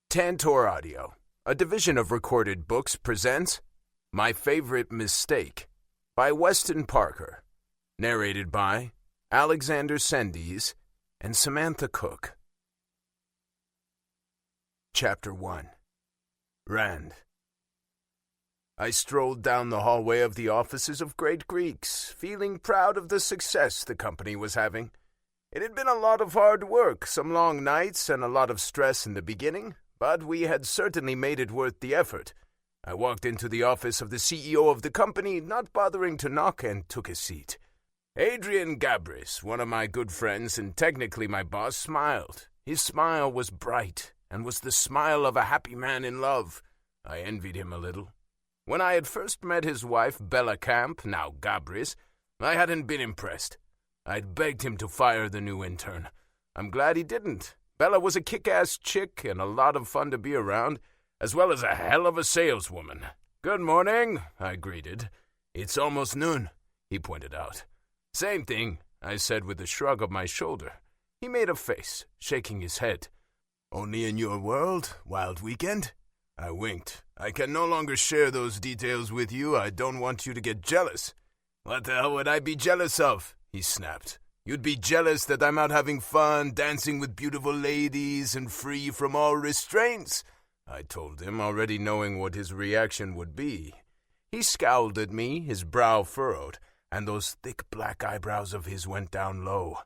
Tantor Audio, a division of Recorded Books, presents My Favorite Mistake by Weston Parker, narrated by Alexander Sendies and Samantha Cook. Chapter 1. Rand. I strolled down the hallway of the offices of Great Greeks, feeling proud of the success the company was having. It had been a lot of hard work, some long nights, and a lot of stress in the beginning, but we had certainly made it worth the effort. I walked into the office of the CEO of the company, not bothering to knock, and took a seat. Adrian Gabris, one of my good friends and technically my boss, smiled. His smile was bright and was the smile of a happy man in love. I envied him a little. When I had first met his wife, Bella Camp, now Gabris, I hadn't been impressed. I'd begged him to fire the new intern. I'm glad he didn't. Bella was a kick-ass chick and a lot of fun to be around, as well as a hell of a saleswoman. "Good morning," I greeted. "It's almost noon," he pointed out. "Same thing," I said with a shrug of my shoulder. He made a face, shaking his head. "Only in your world, wild weekend?" I winked. "I can no longer share those details with you. I don't want you to get jealous." "What the hell would I be jealous of?" he snapped. "You'd be jealous that I'm out having fun, dancing with beautiful ladies, and free from all restraints," I told him, already knowing what his reaction would be. He scowled at me, his brow furrowed, and those thick black eyebrows of his went down low.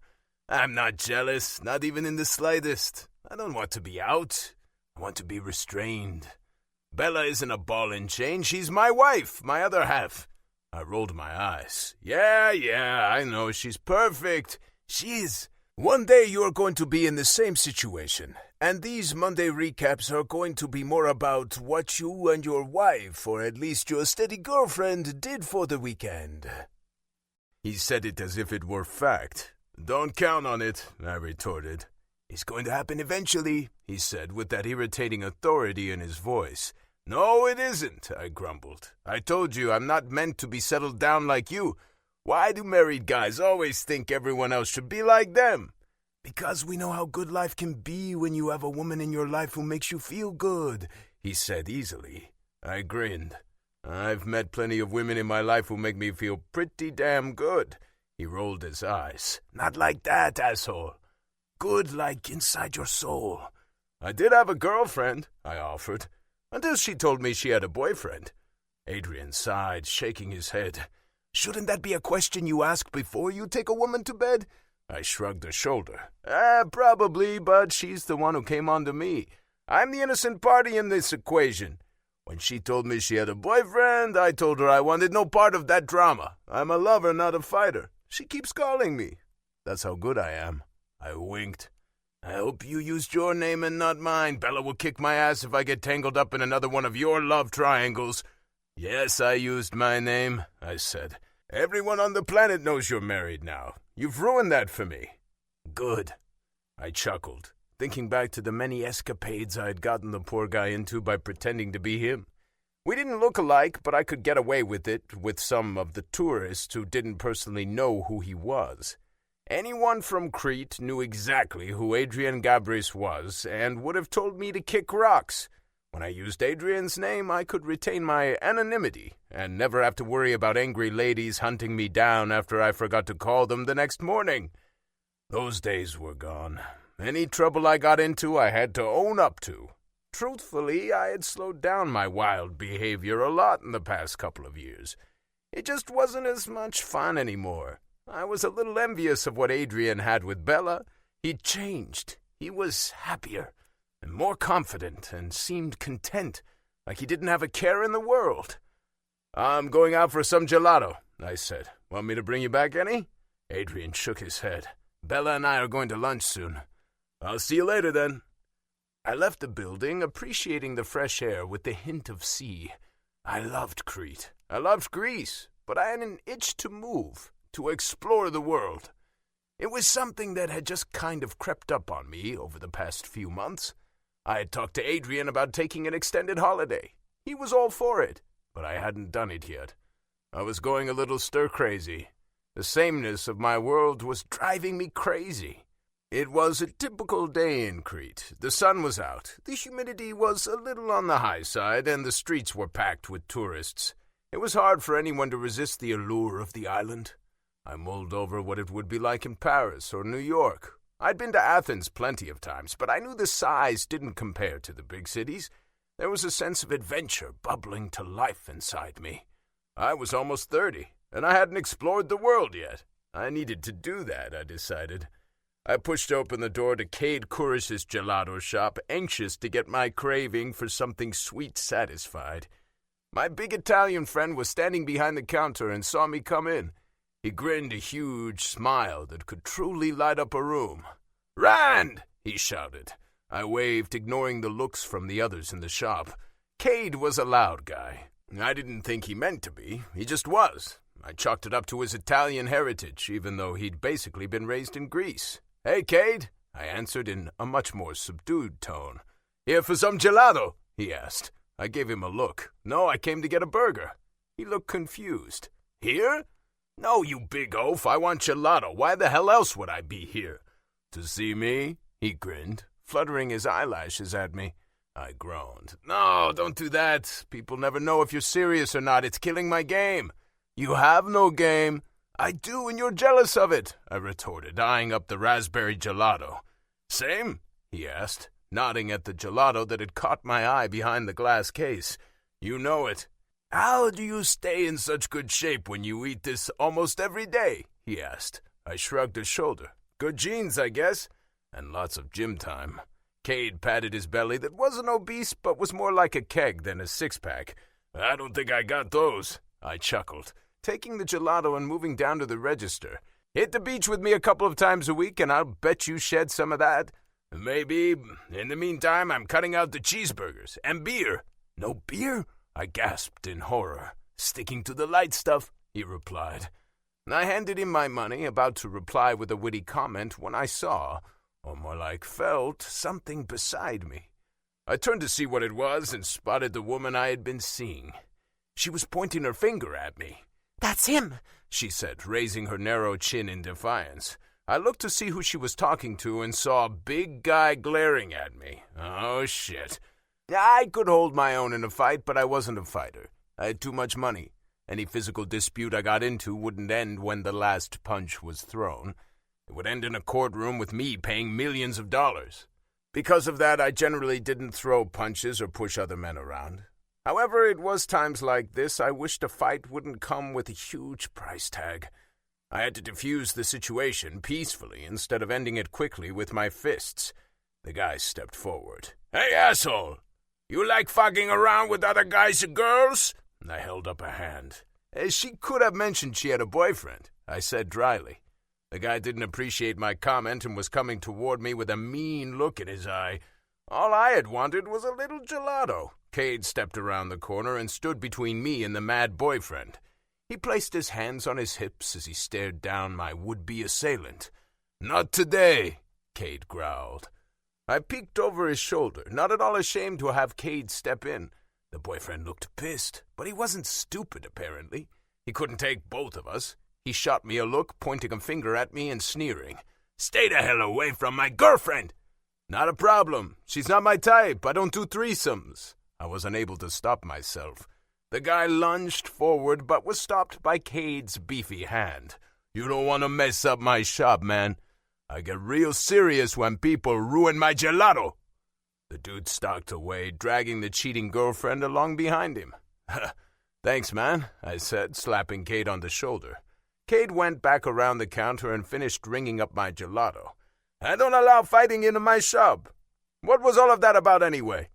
"I'm not jealous, not even in the slightest. I don't want to be out. I want to be restrained. Bella isn't a ball and chain. She's my wife, my other half." I rolled my eyes. Yeah, I know she's perfect. She is. One day you are going to be in the same situation, and these Monday recaps are going to be more about what you and your wife, or at least your steady girlfriend, did for the weekend. He said it as if it were fact. "Don't count on it," I retorted. "It's going to happen eventually," he said with that irritating authority in his voice. "No, it isn't," I grumbled. "I told you I'm not meant to be settled down like you. Why do married guys always think everyone else should be like them?" "Because we know how good life can be when you have a woman in your life who makes you feel good," he said easily. I grinned. "I've met plenty of women in my life who make me feel pretty damn good." He rolled his eyes. "Not like that, asshole. Good like inside your soul." "I did have a girlfriend," I offered. "Until she told me she had a boyfriend." Adrian sighed, shaking his head. "Shouldn't that be a question you ask before you take a woman to bed?" I shrugged a shoulder. Probably, but she's the one who came on to me. I'm the innocent party in this equation. When she told me she had a boyfriend, I told her I wanted no part of that drama. I'm a lover, not a fighter. She keeps calling me. That's how good I am." I winked. "I hope you used your name and not mine. Bella will kick my ass if I get tangled up in another one of your love triangles." "Yes, I used my name," I said. "Everyone on the planet knows you're married now. You've ruined that for me." "Good." I chuckled, thinking back to the many escapades I had gotten the poor guy into by pretending to be him. We didn't look alike, but I could get away with it with some of the tourists who didn't personally know who he was. Anyone from Crete knew exactly who Adrian Gabris was and would have told me to kick rocks. When I used Adrian's name, I could retain my anonymity and never have to worry about angry ladies hunting me down after I forgot to call them the next morning. Those days were gone. Any trouble I got into, I had to own up to. Truthfully, I had slowed down my wild behavior a lot in the past couple of years. It just wasn't as much fun anymore. I was a little envious of what Adrian had with Bella. He'd changed. He was happier and more confident and seemed content, like he didn't have a care in the world. "I'm going out for some gelato," I said. "Want me to bring you back any?" Adrian shook his head. "Bella and I are going to lunch soon." "I'll see you later then." I left the building, appreciating the fresh air with the hint of sea. I loved Crete. I loved Greece, but I had an itch to move, to explore the world. It was something that had just kind of crept up on me over the past few months. I had talked to Adrian about taking an extended holiday. He was all for it, but I hadn't done it yet. I was going a little stir-crazy. The sameness of my world was driving me crazy. It was a typical day in Crete. The sun was out, the humidity was a little on the high side, and the streets were packed with tourists. It was hard for anyone to resist the allure of the island. I mulled over what it would be like in Paris or New York. I'd been to Athens plenty of times, but I knew the size didn't compare to the big cities. There was a sense of adventure bubbling to life inside me. I was almost 30, and I hadn't explored the world yet. I needed to do that, I decided. I pushed open the door to Cade Courish's gelato shop, anxious to get my craving for something sweet satisfied. My big Italian friend was standing behind the counter and saw me come in. He grinned a huge smile that could truly light up a room. "Rand!" he shouted. I waved, ignoring the looks from the others in the shop. Cade was a loud guy. I didn't think he meant to be. He just was. I chalked it up to his Italian heritage, even though he'd basically been raised in Greece. "Hey, Cade," I answered in a much more subdued tone. "Here for some gelato?" he asked. I gave him a look. "No, I came to get a burger." He looked confused. "Here?" "No, you big oaf. I want gelato. Why the hell else would I be here?" "To see me?" he grinned, fluttering his eyelashes at me. I groaned. "No, don't do that. People never know if you're serious or not. It's killing my game." "You have no game." "I do, and you're jealous of it," I retorted, eyeing up the raspberry gelato. "Same?" he asked, nodding at the gelato that had caught my eye behind the glass case. "You know it." "How do you stay in such good shape when you eat this almost every day?" he asked. I shrugged a shoulder. "Good genes, I guess. And lots of gym time." Cade patted his belly that wasn't obese but was more like a keg than a six-pack. "I don't think I got those." I chuckled, taking the gelato and moving down to the register. "Hit the beach with me a couple of times a week, and I'll bet you shed some of that." "Maybe. In the meantime, I'm cutting out the cheeseburgers. And beer." "No beer?" I gasped in horror. "Sticking to the light stuff," he replied. I handed him my money, about to reply with a witty comment when I saw, or more like felt, something beside me. I turned to see what it was and spotted the woman I had been seeing. She was pointing her finger at me. "That's him," she said, raising her narrow chin in defiance. I looked to see who she was talking to and saw a big guy glaring at me. Oh, shit. I could hold my own in a fight, but I wasn't a fighter. I had too much money. Any physical dispute I got into wouldn't end when the last punch was thrown. It would end in a courtroom with me paying millions of dollars. Because of that, I generally didn't throw punches or push other men around. However, it was times like this I wished a fight wouldn't come with a huge price tag. I had to defuse the situation peacefully instead of ending it quickly with my fists. The guy stepped forward. "Hey, asshole! You like fucking around with other guys and girls?" I held up a hand. She could have mentioned she had a boyfriend, I said dryly. The guy didn't appreciate my comment and was coming toward me with a mean look in his eye. All I had wanted was a little gelato. Cade stepped around the corner and stood between me and the mad boyfriend. He placed his hands on his hips as he stared down my would-be assailant. "Not today," Cade growled. I peeked over his shoulder, not at all ashamed to have Cade step in. The boyfriend looked pissed, but he wasn't stupid, apparently. He couldn't take both of us. He shot me a look, pointing a finger at me and sneering. "Stay the hell away from my girlfriend!" "Not a problem. She's not my type. I don't do threesomes." I was unable to stop myself. The guy lunged forward, but was stopped by Cade's beefy hand. "You don't want to mess up my shop, man. I get real serious when people ruin my gelato." The dude stalked away, dragging the cheating girlfriend along behind him. "Thanks, man," I said, slapping Cade on the shoulder. Cade went back around the counter and finished ringing up my gelato. "I don't allow fighting into my shop. What was all of that about anyway?"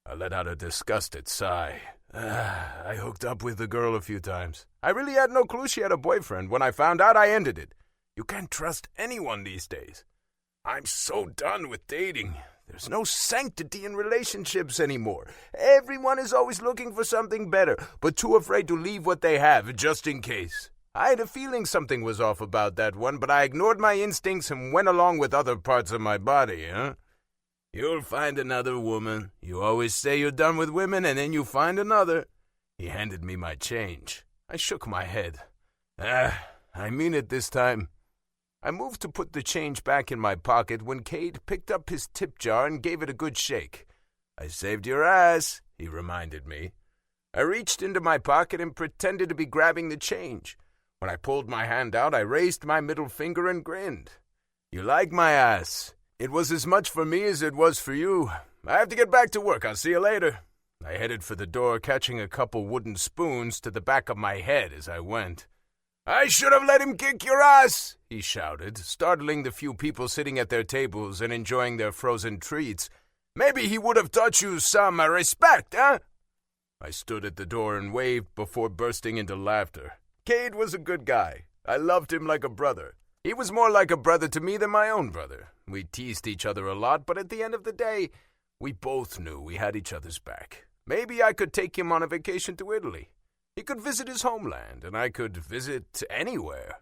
I let out a disgusted sigh. I hooked up with the girl a few times. I really had no clue she had a boyfriend. When I found out, I ended it. You can't trust anyone these days. I'm so done with dating. There's no sanctity in relationships anymore. Everyone is always looking for something better, but too afraid to leave what they have just in case. I had a feeling something was off about that one, but I ignored my instincts and went along with other parts of my body, huh? You'll find another woman. You always say you're done with women, and then you find another. He handed me my change. I shook my head. I mean it this time. I moved to put the change back in my pocket when Cade picked up his tip jar and gave it a good shake. "I saved your ass," he reminded me. I reached into my pocket and pretended to be grabbing the change. When I pulled my hand out, I raised my middle finger and grinned. "You like my ass? It was as much for me as it was for you. I have to get back to work. I'll see you later." I headed for the door, catching a couple wooden spoons to the back of my head as I went. "I should have let him kick your ass," he shouted, startling the few people sitting at their tables and enjoying their frozen treats. "Maybe he would have taught you some respect, huh?" I stood at the door and waved before bursting into laughter. Cade was a good guy. I loved him like a brother. He was more like a brother to me than my own brother. We teased each other a lot, but at the end of the day, we both knew we had each other's back. Maybe I could take him on a vacation to Italy. He could visit his homeland, and I could visit anywhere.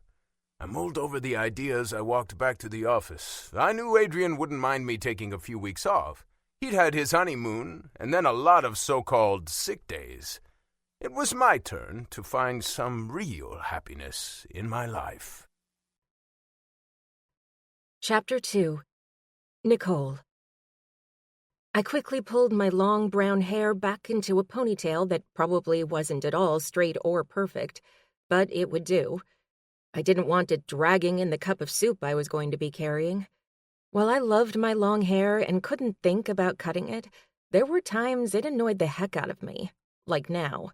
I mulled over the idea as I walked back to the office. I knew Adrian wouldn't mind me taking a few weeks off. He'd had his honeymoon, and then a lot of so-called sick days. It was my turn to find some real happiness in my life. Chapter 2. Nicole. I quickly pulled my long brown hair back into a ponytail that probably wasn't at all straight or perfect, but it would do. I didn't want it dragging in the cup of soup I was going to be carrying. While I loved my long hair and couldn't think about cutting it, there were times it annoyed the heck out of me, like now.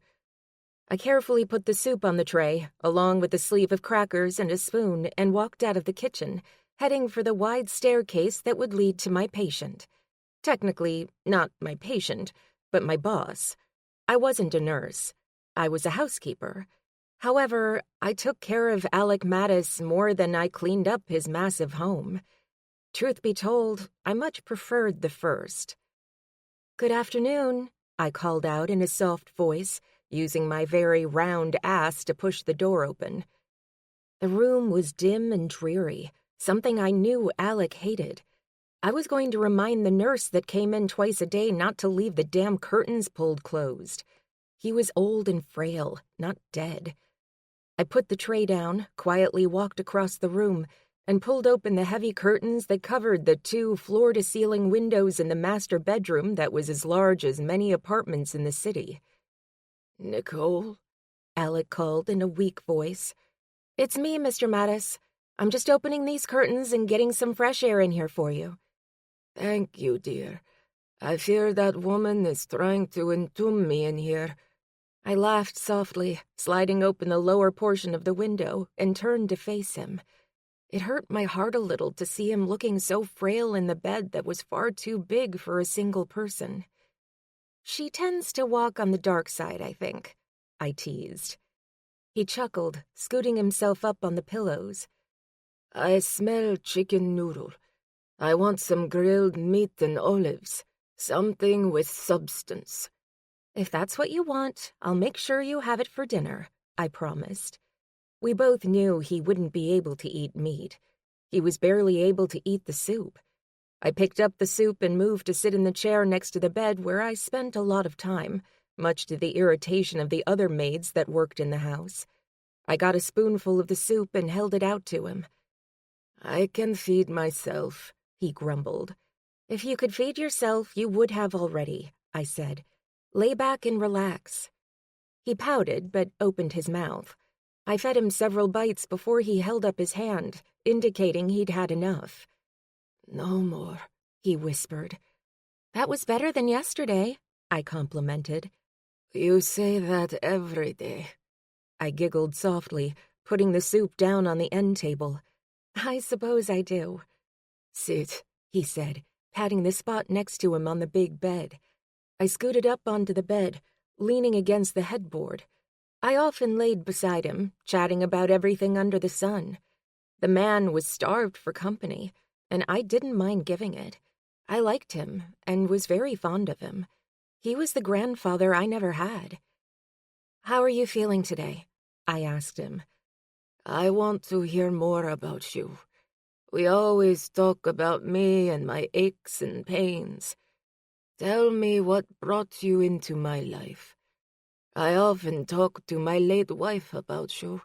I carefully put the soup on the tray, along with a sleeve of crackers and a spoon, and walked out of the kitchen, heading for the wide staircase that would lead to my patient. Technically, not my patient, but my boss. I wasn't a nurse. I was a housekeeper. However, I took care of Alec Mattis more than I cleaned up his massive home. Truth be told, I much preferred the first. "Good afternoon," I called out in a soft voice, using my very round ass to push the door open. The room was dim and dreary, something I knew Alec hated. I was going to remind the nurse that came in twice a day not to leave the damn curtains pulled closed. He was old and frail, not dead. I put the tray down, quietly walked across the room, and pulled open the heavy curtains that covered the 2 floor-to-ceiling windows in the master bedroom that was as large as many apartments in the city. "Nicole?" Alec called in a weak voice. "It's me, Mr. Mattis. I'm just opening these curtains and getting some fresh air in here for you." "Thank you, dear. I fear that woman is trying to entomb me in here." I laughed softly, sliding open the lower portion of the window, and turned to face him. It hurt my heart a little to see him looking so frail in the bed that was far too big for a single person. "She tends to walk on the dark side, I think," I teased. He chuckled, scooting himself up on the pillows. "I smell chicken noodle. I want some grilled meat and olives, something with substance." "If that's what you want, I'll make sure you have it for dinner," I promised. We both knew he wouldn't be able to eat meat. He was barely able to eat the soup. I picked up the soup and moved to sit in the chair next to the bed where I spent a lot of time, much to the irritation of the other maids that worked in the house. I got a spoonful of the soup and held it out to him. "I can feed myself," he grumbled. "If you could feed yourself, you would have already," I said. "Lay back and relax." He pouted, but opened his mouth. I fed him several bites before he held up his hand, indicating he'd had enough. "No more," he whispered. "That was better than yesterday," I complimented. "You say that every day." I giggled softly, putting the soup down on the end table. "I suppose I do." "Sit," he said, patting the spot next to him on the big bed. I scooted up onto the bed, leaning against the headboard. I often laid beside him, chatting about everything under the sun. The man was starved for company, and I didn't mind giving it. I liked him, and was very fond of him. He was the grandfather I never had. "How are you feeling today?" I asked him. "I want to hear more about you. We always talk about me and my aches and pains. Tell me what brought you into my life. I often talk to my late wife about you.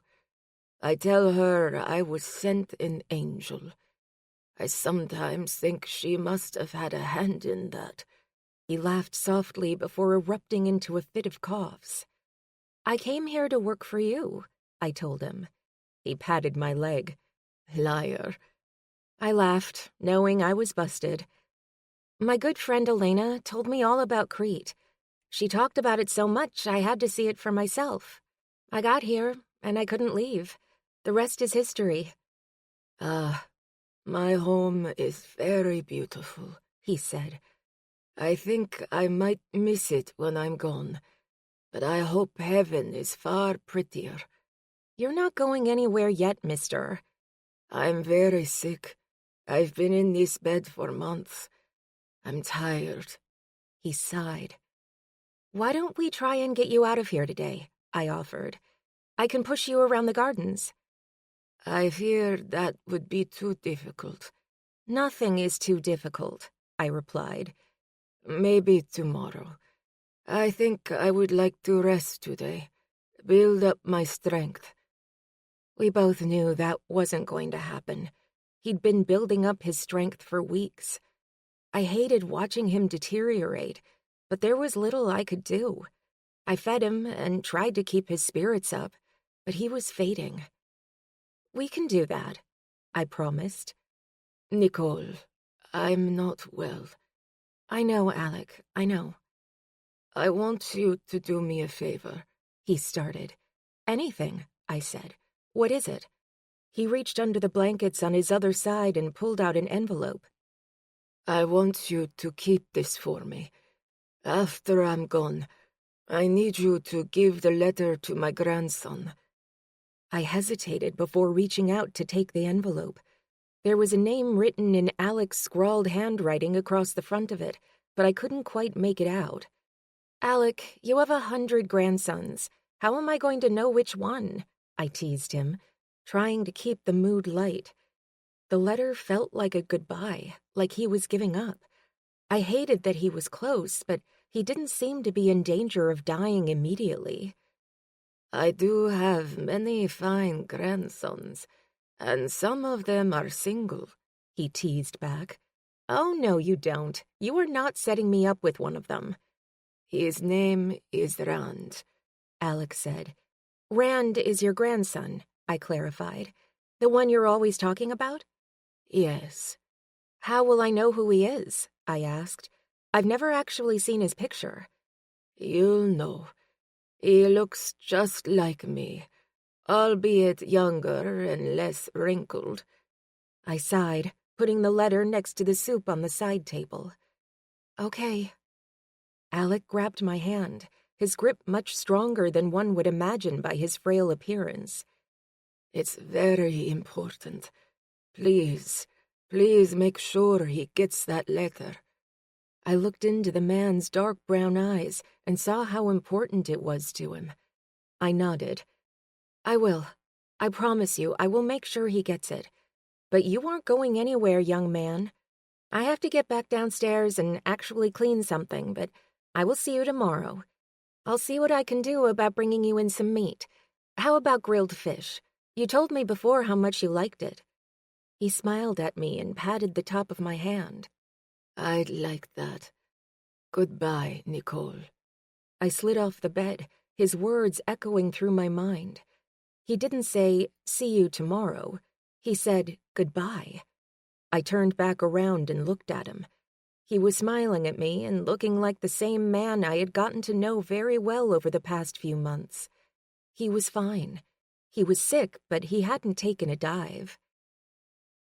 I tell her I was sent an angel. I sometimes think she must have had a hand in that." He laughed softly before erupting into a fit of coughs. "I came here to work for you," I told him. He patted my leg. "Liar." I laughed, knowing I was busted. "My good friend Elena told me all about Crete. She talked about it so much I had to see it for myself. I got here, and I couldn't leave. The rest is history." "Ah, my home is very beautiful," he said. "I think I might miss it when I'm gone, but I hope heaven is far prettier." "You're not going anywhere yet, mister." "I'm very sick. I've been in this bed for months. I'm tired." He sighed. "Why don't we try and get you out of here today?" I offered. "I can push you around the gardens." "I fear that would be too difficult." "Nothing is too difficult," I replied. "Maybe tomorrow. I think I would like to rest today, build up my strength." We both knew that wasn't going to happen. He'd been building up his strength for weeks. I hated watching him deteriorate, but there was little I could do. I fed him and tried to keep his spirits up, but he was fading. "We can do that," I promised. "Nicole, I'm not well." "I know, Alec, I know." "I want you to do me a favor." He started. "Anything," I said. "What is it?" He reached under the blankets on his other side and pulled out an envelope. "I want you to keep this for me. After I'm gone, I need you to give the letter to my grandson." I hesitated before reaching out to take the envelope. There was a name written in Alec's scrawled handwriting across the front of it, but I couldn't quite make it out. "Alec, you have 100 grandsons. How am I going to know which one?" I teased him, trying to keep the mood light. The letter felt like a goodbye, like he was giving up. I hated that he was close, but he didn't seem to be in danger of dying immediately. "I do have many fine grandsons, and some of them are single," he teased back. "Oh, no, you don't. You are not setting me up with one of them." "His name is Rand," Alec said. "Rand is your grandson," I clarified. "The one you're always talking about?" "Yes." "How will I know who he is?" I asked. "I've never actually seen his picture." "You'll know. He looks just like me, albeit younger and less wrinkled." I sighed, putting the letter next to the soup on the side table. "Okay." Alec grabbed my hand, his grip much stronger than one would imagine by his frail appearance. "It's very important. Please make sure he gets that letter." I looked into the man's dark brown eyes and saw how important it was to him. I nodded. "I will. I promise you, I will make sure he gets it. But you aren't going anywhere, young man. I have to get back downstairs and actually clean something, but I will see you tomorrow. I'll see what I can do about bringing you in some meat. How about grilled fish? You told me before how much you liked it." He smiled at me and patted the top of my hand. "I'd like that. Goodbye, Nicole." I slid off the bed, his words echoing through my mind. He didn't say, "See you tomorrow." He said, "Goodbye." I turned back around and looked at him. He was smiling at me and looking like the same man I had gotten to know very well over the past few months. He was fine. He was sick, but he hadn't taken a dive.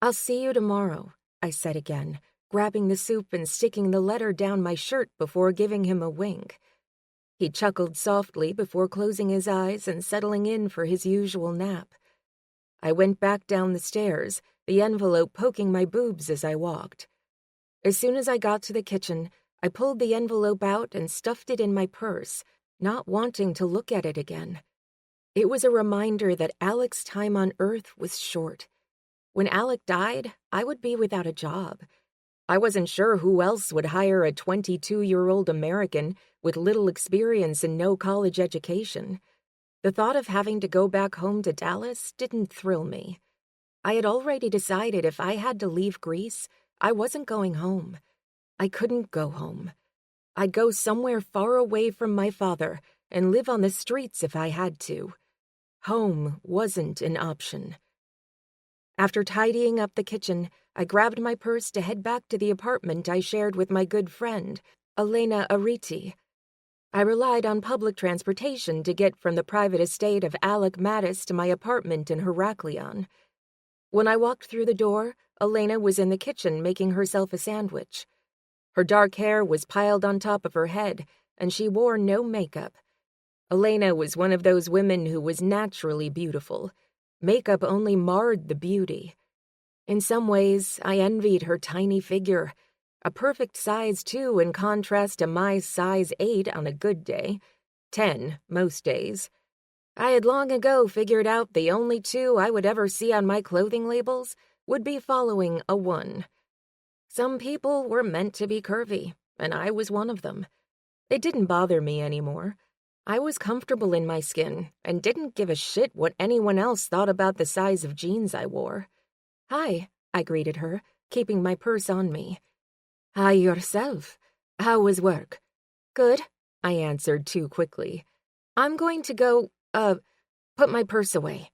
"I'll see you tomorrow," I said again, grabbing the soup and sticking the letter down my shirt before giving him a wink. He chuckled softly before closing his eyes and settling in for his usual nap. I went back down the stairs, the envelope poking my boobs as I walked. As soon as I got to the kitchen, I pulled the envelope out and stuffed it in my purse, not wanting to look at it again. It was a reminder that Alec's time on Earth was short. When Alec died, I would be without a job. I wasn't sure who else would hire a 22-year-old American with little experience and no college education. The thought of having to go back home to Dallas didn't thrill me. I had already decided if I had to leave Greece, I wasn't going home. I couldn't go home. I'd go somewhere far away from my father and live on the streets if I had to. Home wasn't an option. After tidying up the kitchen, I grabbed my purse to head back to the apartment I shared with my good friend, Elena Ariti. I relied on public transportation to get from the private estate of Alec Mattis to my apartment in Heraklion. When I walked through the door, Elena was in the kitchen making herself a sandwich. Her dark hair was piled on top of her head, and she wore no makeup. Elena was one of those women who was naturally beautiful. Makeup only marred the beauty. In some ways, I envied her tiny figure. A perfect size 2 in contrast to my size 8 on a good day, 10 most days. I had long ago figured out the only 2 I would ever see on my clothing labels would be following a 1. Some people were meant to be curvy, and I was one of them. It didn't bother me anymore. I was comfortable in my skin and didn't give a shit what anyone else thought about the size of jeans I wore. "Hi," I greeted her, keeping my purse on me. "Hi yourself. How was work?" "Good," I answered too quickly. "I'm going to go, put my purse away."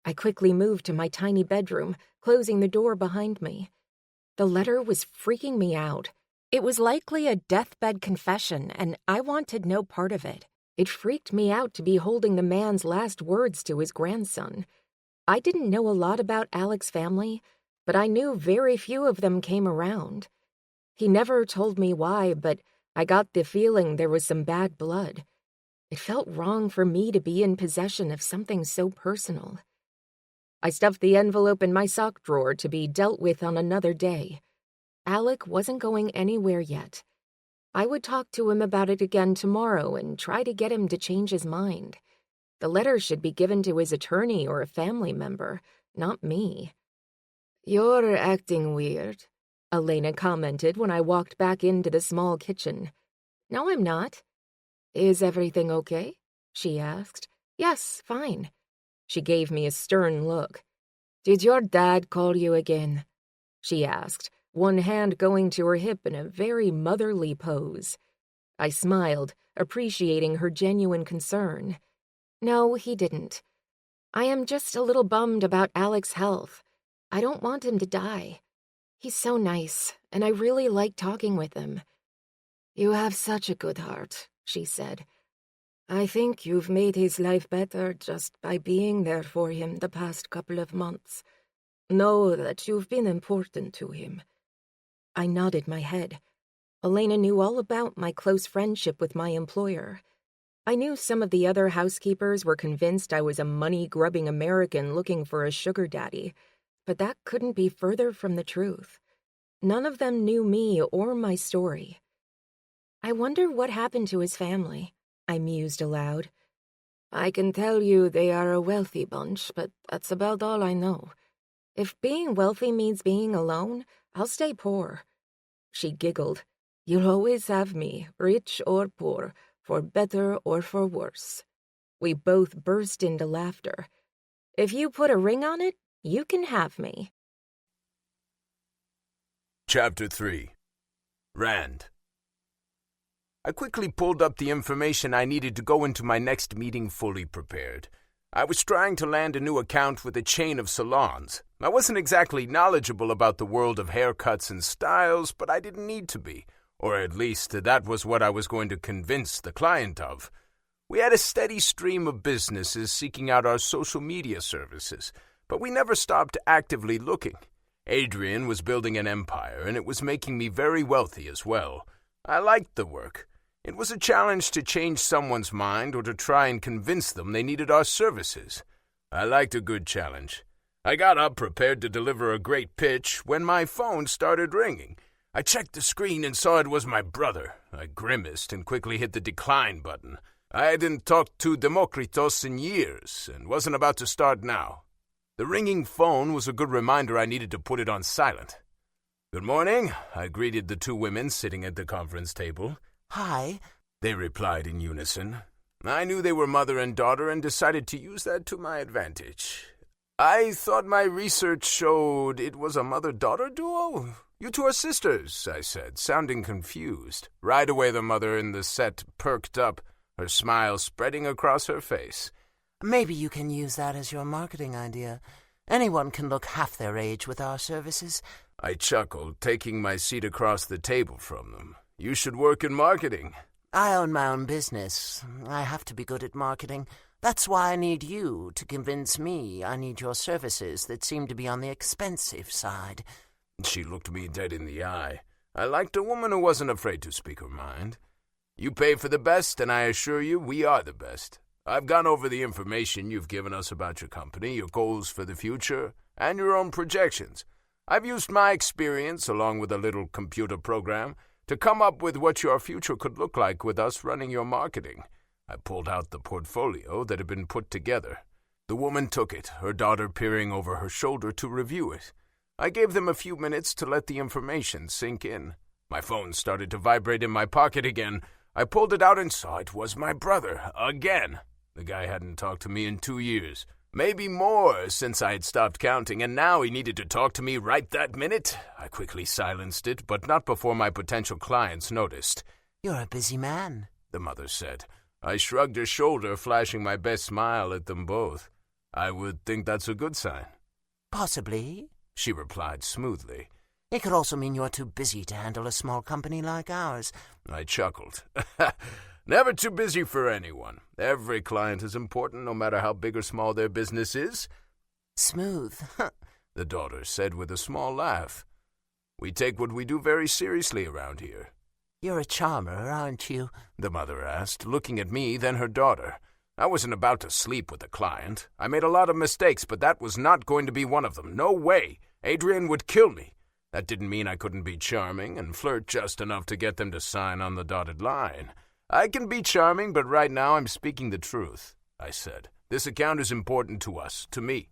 I quickly moved to my tiny bedroom, closing the door behind me. The letter was freaking me out. It was likely a deathbed confession, and I wanted no part of it. It freaked me out to be holding the man's last words to his grandson. I didn't know a lot about Alec's family, but I knew very few of them came around. He never told me why, but I got the feeling there was some bad blood. It felt wrong for me to be in possession of something so personal. I stuffed the envelope in my sock drawer to be dealt with on another day. Alec wasn't going anywhere yet. I would talk to him about it again tomorrow and try to get him to change his mind. The letter should be given to his attorney or a family member, not me. "You're acting weird," Elena commented when I walked back into the small kitchen. "No, I'm not." "Is everything okay?" she asked. "Yes, fine." She gave me a stern look. "Did your dad call you again?" she asked, one hand going to her hip in a very motherly pose. I smiled, appreciating her genuine concern. "No, he didn't. I am just a little bummed about Alec's health. I don't want him to die. He's so nice, and I really like talking with him." "You have such a good heart," she said. "I think you've made his life better just by being there for him the past couple of months. Know that you've been important to him." I nodded my head. Elena knew all about my close friendship with my employer. I knew some of the other housekeepers were convinced I was a money-grubbing American looking for a sugar daddy, but that couldn't be further from the truth. None of them knew me or my story. "I wonder what happened to his family," I mused aloud. "I can tell you they are a wealthy bunch, but that's about all I know. If being wealthy means being alone, I'll stay poor." She giggled. "You'll always have me, rich or poor, for better or for worse." We both burst into laughter. "If you put a ring on it, you can have me." Chapter 3. Rand. I quickly pulled up the information I needed to go into my next meeting fully prepared. I was trying to land a new account with a chain of salons. I wasn't exactly knowledgeable about the world of haircuts and styles, but I didn't need to be, or at least that was what I was going to convince the client of. We had a steady stream of businesses seeking out our social media services, but we never stopped actively looking. Adrian was building an empire, and it was making me very wealthy as well. I liked the work. It was a challenge to change someone's mind or to try and convince them they needed our services. I liked a good challenge. I got up prepared to deliver a great pitch when my phone started ringing. I checked the screen and saw it was my brother. I grimaced and quickly hit the decline button. I hadn't talked to Demokritos in years and wasn't about to start now. The ringing phone was a good reminder I needed to put it on silent. "Good morning," I greeted the two women sitting at the conference table. "Hi," they replied in unison. I knew they were mother and daughter and decided to use that to my advantage. I thought my research showed it was a mother-daughter duo? You two are sisters, I said, sounding confused. Right away the mother in the set perked up, her smile spreading across her face. Maybe you can use that as your marketing idea. Anyone can look half their age with our services. I chuckled, taking my seat across the table from them. You should work in marketing. I own my own business. I have to be good at marketing. That's why I need you to convince me I need your services that seem to be on the expensive side. She looked me dead in the eye. I liked a woman who wasn't afraid to speak her mind. You pay for the best, and I assure you we are the best. I've gone over the information you've given us about your company, your goals for the future, and your own projections. I've used my experience, along with a little computer program, to come up with what your future could look like with us running your marketing. I pulled out the portfolio that had been put together. The woman took it, her daughter peering over her shoulder to review it. I gave them a few minutes to let the information sink in. My phone started to vibrate in my pocket again. I pulled it out and saw it was my brother, again. The guy hadn't talked to me in 2 years. Maybe more since I had stopped counting, and now he needed to talk to me right that minute. I quickly silenced it, but not before my potential clients noticed. You're a busy man, the mother said. I shrugged a shoulder, flashing my best smile at them both. I would think that's a good sign. Possibly, she replied smoothly. It could also mean you're too busy to handle a small company like ours. I chuckled. Never too busy for anyone. Every client is important, no matter how big or small their business is. Smooth, the daughter said with a small laugh. We take what we do very seriously around here. You're a charmer, aren't you? The mother asked, looking at me, then her daughter. I wasn't about to sleep with a client. I made a lot of mistakes, but that was not going to be one of them. No way. Adrian would kill me. That didn't mean I couldn't be charming and flirt just enough to get them to sign on the dotted line. I can be charming, but right now I'm speaking the truth, I said. This account is important to us, to me.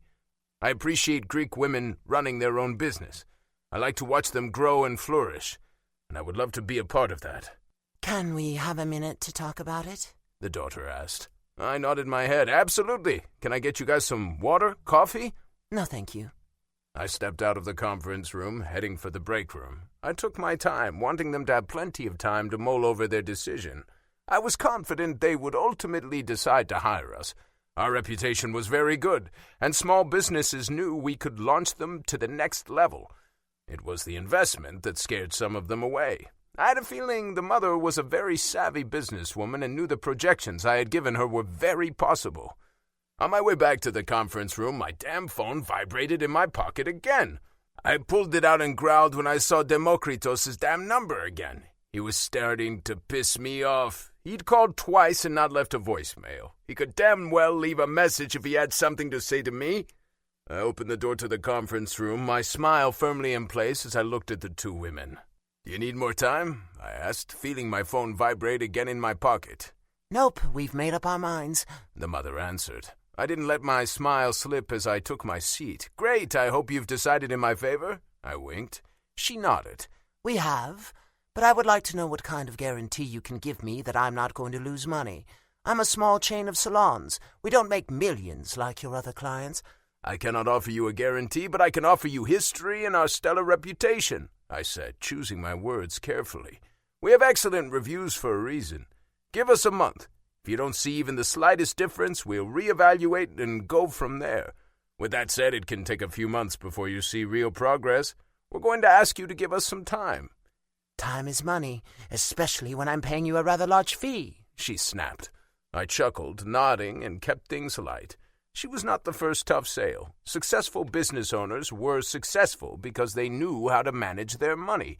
I appreciate Greek women running their own business. I like to watch them grow and flourish, and I would love to be a part of that. Can we have a minute to talk about it? The daughter asked. I nodded my head. Absolutely. Can I get you guys some water, coffee? No, thank you. I stepped out of the conference room, heading for the break room. I took my time, wanting them to have plenty of time to mull over their decision. I was confident they would ultimately decide to hire us. Our reputation was very good, and small businesses knew we could launch them to the next level. It was the investment that scared some of them away. I had a feeling the mother was a very savvy businesswoman and knew the projections I had given her were very possible. On my way back to the conference room, my damn phone vibrated in my pocket again. I pulled it out and growled when I saw Demokritos' damn number again. He was starting to piss me off. He'd called twice and not left a voicemail. He could damn well leave a message if he had something to say to me. I opened the door to the conference room, my smile firmly in place as I looked at the two women. Do you need more time? I asked, feeling my phone vibrate again in my pocket. Nope, we've made up our minds, the mother answered. I didn't let my smile slip as I took my seat. Great, I hope you've decided in my favor? I winked. She nodded. We have, but I would like to know what kind of guarantee you can give me that I'm not going to lose money. I'm a small chain of salons. We don't make millions like your other clients. I cannot offer you a guarantee, but I can offer you history and our stellar reputation, I said, choosing my words carefully. We have excellent reviews for a reason. Give us a month. If you don't see even the slightest difference, we'll reevaluate and go from there. With that said, it can take a few months before you see real progress. We're going to ask you to give us some time. Time is money, especially when I'm paying you a rather large fee, she snapped. I chuckled, nodding, and kept things light. She was not the first tough sale. Successful business owners were successful because they knew how to manage their money.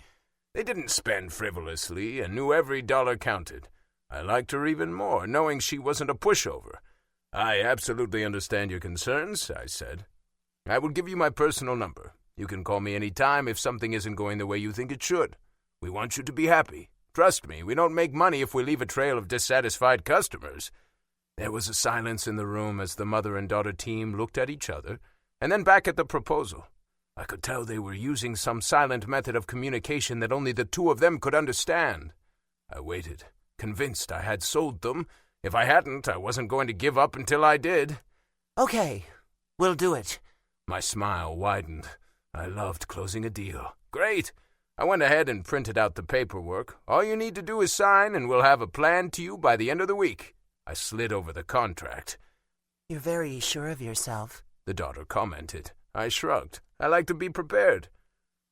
They didn't spend frivolously and knew every dollar counted. I liked her even more, knowing she wasn't a pushover. I absolutely understand your concerns, I said. I will give you my personal number. You can call me any time if something isn't going the way you think it should. We want you to be happy. Trust me, we don't make money if we leave a trail of dissatisfied customers. There was a silence in the room as the mother and daughter team looked at each other, and then back at the proposal. I could tell they were using some silent method of communication that only the two of them could understand. I waited, convinced I had sold them, If I hadn't, I wasn't going to give up until I did. Okay, we'll do it. My smile widened. I loved closing a deal. Great! I went ahead and printed out the paperwork. All you need to do is sign, and we'll have a plan to you by the end of the week. I slid over the contract. You're very sure of yourself, the daughter commented. I shrugged. I like to be prepared.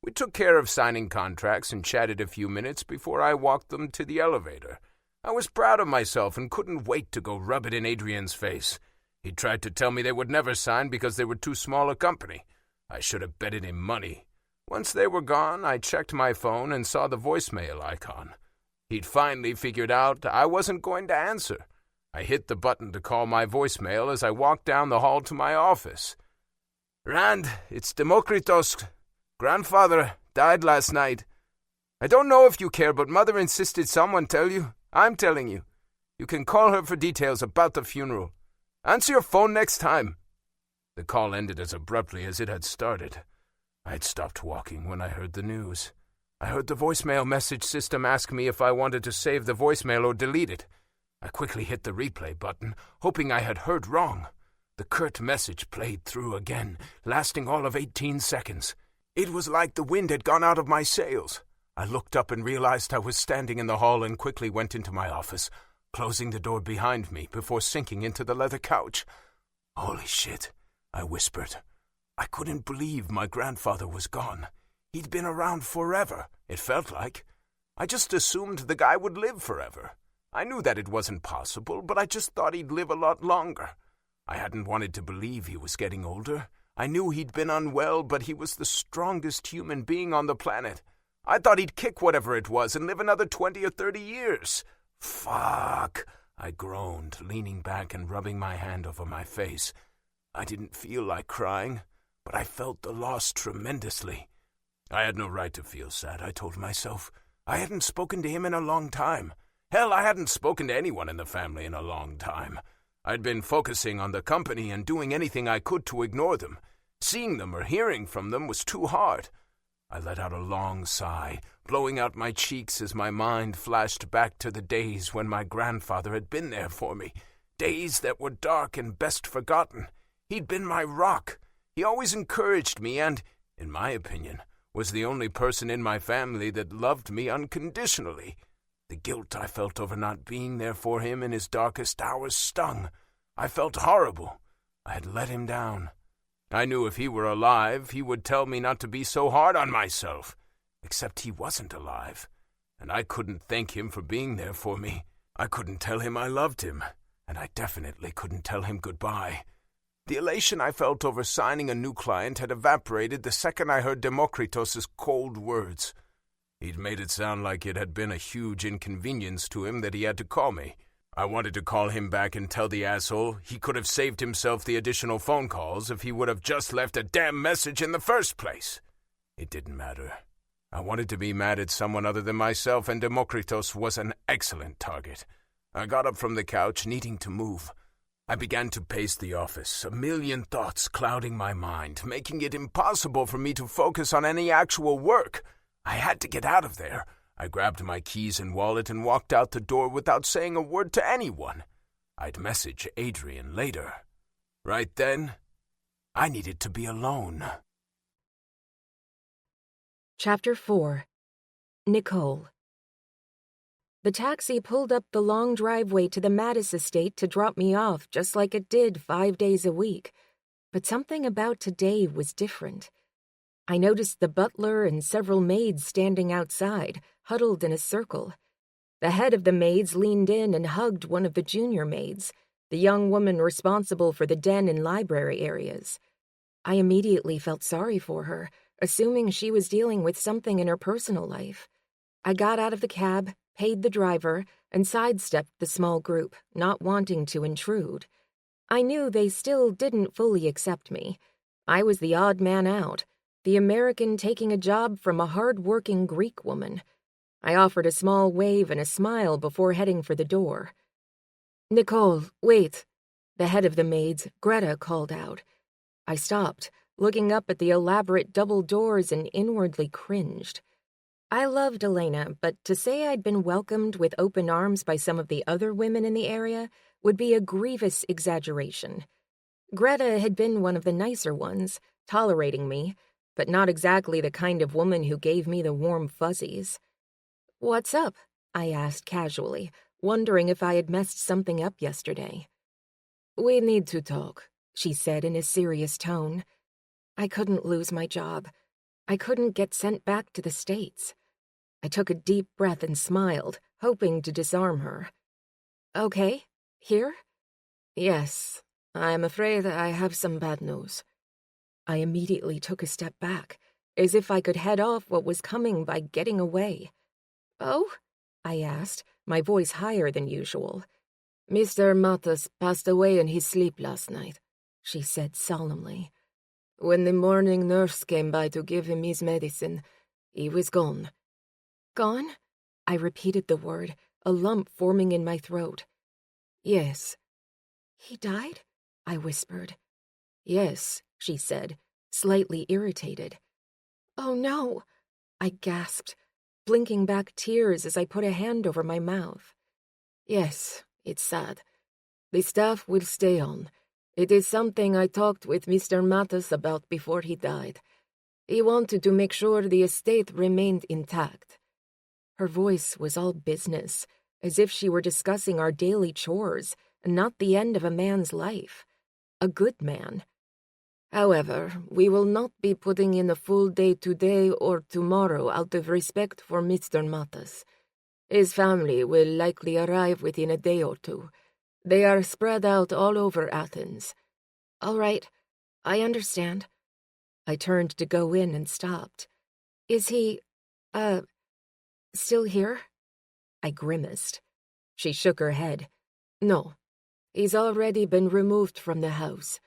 We took care of signing contracts and chatted a few minutes before I walked them to the elevator. I was proud of myself and couldn't wait to go rub it in Adrian's face. He tried to tell me they would never sign because they were too small a company. I should have betted him money. Once they were gone, I checked my phone and saw the voicemail icon. He'd finally figured out I wasn't going to answer. I hit the button to call my voicemail as I walked down the hall to my office. Rand, it's Demokritos. Grandfather died last night. I don't know if you care, but Mother insisted someone tell you. I'm telling you. You can call her for details about the funeral. Answer your phone next time. The call ended as abruptly as it had started. I had stopped walking when I heard the news. I heard the voicemail message system ask me if I wanted to save the voicemail or delete it. I quickly hit the replay button, hoping I had heard wrong. The curt message played through again, lasting all of 18 seconds. It was like the wind had gone out of my sails. I looked up and realized I was standing in the hall and quickly went into my office, closing the door behind me before sinking into the leather couch. Holy shit, I whispered. I couldn't believe my grandfather was gone. He'd been around forever, it felt like. I just assumed the guy would live forever. I knew that it wasn't possible, but I just thought he'd live a lot longer. I hadn't wanted to believe he was getting older. I knew he'd been unwell, but he was the strongest human being on the planet. I thought he'd kick whatever it was and live another 20 or 30 years. Fuck, I groaned, leaning back and rubbing my hand over my face. I didn't feel like crying, but I felt the loss tremendously. I had no right to feel sad, I told myself. I hadn't spoken to him in a long time. Hell, I hadn't spoken to anyone in the family in a long time. I'd been focusing on the company and doing anything I could to ignore them. Seeing them or hearing from them was too hard. I let out a long sigh, blowing out my cheeks as my mind flashed back to the days when my grandfather had been there for me. Days that were dark and best forgotten. He'd been my rock. He always encouraged me and, in my opinion, was the only person in my family that loved me unconditionally. The guilt I felt over not being there for him in his darkest hours stung. I felt horrible. I had let him down. I knew if he were alive, he would tell me not to be so hard on myself. Except he wasn't alive, and I couldn't thank him for being there for me. I couldn't tell him I loved him, and I definitely couldn't tell him goodbye. The elation I felt over signing a new client had evaporated the second I heard Demokritos' cold words. He'd made it sound like it had been a huge inconvenience to him that he had to call me. I wanted to call him back and tell the asshole he could have saved himself the additional phone calls if he would have just left a damn message in the first place. It didn't matter. I wanted to be mad at someone other than myself, and Demokritos was an excellent target. I got up from the couch, needing to move. I began to pace the office, a million thoughts clouding my mind, making it impossible for me to focus on any actual work. I had to get out of there. I grabbed my keys and wallet and walked out the door without saying a word to anyone. I'd message Adrian later. Right then, I needed to be alone. Chapter 4. Nicole. The taxi pulled up the long driveway to the Mattis estate to drop me off just like it did 5 days a week. But something about today was different. I noticed the butler and several maids standing outside, huddled in a circle. The head of the maids leaned in and hugged one of the junior maids, the young woman responsible for the den and library areas. I immediately felt sorry for her, assuming she was dealing with something in her personal life. I got out of the cab, paid the driver, and sidestepped the small group, not wanting to intrude. I knew they still didn't fully accept me. I was the odd man out, the American taking a job from a hard-working Greek woman. I offered a small wave and a smile before heading for the door. "Nicole, wait," the head of the maids, Greta, called out. I stopped, looking up at the elaborate double doors, and inwardly cringed. I loved Elena, but to say I'd been welcomed with open arms by some of the other women in the area would be a grievous exaggeration. Greta had been one of the nicer ones, tolerating me, but not exactly the kind of woman who gave me the warm fuzzies. "What's up?" I asked casually, wondering if I had messed something up yesterday. "We need to talk," she said in a serious tone. I couldn't lose my job. I couldn't get sent back to the States. I took a deep breath and smiled, hoping to disarm her. "Okay, here?" "Yes, I'm afraid I have some bad news." I immediately took a step back, as if I could head off what was coming by getting away. "Oh?" I asked, my voice higher than usual. "Mr. Matas passed away in his sleep last night," she said solemnly. "When the morning nurse came by to give him his medicine, he was gone." "Gone?" I repeated the word, a lump forming in my throat. "Yes." "He died?" I whispered. "Yes," she said, slightly irritated. "Oh, no," I gasped, blinking back tears as I put a hand over my mouth. "Yes, it's sad. The staff will stay on. It is something I talked with Mr. Matas about before he died. He wanted to make sure the estate remained intact." Her voice was all business, as if she were discussing our daily chores and not the end of a man's life. A good man. "However, we will not be putting in a full day today or tomorrow out of respect for Mr. Matas. His family will likely arrive within a day or two. They are spread out all over Athens." "All right, I understand." I turned to go in and stopped. "Is he, still here?" I grimaced. She shook her head. "No, he's already been removed from the house.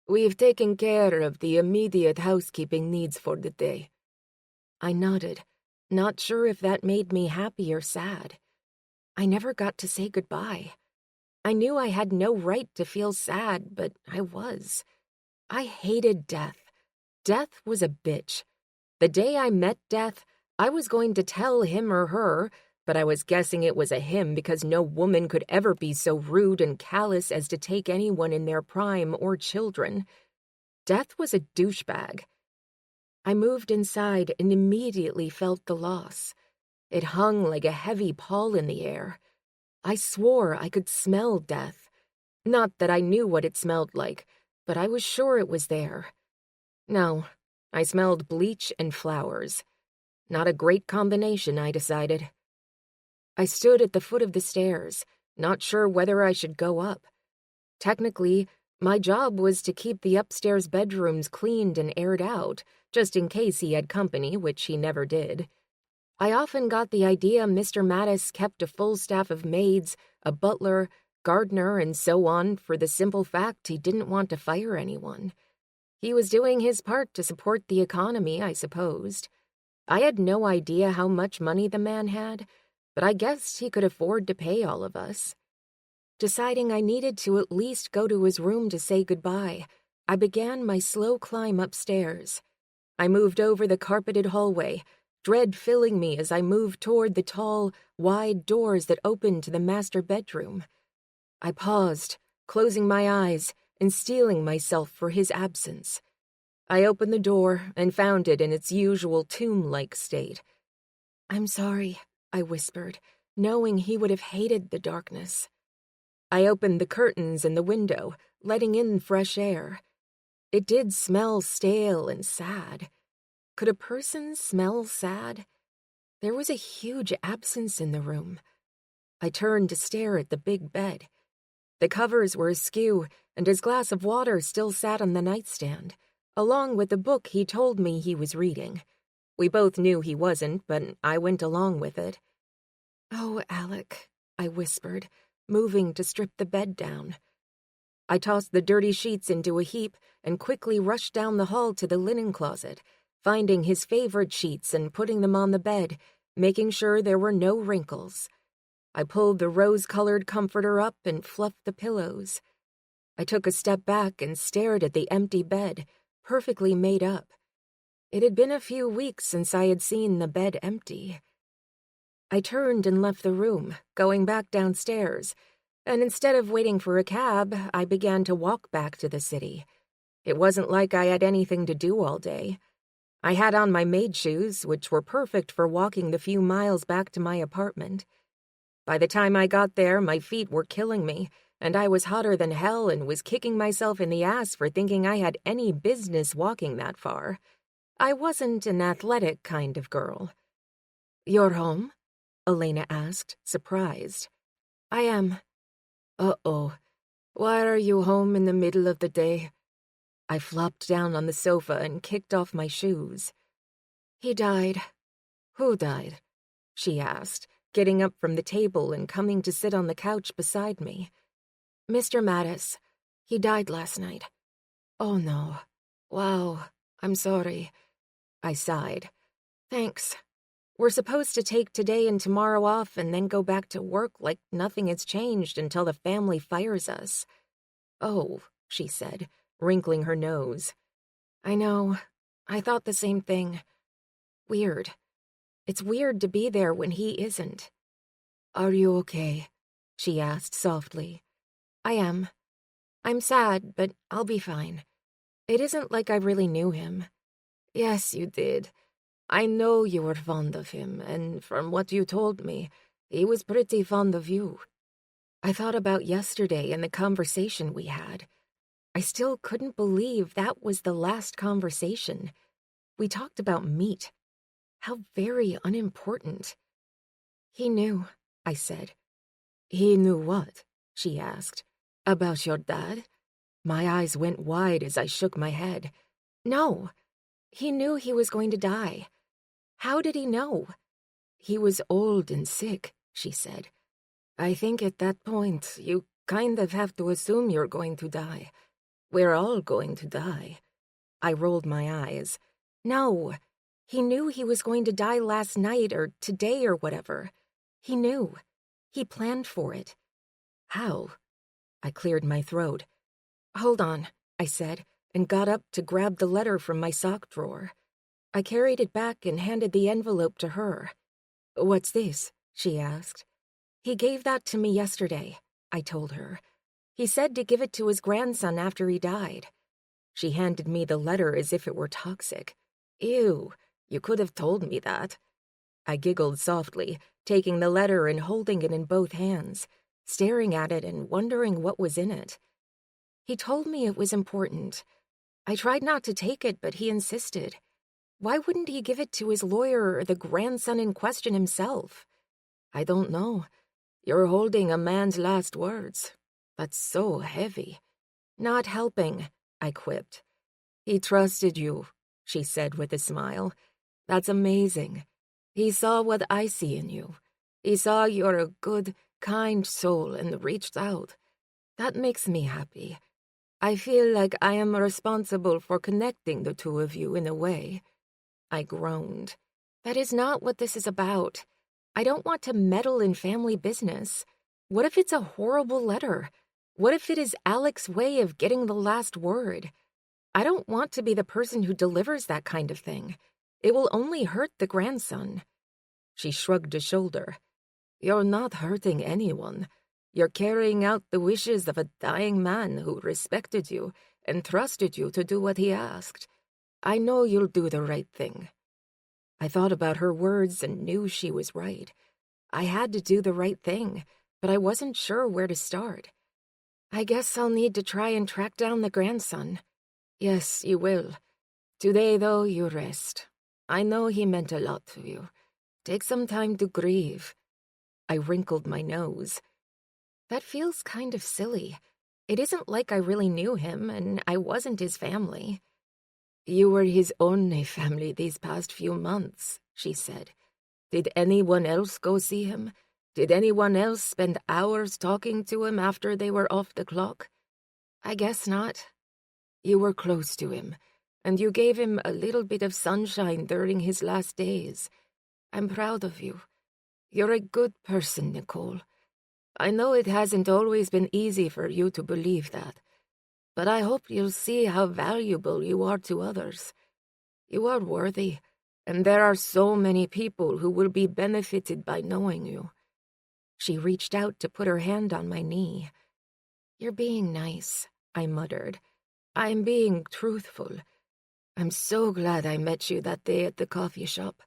We've taken care of the immediate housekeeping needs for the day." I nodded, not sure if that made me happy or sad. I never got to say goodbye. I knew I had no right to feel sad, but I was. I hated death. Death was a bitch. The day I met Death, I was going to tell him or her, but I was guessing it was a him because no woman could ever be so rude and callous as to take anyone in their prime or children. Death was a douchebag. I moved inside and immediately felt the loss. It hung like a heavy pall in the air. I swore I could smell death. Not that I knew what it smelled like, but I was sure it was there. No, I smelled bleach and flowers. Not a great combination, I decided. I stood at the foot of the stairs, not sure whether I should go up. Technically, my job was to keep the upstairs bedrooms cleaned and aired out, just in case he had company, which he never did. I often got the idea Mr. Mattis kept a full staff of maids, a butler, gardener, and so on for the simple fact he didn't want to fire anyone. He was doing his part to support the economy, I supposed. I had no idea how much money the man had, but I guessed he could afford to pay all of us. Deciding I needed to at least go to his room to say goodbye, I began my slow climb upstairs. I moved over the carpeted hallway, dread filling me as I moved toward the tall, wide doors that opened to the master bedroom. I paused, closing my eyes and steeling myself for his absence. I opened the door and found it in its usual tomb-like state. "I'm sorry," I whispered, knowing he would have hated the darkness. I opened the curtains in the window, letting in fresh air. It did smell stale and sad. Could a person smell sad? There was a huge absence in the room. I turned to stare at the big bed. The covers were askew, and his glass of water still sat on the nightstand, along with the book he told me he was reading. We both knew he wasn't, but I went along with it. "Oh, Alec," I whispered, moving to strip the bed down. I tossed the dirty sheets into a heap and quickly rushed down the hall to the linen closet, finding his favorite sheets and putting them on the bed, making sure there were no wrinkles. I pulled the rose-colored comforter up and fluffed the pillows. I took a step back and stared at the empty bed, perfectly made up. It had been a few weeks since I had seen the bed empty. I turned and left the room, going back downstairs, and instead of waiting for a cab, I began to walk back to the city. It wasn't like I had anything to do all day. I had on my maid shoes, which were perfect for walking the few miles back to my apartment. By the time I got there, my feet were killing me, and I was hotter than hell and was kicking myself in the ass for thinking I had any business walking that far. I wasn't an athletic kind of girl. "You're home?" Elena asked, surprised. "I am." "Uh-oh. Why are you home in the middle of the day?" I flopped down on the sofa and kicked off my shoes. "He died." "Who died?" she asked, getting up from the table and coming to sit on the couch beside me. "Mr. Mattis. He died last night." "Oh, no. Wow. I'm sorry." I sighed. "Thanks. We're supposed to take today and tomorrow off and then go back to work like nothing has changed until the family fires us." "Oh," she said, wrinkling her nose. "I know. I thought the same thing. Weird. It's weird to be there when he isn't." "Are you okay?" she asked softly. "I am. I'm sad, but I'll be fine. It isn't like I really knew him." "Yes, you did. I know you were fond of him, and from what you told me, he was pretty fond of you." I thought about yesterday and the conversation we had. I still couldn't believe that was the last conversation. We talked about meat. How very unimportant. "He knew," I said. "He knew what?" she asked. "About your dad?" My eyes went wide as I shook my head. "No. He knew he was going to die." "How did he know?" "He was old and sick," she said. "I think at that point, you kind of have to assume you're going to die. We're all going to die." I rolled my eyes. "No. He knew he was going to die last night or today or whatever. He knew. He planned for it." "How?" I cleared my throat. "Hold on," I said, and got up to grab the letter from my sock drawer. I carried it back and handed the envelope to her. "What's this?" she asked. "He gave that to me yesterday," I told her. "He said to give it to his grandson after he died." She handed me the letter as if it were toxic. "Ew, you could have told me that." I giggled softly, taking the letter and holding it in both hands, staring at it and wondering what was in it. He told me it was important. I tried not to take it, but he insisted. Why wouldn't he give it to his lawyer or the grandson in question himself? "I don't know. You're holding a man's last words. That's so heavy." "Not helping," I quipped. "He trusted you," she said with a smile. "That's amazing. He saw what I see in you. He saw you're a good, kind soul and reached out. That makes me happy. I feel like I am responsible for connecting the two of you in a way." I groaned. "That is not what this is about. I don't want to meddle in family business. What if it's a horrible letter? What if it is Alec's way of getting the last word? I don't want to be the person who delivers that kind of thing. It will only hurt the grandson." She shrugged a shoulder. "You're not hurting anyone. You're carrying out the wishes of a dying man who respected you and trusted you to do what he asked. I know you'll do the right thing." I thought about her words and knew she was right. I had to do the right thing, but I wasn't sure where to start. "I guess I'll need to try and track down the grandson." "Yes, you will. Today, though, you rest. I know he meant a lot to you. Take some time to grieve." I wrinkled my nose. That feels kind of silly. It isn't like I really knew him, and I wasn't his family. "You were his only family these past few months," she said. "Did anyone else go see him? Did anyone else spend hours talking to him after they were off the clock?" "I guess not." "You were close to him, and you gave him a little bit of sunshine during his last days. I'm proud of you. You're a good person, Nicole. I know it hasn't always been easy for you to believe that, but I hope you'll see how valuable you are to others. You are worthy, and there are so many people who will be benefited by knowing you." She reached out to put her hand on my knee. "You're being nice," I muttered. "I'm being truthful. I'm so glad I met you that day at the coffee shop."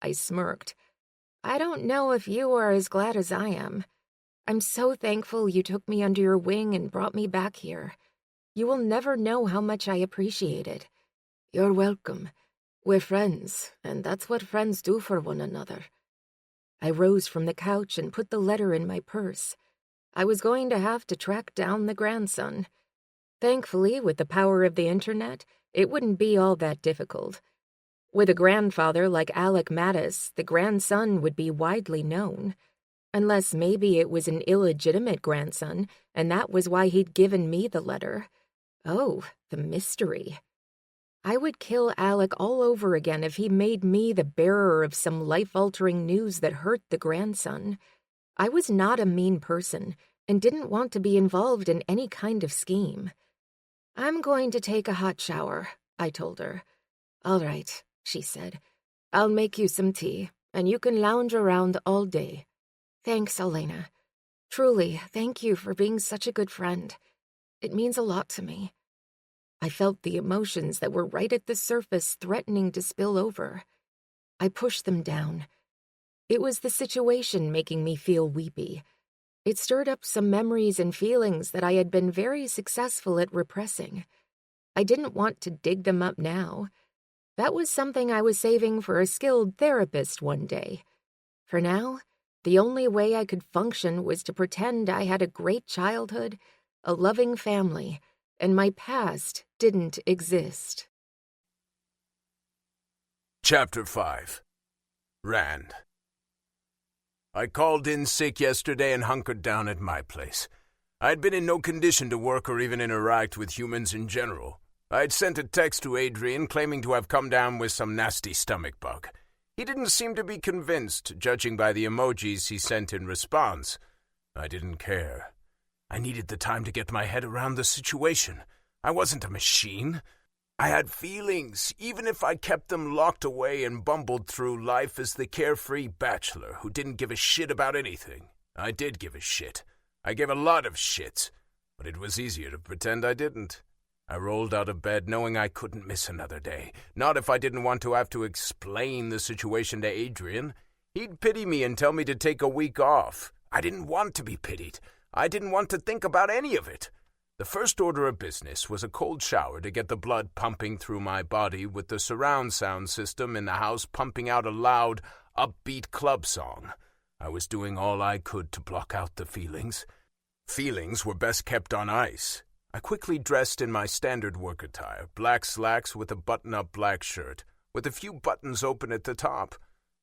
I smirked. "I don't know if you are as glad as I am. I'm so thankful you took me under your wing and brought me back here. You will never know how much I appreciate it." "You're welcome. We're friends, and that's what friends do for one another." I rose from the couch and put the letter in my purse. I was going to have to track down the grandson. Thankfully, with the power of the internet, it wouldn't be all that difficult. With a grandfather like Alec Mattis, the grandson would be widely known. Unless maybe it was an illegitimate grandson, and that was why he'd given me the letter. Oh, the mystery. I would kill Alec all over again if he made me the bearer of some life-altering news that hurt the grandson. I was not a mean person and didn't want to be involved in any kind of scheme. "I'm going to take a hot shower," I told her. "All right," she said. "I'll make you some tea, and you can lounge around all day." "Thanks, Elena. Truly, thank you for being such a good friend. It means a lot to me." I felt the emotions that were right at the surface threatening to spill over. I pushed them down. It was the situation making me feel weepy. It stirred up some memories and feelings that I had been very successful at repressing. I didn't want to dig them up now. That was something I was saving for a skilled therapist one day. For now, the only way I could function was to pretend I had a great childhood, a loving family, and my past didn't exist. Chapter 5. Rand. I called in sick yesterday and hunkered down at my place. I'd been in no condition to work or even interact with humans in general. I'd sent a text to Adrian claiming to have come down with some nasty stomach bug. He didn't seem to be convinced, judging by the emojis he sent in response. I didn't care. I needed the time to get my head around the situation. I wasn't a machine. I had feelings, even if I kept them locked away and bumbled through life as the carefree bachelor who didn't give a shit about anything. I did give a shit. I gave a lot of shits, but it was easier to pretend I didn't. I rolled out of bed knowing I couldn't miss another day, not if I didn't want to have to explain the situation to Adrian. He'd pity me and tell me to take a week off. I didn't want to be pitied. I didn't want to think about any of it. The first order of business was a cold shower to get the blood pumping through my body, with the surround sound system in the house pumping out a loud, upbeat club song. I was doing all I could to block out the feelings. Feelings were best kept on ice. I quickly dressed in my standard work attire, black slacks with a button-up black shirt, with a few buttons open at the top.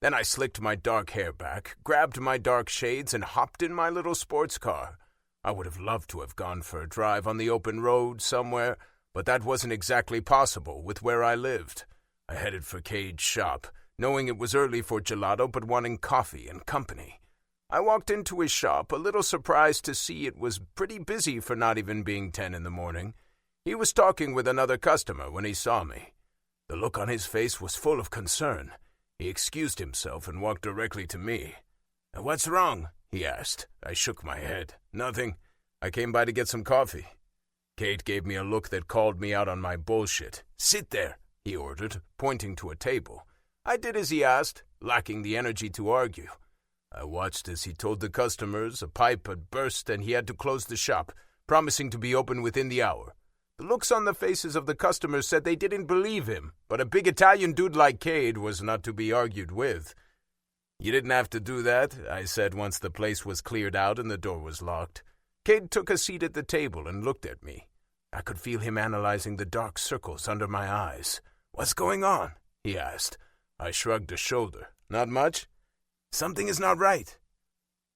Then I slicked my dark hair back, grabbed my dark shades, and hopped in my little sports car. I would have loved to have gone for a drive on the open road somewhere, but that wasn't exactly possible with where I lived. I headed for Cade's shop, knowing it was early for gelato but wanting coffee and company. I walked into his shop, a little surprised to see it was pretty busy for not even being 10 in the morning. He was talking with another customer when he saw me. The look on his face was full of concern. He excused himself and walked directly to me. "What's wrong?" he asked. I shook my head. "Nothing. I came by to get some coffee." Kate gave me a look that called me out on my bullshit. "Sit there," he ordered, pointing to a table. I did as he asked, lacking the energy to argue. I watched as he told the customers a pipe had burst and he had to close the shop, promising to be open within the hour. The looks on the faces of the customers said they didn't believe him, but a big Italian dude like Cade was not to be argued with. "You didn't have to do that," I said once the place was cleared out and the door was locked. Cade took a seat at the table and looked at me. I could feel him analyzing the dark circles under my eyes. "What's going on?" he asked. I shrugged a shoulder. "Not much." "Something is not right."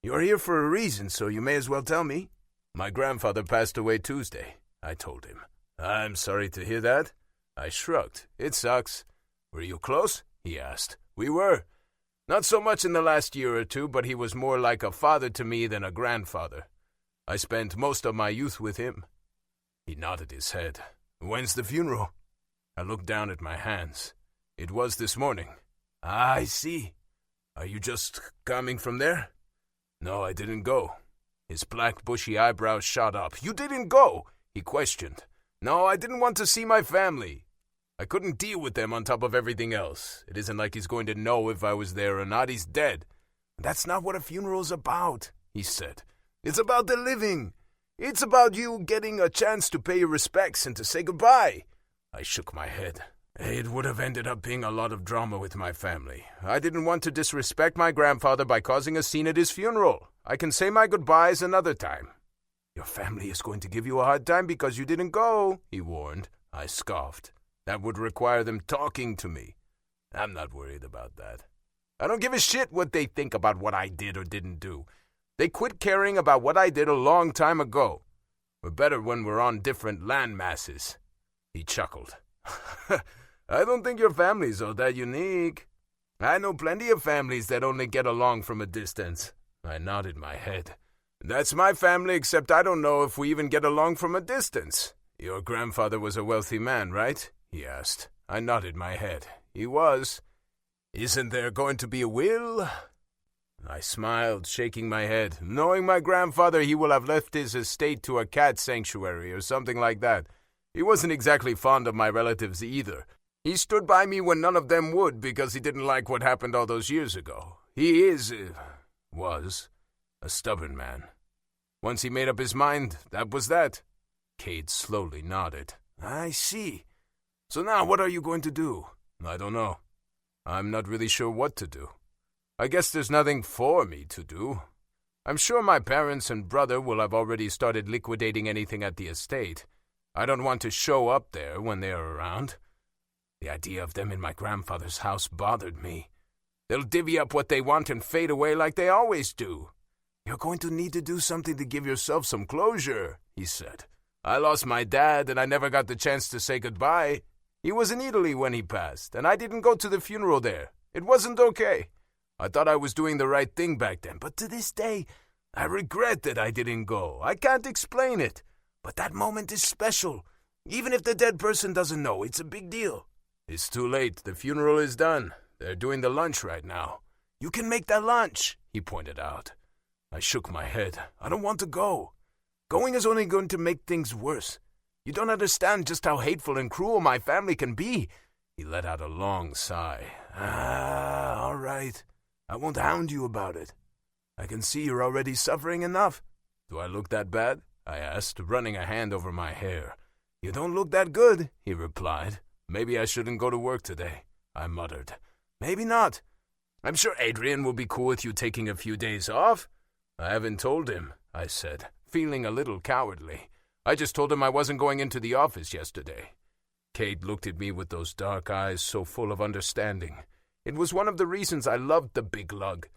"You're here for a reason, so you may as well tell me." "My grandfather passed away Tuesday," I told him. "I'm sorry to hear that." I shrugged. "It sucks." "Were you close?" he asked. "We were. Not so much in the last year or two, but he was more like a father to me than a grandfather. I spent most of my youth with him." He nodded his head. "When's the funeral?" I looked down at my hands. It was this morning. Ah, I see. Are you just coming from there? No, I didn't go. His black bushy eyebrows shot up. You didn't go? He questioned. No, I didn't want to see my family. I couldn't deal with them on top of everything else. It isn't like he's going to know if I was there or not. He's dead. That's not what a funeral's about, he said. It's about the living. It's about you getting a chance to pay your respects and to say goodbye. I shook my head. It would have ended up being a lot of drama with my family. I didn't want to disrespect my grandfather by causing a scene at his funeral. I can say my goodbyes another time. Your family is going to give you a hard time because you didn't go, he warned. I scoffed. That would require them talking to me. I'm not worried about that. I don't give a shit what they think about what I did or didn't do. They quit caring about what I did a long time ago. We're better when we're on different land masses. He chuckled. I don't think your family's all that unique. I know plenty of families that only get along from a distance. I nodded my head. That's my family, except I don't know if we even get along from a distance. Your grandfather was a wealthy man, right? He asked. I nodded my head. He was. Isn't there going to be a will? I smiled, shaking my head. Knowing my grandfather, he will have left his estate to a cat sanctuary or something like that. He wasn't exactly fond of my relatives either. He stood by me when none of them would because he didn't like what happened all those years ago. He was a stubborn man. Once he made up his mind, that was that. Cade slowly nodded. I see. So now what are you going to do? I don't know. I'm not really sure what to do. I guess there's nothing for me to do. I'm sure my parents and brother will have already started liquidating anything at the estate. I don't want to show up there when they're around. The idea of them in my grandfather's house bothered me. They'll divvy up what they want and fade away like they always do. You're going to need to do something to give yourself some closure, he said. I lost my dad and I never got the chance to say goodbye. He was in Italy when he passed, and I didn't go to the funeral there. It wasn't okay. I thought I was doing the right thing back then, but to this day, I regret that I didn't go. I can't explain it. But that moment is special. Even if the dead person doesn't know, it's a big deal. It's too late. The funeral is done. They're doing the lunch right now. You can make that lunch, he pointed out. I shook my head. I don't want to go. Going is only going to make things worse. You don't understand just how hateful and cruel my family can be. He let out a long sigh. All right. I won't hound you about it. I can see you're already suffering enough. Do I look that bad? I asked, running a hand over my hair. You don't look that good, he replied. Maybe I shouldn't go to work today, I muttered. Maybe not. I'm sure Adrian will be cool with you taking a few days off. I haven't told him, I said, feeling a little cowardly. I just told him I wasn't going into the office yesterday. Cade looked at me with those dark eyes so full of understanding. It was one of the reasons I loved the big lug.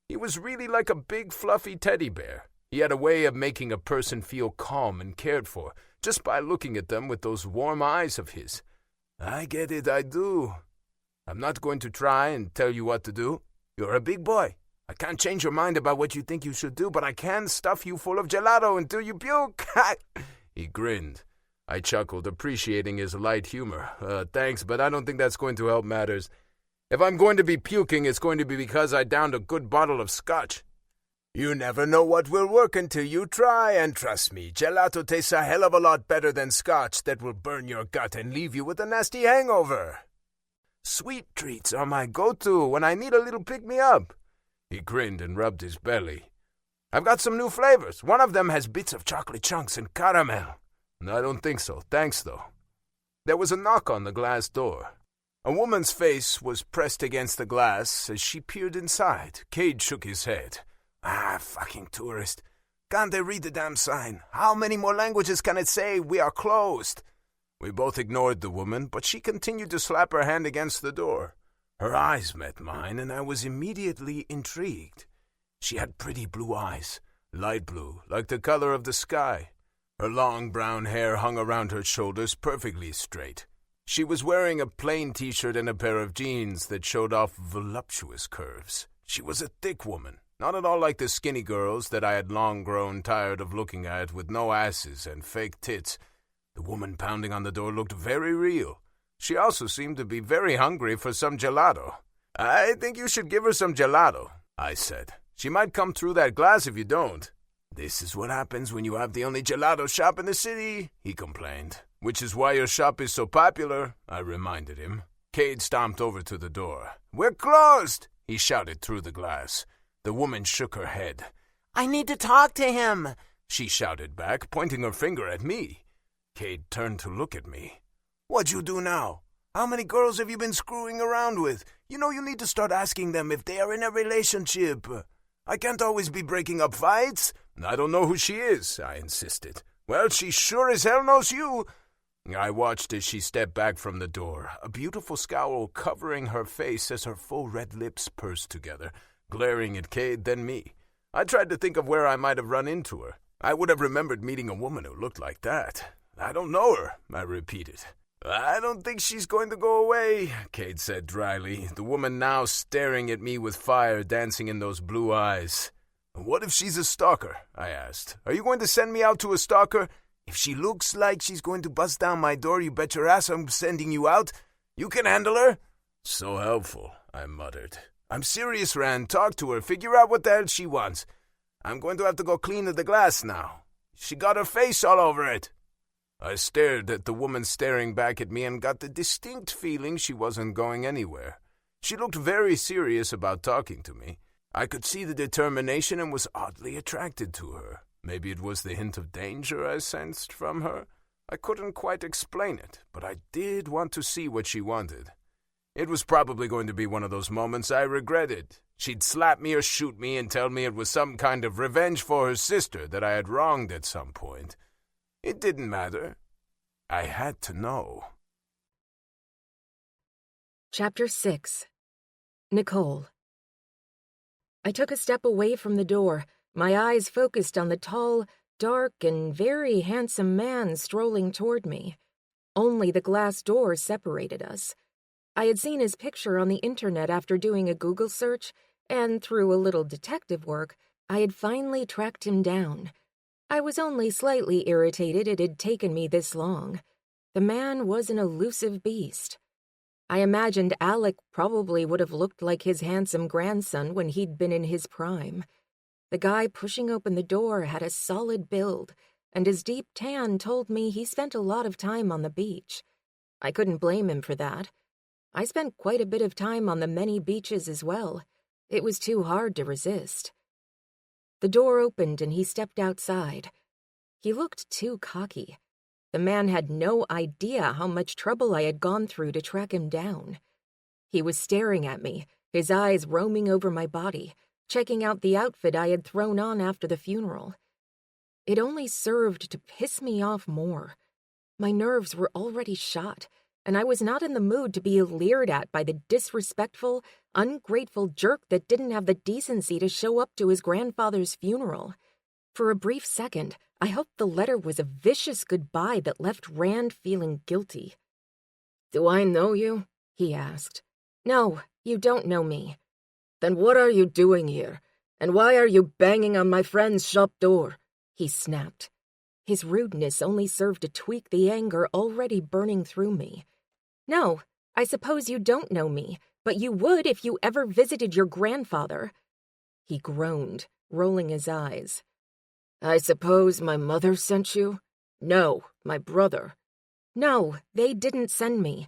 He was really like a big fluffy teddy bear. He had a way of making a person feel calm and cared for, just by looking at them with those warm eyes of his. I get it, I do. I'm not going to try and tell you what to do. You're a big boy. I can't change your mind about what you think you should do, but I can stuff you full of gelato until you puke. He grinned. I chuckled, appreciating his light humor. Thanks, but I don't think that's going to help matters. If I'm going to be puking, it's going to be because I downed a good bottle of scotch. You never know what will work until you try, and trust me, gelato tastes a hell of a lot better than scotch that will burn your gut and leave you with a nasty hangover. Sweet treats are my go-to when I need a little pick-me-up. He grinned and rubbed his belly. I've got some new flavors. One of them has bits of chocolate chunks and caramel. I don't think so. Thanks, though. There was a knock on the glass door. A woman's face was pressed against the glass as she peered inside. Cade shook his head. Fucking tourist. Can't they read the damn sign? How many more languages can it say we are closed? We both ignored the woman, but she continued to slap her hand against the door. Her eyes met mine, and I was immediately intrigued. She had pretty blue eyes, light blue, like the color of the sky. Her long brown hair hung around her shoulders perfectly straight. She was wearing a plain t-shirt and a pair of jeans that showed off voluptuous curves. She was a thick woman, not at all like the skinny girls that I had long grown tired of looking at with no asses and fake tits. The woman pounding on the door looked very real. She also seemed to be very hungry for some gelato. "I think you should give her some gelato," I said. "She might come through that glass if you don't." "This is what happens when you have the only gelato shop in the city," he complained. "Which is why your shop is so popular," I reminded him. Cade stomped over to the door. "We're closed," he shouted through the glass. The woman shook her head. "I need to talk to him," she shouted back, pointing her finger at me. Cade turned to look at me. "What'd you do now? How many girls have you been screwing around with? You know you need to start asking them if they are in a relationship. I can't always be breaking up fights." "I don't know who she is," I insisted. "Well, she sure as hell knows you." I watched as she stepped back from the door, a beautiful scowl covering her face as her full red lips pursed together, glaring at Cade, then me. I tried to think of where I might have run into her. I would have remembered meeting a woman who looked like that. "I don't know her," I repeated. "I don't think she's going to go away," Cade said dryly, the woman now staring at me with fire dancing in those blue eyes. "What if she's a stalker?" I asked. "Are you going to send me out to a stalker?" "If she looks like she's going to bust down my door, you bet your ass I'm sending you out. You can handle her." "So helpful," I muttered. "I'm serious, Rand. Talk to her. Figure out what the hell she wants. I'm going to have to go clean the glass now. She got her face all over it." I stared at the woman staring back at me and got the distinct feeling she wasn't going anywhere. She looked very serious about talking to me. I could see the determination and was oddly attracted to her. Maybe it was the hint of danger I sensed from her. I couldn't quite explain it, but I did want to see what she wanted. It was probably going to be one of those moments I regretted. She'd slap me or shoot me and tell me it was some kind of revenge for her sister that I had wronged at some point. It didn't matter. I had to know. Chapter 6. Nicole. I took a step away from the door, my eyes focused on the tall, dark, and very handsome man strolling toward me. Only the glass door separated us. I had seen his picture on the internet after doing a Google search, and through a little detective work, I had finally tracked him down. I was only slightly irritated it had taken me this long. The man was an elusive beast. I imagined Alec probably would have looked like his handsome grandson when he'd been in his prime. The guy pushing open the door had a solid build, and his deep tan told me he spent a lot of time on the beach. I couldn't blame him for that. I spent quite a bit of time on the many beaches as well. It was too hard to resist. The door opened and he stepped outside. He looked too cocky. The man had no idea how much trouble I had gone through to track him down. He was staring at me, his eyes roaming over my body, checking out the outfit I had thrown on after the funeral. It only served to piss me off more. My nerves were already shot, and I was not in the mood to be leered at by the disrespectful, ungrateful jerk that didn't have the decency to show up to his grandfather's funeral. For a brief second, I hoped the letter was a vicious goodbye that left Rand feeling guilty. "Do I know you?" he asked. "No, you don't know me." "Then what are you doing here? And why are you banging on my friend's shop door?" he snapped. His rudeness only served to tweak the anger already burning through me. "No, I suppose you don't know me, but you would if you ever visited your grandfather." He groaned, rolling his eyes. "I suppose my mother sent you?" "No, my brother." "No, they didn't send me."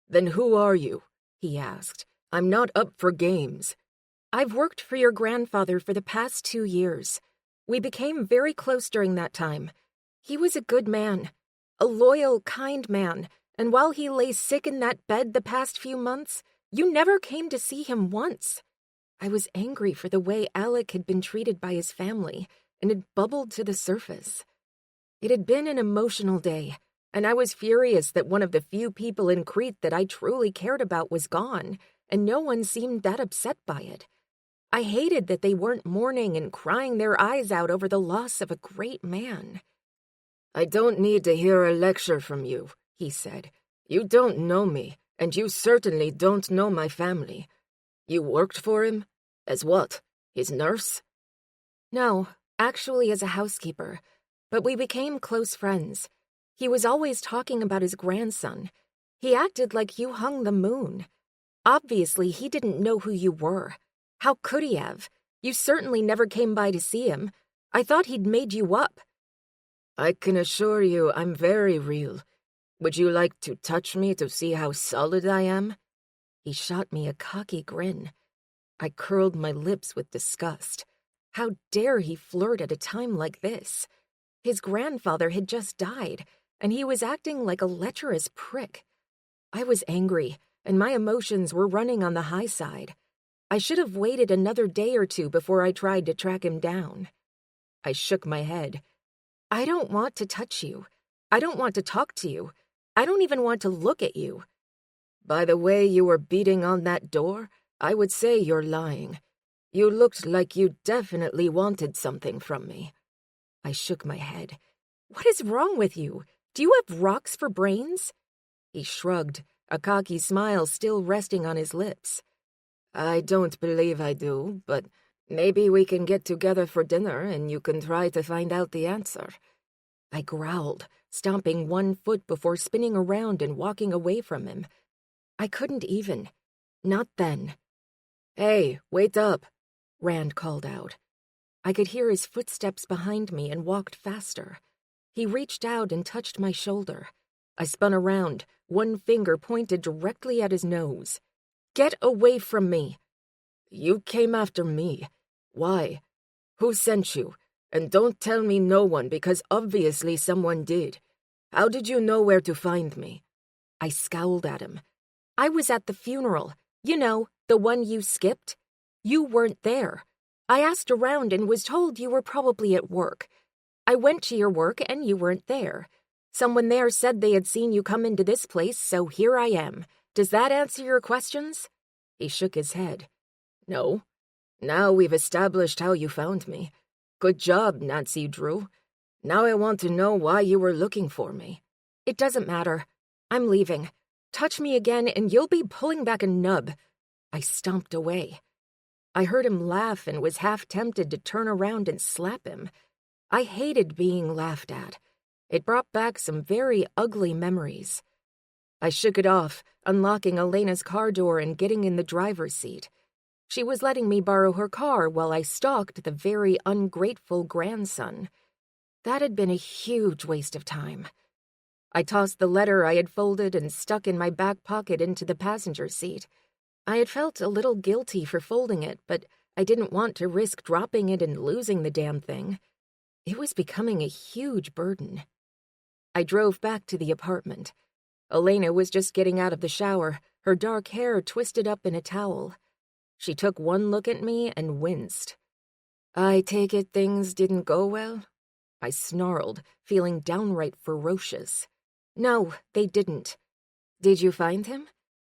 "Then who are you?" he asked. "I'm not up for games." "I've worked for your grandfather for the past 2 years. We became very close during that time. He was a good man, a loyal, kind man, and while he lay sick in that bed the past few months, you never came to see him once." I was angry for the way Alec had been treated by his family, and it bubbled to the surface. It had been an emotional day, and I was furious that one of the few people in Crete that I truly cared about was gone, and no one seemed that upset by it. I hated that they weren't mourning and crying their eyes out over the loss of a great man. "I don't need to hear a lecture from you," he said. "You don't know me, and you certainly don't know my family. You worked for him? As what? His nurse?" "No, actually as a housekeeper, but we became close friends. He was always talking about his grandson. He acted like you hung the moon. Obviously, he didn't know who you were. How could he have? You certainly never came by to see him. I thought he'd made you up." "I can assure you I'm very real. Would you like to touch me to see how solid I am?" He shot me a cocky grin. I curled my lips with disgust. How dare he flirt at a time like this? His grandfather had just died, and he was acting like a lecherous prick. I was angry, and my emotions were running on the high side. I should have waited another day or two before I tried to track him down. I shook my head. "I don't want to touch you. I don't want to talk to you. I don't even want to look at you." "By the way you were beating on that door, I would say you're lying. You looked like you definitely wanted something from me." I shook my head. "What is wrong with you? Do you have rocks for brains?" He shrugged, a cocky smile still resting on his lips. "I don't believe I do, but maybe we can get together for dinner and you can try to find out the answer." I growled, stomping one foot before spinning around and walking away from him. I couldn't even. Not then. "Hey, wait up," Rand called out. I could hear his footsteps behind me and walked faster. He reached out and touched my shoulder. I spun around, one finger pointed directly at his nose. "Get away from me!" "You came after me. Why? Who sent you? And don't tell me no one, because obviously someone did. How did you know where to find me?" I scowled at him. "I was at the funeral. You know, the one you skipped. You weren't there. I asked around and was told you were probably at work. I went to your work and you weren't there. Someone there said they had seen you come into this place, so here I am. Does that answer your questions?" He shook his head. "No. Now we've established how you found me. Good job, Nancy Drew. Now I want to know why you were looking for me." "It doesn't matter. I'm leaving. Touch me again and you'll be pulling back a nub." I stomped away. I heard him laugh and was half tempted to turn around and slap him. I hated being laughed at. It brought back some very ugly memories. I shook it off, unlocking Elena's car door and getting in the driver's seat. She was letting me borrow her car while I stalked the very ungrateful grandson. That had been a huge waste of time. I tossed the letter I had folded and stuck in my back pocket into the passenger seat. I had felt a little guilty for folding it, but I didn't want to risk dropping it and losing the damn thing. It was becoming a huge burden. I drove back to the apartment. Elena was just getting out of the shower, her dark hair twisted up in a towel. She took one look at me and winced. "I take it things didn't go well?" I snarled, feeling downright ferocious. "No, they didn't." "Did you find him?"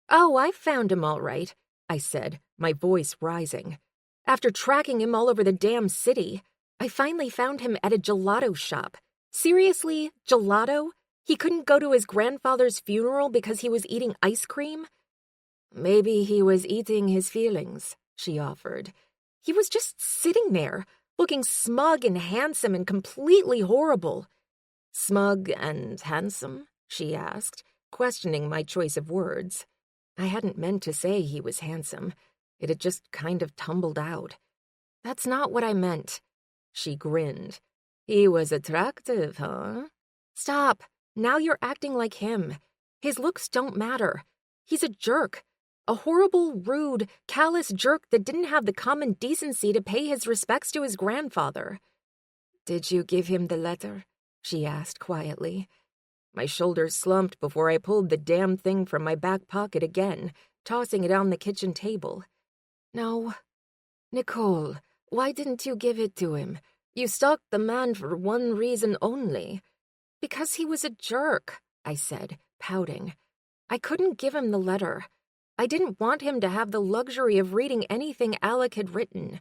"Oh, I found him all right," I said, my voice rising. "After tracking him all over the damn city, I finally found him at a gelato shop. Seriously, gelato? He couldn't go to his grandfather's funeral because he was eating ice cream?" "Maybe he was eating his feelings," she offered. "He was just sitting there, looking smug and handsome and completely horrible." "Smug and handsome?" she asked, questioning my choice of words. I hadn't meant to say he was handsome. It had just kind of tumbled out. "That's not what I meant." She grinned. "He was attractive, huh?" "Stop. Now you're acting like him. His looks don't matter. He's a jerk. A horrible, rude, callous jerk that didn't have the common decency to pay his respects to his grandfather." "Did you give him the letter?" she asked quietly. My shoulders slumped before I pulled the damn thing from my back pocket again, tossing it on the kitchen table. "No. Nicole, why didn't you give it to him? You stalked the man for one reason only." "Because he was a jerk," I said, pouting. "I couldn't give him the letter. I didn't want him to have the luxury of reading anything Alec had written.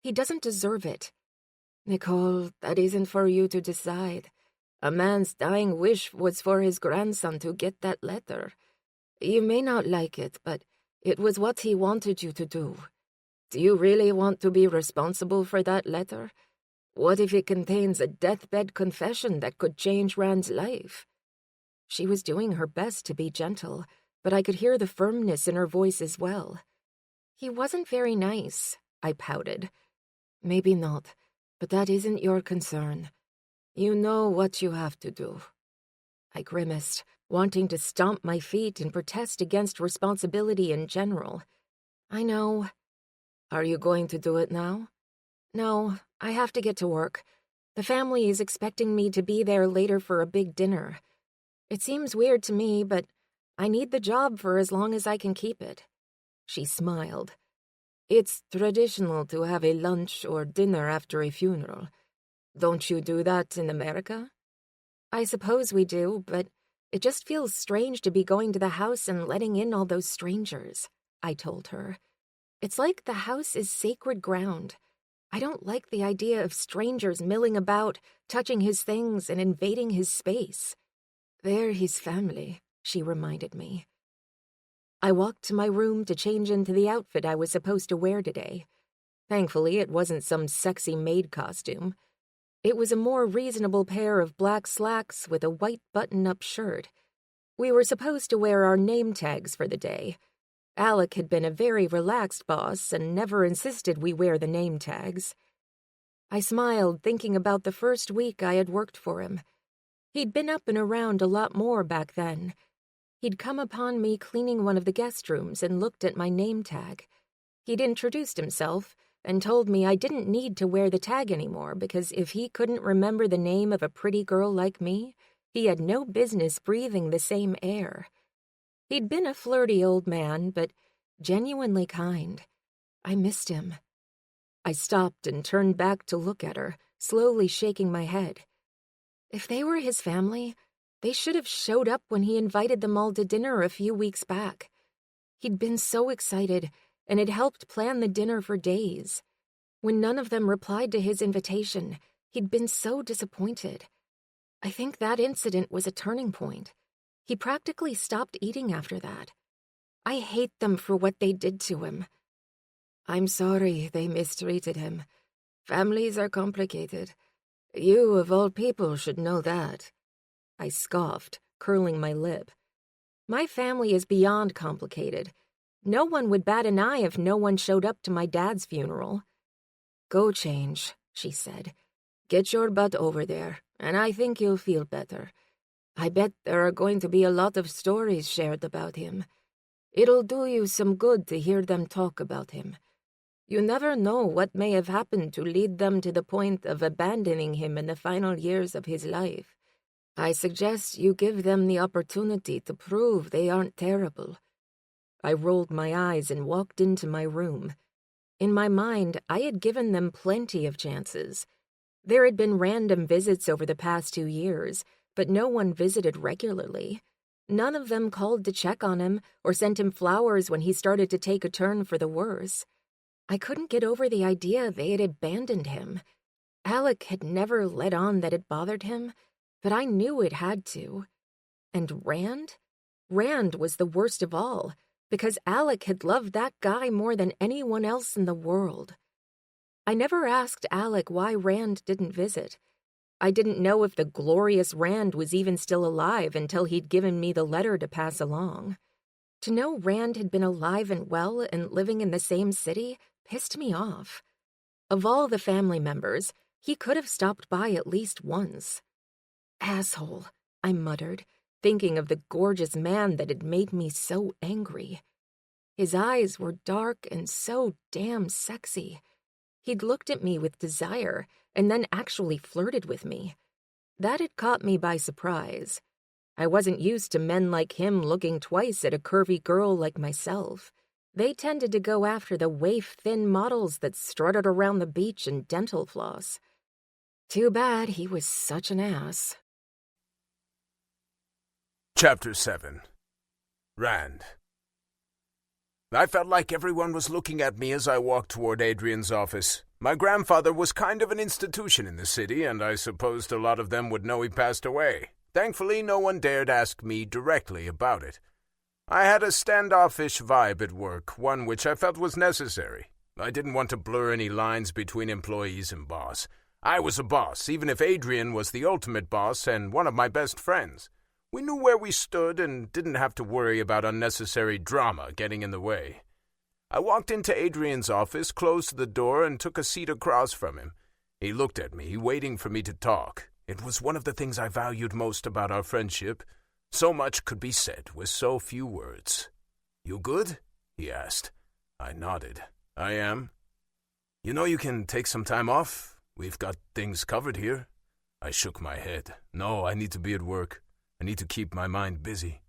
He doesn't deserve it." "Nicole, that isn't for you to decide. A man's dying wish was for his grandson to get that letter. You may not like it, but it was what he wanted you to do. Do you really want to be responsible for that letter? What if it contains a deathbed confession that could change Rand's life?" She was doing her best to be gentle, but I could hear the firmness in her voice as well. He wasn't very nice, I pouted. Maybe not, but that isn't your concern. You know what you have to do. I grimaced, wanting to stomp my feet and protest against responsibility in general. I know. Are you going to do it now? No, I have to get to work. The family is expecting me to be there later for a big dinner. It seems weird to me, but I need the job for as long as I can keep it. She smiled. It's traditional to have a lunch or dinner after a funeral. Don't you do that in America? I suppose we do, but it just feels strange to be going to the house and letting in all those strangers, I told her. It's like the house is sacred ground. I don't like the idea of strangers milling about, touching his things, and invading his space. They're his family, she reminded me. I walked to my room to change into the outfit I was supposed to wear today. Thankfully, it wasn't some sexy maid costume. It was a more reasonable pair of black slacks with a white button-up shirt. We were supposed to wear our name tags for the day. Alec had been a very relaxed boss and never insisted we wear the name tags. I smiled, thinking about the first week I had worked for him. He'd been up and around a lot more back then. He'd come upon me cleaning one of the guest rooms and looked at my name tag. He'd introduced himself and told me I didn't need to wear the tag anymore because if he couldn't remember the name of a pretty girl like me, he had no business breathing the same air. He'd been a flirty old man, but genuinely kind. I missed him. I stopped and turned back to look at her, slowly shaking my head. If they were his family, they should have showed up when he invited them all to dinner a few weeks back. He'd been so excited and had helped plan the dinner for days. When none of them replied to his invitation, he'd been so disappointed. I think that incident was a turning point. He practically stopped eating after that. I hate them for what they did to him. I'm sorry they mistreated him. Families are complicated. You, of all people, should know that. I scoffed, curling my lip. My family is beyond complicated. No one would bat an eye if no one showed up to my dad's funeral. Go change, she said. Get your butt over there, and I think you'll feel better. I bet there are going to be a lot of stories shared about him. It'll do you some good to hear them talk about him. You never know what may have happened to lead them to the point of abandoning him in the final years of his life. I suggest you give them the opportunity to prove they aren't terrible. I rolled my eyes and walked into my room. In my mind, I had given them plenty of chances. There had been random visits over the past 2 years, but no one visited regularly. None of them called to check on him or sent him flowers when he started to take a turn for the worse. I couldn't get over the idea they had abandoned him. Alec had never let on that it bothered him, but I knew it had to. And Rand? Rand was the worst of all, because Alec had loved that guy more than anyone else in the world. I never asked Alec why Rand didn't visit. I didn't know if the glorious Rand was even still alive until he'd given me the letter to pass along. To know Rand had been alive and well and living in the same city pissed me off. Of all the family members, he could have stopped by at least once. Asshole, I muttered, thinking of the gorgeous man that had made me so angry. His eyes were dark and so damn sexy. He'd looked at me with desire and then actually flirted with me. That had caught me by surprise. I wasn't used to men like him looking twice at a curvy girl like myself. They tended to go after the waif-thin models that strutted around the beach in dental floss. Too bad he was such an ass. Chapter 7. Rand. I felt like everyone was looking at me as I walked toward Adrian's office. My grandfather was kind of an institution in the city, and I supposed a lot of them would know he passed away. Thankfully, no one dared ask me directly about it. I had a standoffish vibe at work, one which I felt was necessary. I didn't want to blur any lines between employees and boss. I was a boss, even if Adrian was the ultimate boss and one of my best friends. We knew where we stood and didn't have to worry about unnecessary drama getting in the way. I walked into Adrian's office, closed the door, and took a seat across from him. He looked at me, waiting for me to talk. It was one of the things I valued most about our friendship. So much could be said with so few words. "You good?" he asked. I nodded. "I am." "You know you can take some time off? We've got things covered here." I shook my head. "No, I need to be at work. I need to keep my mind busy."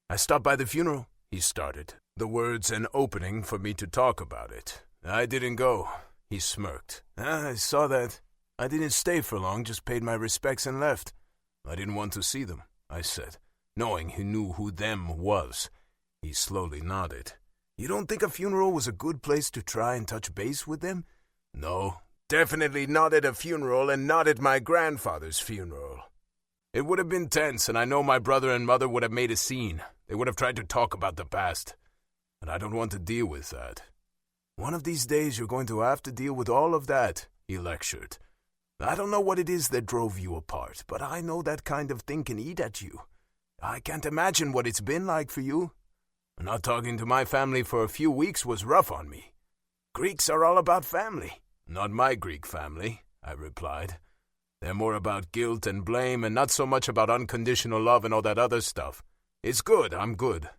"I stopped by the funeral," he started, the words an opening for me to talk about it. "I didn't go." He smirked. "I saw that. I didn't stay for long, just paid my respects and left." "I didn't want to see them," I said, knowing he knew who them was. He slowly nodded. "You don't think a funeral was a good place to try and touch base with them?" "No, definitely not at a funeral, and not at my grandfather's funeral. It would have been tense, and I know my brother and mother would have made a scene. They would have tried to talk about the past. And I don't want to deal with that." "One of these days you're going to have to deal with all of that," he lectured. "I don't know what it is that drove you apart, but I know that kind of thing can eat at you. I can't imagine what it's been like for you. Not talking to my family for a few weeks was rough on me. Greeks are all about family." "Not my Greek family," I replied. "They're more about guilt and blame and not so much about unconditional love and all that other stuff. It's good, I'm good.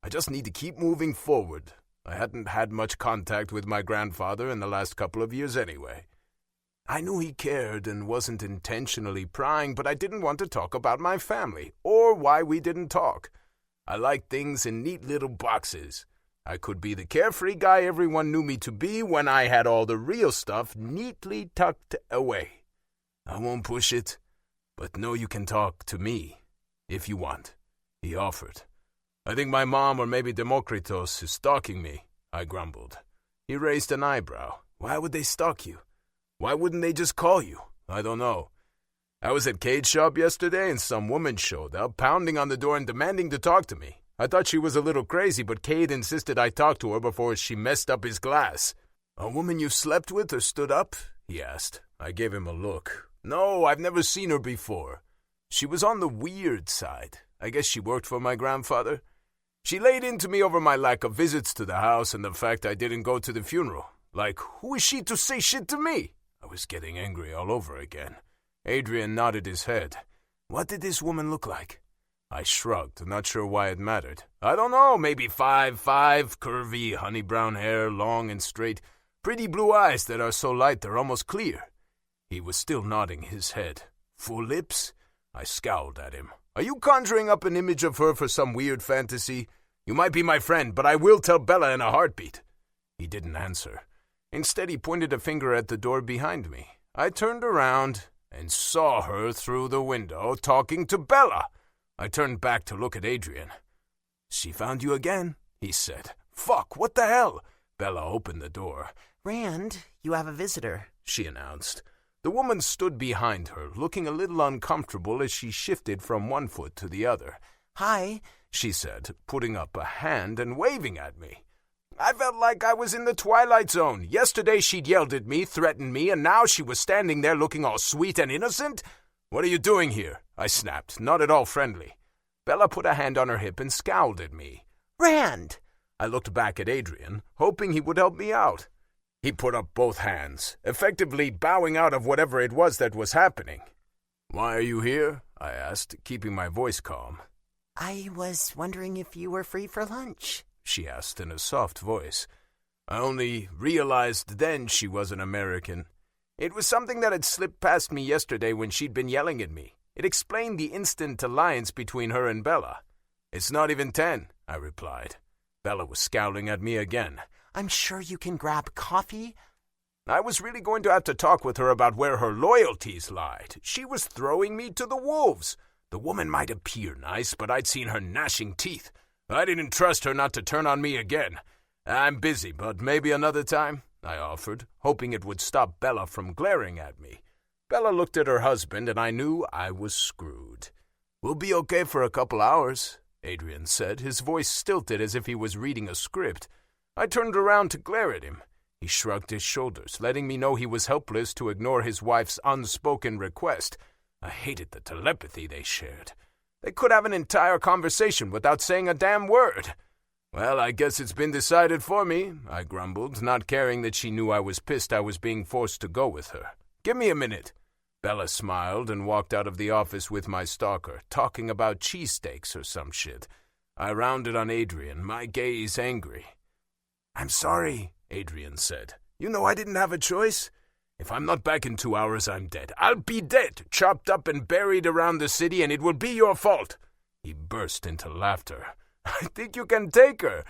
I just need to keep moving forward. I hadn't had much contact with my grandfather in the last couple of years anyway. I knew he cared and wasn't intentionally prying, but I didn't want to talk about my family or why we didn't talk. I like things in neat little boxes. I could be the carefree guy everyone knew me to be when I had all the real stuff neatly tucked away. I won't push it, but know you can talk to me if you want," he offered. "I think my mom or maybe Demokritos is stalking me," I grumbled. He raised an eyebrow. "Why would they stalk you? Why wouldn't they just call you?" "I don't know. I was at Cade's shop yesterday and some woman showed up, pounding on the door and demanding to talk to me. I thought she was a little crazy, but Cade insisted I talk to her before she messed up his glass." "A woman you slept with or stood up?" he asked. I gave him a look. "No, I've never seen her before. She was on the weird side. I guess she worked for my grandfather. She laid into me over my lack of visits to the house and the fact I didn't go to the funeral. Like, who is she to say shit to me?" I was getting angry all over again. Adrian nodded his head. "What did this woman look like?" I shrugged, not sure why it mattered. "I don't know, maybe 5'5", curvy, honey brown hair, long and straight, pretty blue eyes that are so light they're almost clear." He was still nodding his head. "Full lips?" I scowled at him. "Are you conjuring up an image of her for some weird fantasy? You might be my friend, but I will tell Bella in a heartbeat." He didn't answer. Instead, he pointed a finger at the door behind me. I turned around and saw her through the window talking to Bella. I turned back to look at Adrian. "She found you again," he said. "Fuck, what the hell?" Bella opened the door. "Rand, you have a visitor," she announced. The woman stood behind her, looking a little uncomfortable as she shifted from one foot to the other. "Hi," she said, putting up a hand and waving at me. I felt like I was in the Twilight Zone. Yesterday she'd yelled at me, threatened me, and now she was standing there looking all sweet and innocent? "What are you doing here?" I snapped, not at all friendly. Bella put a hand on her hip and scowled at me. "Rand!" I looked back at Adrian, hoping he would help me out. He put up both hands, effectively bowing out of whatever it was that was happening. "Why are you here?" I asked, keeping my voice calm. "I was wondering if you were free for lunch," she asked in a soft voice. I only realized then she was an American. It was something that had slipped past me yesterday when she'd been yelling at me. It explained the instant alliance between her and Bella. "It's not even 10, I replied. Bella was scowling at me again. "I'm sure you can grab coffee." I was really going to have to talk with her about where her loyalties lied. She was throwing me to the wolves. The woman might appear nice, but I'd seen her gnashing teeth. I didn't trust her not to turn on me again. "I'm busy, but maybe another time," I offered, hoping it would stop Bella from glaring at me. Bella looked at her husband, and I knew I was screwed. "We'll be okay for a couple hours," Adrian said, his voice stilted as if he was reading a script. I turned around to glare at him. He shrugged his shoulders, letting me know he was helpless to ignore his wife's unspoken request. I hated the telepathy they shared. They could have an entire conversation without saying a damn word. Well, I guess it's been decided for me, I grumbled, not caring that she knew I was pissed I was being forced to go with her. Give me a minute. Bella smiled and walked out of the office with my stalker, talking about cheesesteaks or some shit. I rounded on Adrian, my gaze angry. I'm sorry, Adrian said. You know I didn't have a choice. If I'm not back in 2 hours, I'm dead. I'll be dead, chopped up and buried around the city, and it will be your fault. He burst into laughter. I think you can take her.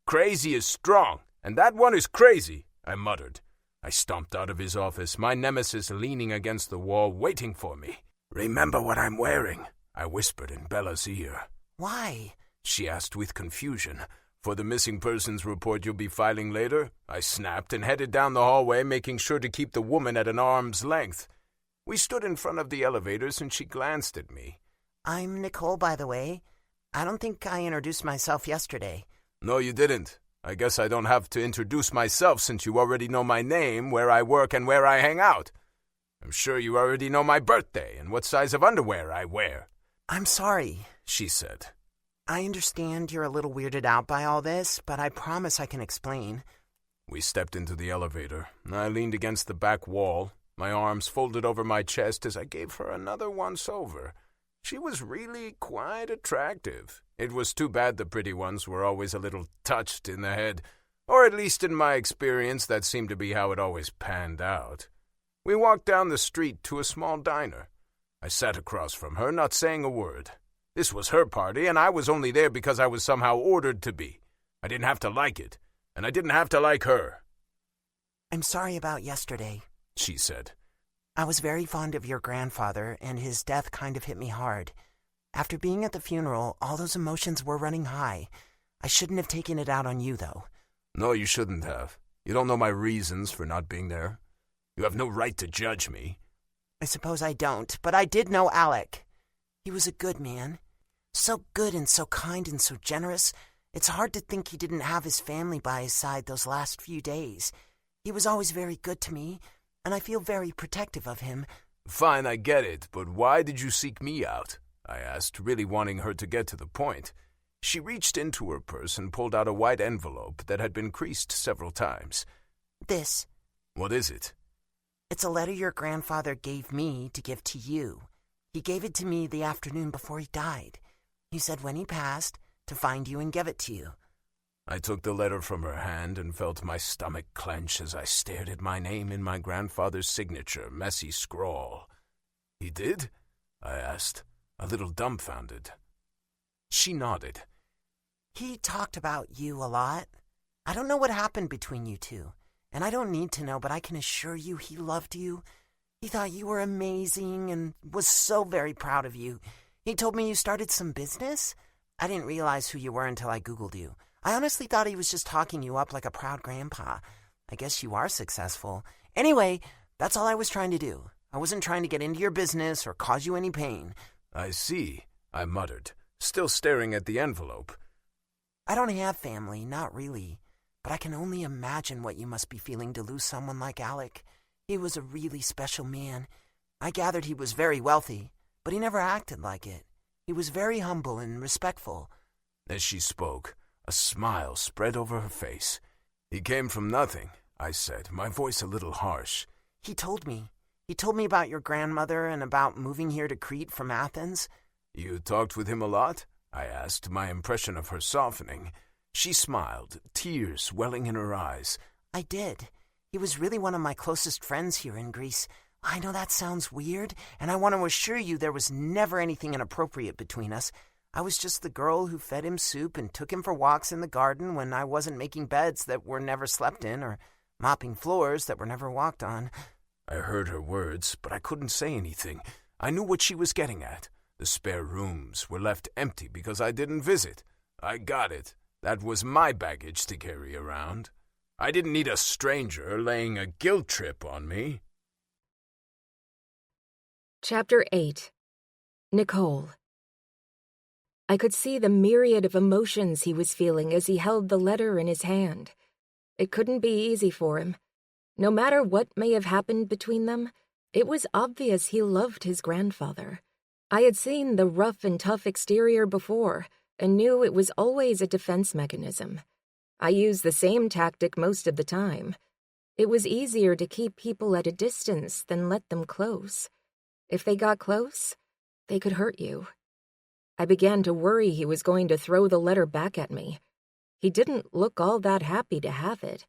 Crazy is strong, and that one is crazy, I muttered. I stomped out of his office, my nemesis leaning against the wall, waiting for me. Remember what I'm wearing, I whispered in Bella's ear. Why? She asked with confusion. For the missing persons report you'll be filing later? I snapped and headed down the hallway, making sure to keep the woman at an arm's length. We stood in front of the elevators and she glanced at me. I'm Nicole, by the way. I don't think I introduced myself yesterday. No, you didn't. I guess I don't have to introduce myself since you already know my name, where I work, and where I hang out. I'm sure you already know my birthday and what size of underwear I wear. I'm sorry, she said. I understand you're a little weirded out by all this, but I promise I can explain. We stepped into the elevator. I leaned against the back wall, my arms folded over my chest as I gave her another once-over. She was really quite attractive. It was too bad the pretty ones were always a little touched in the head, or at least in my experience that seemed to be how it always panned out. We walked down the street to a small diner. I sat across from her, not saying a word. This was her party, and I was only there because I was somehow ordered to be. I didn't have to like it, and I didn't have to like her. I'm sorry about yesterday, she said. I was very fond of your grandfather, and his death kind of hit me hard. After being at the funeral, all those emotions were running high. I shouldn't have taken it out on you, though. No, you shouldn't have. You don't know my reasons for not being there. You have no right to judge me. I suppose I don't, but I did know Alec. He was a good man. So good and so kind and so generous. It's hard to think he didn't have his family by his side those last few days. He was always very good to me, and I feel very protective of him. Fine, I get it, but why did you seek me out? I asked, really wanting her to get to the point. She reached into her purse and pulled out a white envelope that had been creased several times. This. What is it? It's a letter your grandfather gave me to give to you. He gave it to me the afternoon before he died. He said when he passed, to find you and give it to you. I took the letter from her hand and felt my stomach clench as I stared at my name in my grandfather's signature, messy scrawl. He did? I asked, a little dumbfounded. She nodded. He talked about you a lot. I don't know what happened between you two, and I don't need to know, but I can assure you he loved you. He thought you were amazing and was so very proud of you. He told me you started some business. I didn't realize who you were until I Googled you. I honestly thought he was just talking you up like a proud grandpa. I guess you are successful. Anyway, that's all I was trying to do. I wasn't trying to get into your business or cause you any pain. I see, I muttered, still staring at the envelope. I don't have family, not really. But I can only imagine what you must be feeling to lose someone like Alec. He was a really special man. I gathered he was very wealthy, but he never acted like it. He was very humble and respectful. As she spoke, a smile spread over her face. He came from nothing, I said, my voice a little harsh. He told me. He told me about your grandmother and about moving here to Crete from Athens. You talked with him a lot? I asked, my impression of her softening. She smiled, tears welling in her eyes. I did. He was really one of my closest friends here in Greece. I know that sounds weird, and I want to assure you there was never anything inappropriate between us. I was just the girl who fed him soup and took him for walks in the garden when I wasn't making beds that were never slept in or mopping floors that were never walked on. I heard her words, but I couldn't say anything. I knew what she was getting at. The spare rooms were left empty because I didn't visit. I got it. That was my baggage to carry around. I didn't need a stranger laying a guilt trip on me. Chapter 8. Nicole. I could see the myriad of emotions he was feeling as he held the letter in his hand. It couldn't be easy for him. No matter what may have happened between them, it was obvious he loved his grandfather. I had seen the rough and tough exterior before and knew it was always a defense mechanism. I used the same tactic most of the time. It was easier to keep people at a distance than let them close. If they got close, they could hurt you. I began to worry he was going to throw the letter back at me. He didn't look all that happy to have it.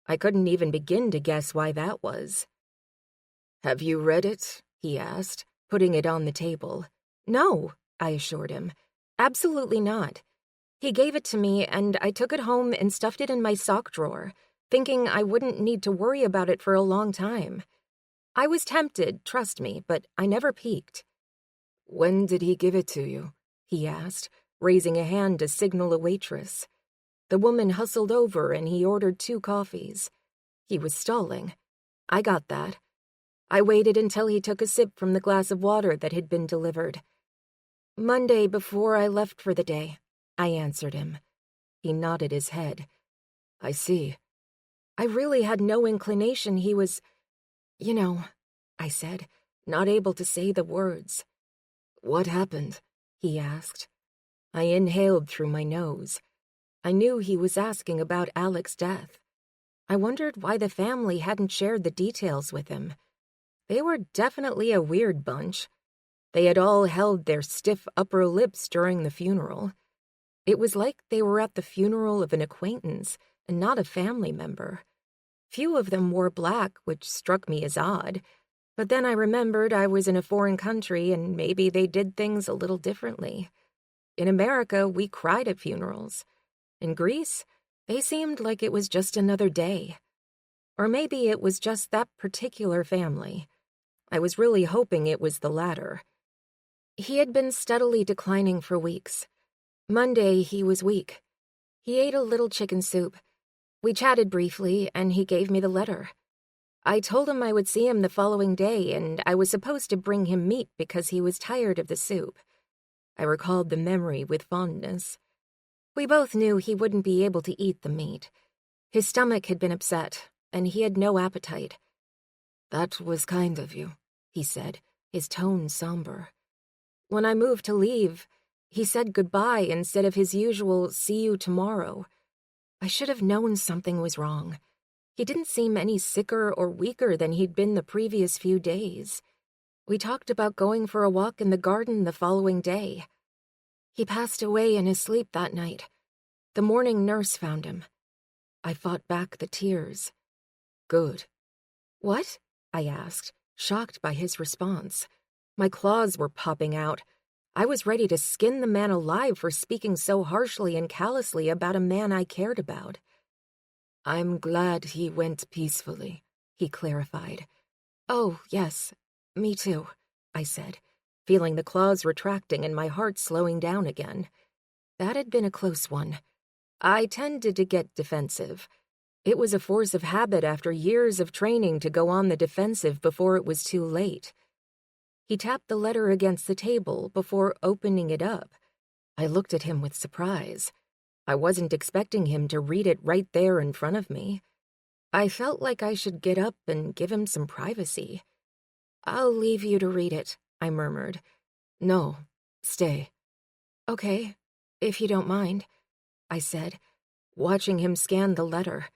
I couldn't even begin to guess why that was. "Have you read it?" he asked, putting it on the table. "No," I assured him. "Absolutely not." He gave it to me, and I took it home and stuffed it in my sock drawer, thinking I wouldn't need to worry about it for a long time. I was tempted, trust me, but I never peeked. "When did he give it to you?" he asked, raising a hand to signal a waitress. The woman hustled over and he ordered 2 coffees. He was stalling. I got that. I waited until he took a sip from the glass of water that had been delivered. "Monday before I left for the day," I answered him. He nodded his head. "I see." I really had no inclination he was... "You know," I said, not able to say the words. "What happened?" he asked. I inhaled through my nose. I knew he was asking about Alec's death. I wondered why the family hadn't shared the details with him. They were definitely a weird bunch. They had all held their stiff upper lips during the funeral. It was like they were at the funeral of an acquaintance and not a family member. Few of them wore black, which struck me as odd, but then I remembered I was in a foreign country and maybe they did things a little differently. In America, we cried at funerals. In Greece, they seemed like it was just another day. Or maybe it was just that particular family. I was really hoping it was the latter. He had been steadily declining for weeks. Monday, he was weak. He ate a little chicken soup. We chatted briefly, and he gave me the letter. I told him I would see him the following day, and I was supposed to bring him meat because he was tired of the soup. I recalled the memory with fondness. We both knew he wouldn't be able to eat the meat. His stomach had been upset, and he had no appetite. "That was kind of you," he said, his tone somber. When I moved to leave, he said goodbye instead of his usual "see you tomorrow." I should have known something was wrong. He didn't seem any sicker or weaker than he'd been the previous few days. We talked about going for a walk in the garden the following day. He passed away in his sleep that night. The morning nurse found him. I fought back the tears. "Good." "What?" I asked, shocked by his response. My claws were popping out. I was ready to skin the man alive for speaking so harshly and callously about a man I cared about. "I'm glad he went peacefully," he clarified. "Oh, yes, me too," I said, feeling the claws retracting and my heart slowing down again. That had been a close one. I tended to get defensive. It was a force of habit after years of training to go on the defensive before it was too late. He tapped the letter against the table before opening it up. I looked at him with surprise. I wasn't expecting him to read it right there in front of me. I felt like I should get up and give him some privacy. "I'll leave you to read it," I murmured. "No, stay." "Okay, if you don't mind," I said, watching him scan the letter.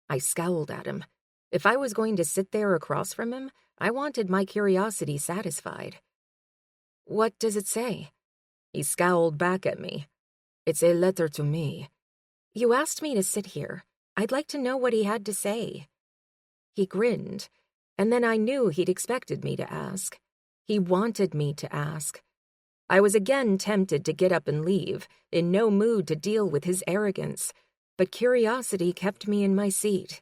I scowled at him. If I was going to sit there across from him, I wanted my curiosity satisfied. "What does it say?" He scowled back at me. "It's a letter to me." "You asked me to sit here. I'd like to know what he had to say." He grinned, and then I knew he'd expected me to ask. He wanted me to ask. I was again tempted to get up and leave, in no mood to deal with his arrogance, but curiosity kept me in my seat.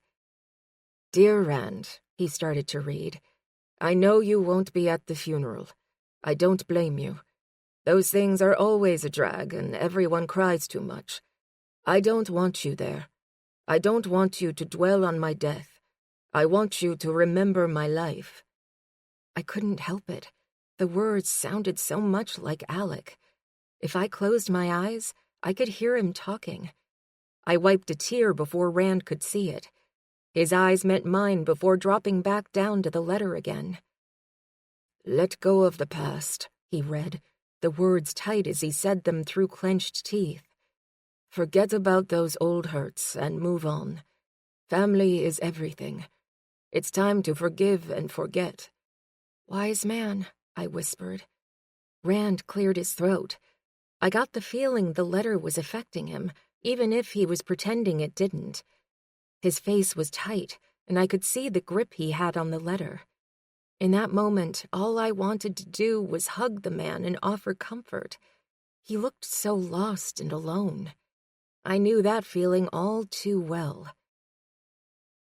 "Dear Rand," he started to read, "I know you won't be at the funeral. I don't blame you. Those things are always a drag, and everyone cries too much. I don't want you there. I don't want you to dwell on my death. I want you to remember my life." I couldn't help it. The words sounded so much like Alec. If I closed my eyes, I could hear him talking. I wiped a tear before Rand could see it. His eyes met mine before dropping back down to the letter again. "Let go of the past," he read, the words tight as he said them through clenched teeth. Forget about those old hurts and move on. Family is everything. It's time to forgive and forget. Wise man, I whispered. Rand cleared his throat. I got the feeling the letter was affecting him, even if he was pretending it didn't. His face was tight, and I could see the grip he had on the letter. In that moment, all I wanted to do was hug the man and offer comfort. He looked so lost and alone. I knew that feeling all too well.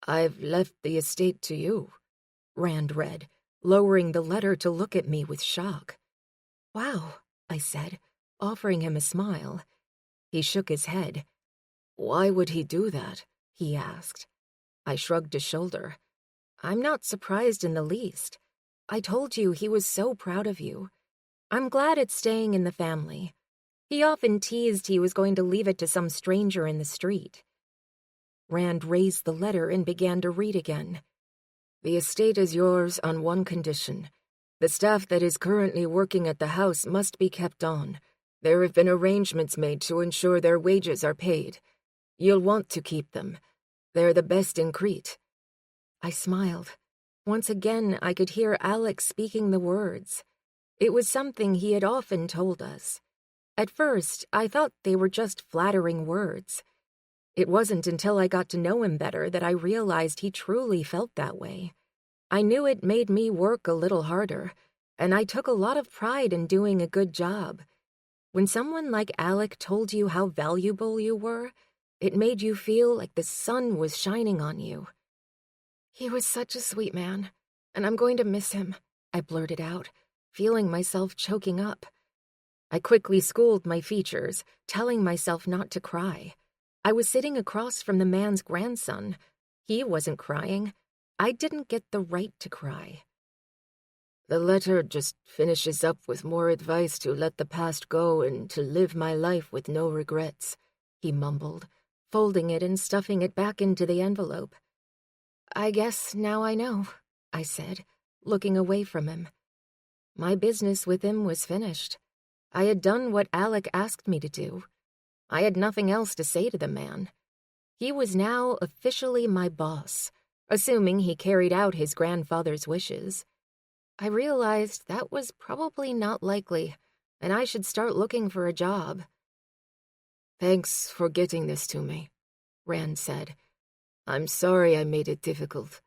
I've left the estate to you, Rand read, lowering the letter to look at me with shock. Wow, I said, offering him a smile. He shook his head. Why would he do that? He asked. I shrugged a shoulder. I'm not surprised in the least. I told you he was so proud of you. I'm glad it's staying in the family. He often teased he was going to leave it to some stranger in the street. Rand raised the letter and began to read again. The estate is yours on one condition. The staff that is currently working at the house must be kept on. There have been arrangements made to ensure their wages are paid. You'll want to keep them. They're the best in Crete. I smiled. Once again, I could hear Alex speaking the words. It was something he had often told us. At first, I thought they were just flattering words. It wasn't until I got to know him better that I realized he truly felt that way. I knew it made me work a little harder, and I took a lot of pride in doing a good job. When someone like Alec told you how valuable you were, it made you feel like the sun was shining on you. He was such a sweet man, and I'm going to miss him, I blurted out, feeling myself choking up. I quickly schooled my features, telling myself not to cry. I was sitting across from the man's grandson. He wasn't crying. I didn't get the right to cry. The letter just finishes up with more advice to let the past go and to live my life with no regrets, he mumbled, folding it and stuffing it back into the envelope. I guess now I know, I said, looking away from him. My business with him was finished. I had done what Alec asked me to do. I had nothing else to say to the man. He was now officially my boss, assuming he carried out his grandfather's wishes. I realized that was probably not likely, and I should start looking for a job. Thanks for getting this to me, Rand said. I'm sorry I made it difficult.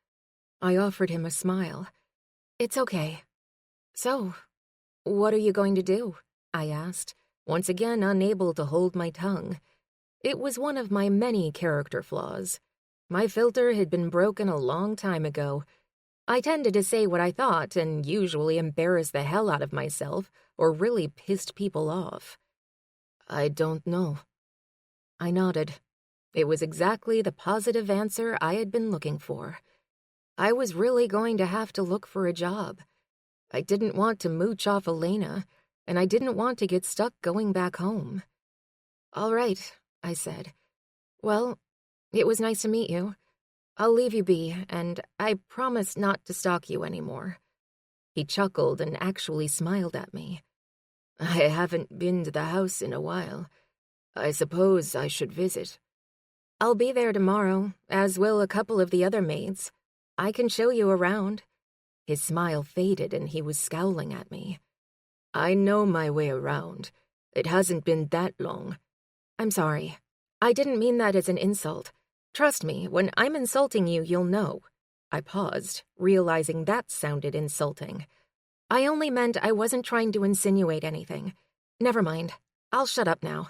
I offered him a smile. It's okay. So, what are you going to do? I asked, once again unable to hold my tongue. It was one of my many character flaws. My filter had been broken a long time ago. I tended to say what I thought and usually embarrassed the hell out of myself or really pissed people off. I don't know. I nodded. It was exactly the positive answer I had been looking for. I was really going to have to look for a job. I didn't want to mooch off Elena, and I didn't want to get stuck going back home. All right, I said. Well, it was nice to meet you. I'll leave you be, and I promise not to stalk you anymore. He chuckled and actually smiled at me. I haven't been to the house in a while. I suppose I should visit. I'll be there tomorrow, as will a couple of the other maids. I can show you around. His smile faded and he was scowling at me. I know my way around. It hasn't been that long. I'm sorry. I didn't mean that as an insult. Trust me, when I'm insulting you, you'll know. I paused, realizing that sounded insulting. I only meant I wasn't trying to insinuate anything. Never mind. I'll shut up now.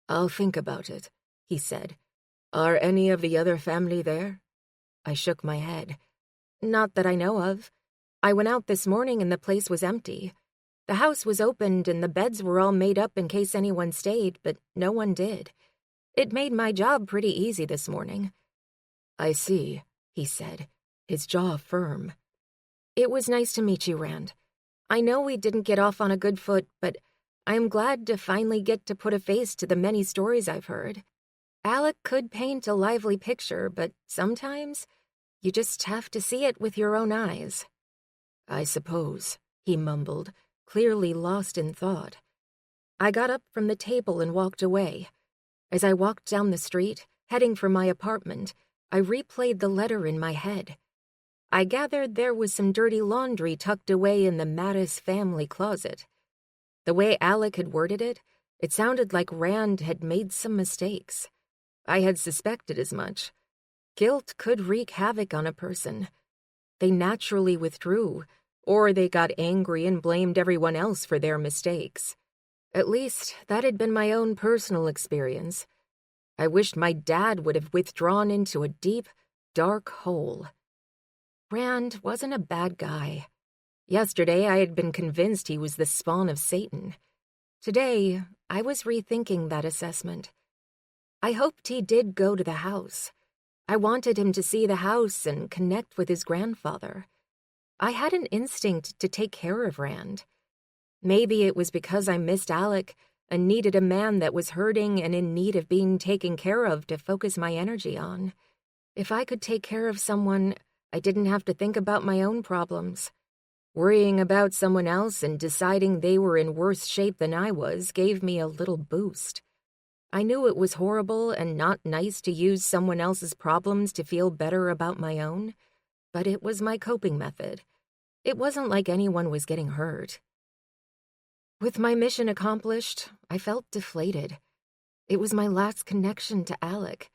I'll think about it, he said. Are any of the other family there? I shook my head. Not that I know of. I went out this morning and the place was empty. The house was opened and the beds were all made up in case anyone stayed, but no one did. It made my job pretty easy this morning. I see, he said, his jaw firm. It was nice to meet you, Rand. I know we didn't get off on a good foot, but I'm glad to finally get to put a face to the many stories I've heard. Alec could paint a lively picture, but sometimes you just have to see it with your own eyes. I suppose, he mumbled, clearly lost in thought. I got up from the table and walked away. As I walked down the street, heading for my apartment, I replayed the letter in my head. I gathered there was some dirty laundry tucked away in the Mattis family closet. The way Alec had worded it, it sounded like Rand had made some mistakes. I had suspected as much. Guilt could wreak havoc on a person. They naturally withdrew, or they got angry and blamed everyone else for their mistakes. At least, that had been my own personal experience. I wished my dad would have withdrawn into a deep, dark hole. Rand wasn't a bad guy. Yesterday, I had been convinced he was the spawn of Satan. Today, I was rethinking that assessment. I hoped he did go to the house. I wanted him to see the house and connect with his grandfather. I had an instinct to take care of Rand. Maybe it was because I missed Alec and needed a man that was hurting and in need of being taken care of to focus my energy on. If I could take care of someone, I didn't have to think about my own problems. Worrying about someone else and deciding they were in worse shape than I was gave me a little boost. I knew it was horrible and not nice to use someone else's problems to feel better about my own, but it was my coping method. It wasn't like anyone was getting hurt. With my mission accomplished, I felt deflated. It was my last connection to Alec.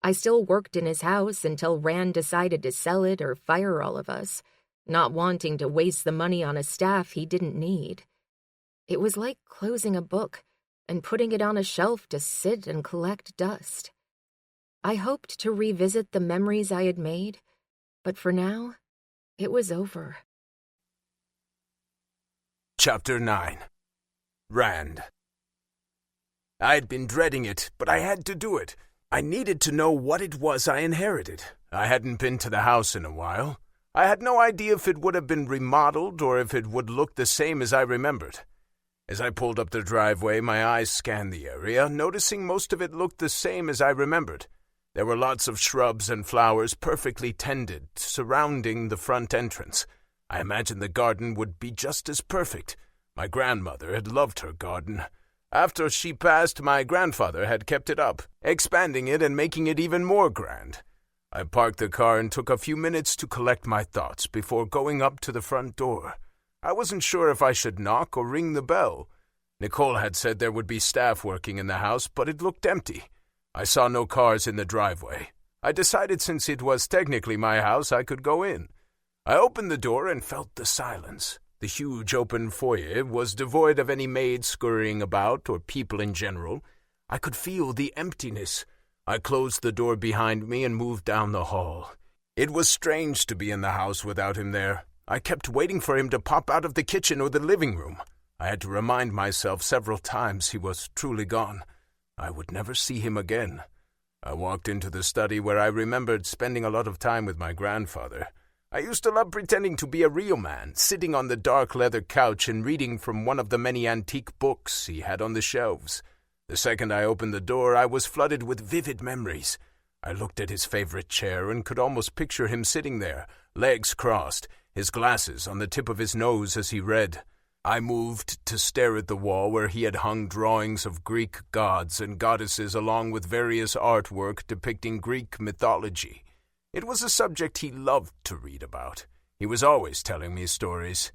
I still worked in his house until Rand decided to sell it or fire all of us, not wanting to waste the money on a staff he didn't need. It was like closing a book and putting it on a shelf to sit and collect dust. I hoped to revisit the memories I had made, but for now, it was over. Chapter 9. Rand. I had been dreading it, but I had to do it. I needed to know what it was I inherited. I hadn't been to the house in a while. I had no idea if it would have been remodeled or if it would look the same as I remembered. As I pulled up the driveway, my eyes scanned the area, noticing most of it looked the same as I remembered. There were lots of shrubs and flowers perfectly tended, surrounding the front entrance. I imagined the garden would be just as perfect. My grandmother had loved her garden. After she passed, my grandfather had kept it up, expanding it and making it even more grand. I parked the car and took a few minutes to collect my thoughts before going up to the front door. I wasn't sure if I should knock or ring the bell. Nicole had said there would be staff working in the house, but it looked empty. I saw no cars in the driveway. I decided since it was technically my house, I could go in. I opened the door and felt the silence. The huge open foyer was devoid of any maids scurrying about or people in general. I could feel the emptiness. I closed the door behind me and moved down the hall. It was strange to be in the house without him there. I kept waiting for him to pop out of the kitchen or the living room. I had to remind myself several times he was truly gone. I would never see him again. I walked into the study where I remembered spending a lot of time with my grandfather. I used to love pretending to be a real man, sitting on the dark leather couch and reading from one of the many antique books he had on the shelves. The second I opened the door, I was flooded with vivid memories. I looked at his favorite chair and could almost picture him sitting there, legs crossed, his glasses on the tip of his nose as he read. I moved to stare at the wall where he had hung drawings of Greek gods and goddesses along with various artwork depicting Greek mythology. It was a subject he loved to read about. He was always telling me stories.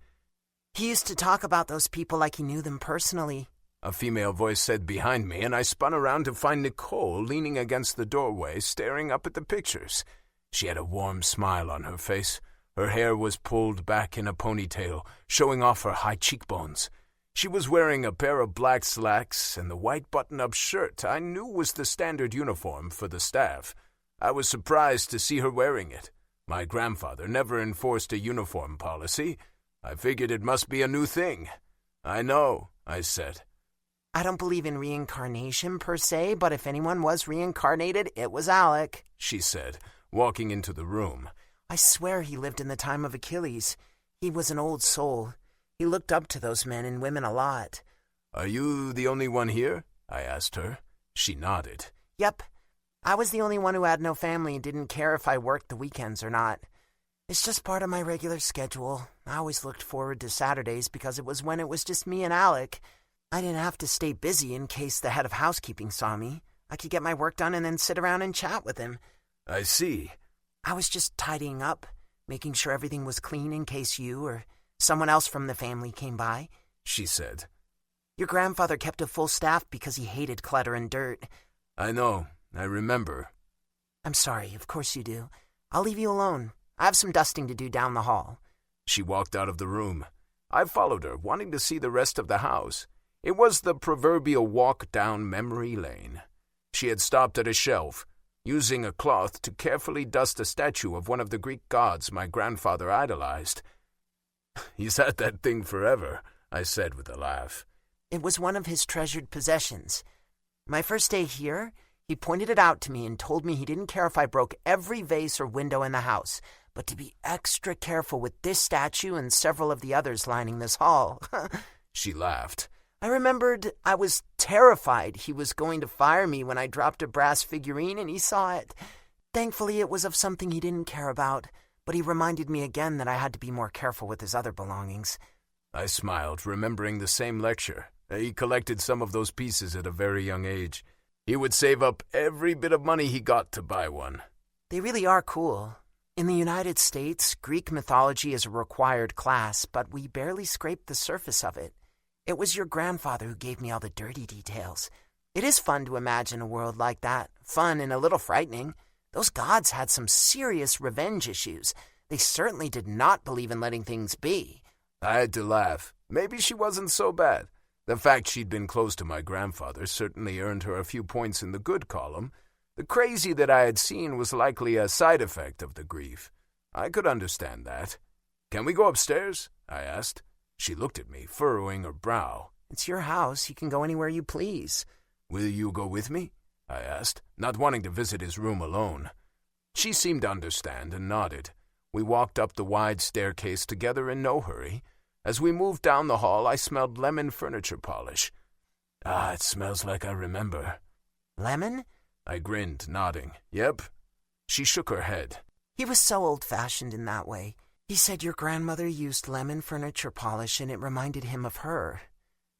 He used to talk about those people like he knew them personally. A female voice said behind me, and I spun around to find Nicole leaning against the doorway, staring up at the pictures. She had a warm smile on her face. Her hair was pulled back in a ponytail, showing off her high cheekbones. She was wearing a pair of black slacks and the white button-up shirt I knew was the standard uniform for the staff. I was surprised to see her wearing it. My grandfather never enforced a uniform policy. I figured it must be a new thing. I know, I said. I don't believe in reincarnation per se, but if anyone was reincarnated, it was Alec, she said, walking into the room. I swear he lived in the time of Achilles. He was an old soul. He looked up to those men and women a lot. Are you the only one here? I asked her. She nodded. Yep. I was the only one who had no family and didn't care if I worked the weekends or not. It's just part of my regular schedule. I always looked forward to Saturdays because it was when it was just me and Alec. I didn't have to stay busy in case the head of housekeeping saw me. I could get my work done and then sit around and chat with him. I see. I was just tidying up, making sure everything was clean in case you or someone else from the family came by, she said. Your grandfather kept a full staff because he hated clutter and dirt. I know. I remember. I'm sorry, of course you do. I'll leave you alone. I have some dusting to do down the hall. She walked out of the room. I followed her, wanting to see the rest of the house. It was the proverbial walk down memory lane. She had stopped at a shelf, using a cloth to carefully dust a statue of one of the Greek gods my grandfather idolized. He's had that thing forever, I said with a laugh. It was one of his treasured possessions. My first day here, he pointed it out to me and told me he didn't care if I broke every vase or window in the house, but to be extra careful with this statue and several of the others lining this hall. She laughed. I remembered I was terrified he was going to fire me when I dropped a brass figurine and he saw it. Thankfully, it was of something he didn't care about, but he reminded me again that I had to be more careful with his other belongings. I smiled, remembering the same lecture. He collected some of those pieces at a very young age. He would save up every bit of money he got to buy one. They really are cool. In the United States, Greek mythology is a required class, but we barely scraped the surface of it. It was your grandfather who gave me all the dirty details. It is fun to imagine a world like that. Fun and a little frightening. Those gods had some serious revenge issues. They certainly did not believe in letting things be. I had to laugh. Maybe she wasn't so bad. The fact she'd been close to my grandfather certainly earned her a few points in the good column. The crazy that I had seen was likely a side effect of the grief. I could understand that. Can we go upstairs? I asked. She looked at me, furrowing her brow. It's your house. You can go anywhere you please. Will you go with me? I asked, not wanting to visit his room alone. She seemed to understand and nodded. We walked up the wide staircase together in no hurry. As we moved down the hall, I smelled lemon furniture polish. Ah, it smells like I remember. Lemon? I grinned, nodding. Yep. She shook her head. He was so old-fashioned in that way. He said your grandmother used lemon furniture polish and it reminded him of her.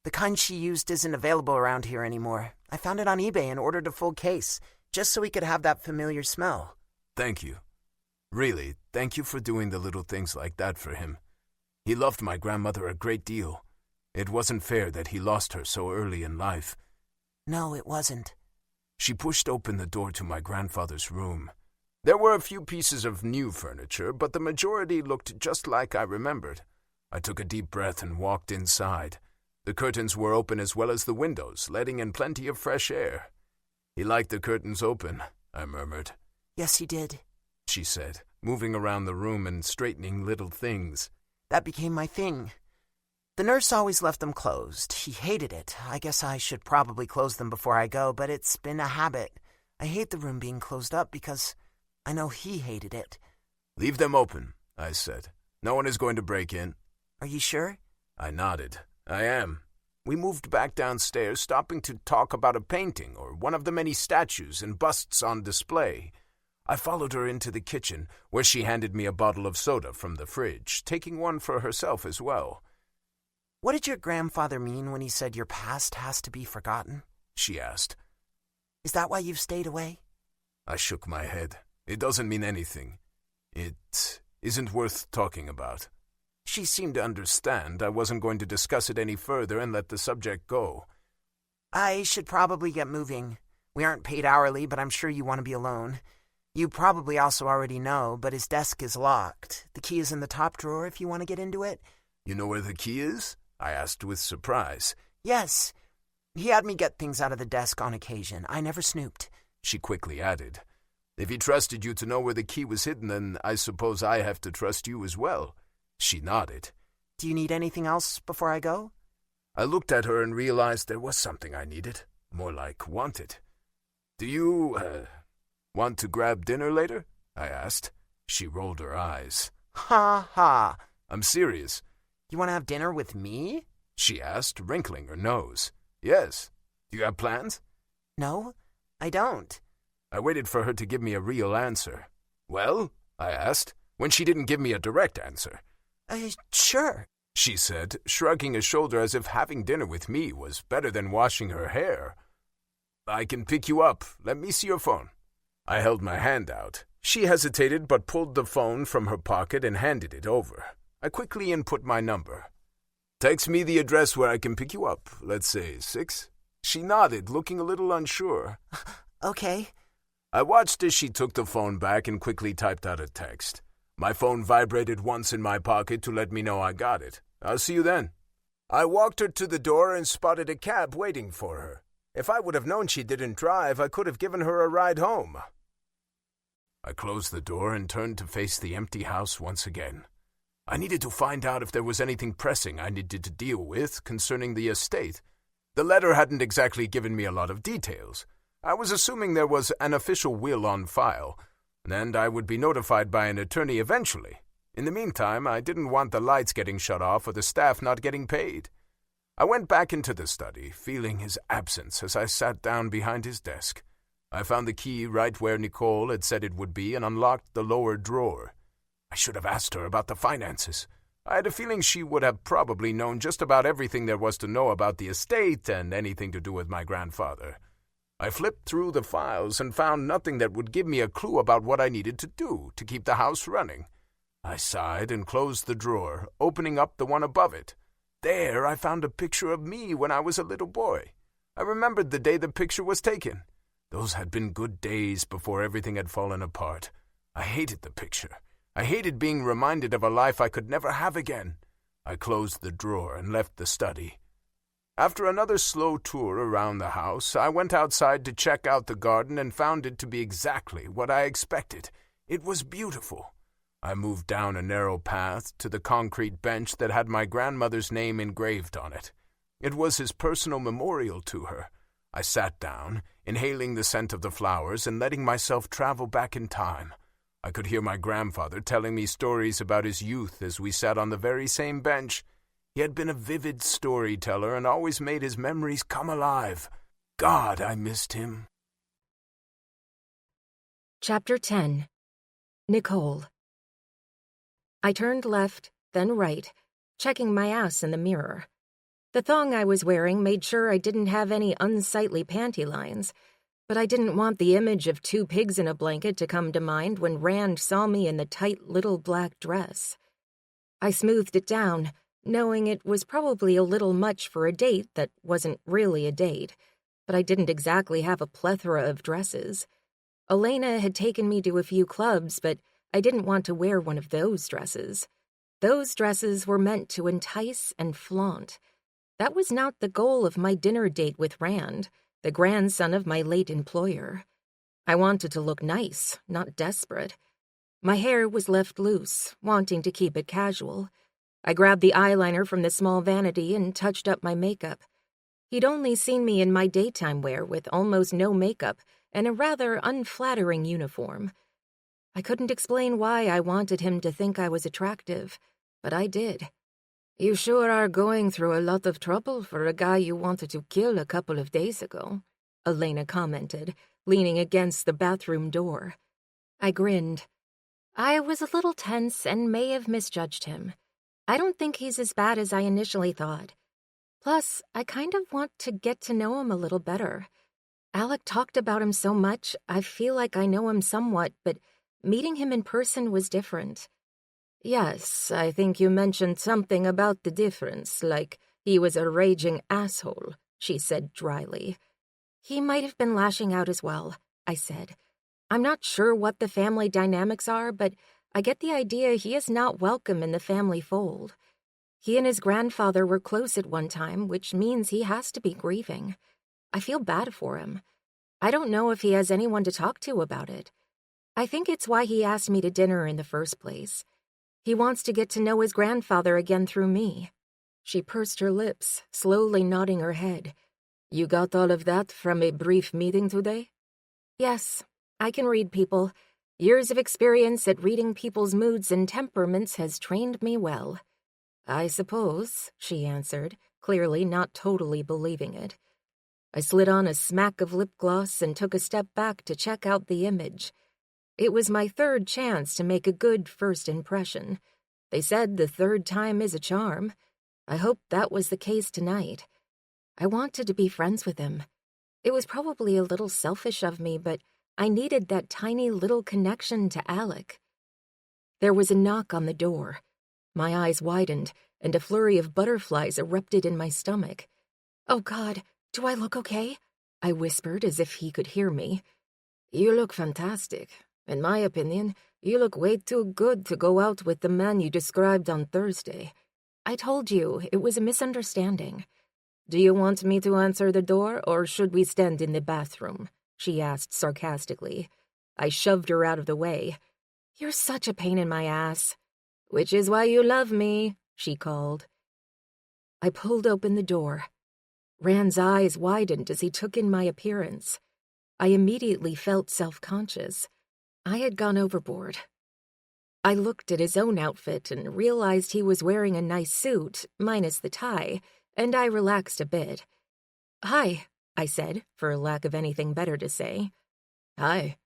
The kind she used isn't available around here anymore. I found it on eBay and ordered a full case, just so he could have that familiar smell. Thank you. Really, thank you for doing the little things like that for him. He loved my grandmother a great deal. It wasn't fair that he lost her so early in life. No, it wasn't. She pushed open the door to my grandfather's room. There were a few pieces of new furniture, but the majority looked just like I remembered. I took a deep breath and walked inside. The curtains were open as well as the windows, letting in plenty of fresh air. He liked the curtains open, I murmured. Yes, he did, she said, moving around the room and straightening little things. That became my thing. The nurse always left them closed. He hated it. I guess I should probably close them before I go, but it's been a habit. I hate the room being closed up because I know he hated it. Leave them open, I said. No one is going to break in. Are you sure? I nodded. I am. We moved back downstairs, stopping to talk about a painting or one of the many statues and busts on display. I followed her into the kitchen, where she handed me a bottle of soda from the fridge, taking one for herself as well. What did your grandfather mean when he said your past has to be forgotten? She asked. Is that why you've stayed away? I shook my head. It doesn't mean anything. It isn't worth talking about. She seemed to understand I wasn't going to discuss it any further and let the subject go. I should probably get moving. We aren't paid hourly, but I'm sure you want to be alone. You probably also already know, but his desk is locked. The key is in the top drawer if you want to get into it. You know where the key is? I asked with surprise. Yes. He had me get things out of the desk on occasion. I never snooped. She quickly added. If he trusted you to know where the key was hidden, then I suppose I have to trust you as well. She nodded. Do you need anything else before I go? I looked at her and realized there was something I needed. More like wanted. Do you, want to grab dinner later? I asked. She rolled her eyes. Ha ha. I'm serious. You want to have dinner with me? She asked, wrinkling her nose. Yes. Do you have plans? No, I don't. I waited for her to give me a real answer. Well? I asked, when she didn't give me a direct answer. Sure, she said, shrugging a shoulder as if having dinner with me was better than washing her hair. I can pick you up. Let me see your phone. I held my hand out. She hesitated but pulled the phone from her pocket and handed it over. I quickly input my number. Text me the address where I can pick you up. Let's say 6. She nodded, looking a little unsure. Okay. I watched as she took the phone back and quickly typed out a text. My phone vibrated once in my pocket to let me know I got it. I'll see you then. I walked her to the door and spotted a cab waiting for her. If I would have known she didn't drive, I could have given her a ride home. I closed the door and turned to face the empty house once again. I needed to find out if there was anything pressing I needed to deal with concerning the estate. The letter hadn't exactly given me a lot of details. I was assuming there was an official will on file, and I would be notified by an attorney eventually. In the meantime, I didn't want the lights getting shut off or the staff not getting paid. I went back into the study, feeling his absence as I sat down behind his desk. I found the key right where Nicole had said it would be and unlocked the lower drawer. I should have asked her about the finances. I had a feeling she would have probably known just about everything there was to know about the estate and anything to do with my grandfather. I flipped through the files and found nothing that would give me a clue about what I needed to do to keep the house running. I sighed and closed the drawer, opening up the one above it. There I found a picture of me when I was a little boy. I remembered the day the picture was taken. Those had been good days before everything had fallen apart. I hated the picture. I hated being reminded of a life I could never have again. I closed the drawer and left the study. After another slow tour around the house, I went outside to check out the garden and found it to be exactly what I expected. It was beautiful. I moved down a narrow path to the concrete bench that had my grandmother's name engraved on it. It was his personal memorial to her. I sat down, inhaling the scent of the flowers and letting myself travel back in time. I could hear my grandfather telling me stories about his youth as we sat on the very same bench. He had been a vivid storyteller and always made his memories come alive. God, I missed him. Chapter 10. Nicole. I turned left, then right, checking my ass in the mirror. The thong I was wearing made sure I didn't have any unsightly panty lines, but I didn't want the image of 2 pigs in a blanket to come to mind when Rand saw me in the tight little black dress. I smoothed it down, knowing it was probably a little much for a date that wasn't really a date, but I didn't exactly have a plethora of dresses. Elena had taken me to a few clubs, but I didn't want to wear one of those dresses. Those dresses were meant to entice and flaunt. That was not the goal of my dinner date with Rand, the grandson of my late employer. I wanted to look nice, not desperate. My hair was left loose, wanting to keep it casual. I grabbed the eyeliner from the small vanity and touched up my makeup. He'd only seen me in my daytime wear with almost no makeup and a rather unflattering uniform. I couldn't explain why I wanted him to think I was attractive, but I did. You sure are going through a lot of trouble for a guy you wanted to kill a couple of days ago, Elena commented, leaning against the bathroom door. I grinned. I was a little tense and may have misjudged him. I don't think he's as bad as I initially thought. Plus, I kind of want to get to know him a little better. Alec talked about him so much, I feel like I know him somewhat, but meeting him in person was different. Yes, I think you mentioned something about the difference, like he was a raging asshole, she said dryly. He might have been lashing out as well, I said. I'm not sure what the family dynamics are, but I get the idea he is not welcome in the family fold. He and his grandfather were close at one time, which means he has to be grieving. I feel bad for him. I don't know if he has anyone to talk to about it. I think it's why he asked me to dinner in the first place. He wants to get to know his grandfather again through me. She pursed her lips, slowly nodding her head. You got all of that from a brief meeting today? Yes, I can read people. Years of experience at reading people's moods and temperaments has trained me well. I suppose, she answered, clearly not totally believing it. I slid on a smack of lip gloss and took a step back to check out the image. It was my third chance to make a good first impression. They said the third time is a charm. I hoped that was the case tonight. I wanted to be friends with him. It was probably a little selfish of me, but I needed that tiny little connection to Alec. There was a knock on the door. My eyes widened, and a flurry of butterflies erupted in my stomach. "Oh, God, do I look okay?" I whispered as if he could hear me. "You look fantastic. In my opinion, you look way too good to go out with the man you described on Thursday. I told you, it was a misunderstanding. Do you want me to answer the door, or should we stand in the bathroom?" she asked sarcastically. I shoved her out of the way. "You're such a pain in my ass." "Which is why you love me," she called. I pulled open the door. Rand's eyes widened as he took in my appearance. I immediately felt self-conscious. I had gone overboard. I looked at his own outfit and realized he was wearing a nice suit, minus the tie, and I relaxed a bit. "Hi," I said, for lack of anything better to say. "Hi."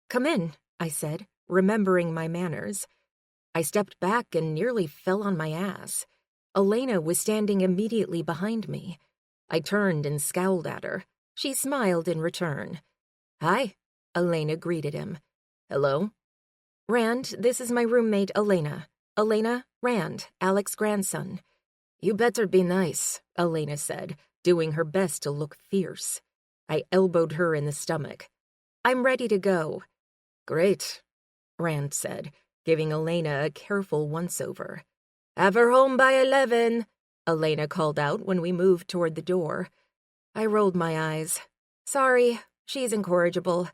"Come in," I said, remembering my manners. I stepped back and nearly fell on my ass. Elena was standing immediately behind me. I turned and scowled at her. She smiled in return. "Hi," Elena greeted him. "Hello?" "Rand, this is my roommate, Elena. Elena, Rand, Alec's grandson." "You better be nice," Elena said, doing her best to look fierce. I elbowed her in the stomach. "I'm ready to go." "Great," Rand said, giving Elena a careful once-over. "Have her home by 11, Elena called out when we moved toward the door. I rolled my eyes. "Sorry, she's incorrigible."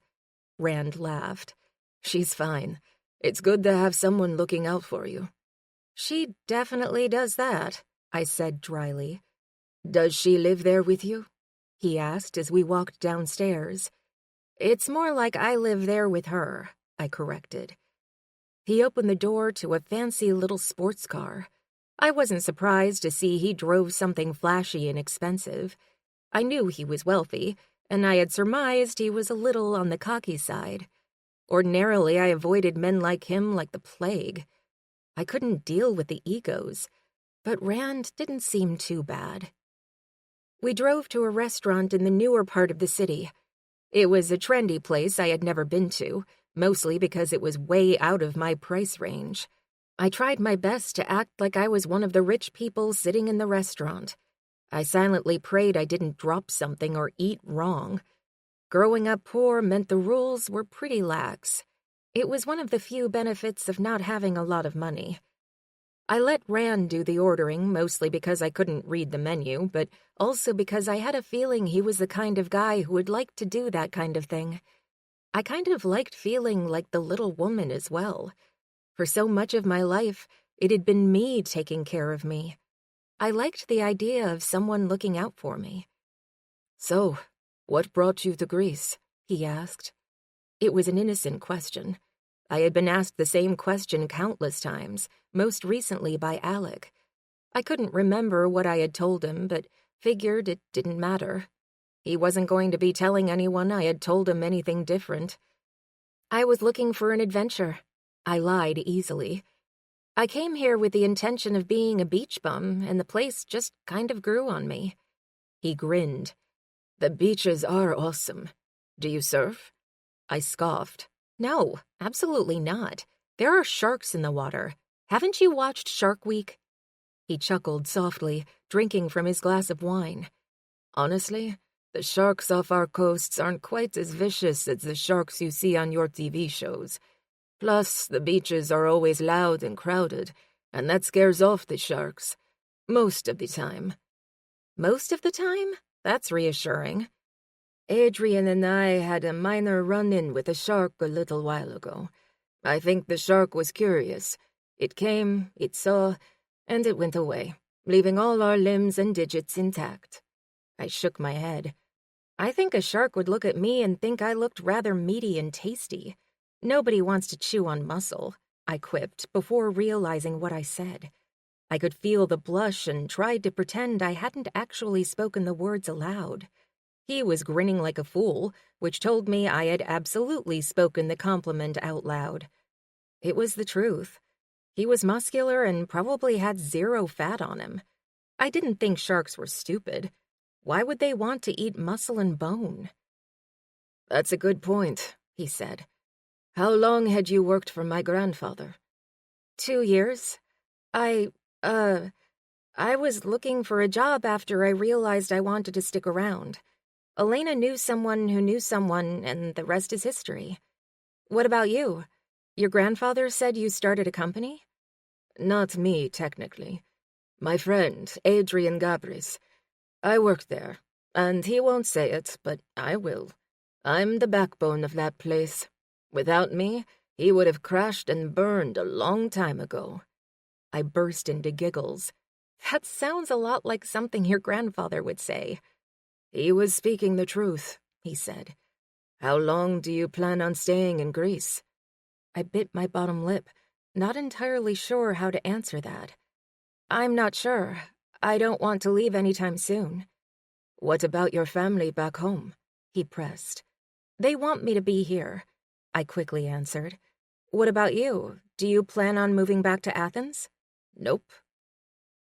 Rand laughed. "She's fine. It's good to have someone looking out for you." "She definitely does that," I said dryly. "Does she live there with you?" he asked as we walked downstairs. "It's more like I live there with her," I corrected. He opened the door to a fancy little sports car. I wasn't surprised to see he drove something flashy and expensive. I knew he was wealthy, and I had surmised he was a little on the cocky side. Ordinarily, I avoided men like him like the plague. I couldn't deal with the egos, but Rand didn't seem too bad. We drove to a restaurant in the newer part of the city. It was a trendy place I had never been to, mostly because it was way out of my price range. I tried my best to act like I was one of the rich people sitting in the restaurant. I silently prayed I didn't drop something or eat wrong. Growing up poor meant the rules were pretty lax. It was one of the few benefits of not having a lot of money. I let Rand do the ordering, mostly because I couldn't read the menu, but also because I had a feeling he was the kind of guy who would like to do that kind of thing. I kind of liked feeling like the little woman as well. For so much of my life, it had been me taking care of me. I liked the idea of someone looking out for me. "So, what brought you to Greece?" he asked. It was an innocent question. I had been asked the same question countless times, most recently by Alec. I couldn't remember what I had told him, but figured it didn't matter. He wasn't going to be telling anyone I had told him anything different. "I was looking for an adventure." I lied easily. "I came here with the intention of being a beach bum, and the place just kind of grew on me." He grinned. "The beaches are awesome. Do you surf?" I scoffed. "No, absolutely not. There are sharks in the water. Haven't you watched Shark Week?" He chuckled softly, drinking from his glass of wine. "Honestly, the sharks off our coasts aren't quite as vicious as the sharks you see on your TV shows. Plus, the beaches are always loud and crowded, and that scares off the sharks. Most of the time." "Most of the time? That's reassuring." "Adrian and I had a minor run-in with a shark a little while ago. I think the shark was curious. It came, it saw, and it went away, leaving all our limbs and digits intact." I shook my head. "I think a shark would look at me and think I looked rather meaty and tasty. Nobody wants to chew on muscle," I quipped before realizing what I said. I could feel the blush and tried to pretend I hadn't actually spoken the words aloud. He was grinning like a fool, which told me I had absolutely spoken the compliment out loud. It was the truth. He was muscular and probably had 0 fat on him. I didn't think sharks were stupid. Why would they want to eat muscle and bone? That's a good point, he said. How long had you worked for my grandfather? 2 years. I was looking for a job after I realized I wanted to stick around. Elena knew someone who knew someone, and the rest is history. What about you? Your grandfather said you started a company? Not me, technically. My friend, Adrian Gabris. I worked there, and he won't say it, but I will. I'm the backbone of that place. Without me, he would have crashed and burned a long time ago. I burst into giggles. That sounds a lot like something your grandfather would say. He was speaking the truth, he said. How long do you plan on staying in Greece? I bit my bottom lip, not entirely sure how to answer that. I'm not sure. I don't want to leave anytime soon. What about your family back home? He pressed. They want me to be here, I quickly answered. What about you? Do you plan on moving back to Athens? Nope.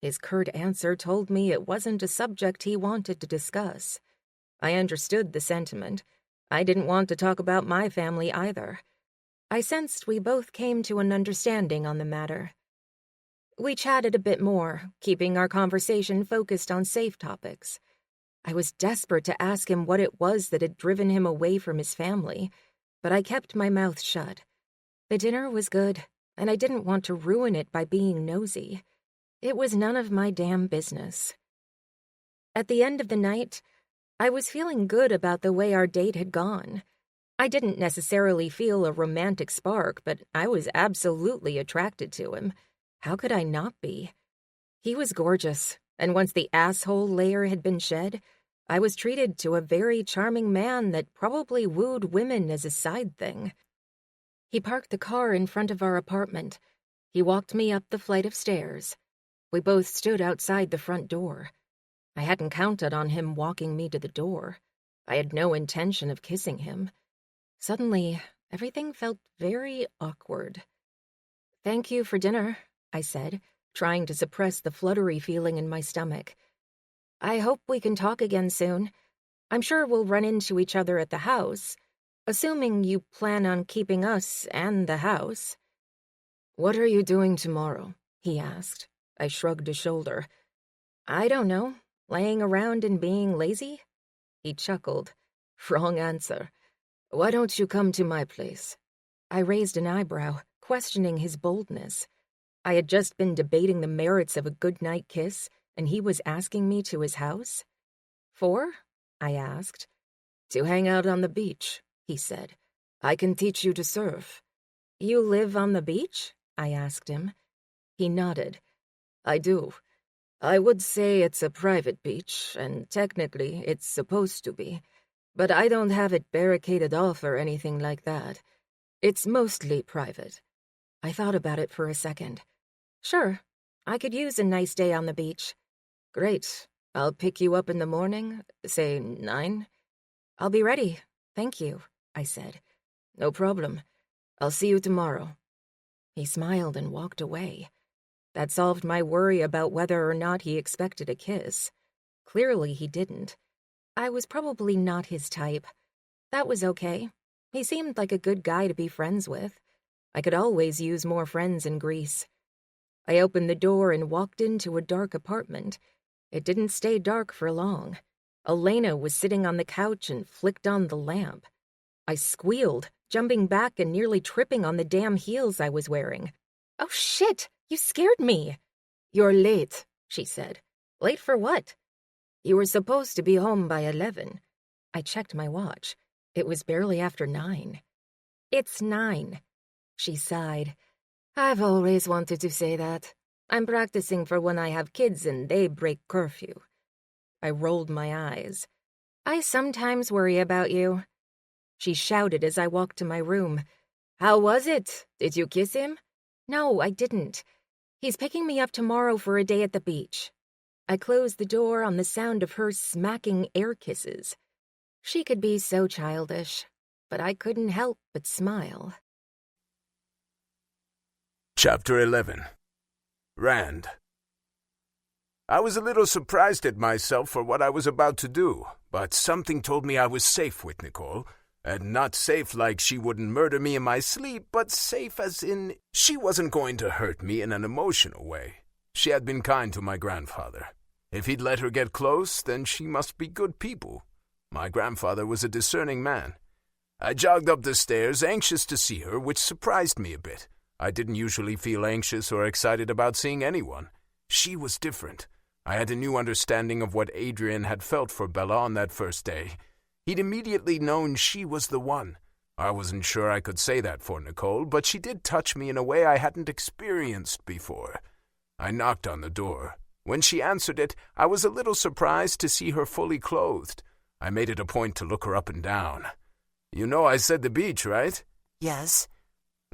His curt answer told me it wasn't a subject he wanted to discuss. I understood the sentiment. I didn't want to talk about my family either. I sensed we both came to an understanding on the matter. We chatted a bit more, keeping our conversation focused on safe topics. I was desperate to ask him what it was that had driven him away from his family, but I kept my mouth shut. The dinner was good, and I didn't want to ruin it by being nosy. It was none of my damn business. At the end of the night, I was feeling good about the way our date had gone. I didn't necessarily feel a romantic spark, but I was absolutely attracted to him. How could I not be? He was gorgeous, and once the asshole layer had been shed, I was treated to a very charming man that probably wooed women as a side thing. He parked the car in front of our apartment. He walked me up the flight of stairs. We both stood outside the front door. I hadn't counted on him walking me to the door. I had no intention of kissing him. Suddenly, everything felt very awkward. "Thank you for dinner," I said, trying to suppress the fluttery feeling in my stomach. "I hope we can talk again soon. I'm sure we'll run into each other at the house, assuming you plan on keeping us and the house." "What are you doing tomorrow?" he asked. I shrugged a shoulder. "I don't know. Laying around and being lazy?" He chuckled. "Wrong answer. Why don't you come to my place?" I raised an eyebrow, questioning his boldness. I had just been debating the merits of a goodnight kiss, and he was asking me to his house? "For?" I asked. "To hang out on the beach," he said. "I can teach you to surf." "You live on the beach?" I asked him. He nodded. "I do. I would say it's a private beach, and technically it's supposed to be. But I don't have it barricaded off or anything like that. It's mostly private." I thought about it for a second. "Sure, I could use a nice day on the beach." "Great. I'll pick you up in the morning, say 9. "I'll be ready. Thank you," I said. "No problem. I'll see you tomorrow." He smiled and walked away. That solved my worry about whether or not he expected a kiss. Clearly he didn't. I was probably not his type. That was okay. He seemed like a good guy to be friends with. I could always use more friends in Greece. I opened the door and walked into a dark apartment. It didn't stay dark for long. Elena was sitting on the couch and flicked on the lamp. I squealed, jumping back and nearly tripping on the damn heels I was wearing. "Oh shit, you scared me." "You're late," she said. "Late for what?" "You were supposed to be home by 11. I checked my watch. It was barely after 9. "It's 9. She sighed. "I've always wanted to say that. I'm practicing for when I have kids and they break curfew." I rolled my eyes. "I sometimes worry about you." She shouted as I walked to my room. "How was it? Did you kiss him?" "No, I didn't. He's picking me up tomorrow for a day at the beach." I closed the door on the sound of her smacking air kisses. She could be so childish, but I couldn't help but smile. Chapter 11. Rand. I was a little surprised at myself for what I was about to do, but something told me I was safe with Nicole, and not safe like she wouldn't murder me in my sleep, but safe as in she wasn't going to hurt me in an emotional way. She had been kind to my grandfather. If he'd let her get close, then she must be good people. My grandfather was a discerning man. I jogged up the stairs, anxious to see her, which surprised me a bit. I didn't usually feel anxious or excited about seeing anyone. She was different. I had a new understanding of what Adrian had felt for Bella on that first day. He'd immediately known she was the one. I wasn't sure I could say that for Nicole, but she did touch me in a way I hadn't experienced before. I knocked on the door. When she answered it, I was a little surprised to see her fully clothed. I made it a point to look her up and down. You know I said the beach, right? Yes.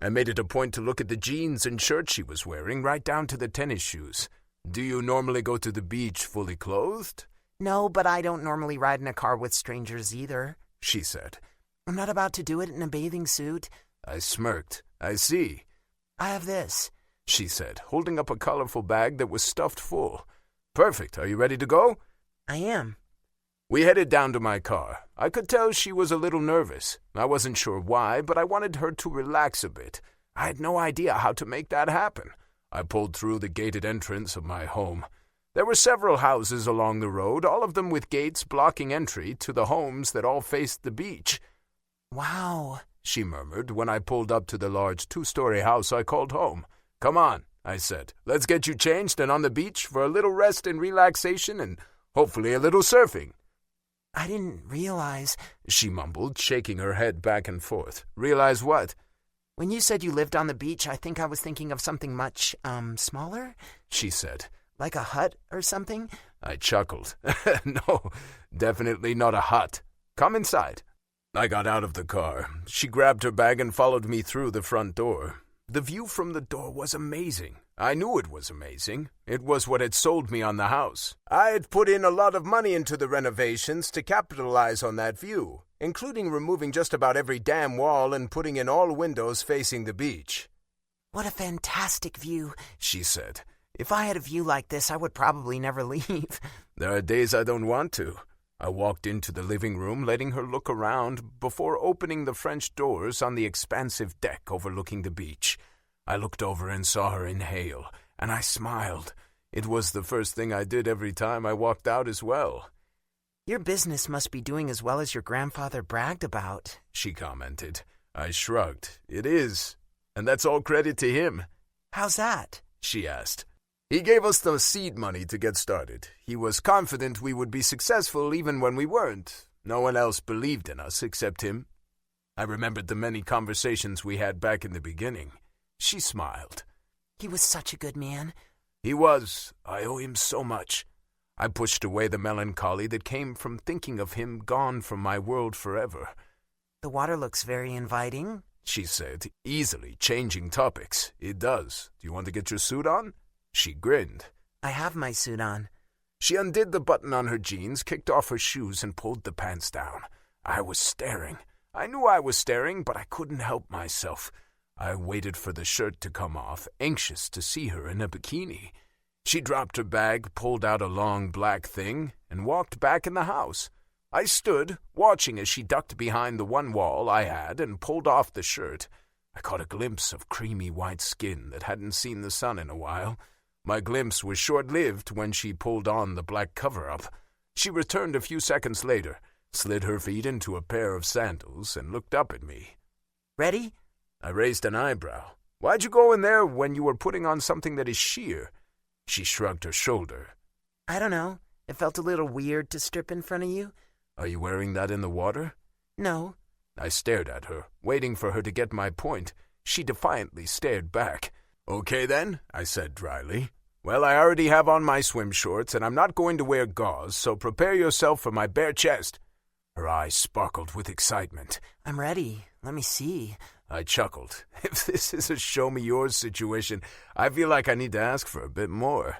I made it a point to look at the jeans and shirt she was wearing, right down to the tennis shoes. Do you normally go to the beach fully clothed? No, but I don't normally ride in a car with strangers either, she said. I'm not about to do it in a bathing suit. I smirked. I see. I have this, she said, holding up a colorful bag that was stuffed full. Perfect. Are you ready to go? I am. We headed down to my car. I could tell she was a little nervous. I wasn't sure why, but I wanted her to relax a bit. I had no idea how to make that happen. I pulled through the gated entrance of my home. There were several houses along the road, all of them with gates blocking entry to the homes that all faced the beach. Wow, she murmured when I pulled up to the large 2-story house I called home. Come on, I said. Let's get you changed and on the beach for a little rest and relaxation and hopefully a little surfing. I didn't realize, she mumbled, shaking her head back and forth. Realize what? When you said you lived on the beach, I think I was thinking of something much, smaller, she said. Like a hut or something? I chuckled. No, definitely not a hut. Come inside. I got out of the car. She grabbed her bag and followed me through the front door. The view from the door was amazing. I knew it was amazing. It was what had sold me on the house. I had put in a lot of money into the renovations to capitalize on that view, including removing just about every damn wall and putting in all windows facing the beach. What a fantastic view, she said. If I had a view like this, I would probably never leave. There are days I don't want to. I walked into the living room, letting her look around before opening the French doors on the expansive deck overlooking the beach. I looked over and saw her inhale, and I smiled. It was the first thing I did every time I walked out as well. Your business must be doing as well as your grandfather bragged about, she commented. I shrugged. It is, and that's all credit to him. How's that? She asked. He gave us the seed money to get started. He was confident we would be successful even when we weren't. No one else believed in us except him. I remembered the many conversations we had back in the beginning. She smiled. He was such a good man. He was. I owe him so much. I pushed away the melancholy that came from thinking of him gone from my world forever. The water looks very inviting, she said, easily changing topics. It does. Do you want to get your suit on? She grinned. I have my suit on. She undid the button on her jeans, kicked off her shoes, and pulled the pants down. I was staring. I knew I was staring, but I couldn't help myself. I waited for the shirt to come off, anxious to see her in a bikini. She dropped her bag, pulled out a long black thing, and walked back in the house. I stood, watching as she ducked behind the one wall I had and pulled off the shirt. I caught a glimpse of creamy white skin that hadn't seen the sun in a while. My glimpse was short-lived when she pulled on the black cover-up. She returned a few seconds later, slid her feet into a pair of sandals, and looked up at me. Ready? I raised an eyebrow. Why'd you go in there when you were putting on something that is sheer? She shrugged her shoulder. I don't know. It felt a little weird to strip in front of you. Are you wearing that in the water? No. I stared at her, waiting for her to get my point. She defiantly stared back. Okay then, I said dryly. Well, I already have on my swim shorts, and I'm not going to wear gauze, so prepare yourself for my bare chest. Her eyes sparkled with excitement. I'm ready. Let me see. I chuckled. If this is a show-me-yours situation, I feel like I need to ask for a bit more.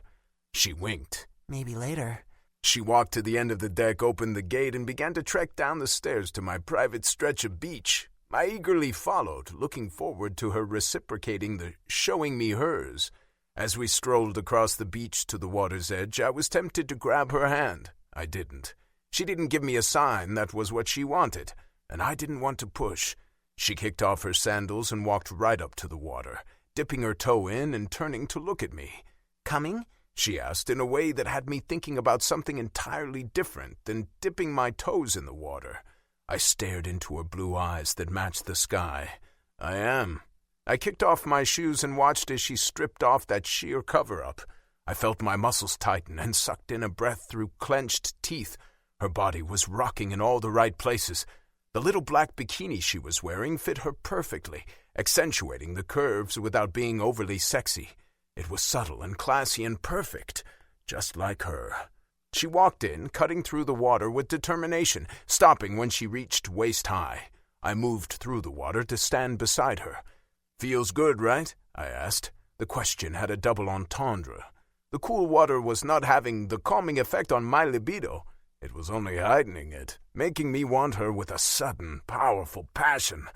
She winked. Maybe later. She walked to the end of the deck, opened the gate, and began to trek down the stairs to my private stretch of beach. I eagerly followed, looking forward to her reciprocating the showing me hers. As we strolled across the beach to the water's edge, I was tempted to grab her hand. I didn't. She didn't give me a sign that was what she wanted, and I didn't want to push. She kicked off her sandals and walked right up to the water, dipping her toe in and turning to look at me. "Coming?" she asked in a way that had me thinking about something entirely different than dipping my toes in the water. I stared into her blue eyes that matched the sky. "I am." I kicked off my shoes and watched as she stripped off that sheer cover-up. I felt my muscles tighten and sucked in a breath through clenched teeth. Her body was rocking in all the right places. The little black bikini she was wearing fit her perfectly, accentuating the curves without being overly sexy. It was subtle and classy and perfect, just like her. She walked in, cutting through the water with determination, stopping when she reached waist-high. I moved through the water to stand beside her. "Feels good, right?" I asked. The question had a double entendre. The cool water was not having the calming effect on my libido. It was only heightening it, making me want her with a sudden, powerful passion.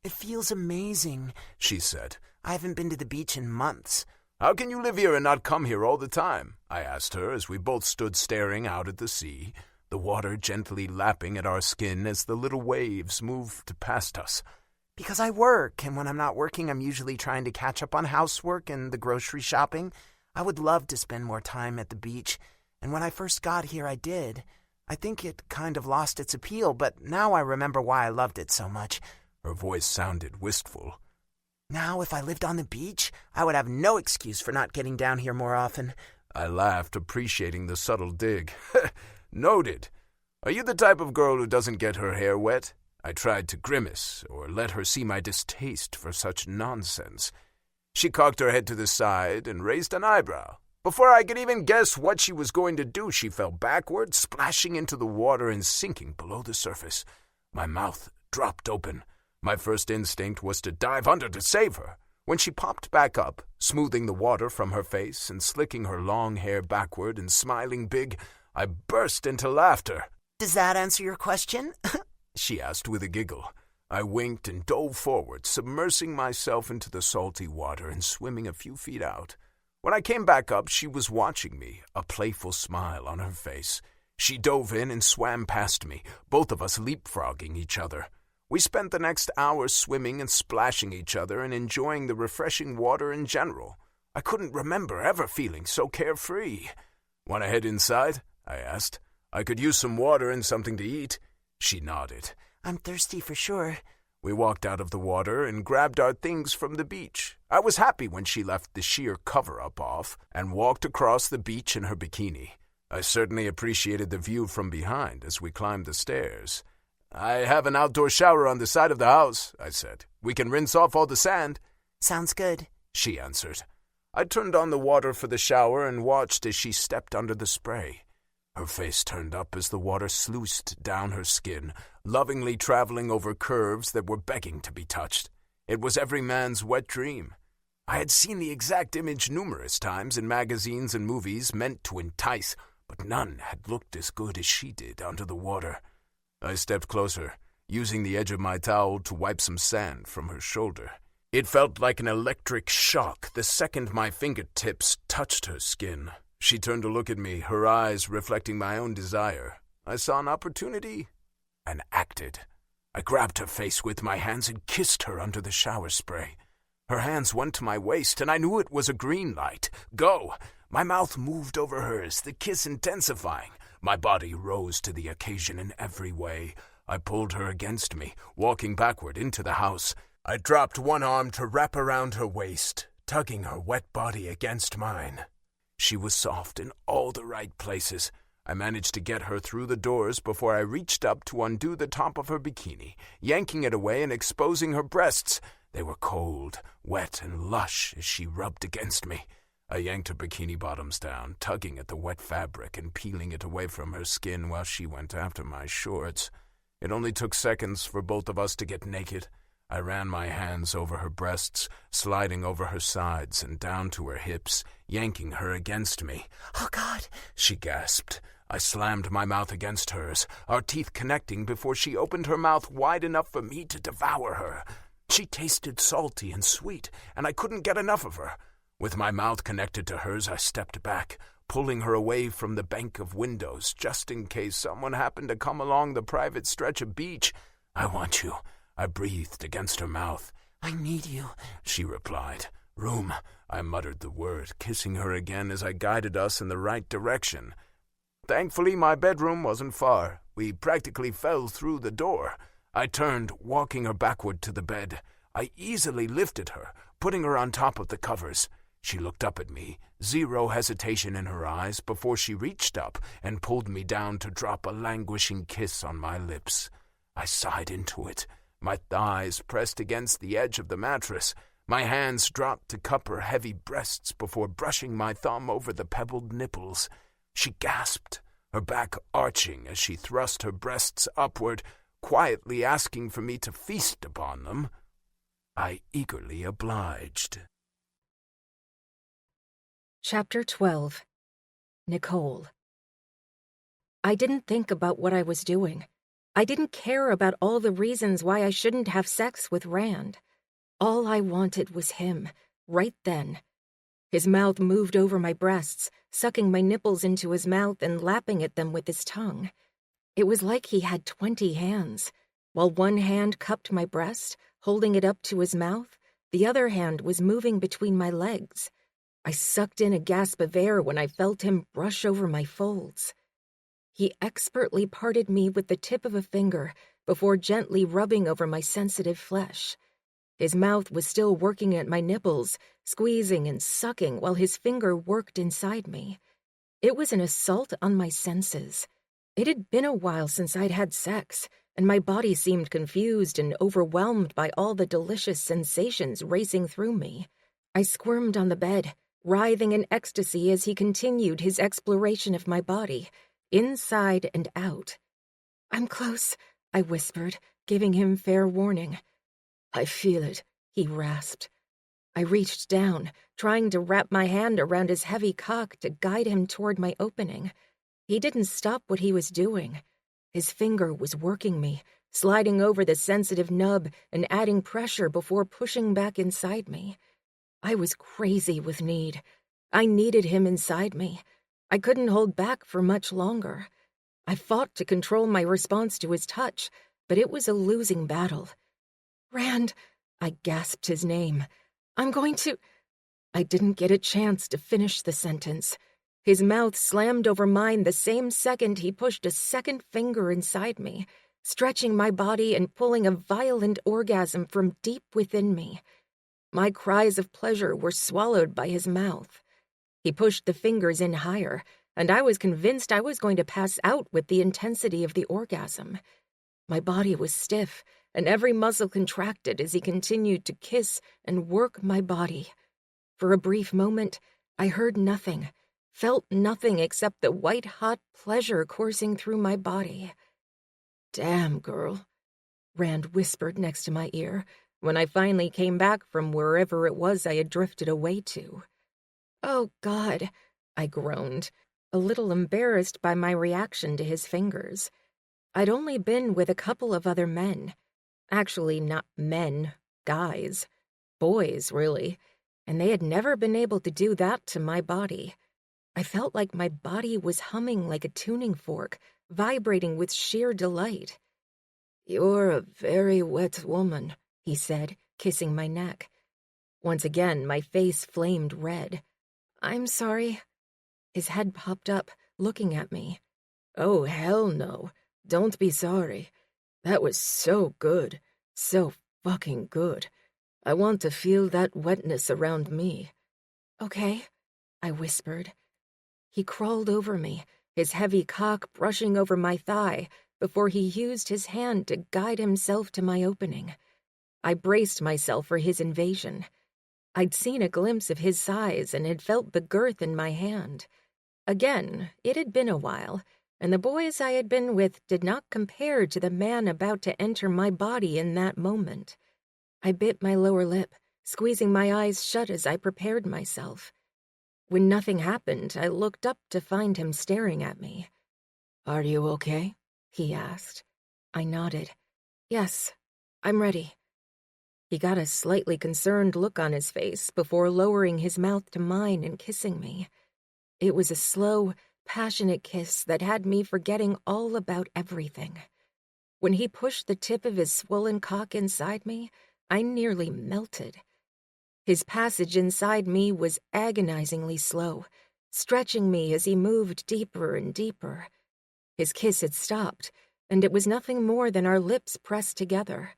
"It feels amazing," she said. "I haven't been to the beach in months." "How can you live here and not come here all the time?" I asked her as we both stood staring out at the sea, the water gently lapping at our skin as the little waves moved past us. "Because I work, and when I'm not working, I'm usually trying to catch up on housework and the grocery shopping. I would love to spend more time at the beach, and when I first got here, I did. I think it kind of lost its appeal, but now I remember why I loved it so much." Her voice sounded wistful. "Now, if I lived on the beach, I would have no excuse for not getting down here more often." I laughed, appreciating the subtle dig. "Noted. Are you the type of girl who doesn't get her hair wet?" I tried to grimace, or let her see my distaste for such nonsense. She cocked her head to the side and raised an eyebrow. Before I could even guess what she was going to do, she fell backward, splashing into the water and sinking below the surface. My mouth dropped open. My first instinct was to dive under to save her. When she popped back up, smoothing the water from her face and slicking her long hair backward and smiling big, I burst into laughter. "Does that answer your question?" she asked with a giggle. I winked and dove forward, submersing myself into the salty water and swimming a few feet out. When I came back up, she was watching me, a playful smile on her face. She dove in and swam past me, both of us leapfrogging each other. We spent the next hour swimming and splashing each other and enjoying the refreshing water in general. I couldn't remember ever feeling so carefree. "Want to head inside?" I asked. "I could use some water and something to eat." She nodded. "I'm thirsty for sure." We walked out of the water and grabbed our things from the beach. I was happy when she left the sheer cover-up off and walked across the beach in her bikini. I certainly appreciated the view from behind as we climbed the stairs. "I have an outdoor shower on the side of the house," I said. "We can rinse off all the sand." "Sounds good," she answered. I turned on the water for the shower and watched as she stepped under the spray. Her face turned up as the water sluiced down her skin, lovingly traveling over curves that were begging to be touched. It was every man's wet dream. I had seen the exact image numerous times in magazines and movies meant to entice, but none had looked as good as she did under the water. I stepped closer, using the edge of my towel to wipe some sand from her shoulder. It felt like an electric shock the second my fingertips touched her skin. She turned to look at me, her eyes reflecting my own desire. I saw an opportunity and acted. I grabbed her face with my hands and kissed her under the shower spray. Her hands went to my waist, and I knew it was a green light. Go! My mouth moved over hers, the kiss intensifying. My body rose to the occasion in every way. I pulled her against me, walking backward into the house. I dropped one arm to wrap around her waist, tugging her wet body against mine. She was soft in all the right places. I managed to get her through the doors before I reached up to undo the top of her bikini, yanking it away and exposing her breasts. They were cold, wet, and lush as she rubbed against me. I yanked her bikini bottoms down, tugging at the wet fabric and peeling it away from her skin while she went after my shorts. It only took seconds for both of us to get naked. I ran my hands over her breasts, sliding over her sides and down to her hips, yanking her against me. "Oh, God," she gasped. I slammed my mouth against hers, our teeth connecting before she opened her mouth wide enough for me to devour her. She tasted salty and sweet, and I couldn't get enough of her. With my mouth connected to hers, I stepped back, pulling her away from the bank of windows, just in case someone happened to come along the private stretch of beach. "I want you," I breathed against her mouth. "I need you," she replied. "Room," I muttered the word, kissing her again as I guided us in the right direction. Thankfully, my bedroom wasn't far. We practically fell through the door. I turned, walking her backward to the bed. I easily lifted her, putting her on top of the covers. She looked up at me, zero hesitation in her eyes, before she reached up and pulled me down to drop a languishing kiss on my lips. I sighed into it, my thighs pressed against the edge of the mattress. My hands dropped to cup her heavy breasts before brushing my thumb over the pebbled nipples. She gasped, her back arching as she thrust her breasts upward, quietly asking for me to feast upon them. I eagerly obliged. Chapter 12. Nicole. I didn't think about what I was doing. I didn't care about all the reasons why I shouldn't have sex with Rand. All I wanted was him, right then. His mouth moved over my breasts, sucking my nipples into his mouth and lapping at them with his tongue. It was like he had 20 hands. While one hand cupped my breast, holding it up to his mouth, the other hand was moving between my legs. I sucked in a gasp of air when I felt him brush over my folds. He expertly parted me with the tip of a finger before gently rubbing over my sensitive flesh. His mouth was still working at my nipples, squeezing and sucking while his finger worked inside me. It was an assault on my senses. It had been a while since I'd had sex, and my body seemed confused and overwhelmed by all the delicious sensations racing through me. I squirmed on the bed, writhing in ecstasy as he continued his exploration of my body, inside and out. "I'm close," I whispered, giving him fair warning. "I feel it," he rasped. I reached down, trying to wrap my hand around his heavy cock to guide him toward my opening. He didn't stop what he was doing. His finger was working me, sliding over the sensitive nub and adding pressure before pushing back inside me. I was crazy with need. I needed him inside me. I couldn't hold back for much longer. I fought to control my response to his touch, but it was a losing battle. "Rand," I gasped his name. "I'm going to—" I didn't get a chance to finish the sentence. His mouth slammed over mine the same second he pushed a second finger inside me, stretching my body and pulling a violent orgasm from deep within me. My cries of pleasure were swallowed by his mouth. He pushed the fingers in higher, and I was convinced I was going to pass out with the intensity of the orgasm. My body was stiff, and every muscle contracted as he continued to kiss and work my body. For a brief moment, I heard nothing, felt nothing except the white-hot pleasure coursing through my body. "Damn, girl," Rand whispered next to my ear when I finally came back from wherever it was I had drifted away to. "Oh, God," I groaned, a little embarrassed by my reaction to his fingers. I'd only been with a couple of other men. Actually, not men, guys. Boys, really. And they had never been able to do that to my body. I felt like my body was humming like a tuning fork, vibrating with sheer delight. "You're a very wet woman," he said, kissing my neck. Once again, my face flamed red. "I'm sorry." His head popped up, looking at me. "Oh, hell no. Don't be sorry. That was so good. So fucking good. I want to feel that wetness around me." "Okay," I whispered. He crawled over me, his heavy cock brushing over my thigh before he used his hand to guide himself to my opening. I braced myself for his invasion. I'd seen a glimpse of his size and had felt the girth in my hand. Again, it had been a while, and the boys I had been with did not compare to the man about to enter my body in that moment. I bit my lower lip, squeezing my eyes shut as I prepared myself. When nothing happened, I looked up to find him staring at me. Are you okay? He asked. I nodded. Yes, I'm ready. He got a slightly concerned look on his face before lowering his mouth to mine and kissing me. It was a slow, passionate kiss that had me forgetting all about everything. When he pushed the tip of his swollen cock inside me, I nearly melted. His passage inside me was agonizingly slow, stretching me as he moved deeper and deeper. His kiss had stopped, and it was nothing more than our lips pressed together.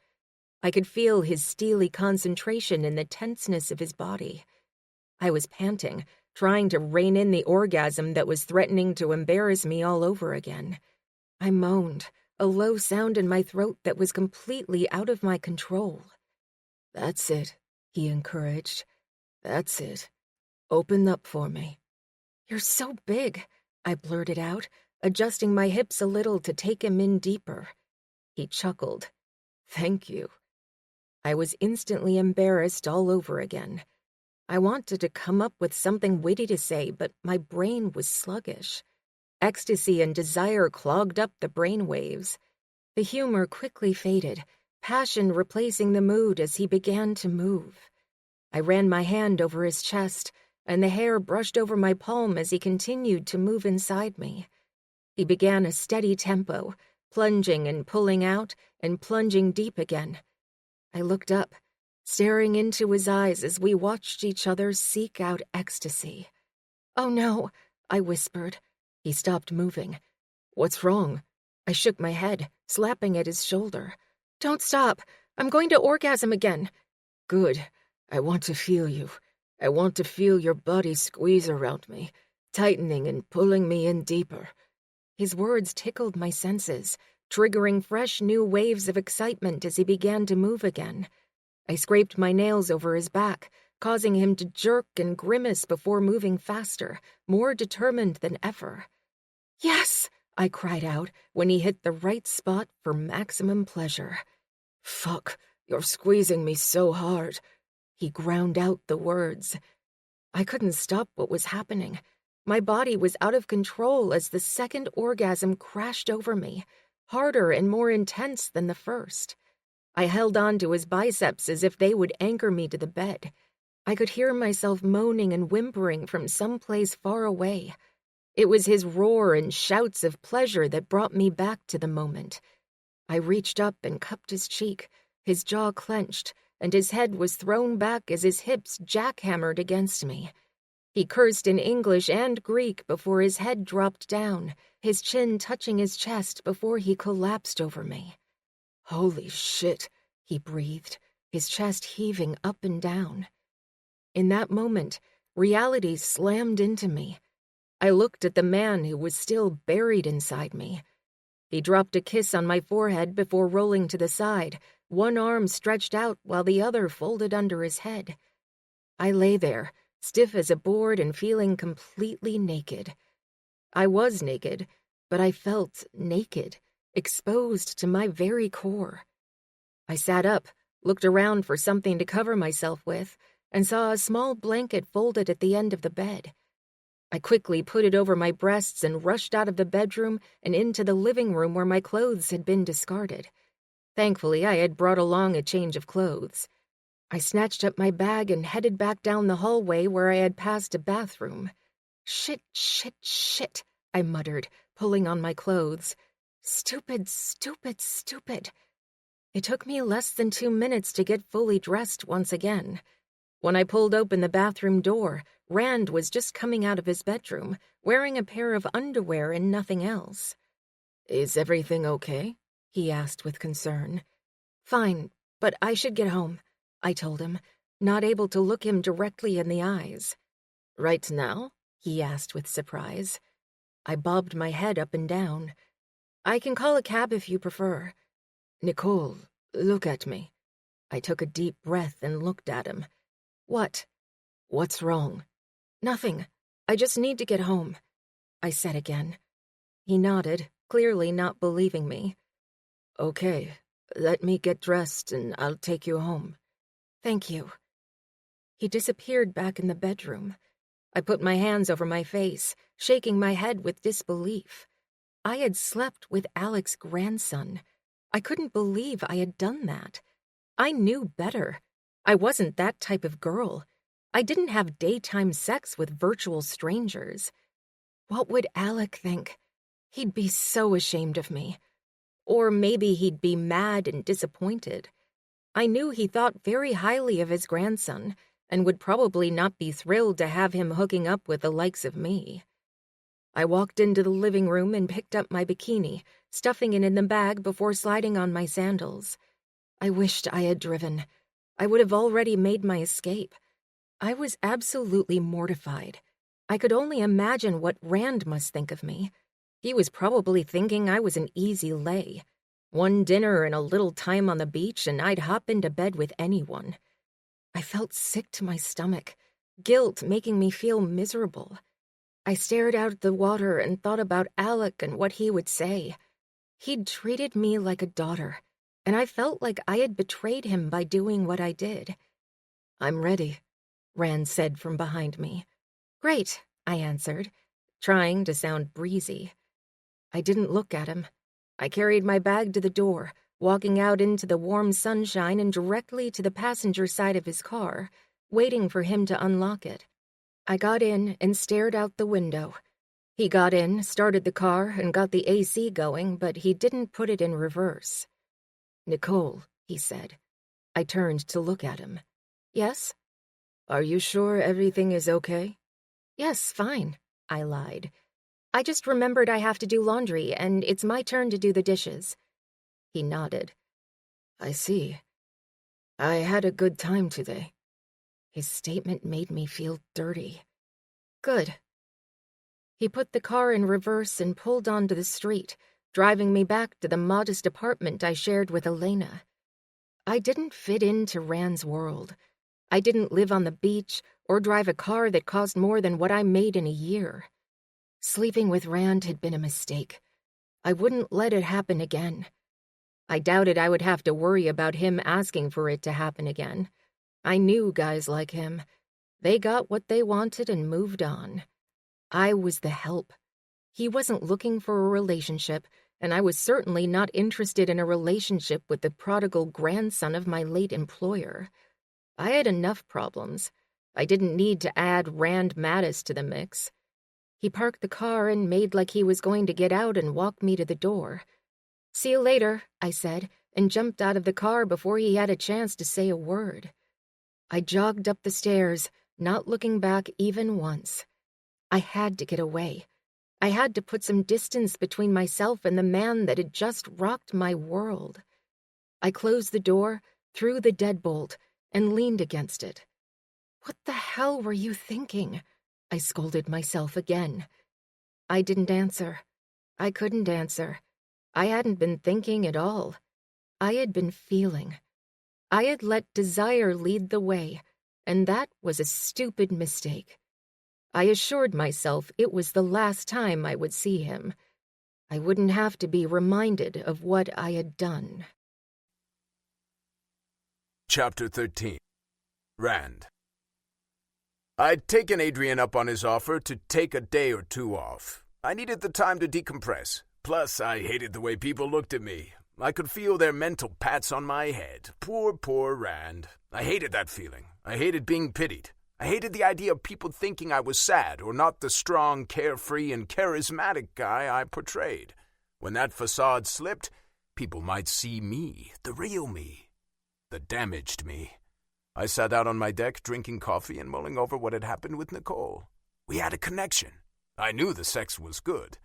I could feel his steely concentration in the tenseness of his body. I was panting, trying to rein in the orgasm that was threatening to embarrass me all over again. I moaned, a low sound in my throat that was completely out of my control. That's it, he encouraged. That's it. Open up for me. You're so big, I blurted out, adjusting my hips a little to take him in deeper. He chuckled. Thank you. I was instantly embarrassed all over again. I wanted to come up with something witty to say, but my brain was sluggish. Ecstasy and desire clogged up the brain waves. The humor quickly faded, passion replacing the mood as he began to move. I ran my hand over his chest, and the hair brushed over my palm as he continued to move inside me. He began a steady tempo, plunging and pulling out and plunging deep again. I looked up, staring into his eyes as we watched each other seek out ecstasy. "Oh no," I whispered. He stopped moving. What's wrong? I shook my head, slapping at his shoulder. "Don't stop. I'm going to orgasm again." Good. I want to feel you. I want to feel your body squeeze around me, tightening and pulling me in deeper. His words tickled my senses, triggering fresh new waves of excitement as he began to move again. I scraped my nails over his back, causing him to jerk and grimace before moving faster, more determined than ever. "Yes!" I cried out when he hit the right spot for maximum pleasure. Fuck, you're squeezing me so hard. He ground out the words. I couldn't stop what was happening. My body was out of control as the second orgasm crashed over me, harder and more intense than the first. I held on to his biceps as if they would anchor me to the bed. I could hear myself moaning and whimpering from someplace far away. It was his roar and shouts of pleasure that brought me back to the moment. I reached up and cupped his cheek, his jaw clenched, and his head was thrown back as his hips jackhammered against me. He cursed in English and Greek before his head dropped down, his chin touching his chest before he collapsed over me. Holy shit, he breathed, his chest heaving up and down. In that moment, reality slammed into me. I looked at the man who was still buried inside me. He dropped a kiss on my forehead before rolling to the side, one arm stretched out while the other folded under his head. I lay there, stiff as a board and feeling completely naked. I was naked, but I felt naked, exposed to my very core. I sat up, looked around for something to cover myself with, and saw a small blanket folded at the end of the bed. I quickly put it over my breasts and rushed out of the bedroom and into the living room where my clothes had been discarded. Thankfully, I had brought along a change of clothes. I snatched up my bag and headed back down the hallway where I had passed a bathroom. Shit, shit, shit, I muttered, pulling on my clothes. Stupid, stupid, stupid. It took me less than 2 minutes to get fully dressed once again. When I pulled open the bathroom door, Rand was just coming out of his bedroom, wearing a pair of underwear and nothing else. Is everything okay? He asked with concern. Fine, but I should get home, I told him, not able to look him directly in the eyes. Right now? He asked with surprise. I bobbed my head up and down. I can call a cab if you prefer. Nicole, look at me. I took a deep breath and looked at him. What? What's wrong? Nothing. I just need to get home, I said again. He nodded, clearly not believing me. Okay, let me get dressed and I'll take you home. Thank you. He disappeared back in the bedroom. I put my hands over my face, shaking my head with disbelief. I had slept with Alec's grandson. I couldn't believe I had done that. I knew better. I wasn't that type of girl. I didn't have daytime sex with virtual strangers. What would Alec think? He'd be so ashamed of me. Or maybe he'd be mad and disappointed. I knew he thought very highly of his grandson and would probably not be thrilled to have him hooking up with the likes of me. I walked into the living room and picked up my bikini, stuffing it in the bag before sliding on my sandals. I wished I had driven. I would have already made my escape. I was absolutely mortified. I could only imagine what Rand must think of me. He was probably thinking I was an easy lay. One dinner and a little time on the beach, and I'd hop into bed with anyone. I felt sick to my stomach, guilt making me feel miserable. I stared out at the water and thought about Alec and what he would say. He'd treated me like a daughter, and I felt like I had betrayed him by doing what I did. "I'm ready," Rand said from behind me. "Great," I answered, trying to sound breezy. I didn't look at him. I carried my bag to the door, walking out into the warm sunshine and directly to the passenger side of his car, waiting for him to unlock it. I got in and stared out the window. He got in, started the car, and got the AC going, but he didn't put it in reverse. "Nicole," he said. I turned to look at him. "Yes?" "Are you sure everything is okay?" "Yes, fine," I lied. "I just remembered I have to do laundry, and it's my turn to do the dishes." He nodded. "I see. I had a good time today." His statement made me feel dirty. "Good." He put the car in reverse and pulled onto the street, driving me back to the modest apartment I shared with Elena. I didn't fit into Rand's world. I didn't live on the beach or drive a car that cost more than what I made in a year. Sleeping with Rand had been a mistake. I wouldn't let it happen again. I doubted I would have to worry about him asking for it to happen again. I knew guys like him. They got what they wanted and moved on. I was the help. He wasn't looking for a relationship, and I was certainly not interested in a relationship with the prodigal grandson of my late employer. I had enough problems. I didn't need to add Rand Mattis to the mix. He parked the car and made like he was going to get out and walk me to the door. "See you later," I said, and jumped out of the car before he had a chance to say a word. I jogged up the stairs, not looking back even once. I had to get away. I had to put some distance between myself and the man that had just rocked my world. I closed the door, threw the deadbolt, and leaned against it. "What the hell were you thinking?" I scolded myself again. I didn't answer. I couldn't answer. I hadn't been thinking at all. I had been feeling. I had let desire lead the way, and that was a stupid mistake. I assured myself it was the last time I would see him. I wouldn't have to be reminded of what I had done. Chapter 13. Rand. I'd taken Adrian up on his offer to take a day or two off. I needed the time to decompress. Plus, I hated the way people looked at me. I could feel their mental pats on my head. Poor, poor Rand. I hated that feeling. I hated being pitied. I hated the idea of people thinking I was sad or not the strong, carefree, and charismatic guy I portrayed. When that facade slipped, people might see me, the real me, the damaged me. I sat out on my deck drinking coffee and mulling over what had happened with Nicole. We had a connection. I knew the sex was good.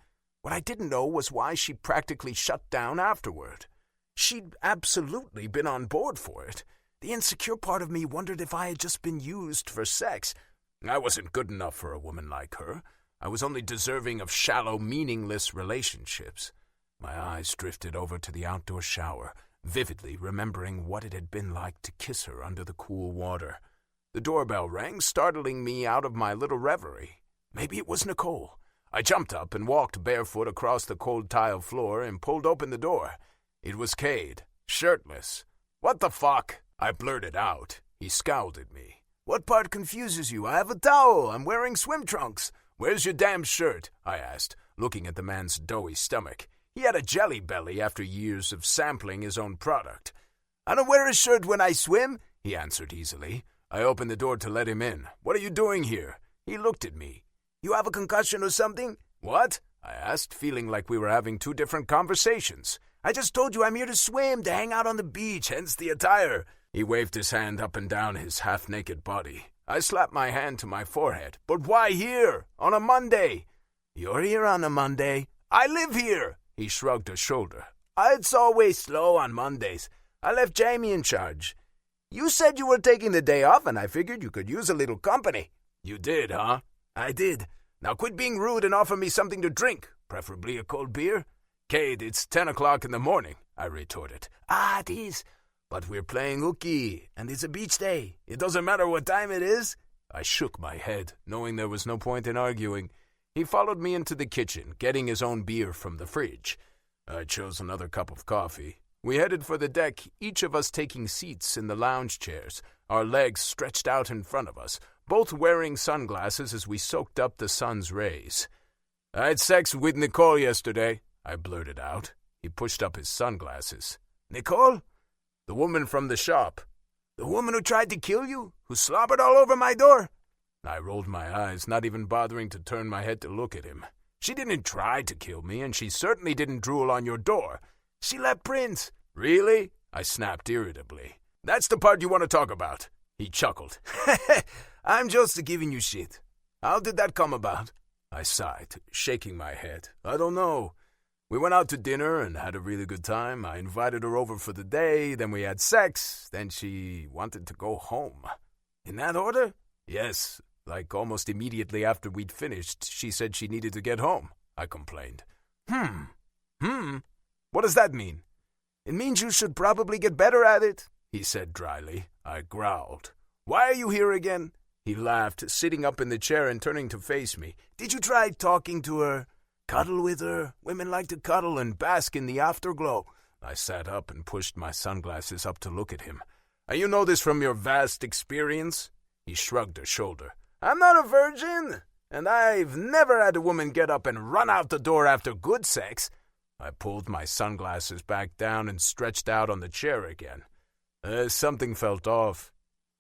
What I didn't know was why she practically shut down afterward. She'd absolutely been on board for it. The insecure part of me wondered if I had just been used for sex. I wasn't good enough for a woman like her. I was only deserving of shallow, meaningless relationships. My eyes drifted over to the outdoor shower, vividly remembering what it had been like to kiss her under the cool water. The doorbell rang, startling me out of my little reverie. Maybe it was Nicole. I jumped up and walked barefoot across the cold tile floor and pulled open the door. It was Cade, shirtless. "What the fuck?" I blurted out. He scowled at me. "What part confuses you? I have a towel. I'm wearing swim trunks. "Where's your damn shirt?" I asked, looking at the man's doughy stomach. He had a jelly belly after years of sampling his own product. "I don't wear a shirt when I swim," he answered easily. I opened the door to let him in. "What are you doing here?" He looked at me. "You have a concussion or something?" "What?" I asked, feeling like we were having two different conversations. "I just told you I'm here to swim, to hang out on the beach, hence the attire." He waved his hand up and down his half-naked body. I slapped my hand to my forehead. "But why here? On a Monday?" "You're here on a Monday." "I live here." He shrugged a shoulder. "It's always slow on Mondays. I left Jamie in charge. You said you were taking the day off, and I figured you could use a little company." "You did, huh?" "I did. Now quit being rude and offer me something to drink, preferably a cold beer." "Cade, it's 10 o'clock in the morning," I retorted. It is. "But we're playing hooky, and it's a beach day. It doesn't matter what time it is." I shook my head, knowing there was no point in arguing. He followed me into the kitchen, getting his own beer from the fridge. I chose another cup of coffee. We headed for the deck, each of us taking seats in the lounge chairs, our legs stretched out in front of us, both wearing sunglasses as we soaked up the sun's rays. "I had sex with Nicole yesterday," I blurted out. He pushed up his sunglasses. "Nicole?" "The woman from the shop." "The woman who tried to kill you? Who slobbered all over my door?" I rolled my eyes, not even bothering to turn my head to look at him. "She didn't try to kill me, and she certainly didn't drool on your door. She left prints." "Really?" I snapped irritably. "That's the part you want to talk about." He chuckled. "I'm just giving you shit. How did that come about?" I sighed, shaking my head. "I don't know. We went out to dinner and had a really good time. I invited her over for the day, then we had sex, then she wanted to go home." "In that order?" "Yes. Like almost immediately after we'd finished, she said she needed to get home," I complained. What does that mean?" "It means you should probably get better at it," he said dryly. I growled. "Why are you here again?" He laughed, sitting up in the chair and turning to face me. "Did you try talking to her? Cuddle with her? Women like to cuddle and bask in the afterglow." I sat up and pushed my sunglasses up to look at him. "And you know this from your vast experience?" He shrugged a shoulder. "I'm not a virgin, and I've never had a woman get up and run out the door after good sex." I pulled my sunglasses back down and stretched out on the chair again. Something felt off.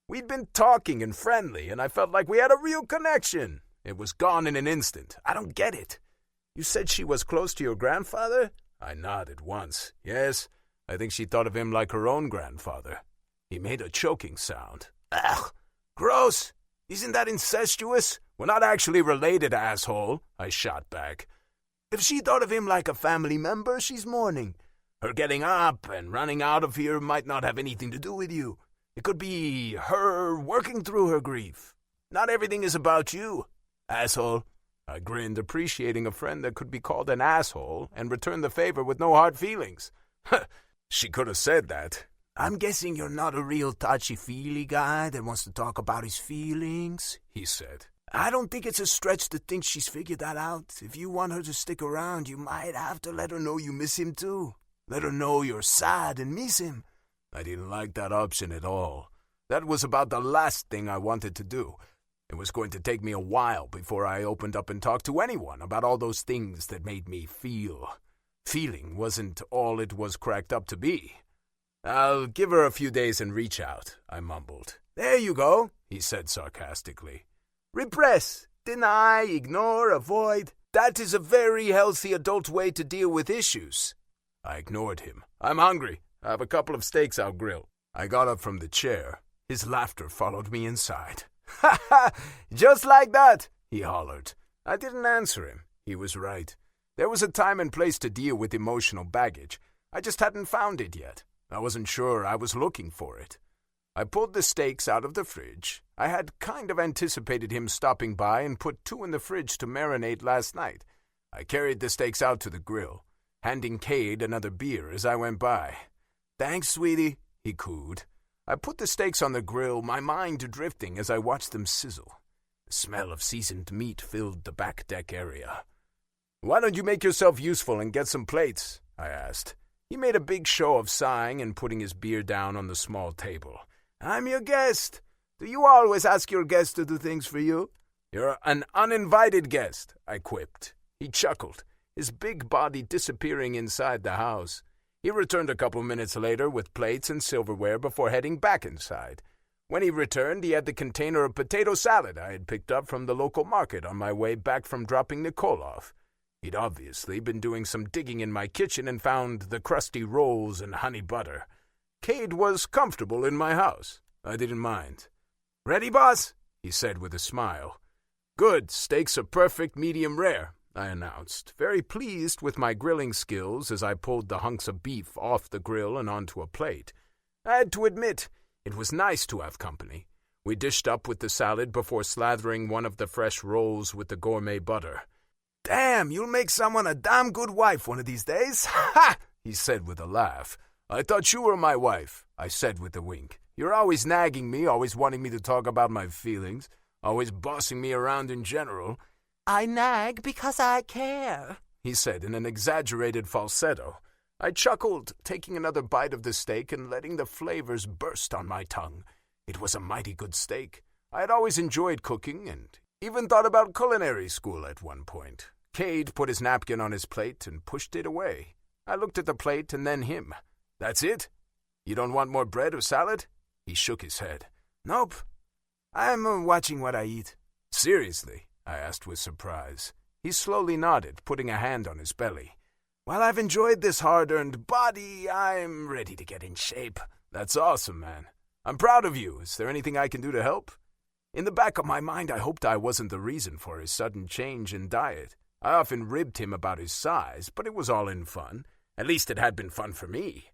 We'd been talking and friendly, and I felt like we had a real connection. It was gone in an instant. I don't get it. "You said she was close to your grandfather?" I nodded once. "Yes, I think she thought of him like her own grandfather." He made a choking sound. "Ugh, gross. Isn't that incestuous? We're not actually related, asshole," I shot back. "If she thought of him like a family member, she's mourning. Her getting up and running out of here might not have anything to do with you. It could be her working through her grief. Not everything is about you, asshole." I grinned, appreciating a friend that could be called an asshole and returned the favor with no hard feelings. She could have said that. "I'm guessing you're not a real touchy-feely guy that wants to talk about his feelings," he said. "I don't think it's a stretch to think she's figured that out. If you want her to stick around, you might have to let her know you miss him too. Let her know you're sad and miss him." I didn't like that option at all. That was about the last thing I wanted to do. It was going to take me a while before I opened up and talked to anyone about all those things that made me feel. Feeling wasn't all it was cracked up to be. "I'll give her a few days and reach out," I mumbled. "There you go," he said sarcastically. "Repress, deny, ignore, avoid. That is a very healthy adult way to deal with issues." I ignored him. "I'm hungry. I have a couple of steaks I'll grill." I got up from the chair. His laughter followed me inside. "Ha ha! Just like that!" he hollered. I didn't answer him. He was right. There was a time and place to deal with emotional baggage. I just hadn't found it yet. I wasn't sure I was looking for it. I pulled the steaks out of the fridge. I had kind of anticipated him stopping by and put 2 in the fridge to marinate last night. I carried the steaks out to the grill, handing Cade another beer as I went by. "Thanks, sweetie," he cooed. I put the steaks on the grill, my mind drifting as I watched them sizzle. The smell of seasoned meat filled the back deck area. "Why don't you make yourself useful and get some plates?" I asked. He made a big show of sighing and putting his beer down on the small table. "I'm your guest. Do you always ask your guests to do things for you?" You're an uninvited guest, I quipped. He chuckled, his big body disappearing inside the house. He returned a couple minutes later with plates and silverware before heading back inside. When he returned, he had the container of potato salad I had picked up from the local market on my way back from dropping Nicole off. He'd obviously been doing some digging in my kitchen and found the crusty rolls and honey butter. Cade was comfortable in my house. I didn't mind. "Ready, boss?" he said with a smile. "Good, steaks are perfect medium rare," I announced, very pleased with my grilling skills as I pulled the hunks of beef off the grill and onto a plate. I had to admit, it was nice to have company. We dished up with the salad before slathering one of the fresh rolls with the gourmet butter. "Damn, you'll make someone a damn good wife one of these days." "Ha!" he said with a laugh. "I thought you were my wife," I said with a wink. "You're always nagging me, always wanting me to talk about my feelings, always bossing me around in general." "I nag because I care," he said in an exaggerated falsetto. I chuckled, taking another bite of the steak and letting the flavors burst on my tongue. It was a mighty good steak. I had always enjoyed cooking and even thought about culinary school at one point. Cade put his napkin on his plate and pushed it away. I looked at the plate and then him. "That's it? You don't want more bread or salad?" He shook his head. "Nope. I'm watching what I eat." "Seriously?" I asked with surprise. He slowly nodded, putting a hand on his belly. "While I've enjoyed this hard-earned body, I'm ready to get in shape." "That's awesome, man. I'm proud of you. Is there anything I can do to help?" In the back of my mind, I hoped I wasn't the reason for his sudden change in diet. I often ribbed him about his size, but it was all in fun. At least it had been fun for me.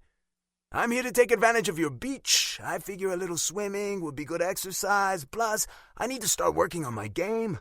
"I'm here to take advantage of your beach. I figure a little swimming would be good exercise. Plus, I need to start working on my game.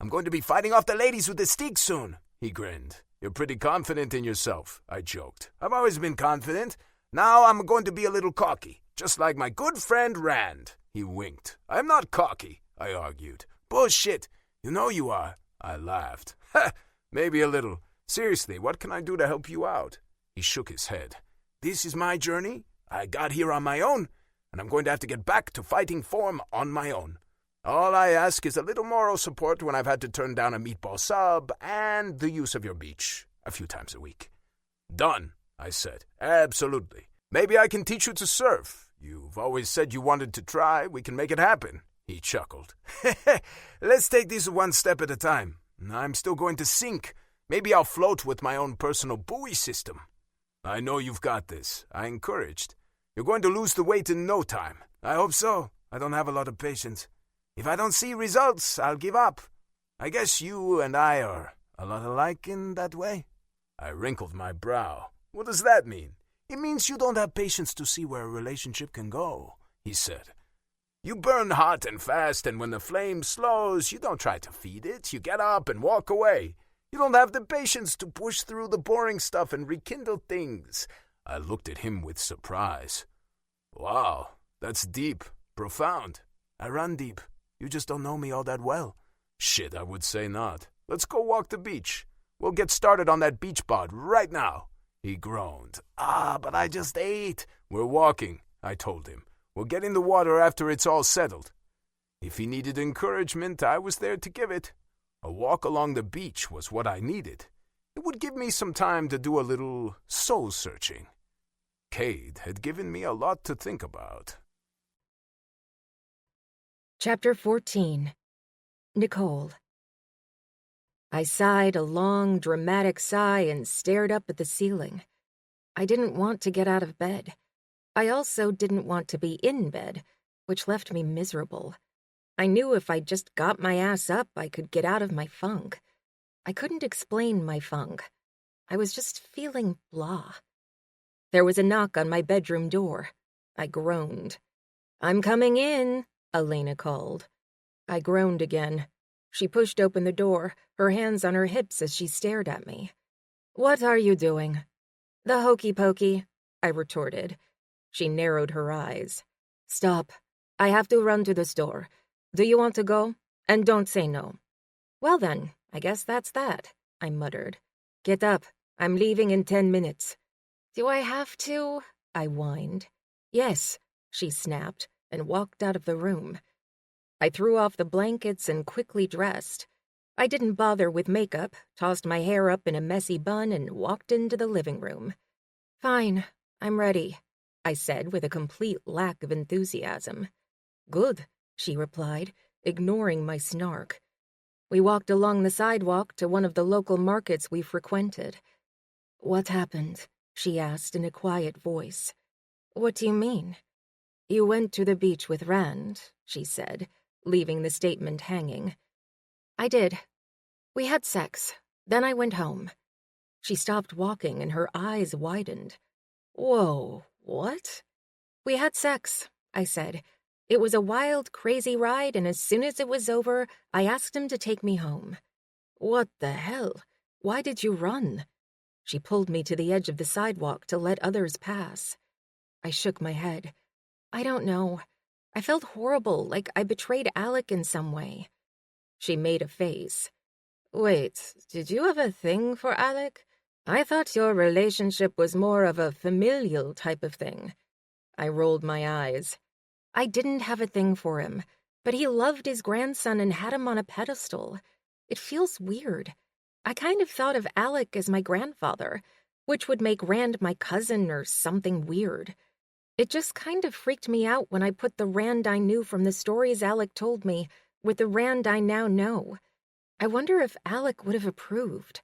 I'm going to be fighting off the ladies with the stick soon." He grinned. "You're pretty confident in yourself," I joked. "I've always been confident. Now I'm going to be a little cocky, just like my good friend Rand." He winked. "I'm not cocky," I argued. "Bullshit. You know you are." I laughed. "Ha, maybe a little. Seriously, what can I do to help you out?" He shook his head. "This is my journey. I got here on my own, and I'm going to have to get back to fighting form on my own. All I ask is a little moral support when I've had to turn down a meatball sub and the use of your beach a few times a week." "Done," I said. "Absolutely. Maybe I can teach you to surf. You've always said you wanted to try. We can make it happen." He chuckled. "Let's take this one step at a time. I'm still going to sink. Maybe I'll float with my own personal buoy system." "I know you've got this," I encouraged. "You're going to lose the weight in no time." "I hope so. I don't have a lot of patience. If I don't see results, I'll give up. I guess you and I are a lot alike in that way." I wrinkled my brow. "What does that mean?" "It means you don't have patience to see where a relationship can go," he said. "You burn hot and fast, and when the flame slows, you don't try to feed it. You get up and walk away. You don't have the patience to push through the boring stuff and rekindle things." I looked at him with surprise. "Wow, that's deep, profound." "I run deep. You just don't know me all that well." "Shit, I would say not. Let's go walk the beach. We'll get started on that beach bod right now." He groaned. But I just ate." "We're walking," I told him. "We'll get in the water after it's all settled." If he needed encouragement, I was there to give it. A walk along the beach was what I needed. It would give me some time to do a little soul-searching. Cade had given me a lot to think about. Chapter 14. Nicole. I sighed a long, dramatic sigh and stared up at the ceiling. I didn't want to get out of bed. I also didn't want to be in bed, which left me miserable. I knew if I just got my ass up, I could get out of my funk. I couldn't explain my funk. I was just feeling blah. There was a knock on my bedroom door. I groaned. "I'm coming in," Elena called. I groaned again. She pushed open the door, her hands on her hips as she stared at me. "What are you doing?" "The hokey pokey," I retorted. She narrowed her eyes. "Stop. I have to run to the store. Do you want to go? And don't say no." "Well then, I guess that's that," I muttered. "Get up. I'm leaving in 10 minutes. "Do I have to?" I whined. "Yes," she snapped, and walked out of the room. I threw off the blankets and quickly dressed. I didn't bother with makeup, tossed my hair up in a messy bun, and walked into the living room. "Fine, I'm ready," I said with a complete lack of enthusiasm. "Good," she replied, ignoring my snark. We walked along the sidewalk to one of the local markets we frequented. "What happened?" she asked in a quiet voice. "What do you mean?" "You went to the beach with Rand," she said, leaving the statement hanging. "I did. We had sex. Then I went home." She stopped walking and her eyes widened. "Whoa, what?" "We had sex," I said. "It was a wild, crazy ride, and as soon as it was over, I asked him to take me home." "What the hell? Why did you run?" She pulled me to the edge of the sidewalk to let others pass. I shook my head. "I don't know. I felt horrible, like I betrayed Alec in some way." She made a face. "Wait, did you have a thing for Alec? I thought your relationship was more of a familial type of thing." I rolled my eyes. "I didn't have a thing for him, but he loved his grandson and had him on a pedestal. It feels weird. I kind of thought of Alec as my grandfather, which would make Rand my cousin or something weird. It just kind of freaked me out when I put the Rand I knew from the stories Alec told me with the Rand I now know. I wonder if Alec would have approved.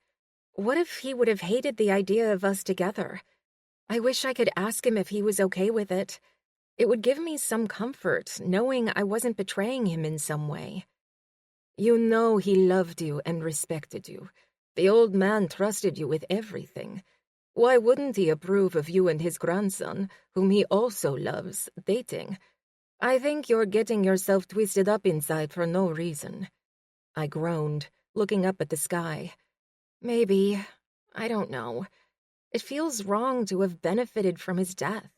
What if he would have hated the idea of us together? I wish I could ask him if he was okay with it. It would give me some comfort, knowing I wasn't betraying him in some way." "You know he loved you and respected you. The old man trusted you with everything. Why wouldn't he approve of you and his grandson, whom he also loves, dating? I think you're getting yourself twisted up inside for no reason." I groaned, looking up at the sky. "Maybe. I don't know. It feels wrong to have benefited from his death."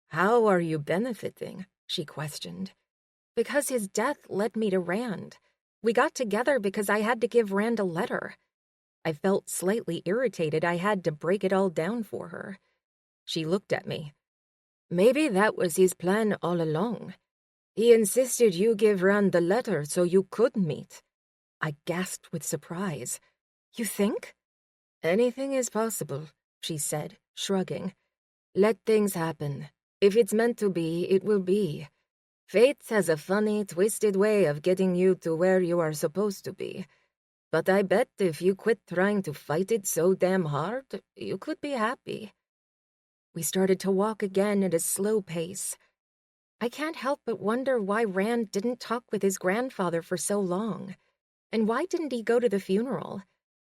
"How are you benefiting?" she questioned. "Because his death led me to Rand. We got together because I had to give Rand a letter." I felt slightly irritated I had to break it all down for her. She looked at me. "Maybe that was his plan all along. He insisted you give Rand the letter so you could meet." I gasped with surprise. "You think?" "Anything is possible," she said, shrugging. "Let things happen. If it's meant to be, it will be. Fate has a funny, twisted way of getting you to where you are supposed to be. But I bet if you quit trying to fight it so damn hard, you could be happy." We started to walk again at a slow pace. I can't help but wonder why Rand didn't talk with his grandfather for so long. And why didn't he go to the funeral?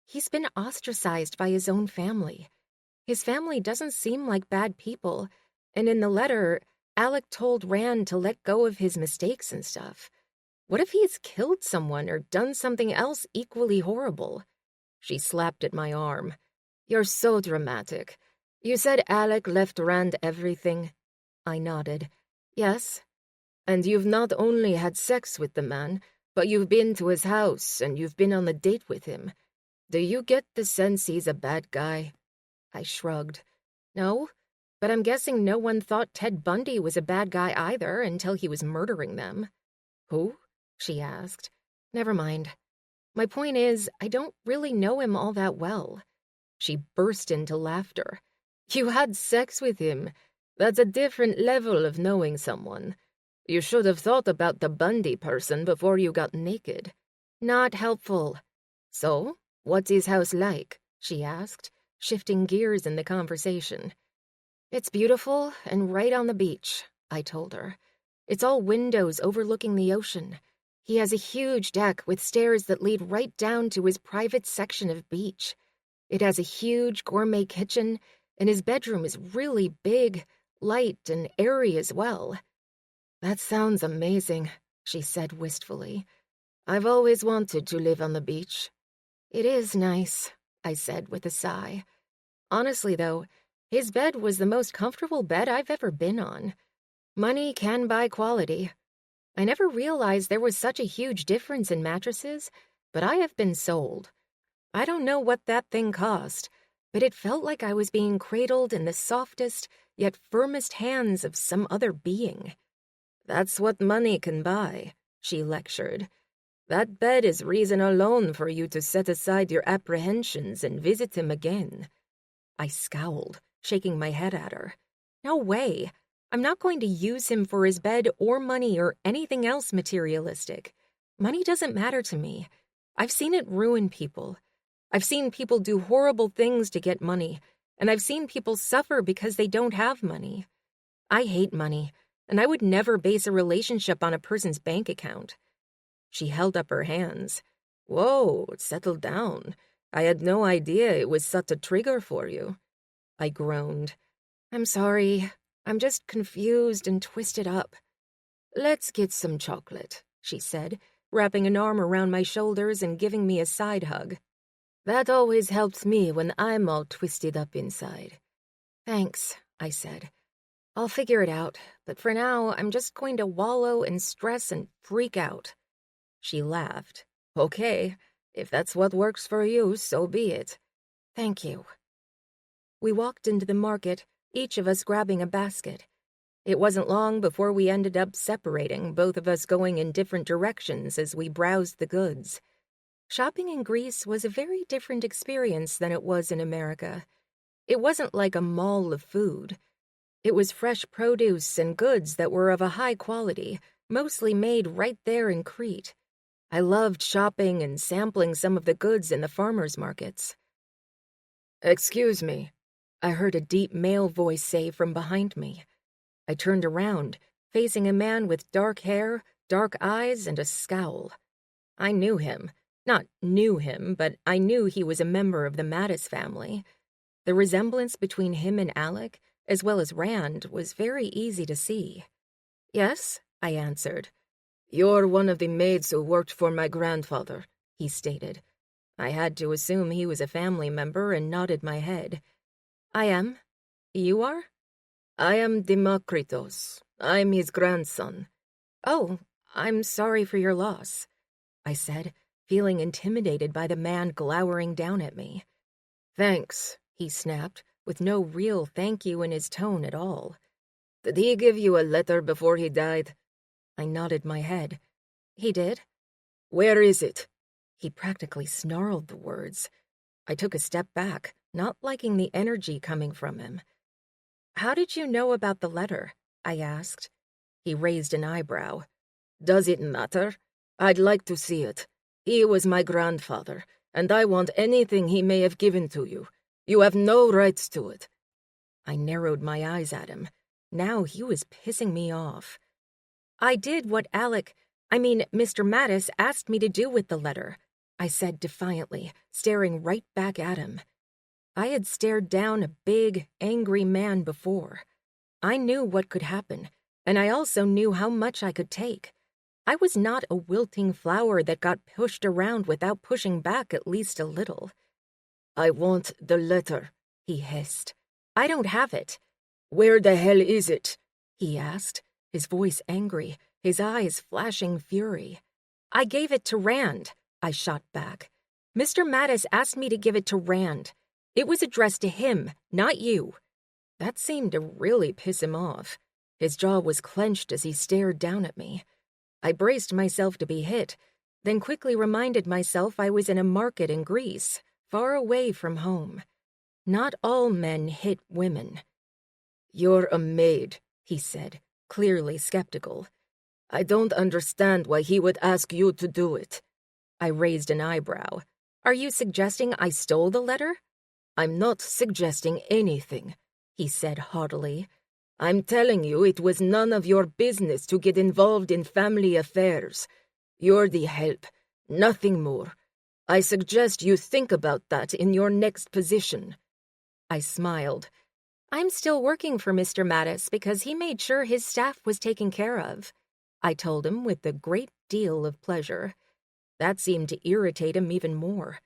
He's been ostracized by his own family. His family doesn't seem like bad people, and in the letter, Alec told Rand to let go of his mistakes and stuff. What if he's killed someone or done something else equally horrible? She slapped at my arm. "You're so dramatic. You said Alec left Rand everything." I nodded. "Yes." "And you've not only had sex with the man, but you've been to his house and you've been on a date with him. Do you get the sense he's a bad guy?" I shrugged. "No, but I'm guessing no one thought Ted Bundy was a bad guy either until he was murdering them." "Who?" she asked. "Never mind. My point is, I don't really know him all that well." She burst into laughter. "You had sex with him. That's a different level of knowing someone. You should have thought about the Bundy person before you got naked." "Not helpful." "So, what's his house like?" she asked, shifting gears in the conversation. "It's beautiful and right on the beach," I told her. "It's all windows overlooking the ocean. He has a huge deck with stairs that lead right down to his private section of beach. It has a huge gourmet kitchen, and his bedroom is really big, light, and airy as well." "That sounds amazing," she said wistfully. "I've always wanted to live on the beach." "It is nice," I said with a sigh. Honestly, though, his bed was the most comfortable bed I've ever been on. Money can buy quality. I never realized there was such a huge difference in mattresses, but I have been sold. I don't know what that thing cost, but it felt like I was being cradled in the softest yet firmest hands of some other being. "That's what money can buy," she lectured. "That bed is reason alone for you to set aside your apprehensions and visit him again." I scowled, shaking my head at her. "No way. I'm not going to use him for his bed or money or anything else materialistic. Money doesn't matter to me. I've seen it ruin people. I've seen people do horrible things to get money, and I've seen people suffer because they don't have money. I hate money, and I would never base a relationship on a person's bank account." She held up her hands. "Whoa, settle down. I had no idea it was such a trigger for you." I groaned. "I'm sorry. I'm just confused and twisted up." "Let's get some chocolate," she said, wrapping an arm around my shoulders and giving me a side hug. "That always helps me when I'm all twisted up inside." "Thanks," I said. "I'll figure it out, but for now I'm just going to wallow and stress and freak out." She laughed. "Okay, if that's what works for you, so be it." "Thank you." We walked into the market, each of us grabbing a basket. It wasn't long before we ended up separating, both of us going in different directions as we browsed the goods. Shopping in Greece was a very different experience than it was in America. It wasn't like a mall of food. It was fresh produce and goods that were of a high quality, mostly made right there in Crete. I loved shopping and sampling some of the goods in the farmers' markets. "Excuse me," I heard a deep male voice say from behind me. I turned around, facing a man with dark hair, dark eyes, and a scowl. I knew him. Not knew him, but I knew he was a member of the Mattis family. The resemblance between him and Alec, as well as Rand, was very easy to see. "Yes," I answered. "You're one of the maids who worked for my grandfather," he stated. I had to assume he was a family member and nodded my head. "I am. You are?" "I am Demokritos. I'm his grandson." "Oh, I'm sorry for your loss," I said, feeling intimidated by the man glowering down at me. "Thanks," he snapped, with no real thank you in his tone at all. "Did he give you a letter before he died?" I nodded my head. "He did." "Where is it?" He practically snarled the words. I took a step back, not liking the energy coming from him. "How did you know about the letter?" I asked. He raised an eyebrow. "Does it matter? I'd like to see it. He was my grandfather, and I want anything he may have given to you. You have no rights to it." I narrowed my eyes at him. Now he was pissing me off. "I did what Mr. Mattis asked me to do with the letter," I said defiantly, staring right back at him. I had stared down a big, angry man before. I knew what could happen, and I also knew how much I could take. I was not a wilting flower that got pushed around without pushing back at least a little. "I want the letter," he hissed. "I don't have it." "Where the hell is it?" he asked, his voice angry, his eyes flashing fury. "I gave it to Rand," I shot back. "Mr. Mattis asked me to give it to Rand. It was addressed to him, not you." That seemed to really piss him off. His jaw was clenched as he stared down at me. I braced myself to be hit, then quickly reminded myself I was in a market in Greece, far away from home. Not all men hit women. "You're a maid," he said, clearly skeptical. "I don't understand why he would ask you to do it." I raised an eyebrow. "Are you suggesting I stole the letter?" "I'm not suggesting anything," he said haughtily. "I'm telling you it was none of your business to get involved in family affairs. You're the help, nothing more. I suggest you think about that in your next position." I smiled. "I'm still working for Mr. Mattis because he made sure his staff was taken care of," I told him with a great deal of pleasure. That seemed to irritate him even more.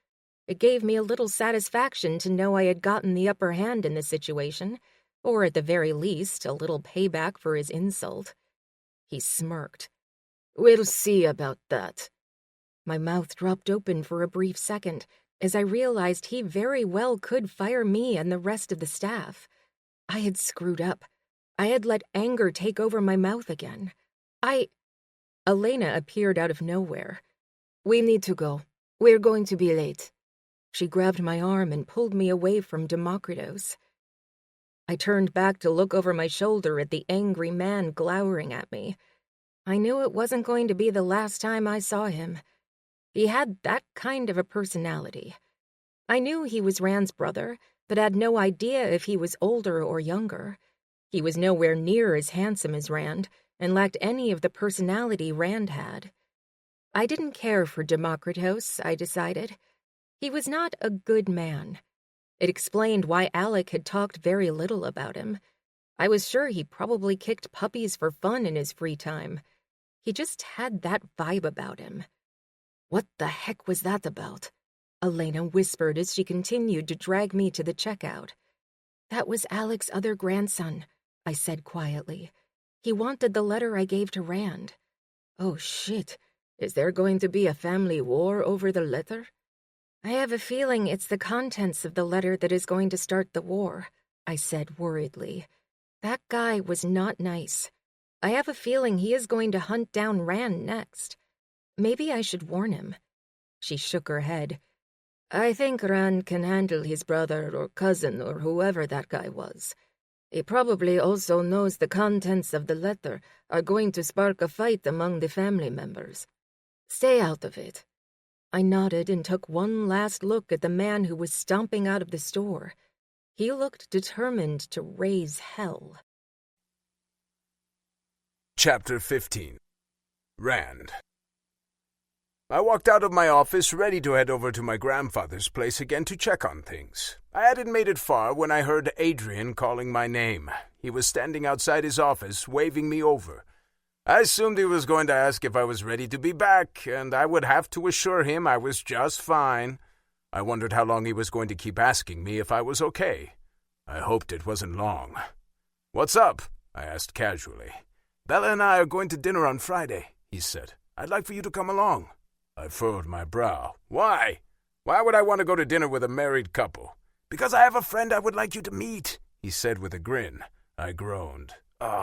It gave me a little satisfaction to know I had gotten the upper hand in the situation, or at the very least, a little payback for his insult. He smirked. "We'll see about that." My mouth dropped open for a brief second as I realized he very well could fire me and the rest of the staff. I had screwed up. I had let anger take over my mouth again. Elena appeared out of nowhere. We need to go. We're going to be late. She grabbed my arm and pulled me away from Democritos. I turned back to look over my shoulder at the angry man glowering at me. I knew it wasn't going to be the last time I saw him. He had that kind of a personality. I knew he was Rand's brother, but had no idea if he was older or younger. He was nowhere near as handsome as Rand, and lacked any of the personality Rand had. I didn't care for Democritos, I decided. He was not a good man. It explained why Alec had talked very little about him. I was sure he probably kicked puppies for fun in his free time. He just had that vibe about him. What the heck was that about? Elena whispered as she continued to drag me to the checkout. That was Alec's other grandson, I said quietly. He wanted the letter I gave to Rand. Oh shit, is there going to be a family war over the letter? I have a feeling it's the contents of the letter that is going to start the war, I said worriedly. That guy was not nice. I have a feeling he is going to hunt down Rand next. Maybe I should warn him. She shook her head. I think Rand can handle his brother or cousin or whoever that guy was. He probably also knows the contents of the letter are going to spark a fight among the family members. Stay out of it. I nodded and took one last look at the man who was stomping out of the store. He looked determined to raise hell. Chapter 15. Rand. I walked out of my office ready to head over to my grandfather's place again to check on things. I hadn't made it far when I heard Adrian calling my name. He was standing outside his office, waving me over. I assumed he was going to ask if I was ready to be back, and I would have to assure him I was just fine. I wondered how long he was going to keep asking me if I was okay. I hoped it wasn't long. "What's up?" I asked casually. "Bella and I are going to dinner on Friday," he said. "I'd like for you to come along." I furrowed my brow. "Why? Why would I want to go to dinner with a married couple?" "Because I have a friend I would like you to meet," he said with a grin. I groaned.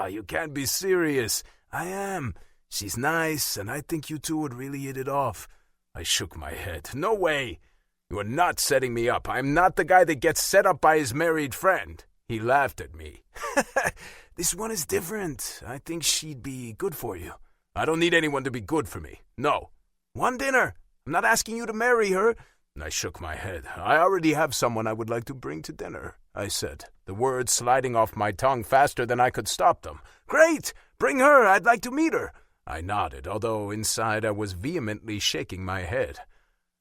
You can't be serious." "I am. She's nice, and I think you two would really hit it off." I shook my head. "No way. You are not setting me up. I'm not the guy that gets set up by his married friend." He laughed at me. "This one is different. I think she'd be good for you." "I don't need anyone to be good for me. No. One dinner. I'm not asking you to marry her." I shook my head. "I already have someone I would like to bring to dinner," I said, the words sliding off my tongue faster than I could stop them. "Great! Bring her! I'd like to meet her." I nodded, although inside I was vehemently shaking my head.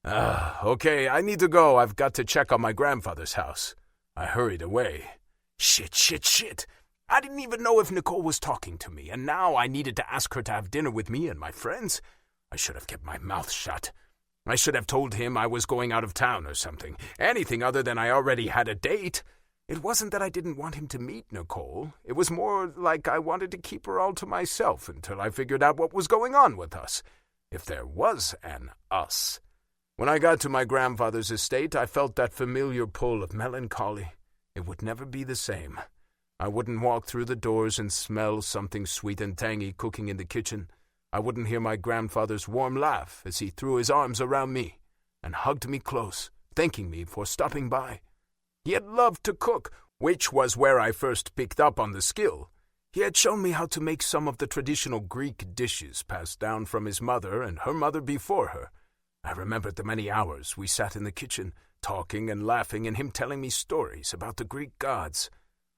Okay, I need to go. I've got to check on my grandfather's house." I hurried away. Shit. I didn't even know if Nicole was talking to me, and now I needed to ask her to have dinner with me and my friends. I should have kept my mouth shut. I should have told him I was going out of town or something. Anything other than I already had a date. It wasn't that I didn't want him to meet Nicole. It was more like I wanted to keep her all to myself until I figured out what was going on with us. If there was an us. When I got to my grandfather's estate, I felt that familiar pull of melancholy. It would never be the same. I wouldn't walk through the doors and smell something sweet and tangy cooking in the kitchen. I wouldn't hear my grandfather's warm laugh as he threw his arms around me and hugged me close, thanking me for stopping by. He had loved to cook, which was where I first picked up on the skill. He had shown me how to make some of the traditional Greek dishes passed down from his mother and her mother before her. I remembered the many hours we sat in the kitchen, talking and laughing, and him telling me stories about the Greek gods.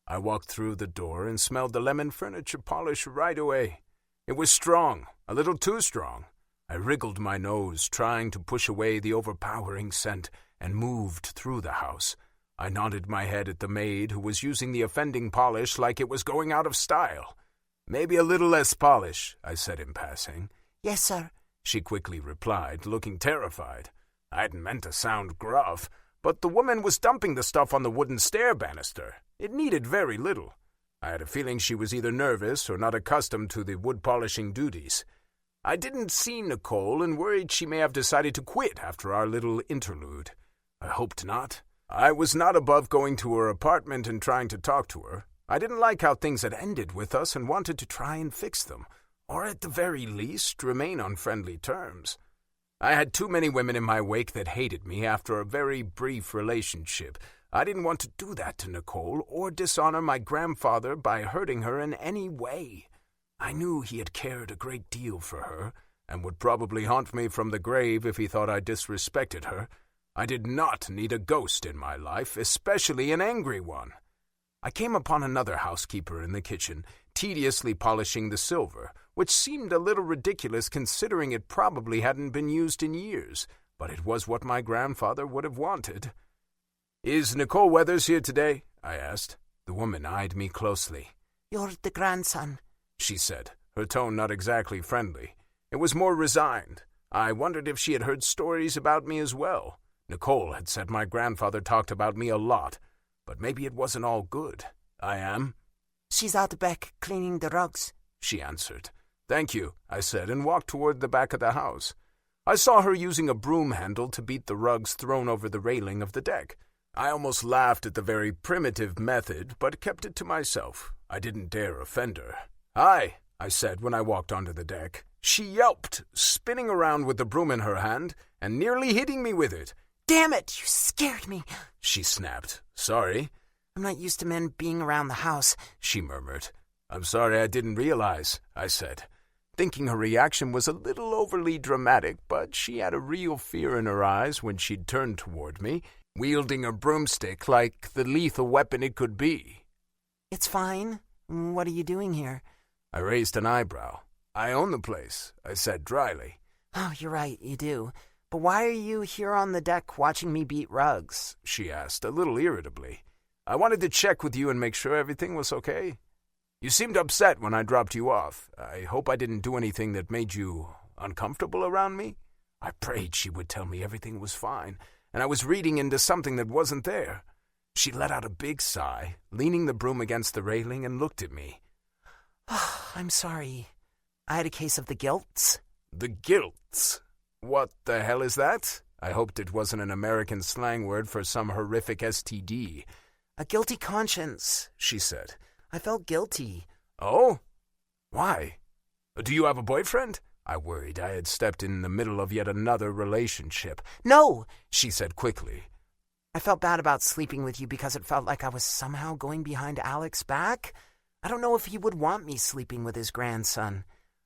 I walked through the door and smelled the lemon furniture polish right away. It was strong, a little too strong. I wriggled my nose, trying to push away the overpowering scent, and moved through the house. I nodded my head at the maid, who was using the offending polish like it was going out of style. "Maybe a little less polish," I said in passing. "Yes, sir," she quickly replied, looking terrified. I hadn't meant to sound gruff, but the woman was dumping the stuff on the wooden stair banister. It needed very little. I had a feeling she was either nervous or not accustomed to the wood-polishing duties. I didn't see Nicole and worried she may have decided to quit after our little interlude. I hoped not. I was not above going to her apartment and trying to talk to her. I didn't like how things had ended with us and wanted to try and fix them. or at the very least remain on friendly terms. I had too many women in my wake that hated me after a very brief relationship. I didn't want to do that to Nicole or dishonor my grandfather by hurting her in any way. I knew he had cared a great deal for her and would probably haunt me from the grave if he thought I disrespected her. I did not need a ghost in my life, especially an angry one. I came upon another housekeeper in the kitchen, tediously polishing the silver, which seemed a little ridiculous considering it probably hadn't been used in years, but it was what my grandfather would have wanted. "Is Nicole Weathers here today?" I asked. The woman eyed me closely. "You're the grandson," she said, her tone not exactly friendly. It was more resigned. I wondered if she had heard stories about me as well. Nicole had said my grandfather talked about me a lot, but maybe it wasn't all good. "I am." "She's out back cleaning the rugs," she answered. "Thank you," I said, and walked toward the back of the house. I saw her using a broom handle to beat the rugs thrown over the railing of the deck. I almost laughed at the very primitive method, but kept it to myself. I didn't dare offend her. "Hi," I said when I walked onto the deck. She yelped, spinning around with the broom in her hand and nearly hitting me with it. "Damn it, you scared me," she snapped. "Sorry." "I'm not used to men being around the house," she murmured. "I'm sorry I didn't realize," I said, thinking her reaction was a little overly dramatic, but she had a real fear in her eyes when she'd turned toward me, wielding a broomstick like the lethal weapon it could be. "It's fine. What are you doing here?" I raised an eyebrow. "I own the place," I said dryly. "Oh, you're right, you do. But why are you here on the deck watching me beat rugs?" she asked, a little irritably. "I wanted to check with you and make sure everything was okay. You seemed upset when I dropped you off. I hope I didn't do anything that made you uncomfortable around me." I prayed she would tell me everything was fine, and I was reading into something that wasn't there. She let out a big sigh, leaning the broom against the railing, and looked at me. "Oh, I'm sorry. I had a case of the gilts." "The gilts? What the hell is that?" I hoped it wasn't an American slang word for some horrific STD. "A guilty conscience," she said. "I felt guilty." "Oh? Why? Do you have a boyfriend?" I worried I had stepped in the middle of yet another relationship. "No," she said quickly. "I felt bad about sleeping with you because it felt like I was somehow going behind Alec's back. I don't know if he would want me sleeping with his grandson."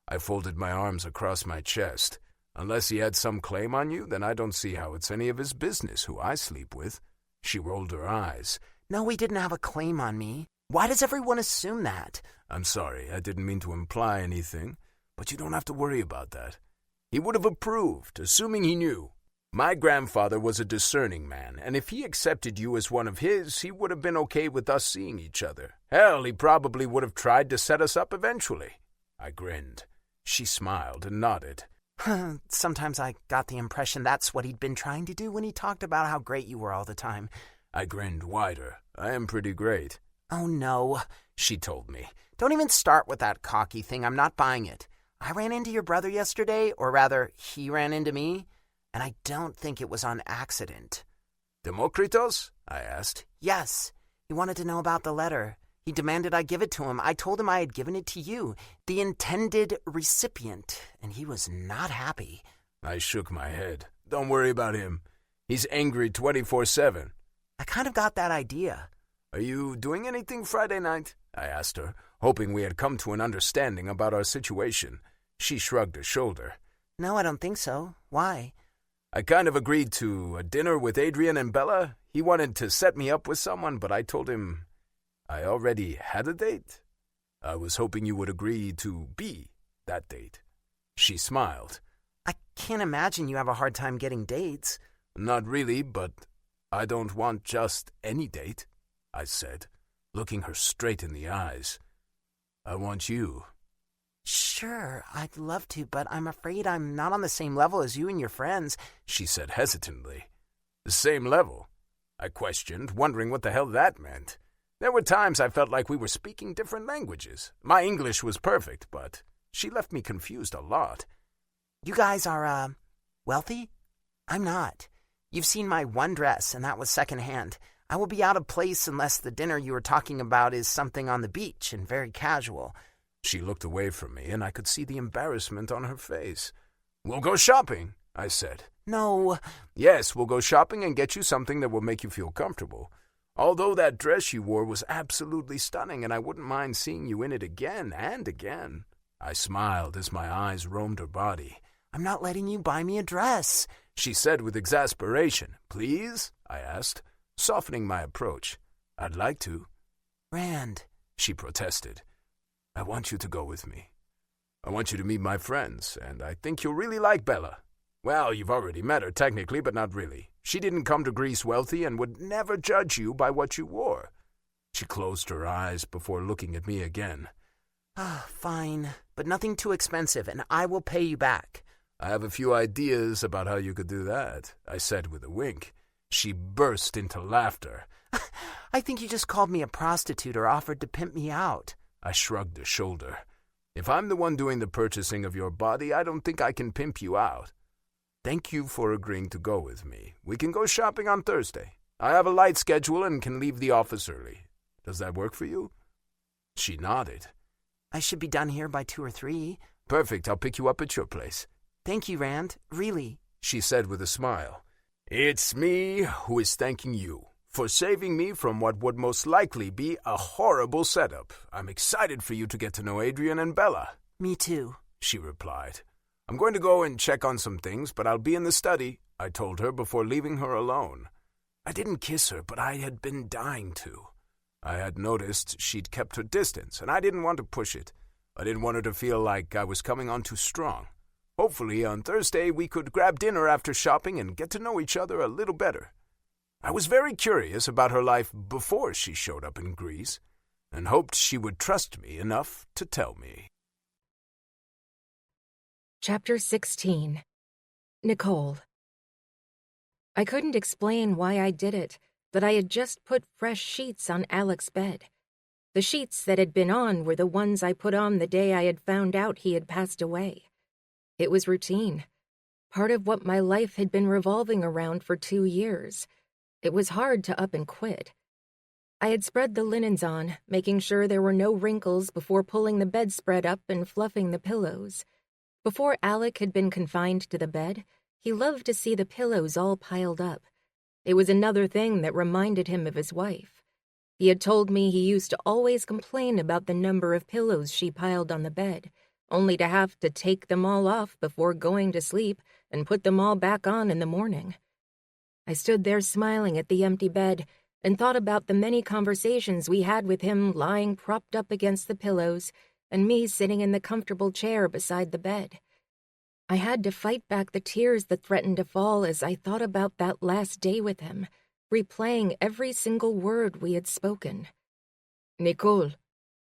I folded my arms across my chest. "Unless he had some claim on you, then I don't see how it's any of his business who I sleep with." She rolled her eyes. "No, he didn't have a claim on me. Why does everyone assume that?" "I'm sorry, I didn't mean to imply anything, but you don't have to worry about that. He would have approved, assuming he knew. My grandfather was a discerning man, and if he accepted you as one of his, he would have been okay with us seeing each other. Hell, he probably would have tried to set us up eventually." I grinned. She smiled and nodded. "Sometimes I got the impression that's what he'd been trying to do when he talked about how great you were all the time." I grinned wider. "I am pretty great." "Oh, no," she told me. "Don't even start with that cocky thing. I'm not buying it. I ran into your brother yesterday, or rather, he ran into me, and I don't think it was on accident." "Demokritos?" I asked. "Yes. He wanted to know about the letter. He demanded I give it to him. I told him I had given it to you, the intended recipient, and he was not happy." I shook my head. "Don't worry about him. He's angry 24/7. "I kind of got that idea." "Are you doing anything Friday night?" I asked her, hoping we had come to an understanding about our situation. She shrugged a shoulder. "No, I don't think so. Why?" "I kind of agreed to a dinner with Adrian and Bella. He wanted to set me up with someone, but I told him I already had a date. I was hoping you would agree to be that date." She smiled. "I can't imagine you have a hard time getting dates." "Not really, but I don't want just any date," I said, looking her straight in the eyes. "I want you." "Sure, I'd love to, but I'm afraid I'm not on the same level as you and your friends," she said hesitantly. "The same level?" I questioned, wondering what the hell that meant. There were times I felt like we were speaking different languages. My English was perfect, but she left me confused a lot. "You guys are, wealthy? I'm not. You've seen my one dress, and that was secondhand. I will be out of place unless the dinner you were talking about is something on the beach and very casual. She looked away from me, and I could see the embarrassment on her face. "We'll go shopping," I said. No. "Yes, we'll go shopping and get you something that will make you feel comfortable. Although that dress you wore was absolutely stunning, and I wouldn't mind seeing you in it again and again." I smiled as my eyes roamed her body. "I'm not letting you buy me a dress," she said with exasperation. "Please?" I asked, softening my approach. "I'd like to." "Rand," she protested. "I want you to go with me. I want you to meet my friends, and I think you'll really like Bella. Well, you've already met her technically, but not really. She didn't come to Greece wealthy and would never judge you by what you wore." She closed her eyes before looking at me again. Fine, but nothing too expensive, and I will pay you back." "I have a few ideas about how you could do that," I said with a wink. She burst into laughter. "I think you just called me a prostitute or offered to pimp me out." I shrugged a shoulder. "If I'm the one doing the purchasing of your body, I don't think I can pimp you out. Thank you for agreeing to go with me. We can go shopping on Thursday. I have a light schedule and can leave the office early. Does that work for you?" She nodded. "I should be done here by 2 or 3. "Perfect. I'll pick you up at your place." "Thank you, Rand. Really," she said with a smile. "It's me who is thanking you for saving me from what would most likely be a horrible setup. I'm excited for you to get to know Adrian and Bella." "Me too," she replied. "I'm going to go and check on some things, but I'll be in the study," I told her before leaving her alone. I didn't kiss her, but I had been dying to. I had noticed she'd kept her distance, and I didn't want to push it. I didn't want her to feel like I was coming on too strong. Hopefully, on Thursday, we could grab dinner after shopping and get to know each other a little better. I was very curious about her life before she showed up in Greece, and hoped she would trust me enough to tell me. Chapter 16. Nicole. I couldn't explain why I did it, but I had just put fresh sheets on Alec's bed. The sheets that had been on were the ones I put on the day I had found out he had passed away. It was routine, part of what my life had been revolving around for 2 years. It was hard to up and quit. I had spread the linens on, making sure there were no wrinkles before pulling the bedspread up and fluffing the pillows. Before Alec had been confined to the bed, he loved to see the pillows all piled up. It was another thing that reminded him of his wife. He had told me he used to always complain about the number of pillows she piled on the bed, only to have to take them all off before going to sleep and put them all back on in the morning. I stood there smiling at the empty bed and thought about the many conversations we had with him lying propped up against the pillows and me sitting in the comfortable chair beside the bed. I had to fight back the tears that threatened to fall as I thought about that last day with him, replaying every single word we had spoken. "Nicole,"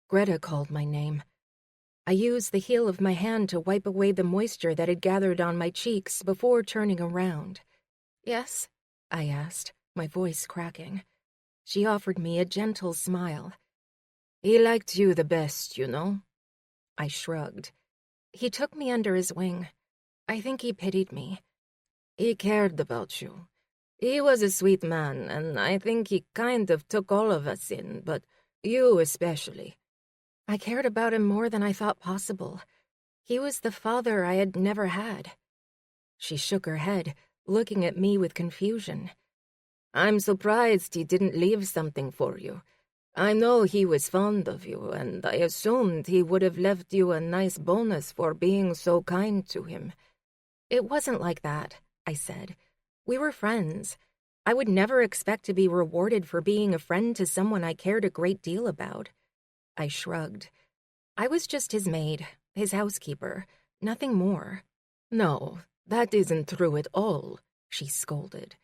Greta called my name. I used the heel of my hand to wipe away the moisture that had gathered on my cheeks before turning around. "Yes?" I asked, my voice cracking. She offered me a gentle smile. "He liked you the best, you know." I shrugged. He took me under his wing. I think he pitied me. "He cared about you. He was a sweet man, and I think he kind of took all of us in, but you especially." I cared about him more than I thought possible. He was the father I had never had. She shook her head, looking at me with confusion. "I'm surprised he didn't leave something for you. I know he was fond of you, and I assumed he would have left you a nice bonus for being so kind to him." "It wasn't like that," I said. "We were friends. I would never expect to be rewarded for being a friend to someone I cared a great deal about." I shrugged. I was just his maid, his housekeeper, nothing more. "No, that isn't true at all," she scolded.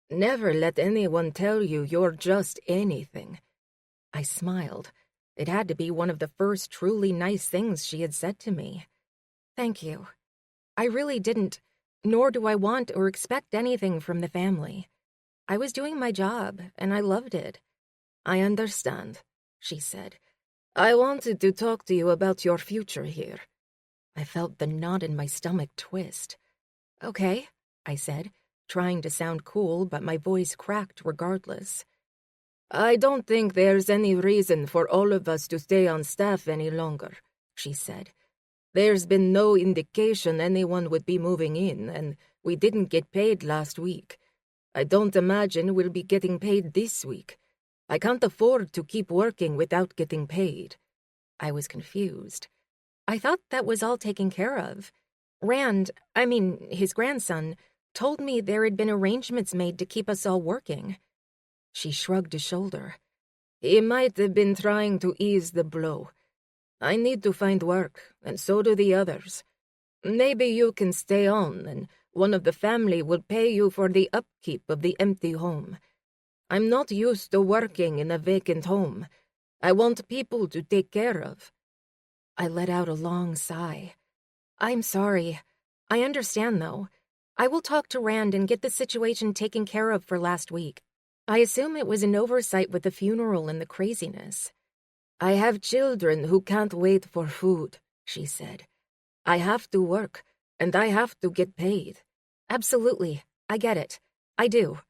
"Never let anyone tell you you're just anything." I smiled. It had to be one of the first truly nice things she had said to me. "Thank you. I really didn't, nor do I want or expect anything from the family. I was doing my job, and I loved it." "I understand," she said. "I wanted to talk to you about your future here." I felt the knot in my stomach twist. "Okay," I said, trying to sound cool, but my voice cracked regardless. "I don't think there's any reason for all of us to stay on staff any longer," she said. "There's been no indication anyone would be moving in, and we didn't get paid last week. I don't imagine we'll be getting paid this week. I can't afford to keep working without getting paid." I was confused. I thought that was all taken care of. His grandson, told me there had been arrangements made to keep us all working. She shrugged a shoulder. "He might have been trying to ease the blow. I need to find work, and so do the others. Maybe you can stay on, and one of the family will pay you for the upkeep of the empty home. I'm not used to working in a vacant home. I want people to take care of." I let out a long sigh. "I'm sorry. I understand, though. I will talk to Rand and get the situation taken care of for last week. I assume it was an oversight with the funeral and the craziness." "I have children who can't wait for food," she said. "I have to work, and I have to get paid." "Absolutely. I get it. I do.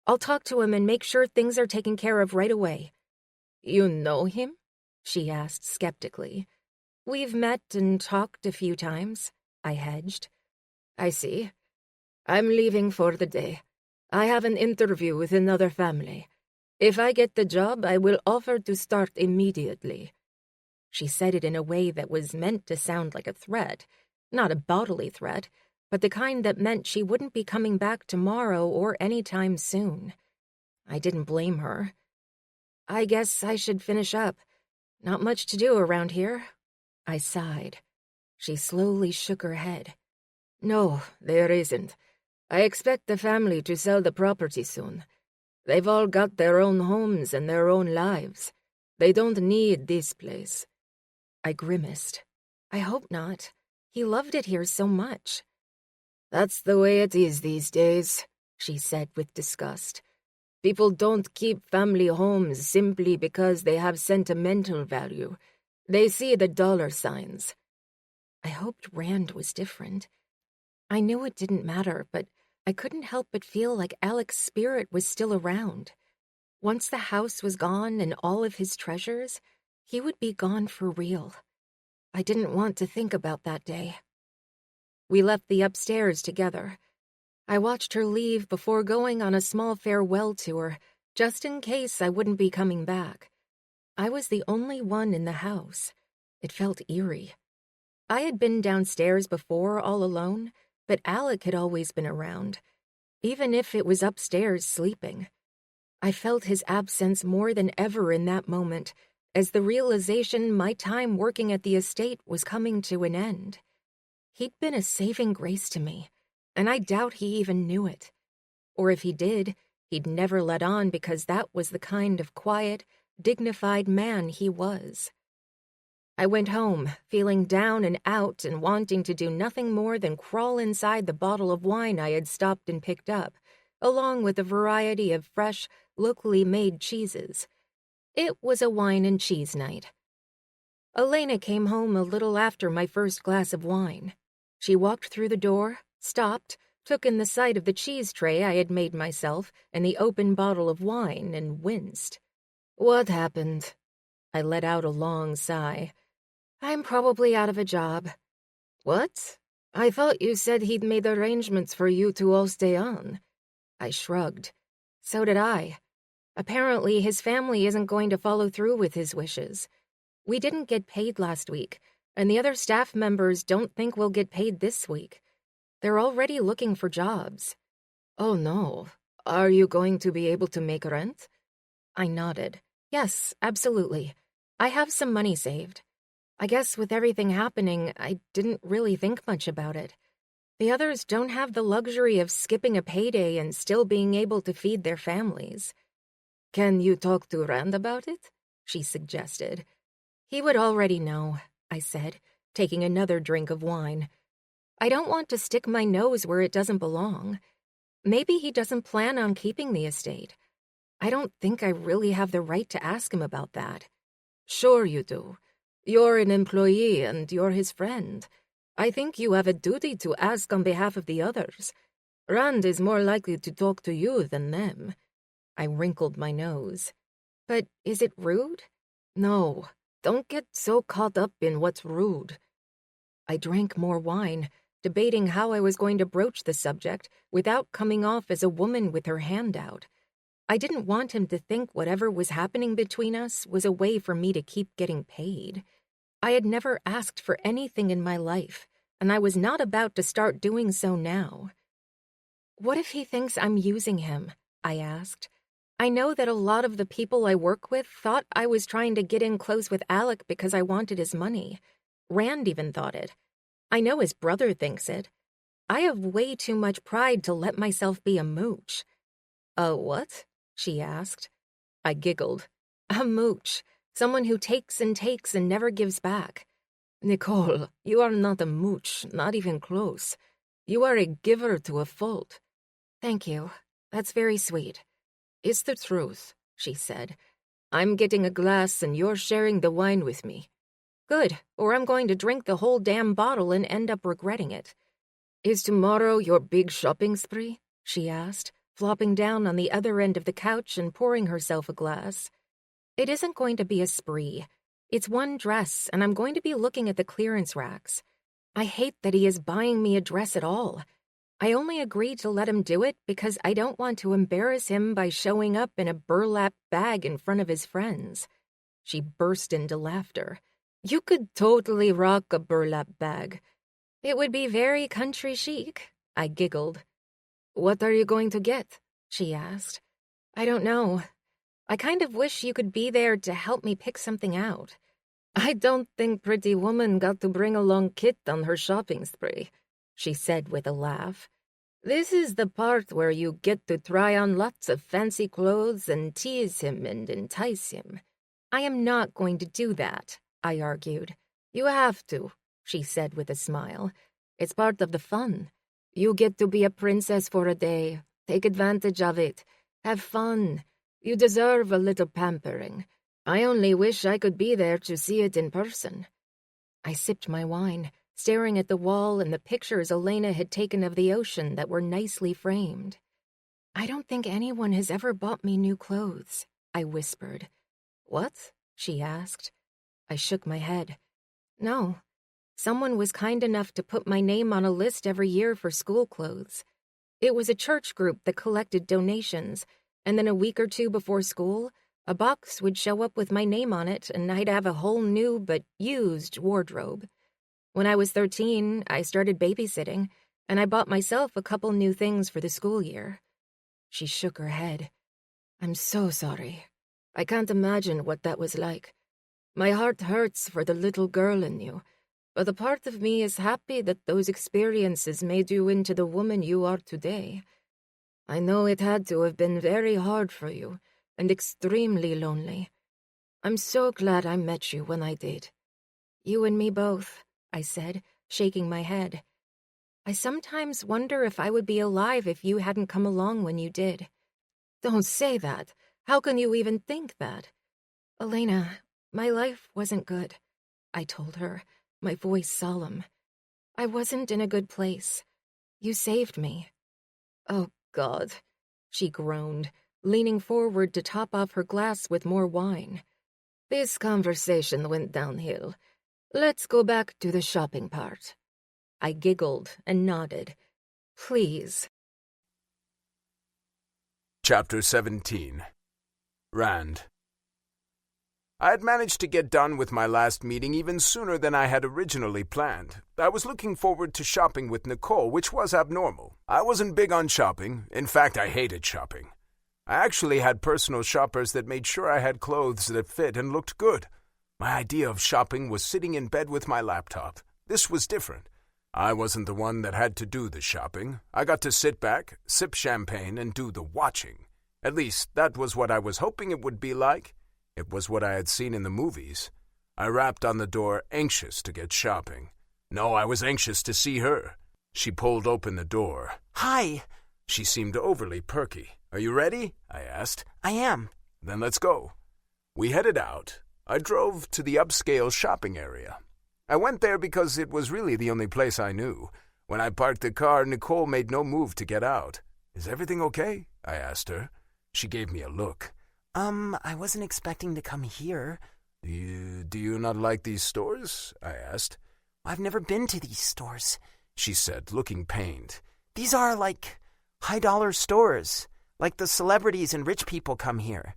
I'll talk to him and make sure things are taken care of right away." "You know him?" she asked skeptically. "We've met and talked a few times," I hedged. "I see. I'm leaving for the day. I have an interview with another family. If I get the job, I will offer to start immediately." She said it in a way that was meant to sound like a threat, not a bodily threat, but the kind that meant she wouldn't be coming back tomorrow or any time soon. I didn't blame her. "I guess I should finish up. Not much to do around here." I sighed. She slowly shook her head. "No, there isn't. I expect the family to sell the property soon. They've all got their own homes and their own lives. They don't need this place." I grimaced. "I hope not. He loved it here so much." "That's the way it is these days," she said with disgust. "People don't keep family homes simply because they have sentimental value. They see the dollar signs." I hoped Rand was different. I knew it didn't matter, but I couldn't help but feel like Alec's spirit was still around. Once the house was gone and all of his treasures, he would be gone for real. I didn't want to think about that day. We left the upstairs together. I watched her leave before going on a small farewell tour, just in case I wouldn't be coming back. I was the only one in the house. It felt eerie. I had been downstairs before all alone, but Alec had always been around, even if it was upstairs sleeping. I felt his absence more than ever in that moment, as the realization my time working at the estate was coming to an end. He'd been a saving grace to me, and I doubt he even knew it. Or if he did, he'd never let on because that was the kind of quiet, dignified man he was. I went home, feeling down and out and wanting to do nothing more than crawl inside the bottle of wine I had stopped and picked up, along with a variety of fresh, locally made cheeses. It was a wine and cheese night. Elena came home a little after my first glass of wine. She walked through the door, stopped, took in the sight of the cheese tray I had made myself and the open bottle of wine, and winced. "What happened?" I let out a long sigh. "I'm probably out of a job." "What? I thought you said he'd made arrangements for you to all stay on." I shrugged. So did I. Apparently, his family isn't going to follow through with his wishes. We didn't get paid last week, and the other staff members don't think we'll get paid this week. They're already looking for jobs. "Oh no. Are you going to be able to make rent?" I nodded. "Yes, absolutely. I have some money saved. I guess with everything happening, I didn't really think much about it. The others don't have the luxury of skipping a payday and still being able to feed their families." "Can you talk to Rand about it?" she suggested. "He would already know," I said, taking another drink of wine. "I don't want to stick my nose where it doesn't belong. Maybe he doesn't plan on keeping the estate. I don't think I really have the right to ask him about that." "Sure you do. You're an employee and you're his friend. I think you have a duty to ask on behalf of the others. Rand is more likely to talk to you than them." I wrinkled my nose. "But is it rude?" "No. don't get so caught up in what's rude. I drank more wine, debating how I was going to broach the subject without coming off as a woman with her hand out. I didn't want him to think whatever was happening between us was a way for me to keep getting paid. I had never asked for anything in my life, and I was not about to start doing so now. What if he thinks I'm using him? I asked. I know that a lot of the people I work with thought I was trying to get in close with Alec because I wanted his money. Rand even thought it. I know his brother thinks it. I have way too much pride to let myself be a mooch. A what? She asked. I giggled. A mooch. Someone who takes and never gives back. Nicole, you are not a mooch, not even close. You are a giver to a fault. Thank you. That's very sweet. It's the truth, she said. I'm getting a glass and you're sharing the wine with me. Good, or I'm going to drink the whole damn bottle and end up regretting it. Is tomorrow your big shopping spree? She asked, flopping down on the other end of the couch and pouring herself a glass. It isn't going to be a spree. It's one dress, and I'm going to be looking at the clearance racks. I hate that he is buying me a dress at all. I only agreed to let him do it because I don't want to embarrass him by showing up in a burlap bag in front of his friends. She burst into laughter. You could totally rock a burlap bag. It would be very country chic, I giggled. What are you going to get? She asked. I don't know. I kind of wish you could be there to help me pick something out. I don't think Pretty Woman got to bring along Kit on her shopping spree, she said with a laugh. This is the part where you get to try on lots of fancy clothes and tease him and entice him. I am not going to do that, I argued. You have to, she said with a smile. It's part of the fun. You get to be a princess for a day. Take advantage of it. Have fun. You deserve a little pampering. I only wish I could be there to see it in person. I sipped my wine, staring at the wall and the pictures Elena had taken of the ocean that were nicely framed. I don't think anyone has ever bought me new clothes, I whispered. What? She asked. I shook my head. No. Someone was kind enough to put my name on a list every year for school clothes. It was a church group that collected donations, and then a week or two before school, a box would show up with my name on it, and I'd have a whole new but used wardrobe. When I was 13, I started babysitting, and I bought myself a couple new things for the school year. She shook her head. I'm so sorry. I can't imagine what that was like. My heart hurts for the little girl in you, but a part of me is happy that those experiences made you into the woman you are today. I know it had to have been very hard for you, and extremely lonely. I'm so glad I met you when I did. You and me both, I said, shaking my head. I sometimes wonder if I would be alive if you hadn't come along when you did. Don't say that. How can you even think that? Elena, my life wasn't good, I told her, my voice solemn. I wasn't in a good place. You saved me. Oh, God, she groaned, leaning forward to top off her glass with more wine. This conversation went downhill. Let's go back to the shopping part. I giggled and nodded. Please. Chapter 17. Rand. I had managed to get done with my last meeting even sooner than I had originally planned. I was looking forward to shopping with Nicole, which was abnormal. I wasn't big on shopping. In fact, I hated shopping. I actually had personal shoppers that made sure I had clothes that fit and looked good. My idea of shopping was sitting in bed with my laptop. This was different. I wasn't the one that had to do the shopping. I got to sit back, sip champagne, and do the watching. At least, that was what I was hoping it would be like. It was what I had seen in the movies. I rapped on the door, anxious to get shopping. No, I was anxious to see her. She pulled open the door. Hi. She seemed overly perky. Are you ready? I asked. I am. Then let's go. We headed out. I drove to the upscale shopping area. I went there because it was really the only place I knew. When I parked the car, Nicole made no move to get out. Is everything okay? I asked her. She gave me a look. I wasn't expecting to come here. Do you not like these stores? I asked. I've never been to these stores, she said, looking pained. These are like high-dollar stores, like the celebrities and rich people come here.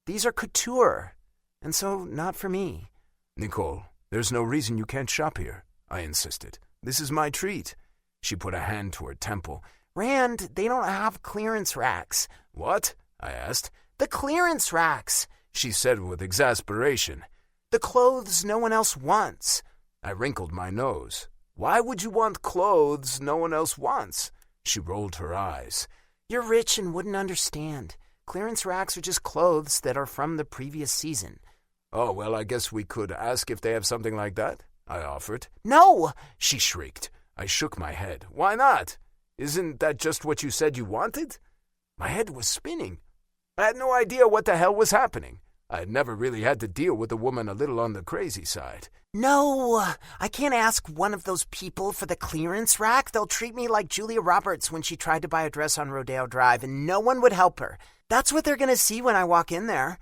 These are couture, and so not for me. Nicole, there's no reason you can't shop here, I insisted. This is my treat. She put a hand to her temple. Rand, they don't have clearance racks. What? I asked. The clearance racks, she said with exasperation. The clothes no one else wants. I wrinkled my nose. Why would you want clothes no one else wants? She rolled her eyes. You're rich and wouldn't understand. Clearance racks are just clothes that are from the previous season. Oh, well, I guess we could ask if they have something like that, I offered. No, she shrieked. I shook my head. Why not? Isn't that just what you said you wanted? My head was spinning. I had no idea what the hell was happening. I had never really had to deal with a woman a little on the crazy side. No, I can't ask one of those people for the clearance rack. They'll treat me like Julia Roberts when she tried to buy a dress on Rodeo Drive, and no one would help her. That's what they're going to see when I walk in there.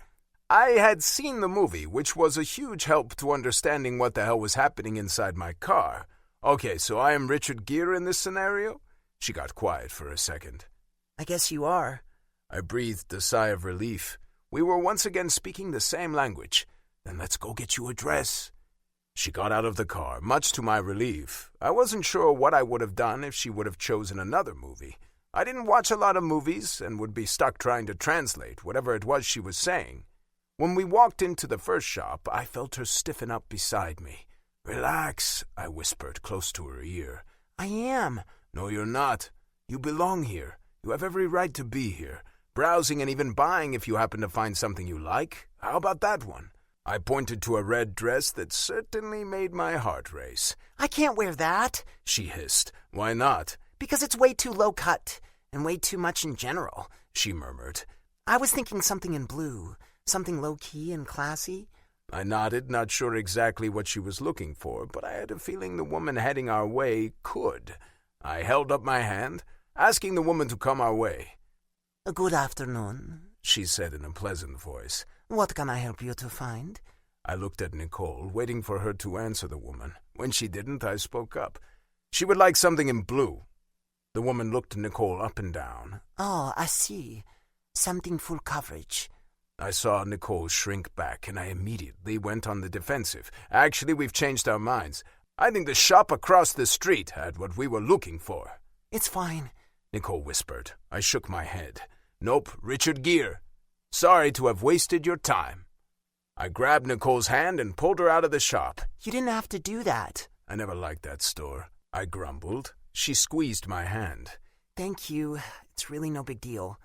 I had seen the movie, which was a huge help to understanding what the hell was happening inside my car. Okay, so I am Richard Gere in this scenario? She got quiet for a second. I guess you are. I breathed a sigh of relief. We were once again speaking the same language. Then let's go get you a dress. She got out of the car, much to my relief. I wasn't sure what I would have done if she would have chosen another movie. I didn't watch a lot of movies and would be stuck trying to translate whatever it was she was saying. When we walked into the first shop, I felt her stiffen up beside me. Relax, I whispered close to her ear. I am. No, you're not. You belong here. You have every right to be here. Browsing and even buying if you happen to find something you like. How about that one? I pointed to a red dress that certainly made my heart race. I can't wear that, she hissed. Why not? Because it's way too low cut, and way too much in general, she murmured. I was thinking something in blue, something low-key and classy. I nodded, not sure exactly what she was looking for, but I had a feeling the woman heading our way could. I held up my hand, asking the woman to come our way. Good afternoon, she said in a pleasant voice. What can I help you to find? I looked at Nicole, waiting for her to answer the woman. When she didn't, I spoke up. She would like something in blue. The woman looked Nicole up and down. Oh, I see. Something full coverage. I saw Nicole shrink back, and I immediately went on the defensive. Actually, we've changed our minds. I think the shop across the street had what we were looking for. It's fine, Nicole whispered. I shook my head. Nope, Richard Gere. Sorry to have wasted your time. I grabbed Nicole's hand and pulled her out of the shop. You didn't have to do that. I never liked that store, I grumbled. She squeezed my hand. Thank you. It's really no big deal.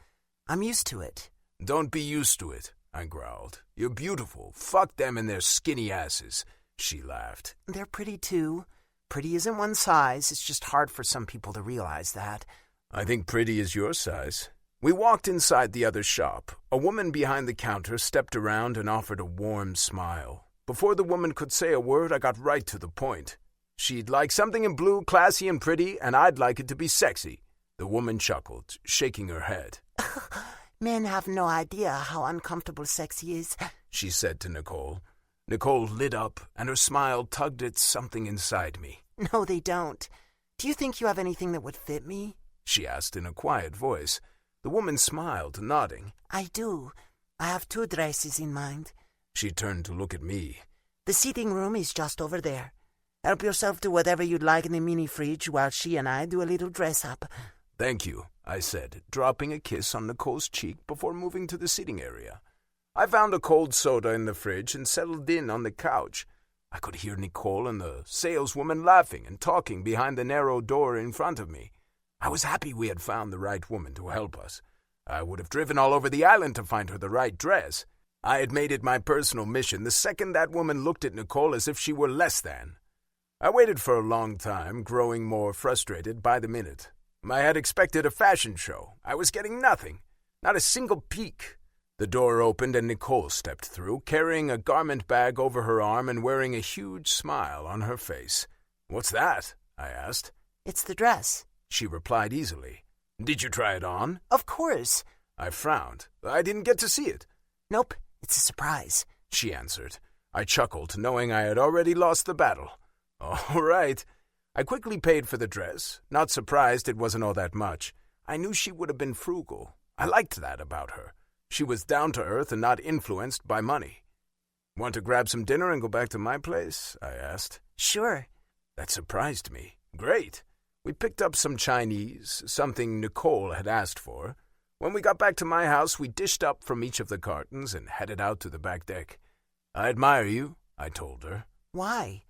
I'm used to it. Don't be used to it, I growled. You're beautiful. Fuck them and their skinny asses. She laughed. They're pretty too. Pretty isn't one size. It's just hard for some people to realize that. I think pretty is your size. We walked inside the other shop. A woman behind the counter stepped around and offered a warm smile. Before the woman could say a word, I got right to the point. She'd like something in blue, classy and pretty, and I'd like it to be sexy. The woman chuckled, shaking her head. Men have no idea how uncomfortable sexy is, she said to Nicole. Nicole lit up, and her smile tugged at something inside me. No, they don't. Do you think you have anything that would fit me? She asked in a quiet voice. The woman smiled, nodding. I do. I have 2 dresses in mind. She turned to look at me. The seating room is just over there. Help yourself to whatever you'd like in the mini fridge while she and I do a little dress up. Thank you, I said, dropping a kiss on Nicole's cheek before moving to the seating area. I found a cold soda in the fridge and settled in on the couch. I could hear Nicole and the saleswoman laughing and talking behind the narrow door in front of me. I was happy we had found the right woman to help us. I would have driven all over the island to find her the right dress. I had made it my personal mission the second that woman looked at Nicole as if she were less than. I waited for a long time, growing more frustrated by the minute. I had expected a fashion show. I was getting nothing. Not a single peek. The door opened and Nicole stepped through, carrying a garment bag over her arm and wearing a huge smile on her face. What's that? I asked. It's the dress, she replied easily. Did you try it on? Of course. I frowned. I didn't get to see it. Nope, it's a surprise, she answered. I chuckled, knowing I had already lost the battle. All right. I quickly paid for the dress, not surprised it wasn't all that much. I knew she would have been frugal. I liked that about her. She was down to earth and not influenced by money. Want to grab some dinner and go back to my place? I asked. Sure. That surprised me. Great. We picked up some Chinese, something Nicole had asked for. When we got back to my house, we dished up from each of the cartons and headed out to the back deck. I admire you, I told her. Why?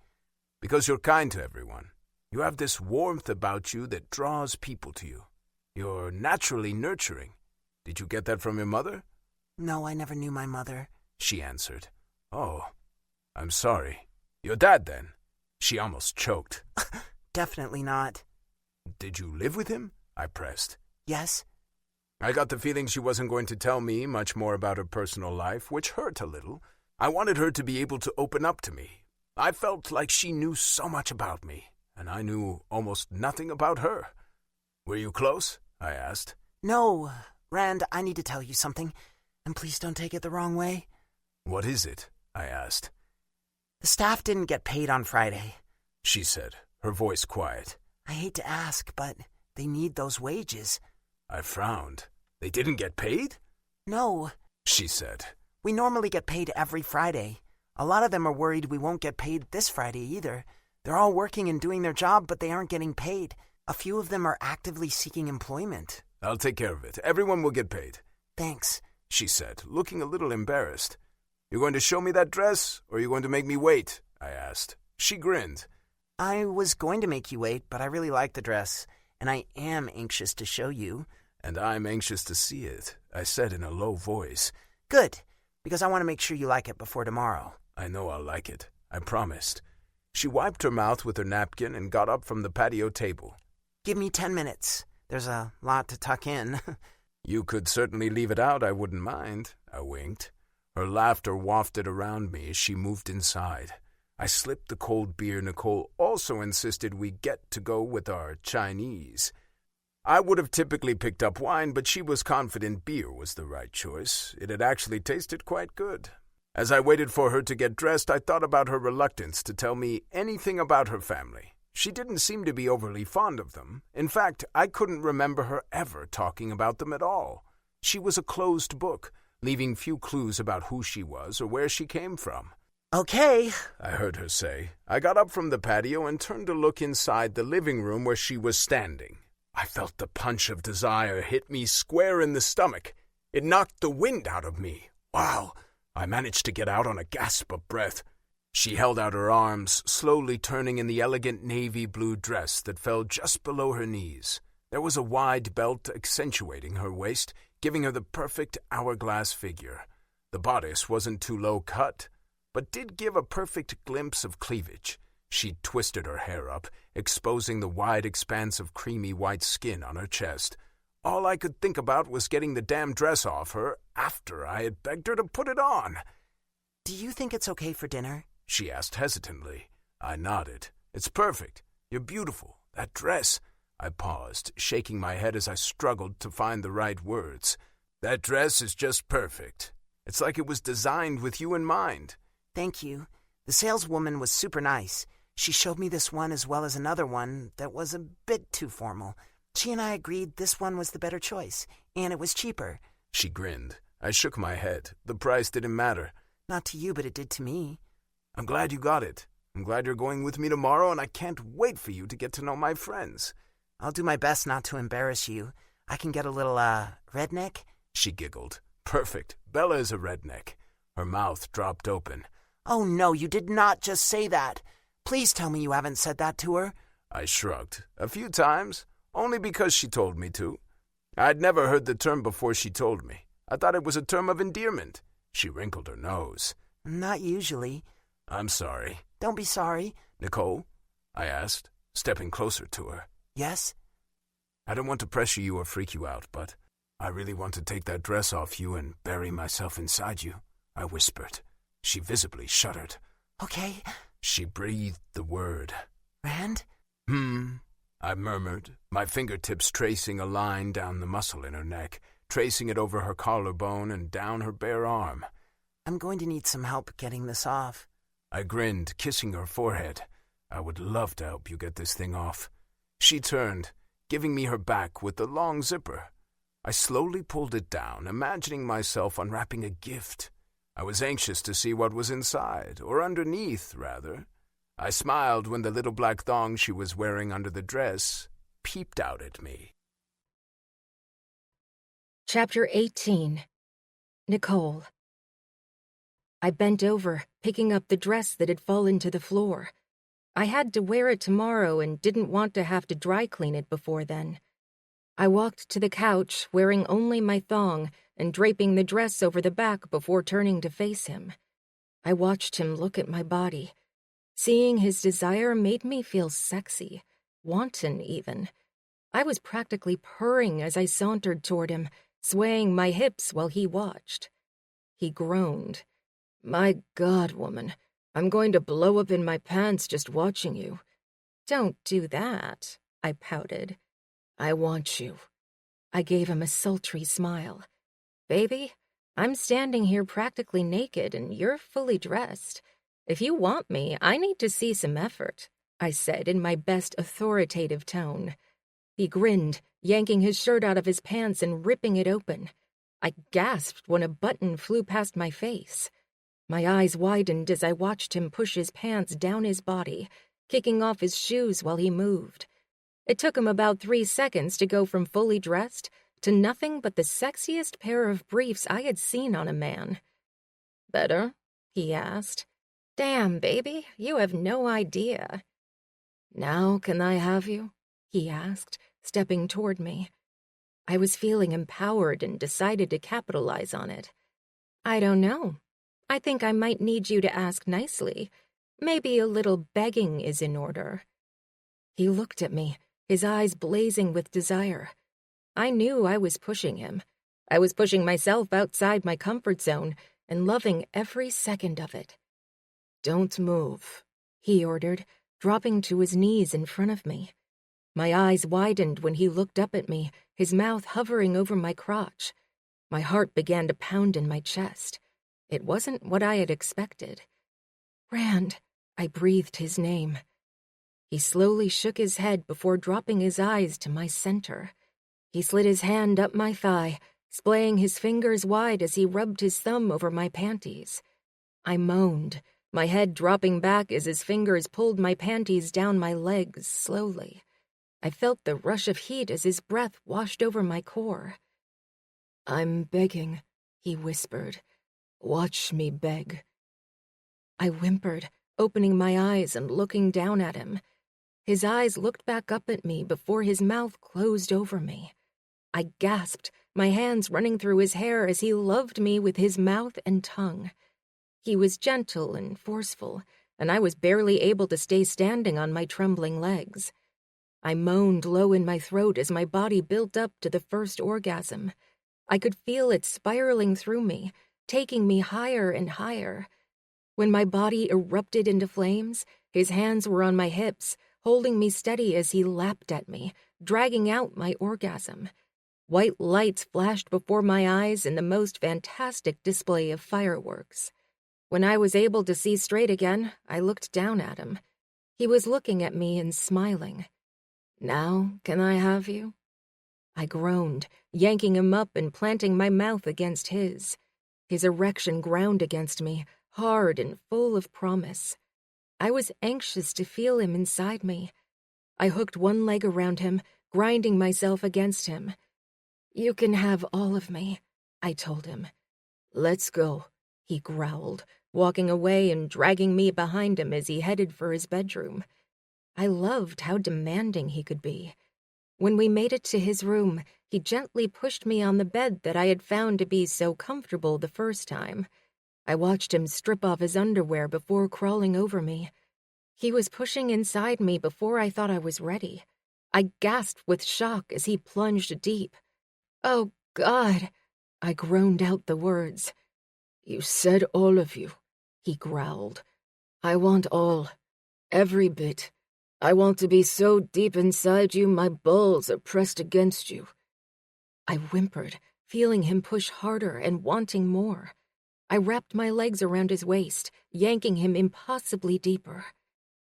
Because you're kind to everyone. You have this warmth about you that draws people to you. You're naturally nurturing. Did you get that from your mother? No, I never knew my mother, she answered. Oh, I'm sorry. Your dad, then? She almost choked. Definitely not. Did you live with him? I pressed. Yes. I got the feeling she wasn't going to tell me much more about her personal life, which hurt a little. I wanted her to be able to open up to me. I felt like she knew so much about me, and I knew almost nothing about her. Were you close? I asked. No, Rand, I need to tell you something, and please don't take it the wrong way. What is it? I asked. The staff didn't get paid on Friday, she said, her voice quiet. I hate to ask, but they need those wages. I frowned. They didn't get paid? No, she said. We normally get paid every Friday. A lot of them are worried we won't get paid this Friday either. They're all working and doing their job, but they aren't getting paid. A few of them are actively seeking employment. I'll take care of it. Everyone will get paid. Thanks, she said, looking a little embarrassed. You going to show me that dress, or are you going to make me wait? I asked. She grinned. I was going to make you wait, but I really like the dress, and I am anxious to show you. And I'm anxious to see it, I said in a low voice. Good, because I want to make sure you like it before tomorrow. I know I'll like it, I promised. She wiped her mouth with her napkin and got up from the patio table. Give me 10 minutes. There's a lot to tuck in. You could certainly leave it out, I wouldn't mind, I winked. Her laughter wafted around me as she moved inside. I slipped the cold beer Nicole also insisted we get to go with our Chinese. I would have typically picked up wine, but she was confident beer was the right choice. It had actually tasted quite good. As I waited for her to get dressed, I thought about her reluctance to tell me anything about her family. She didn't seem to be overly fond of them. In fact, I couldn't remember her ever talking about them at all. She was a closed book, leaving few clues about who she was or where she came from. Okay, I heard her say. I got up from the patio and turned to look inside the living room where she was standing. I felt the punch of desire hit me square in the stomach. It knocked the wind out of me. Wow! I managed to get out on a gasp of breath. She held out her arms, slowly turning in the elegant navy blue dress that fell just below her knees. There was a wide belt accentuating her waist, giving her the perfect hourglass figure. The bodice wasn't too low cut, but did give a perfect glimpse of cleavage. She twisted her hair up, exposing the wide expanse of creamy white skin on her chest. All I could think about was getting the damn dress off her after I had begged her to put it on. Do you think it's okay for dinner? She asked hesitantly. I nodded. It's perfect. You're beautiful. That dress. I paused, shaking my head as I struggled to find the right words. That dress is just perfect. It's like it was designed with you in mind. Thank you. The saleswoman was super nice. She showed me this one as well as another one that was a bit too formal. She and I agreed this one was the better choice, and it was cheaper. She grinned. I shook my head. The price didn't matter. Not to you, but it did to me. I'm glad you got it. I'm glad you're going with me tomorrow, and I can't wait for you to get to know my friends. I'll do my best not to embarrass you. I can get a little, redneck? She giggled. Perfect. Bella is a redneck. Her mouth dropped open. Oh, no, you did not just say that. Please tell me you haven't said that to her. I shrugged. A few times, only because she told me to. I'd never heard the term before she told me. I thought it was a term of endearment. She wrinkled her nose. Not usually. I'm sorry. Don't be sorry. Nicole? I asked, stepping closer to her. Yes? I don't want to pressure you or freak you out, but I really want to take that dress off you and bury myself inside you, I whispered. She visibly shuddered. Okay. She breathed the word. Rand? I murmured, my fingertips tracing a line down the muscle in her neck, tracing it over her collarbone and down her bare arm. I'm going to need some help getting this off. I grinned, kissing her forehead. I would love to help you get this thing off. She turned, giving me her back with the long zipper. I slowly pulled it down, imagining myself unwrapping a gift. I was anxious to see what was inside, or underneath, rather. I smiled when the little black thong she was wearing under the dress peeped out at me. Chapter 18. Nicole. I bent over, picking up the dress that had fallen to the floor. I had to wear it tomorrow and didn't want to have to dry clean it before then. I walked to the couch, wearing only my thong and draping the dress over the back before turning to face him. I watched him look at my body. Seeing his desire made me feel sexy, wanton even. I was practically purring as I sauntered toward him, swaying my hips while he watched. He groaned. "My God, woman, I'm going to blow up in my pants just watching you." "Don't do that," I pouted. "I want you." I gave him a sultry smile. "Baby, I'm standing here practically naked and you're fully dressed. If you want me, I need to see some effort," I said in my best authoritative tone. He grinned, yanking his shirt out of his pants and ripping it open. I gasped when a button flew past my face. My eyes widened as I watched him push his pants down his body, kicking off his shoes while he moved. It took him about 3 seconds to go from fully dressed to nothing but the sexiest pair of briefs I had seen on a man. "Better?" he asked. "Damn, baby, you have no idea." "Now can I have you?" he asked, stepping toward me. I was feeling empowered and decided to capitalize on it. "I don't know. I think I might need you to ask nicely. Maybe a little begging is in order." He looked at me, his eyes blazing with desire. I knew I was pushing him. I was pushing myself outside my comfort zone and loving every second of it. "Don't move," he ordered, dropping to his knees in front of me. My eyes widened when he looked up at me, his mouth hovering over my crotch. My heart began to pound in my chest. It wasn't what I had expected. "Rand," I breathed his name. He slowly shook his head before dropping his eyes to my center. He slid his hand up my thigh, splaying his fingers wide as he rubbed his thumb over my panties. I moaned, my head dropping back as his fingers pulled my panties down my legs slowly. I felt the rush of heat as his breath washed over my core. "I'm begging," he whispered. "Watch me beg." I whimpered, opening my eyes and looking down at him. His eyes looked back up at me before his mouth closed over me. I gasped, my hands running through his hair as he loved me with his mouth and tongue. He was gentle and forceful, and I was barely able to stay standing on my trembling legs. I moaned low in my throat as my body built up to the first orgasm. I could feel it spiraling through me, taking me higher and higher. When my body erupted into flames, his hands were on my hips, holding me steady as he lapped at me, dragging out my orgasm. White lights flashed before my eyes in the most fantastic display of fireworks. When I was able to see straight again, I looked down at him. He was looking at me and smiling. "Now can I have you?" I groaned, yanking him up and planting my mouth against his. His erection ground against me, hard and full of promise. I was anxious to feel him inside me. I hooked one leg around him, grinding myself against him. "You can have all of me," I told him. "Let's go," he growled, walking away and dragging me behind him as he headed for his bedroom. I loved how demanding he could be. When we made it to his room, he gently pushed me on the bed that I had found to be so comfortable the first time. I watched him strip off his underwear before crawling over me. He was pushing inside me before I thought I was ready. I gasped with shock as he plunged deep. "Oh, God!" I groaned out the words. "You said all of you," he growled. "I want all. Every bit. I want to be so deep inside you my balls are pressed against you." I whimpered, feeling him push harder and wanting more. I wrapped my legs around his waist, yanking him impossibly deeper.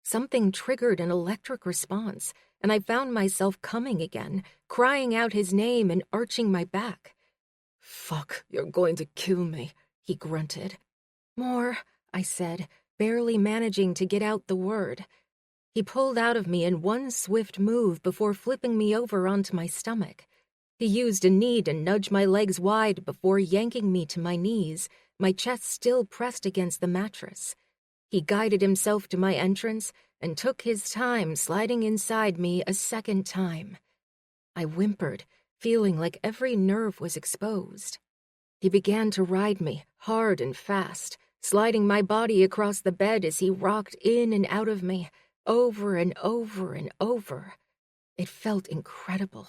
Something triggered an electric response, and I found myself coming again, crying out his name and arching my back. "Fuck, you're going to kill me," he grunted. "More," I said, barely managing to get out the word. He pulled out of me in one swift move before flipping me over onto my stomach. He used a knee to nudge my legs wide before yanking me to my knees, my chest still pressed against the mattress. He guided himself to my entrance and took his time sliding inside me a second time. I whimpered, feeling like every nerve was exposed. He began to ride me, hard and fast, sliding my body across the bed as he rocked in and out of me, over and over and over. It felt incredible.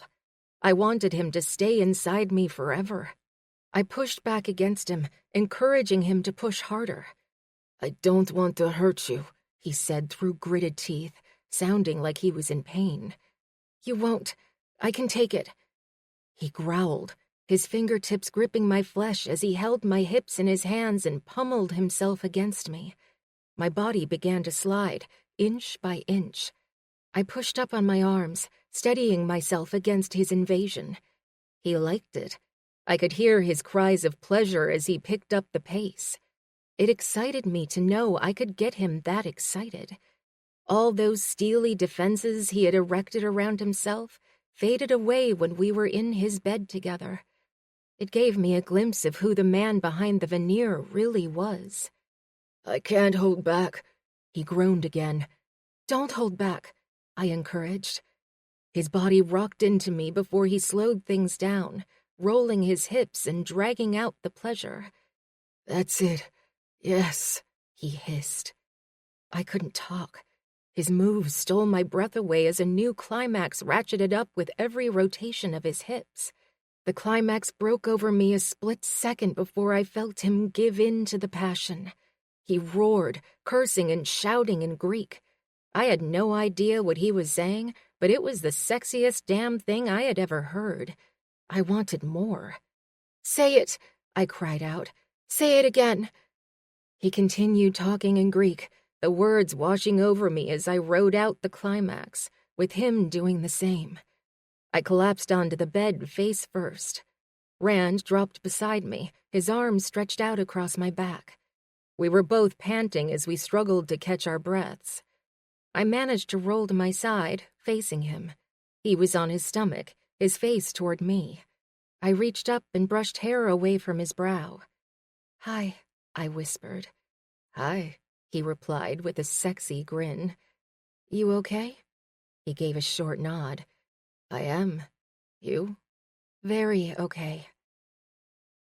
I wanted him to stay inside me forever. I pushed back against him, encouraging him to push harder. "I don't want to hurt you," he said through gritted teeth, sounding like he was in pain. "You won't. I can take it." He growled, his fingertips gripping my flesh as he held my hips in his hands and pummeled himself against me. My body began to slide, inch by inch. I pushed up on my arms, steadying myself against his invasion. He liked it. I could hear his cries of pleasure as he picked up the pace. It excited me to know I could get him that excited. All those steely defenses he had erected around himself faded away when we were in his bed together. It gave me a glimpse of who the man behind the veneer really was. "I can't hold back," he groaned again. "Don't hold back," I encouraged. His body rocked into me before he slowed things down, rolling his hips and dragging out the pleasure. "That's it. Yes," he hissed. I couldn't talk. His moves stole my breath away as a new climax ratcheted up with every rotation of his hips. The climax broke over me a split second before I felt him give in to the passion. He roared, cursing and shouting in Greek. I had no idea what he was saying, but it was the sexiest damn thing I had ever heard. I wanted more. "Say it," I cried out. "Say it again." He continued talking in Greek, the words washing over me as I rode out the climax, with him doing the same. I collapsed onto the bed face first. Rand dropped beside me, his arms stretched out across my back. We were both panting as we struggled to catch our breaths. I managed to roll to my side, facing him. He was on his stomach, his face toward me. I reached up and brushed hair away from his brow. "Hi," I whispered. "Hi," he replied with a sexy grin. "You okay?" He gave a short nod. "I am. You?" "Very okay."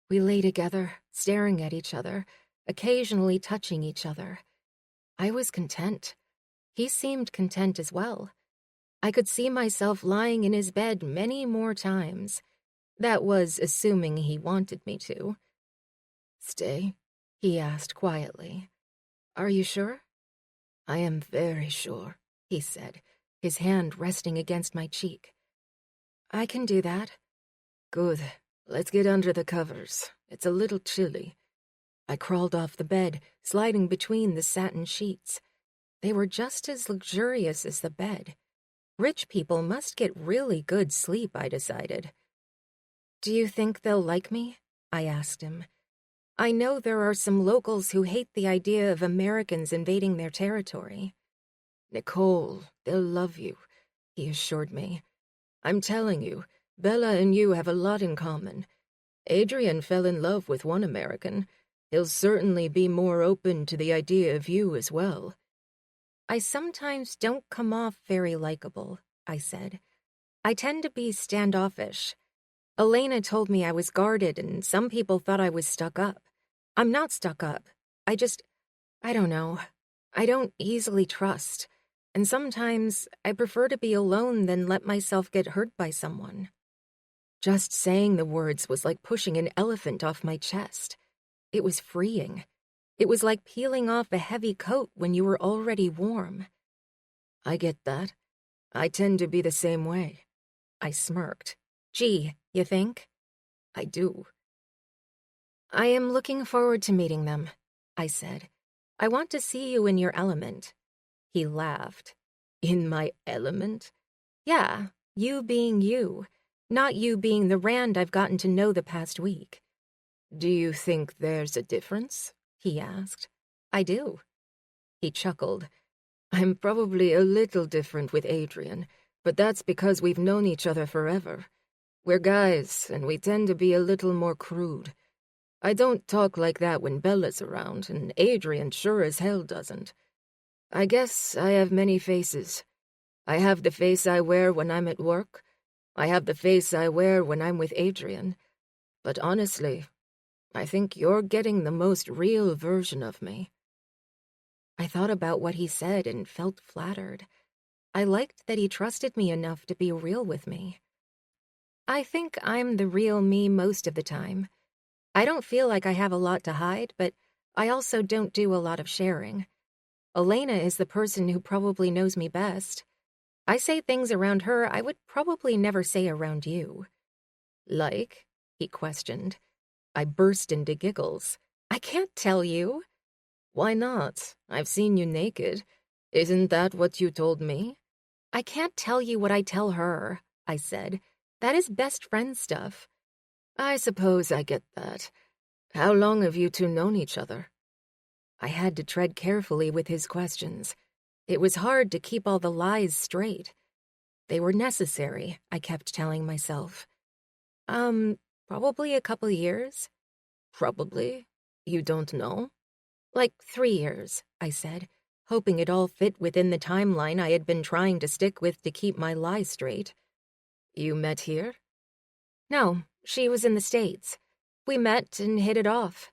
We lay together, staring at each other, occasionally touching each other. I was content. He seemed content as well. I could see myself lying in his bed many more times. That was assuming he wanted me to. "Stay?" he asked quietly. "Are you sure?" "I am very sure," he said, his hand resting against my cheek. "I can do that." "Good. Let's get under the covers. It's a little chilly." I crawled off the bed, sliding between the satin sheets. They were just as luxurious as the bed. Rich people must get really good sleep, I decided. "Do you think they'll like me?" I asked him. "I know there are some locals who hate the idea of Americans invading their territory." "Nicole, they'll love you," he assured me. "I'm telling you, Bella and you have a lot in common. Adrian fell in love with one American. He'll certainly be more open to the idea of you as well." "I sometimes don't come off very likable," I said. "I tend to be standoffish. Elena told me I was guarded and some people thought I was stuck up. I'm not stuck up. I don't know. I don't easily trust. And sometimes I prefer to be alone than let myself get hurt by someone." Just saying the words was like pushing an elephant off my chest. It was freeing. It was like peeling off a heavy coat when you were already warm. "I get that. I tend to be the same way." I smirked. "Gee, you think?" "I do." I am looking forward to meeting them, I said. I want to see you in your element. He laughed. In my element? Yeah, you being you, not you being the Rand I've gotten to know the past week. Do you think there's a difference? He asked. I do. He chuckled. I'm probably a little different with Adrian, but that's because we've known each other forever. We're guys, and we tend to be a little more crude. I don't talk like that when Bella's around, and Adrian sure as hell doesn't. I guess I have many faces. I have the face I wear when I'm at work. I have the face I wear when I'm with Adrian. But honestly, I think you're getting the most real version of me. I thought about what he said and felt flattered. I liked that he trusted me enough to be real with me. I think I'm the real me most of the time. I don't feel like I have a lot to hide, but I also don't do a lot of sharing. Elena is the person who probably knows me best. I say things around her I would probably never say around you. Like? He questioned. I burst into giggles. I can't tell you. Why not? I've seen you naked. Isn't that what you told me? I can't tell you what I tell her, I said. That is best friend stuff. I suppose I get that. How long have you two known each other? I had to tread carefully with his questions. It was hard to keep all the lies straight. They were necessary, I kept telling myself. Probably a couple years. Probably? You don't know? Like 3 years, I said, hoping it all fit within the timeline I had been trying to stick with to keep my lies straight. You met here? No, she was in the States. We met and hit it off.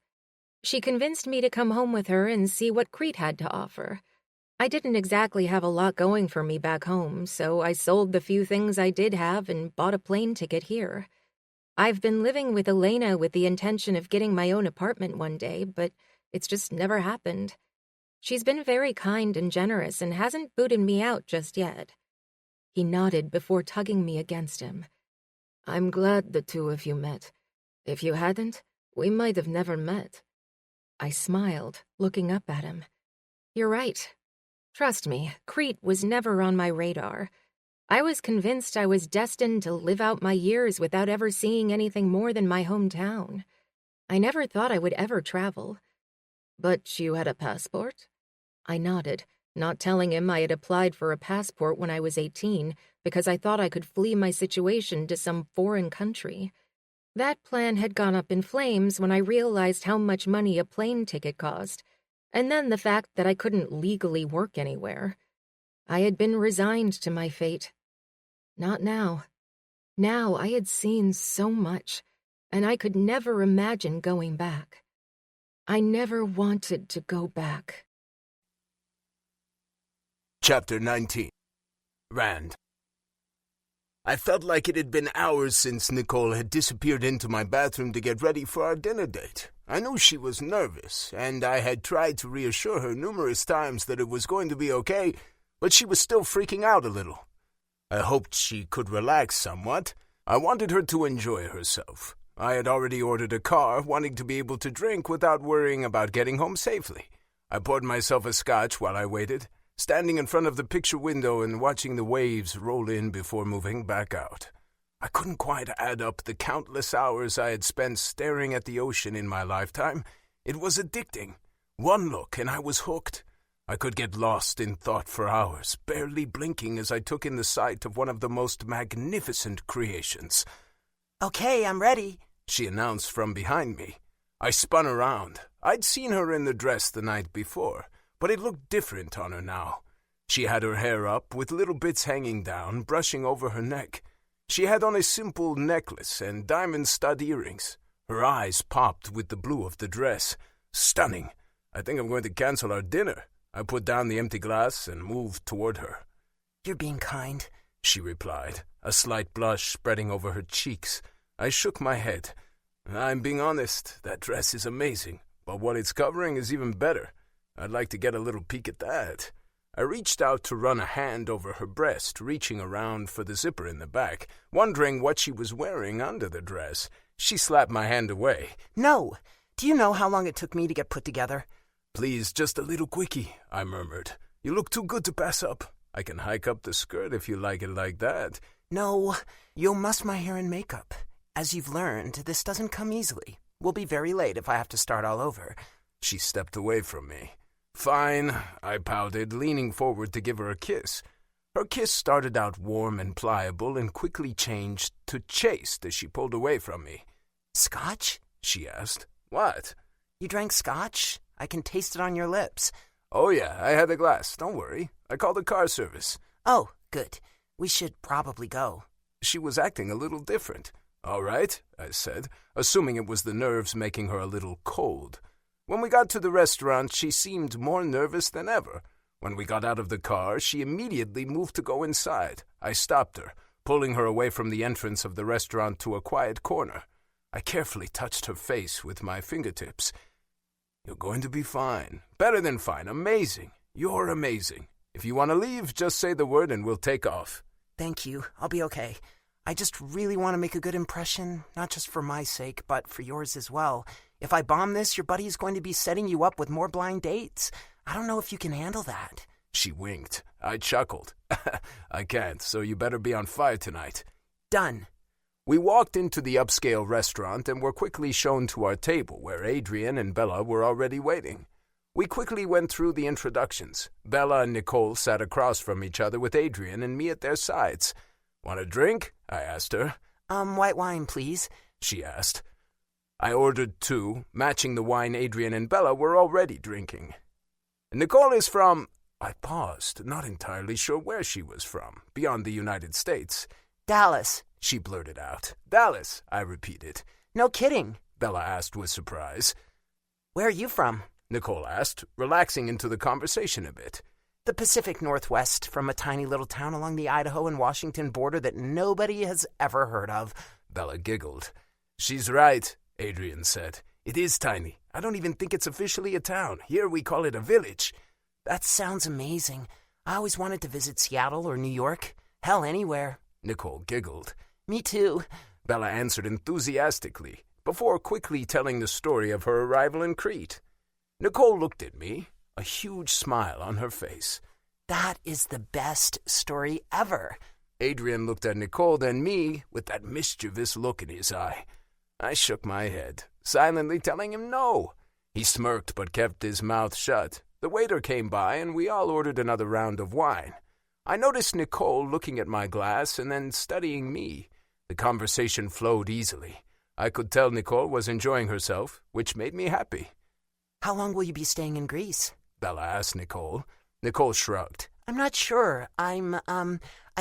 She convinced me to come home with her and see what Crete had to offer. I didn't exactly have a lot going for me back home, so I sold the few things I did have and bought a plane ticket here. I've been living with Elena with the intention of getting my own apartment one day, but it's just never happened. She's been very kind and generous and hasn't booted me out just yet. He nodded before tugging me against him. I'm glad the two of you met. If you hadn't, we might have never met. I smiled, looking up at him. You're right. Trust me, Crete was never on my radar. I was convinced I was destined to live out my years without ever seeing anything more than my hometown. I never thought I would ever travel. But you had a passport? I nodded, not telling him I had applied for a passport when I was 18 because I thought I could flee my situation to some foreign country. That plan had gone up in flames when I realized how much money a plane ticket cost, and then the fact that I couldn't legally work anywhere. I had been resigned to my fate. Not now. Now I had seen so much, and I could never imagine going back. I never wanted to go back. Chapter 19. Rand. I felt like it had been hours since Nicole had disappeared into my bathroom to get ready for our dinner date. I knew she was nervous, and I had tried to reassure her numerous times that it was going to be okay, but she was still freaking out a little. I hoped she could relax somewhat. I wanted her to enjoy herself. I had already ordered a car, wanting to be able to drink without worrying about getting home safely. I poured myself a scotch while I waited, standing in front of the picture window and watching the waves roll in before moving back out. I couldn't quite add up the countless hours I had spent staring at the ocean in my lifetime. It was addicting. One look and I was hooked. I could get lost in thought for hours, barely blinking as I took in the sight of one of the most magnificent creations. Okay, I'm ready, she announced from behind me. I spun around. I'd seen her in the dress the night before, but it looked different on her now. She had her hair up, with little bits hanging down, brushing over her neck. She had on a simple necklace and diamond stud earrings. Her eyes popped with the blue of the dress. Stunning. I think I'm going to cancel our dinner. I put down the empty glass and moved toward her. You're being kind, she replied, a slight blush spreading over her cheeks. I shook my head. I'm being honest, that dress is amazing, but what it's covering is even better. I'd like to get a little peek at that. I reached out to run a hand over her breast, reaching around for the zipper in the back, wondering what she was wearing under the dress. She slapped my hand away. No, Do you know how long it took me to get put together? Please, just a little quickie, I murmured. You look too good to pass up. I can hike up the skirt if you like it like that. No, you'll muss my hair and makeup. As you've learned, this doesn't come easily. We'll be very late if I have to start all over. She stepped away from me. Fine, I pouted, leaning forward to give her a kiss. Her kiss started out warm and pliable and quickly changed to chaste as she pulled away from me. Scotch? She asked. What? You drank scotch? I can taste it on your lips. Oh yeah, I had a glass. Don't worry. I called the car service. Oh, good. We should probably go. She was acting a little different. All right, I said, assuming it was the nerves making her a little cold. When we got to the restaurant, she seemed more nervous than ever. When we got out of the car, she immediately moved to go inside. I stopped her, pulling her away from the entrance of the restaurant to a quiet corner. I carefully touched her face with my fingertips. You're going to be fine. Better than fine. Amazing. You're amazing. If you want to leave, just say the word and we'll take off. Thank you. I'll be okay. I just really want to make a good impression, not just for my sake, but for yours as well. If I bomb this, your buddy's going to be setting you up with more blind dates. I don't know if you can handle that. She winked. I chuckled. I can't, so you better be on fire tonight. Done. We walked into the upscale restaurant and were quickly shown to our table where Adrian and Bella were already waiting. We quickly went through the introductions. Bella and Nicole sat across from each other with Adrian and me at their sides. Want a drink? I asked her. White wine, please, she asked. I ordered 2, matching the wine Adrian and Bella were already drinking. Nicole is from... I paused, not entirely sure where she was from, beyond the United States. Dallas, she blurted out. Dallas, I repeated. No kidding, Bella asked with surprise. Where are you from? Nicole asked, relaxing into the conversation a bit. The Pacific Northwest, from a tiny little town along the Idaho and Washington border that nobody has ever heard of. Bella giggled. She's right, Adrian said. It is tiny. I don't even think it's officially a town. Here we call it a village. That sounds amazing. I always wanted to visit Seattle or New York. Hell, anywhere. Nicole giggled. Me too, Bella answered enthusiastically, before quickly telling the story of her arrival in Crete. Nicole looked at me, a huge smile on her face. That is the best story ever. Adrian looked at Nicole, then me, with that mischievous look in his eye. I shook my head, silently telling him no. He smirked but kept his mouth shut. The waiter came by, and we all ordered another round of wine. I noticed Nicole looking at my glass and then studying me. The conversation flowed easily. I could tell Nicole was enjoying herself, which made me happy. How long will you be staying in Greece? Bella asked Nicole. Nicole shrugged. I'm not sure. I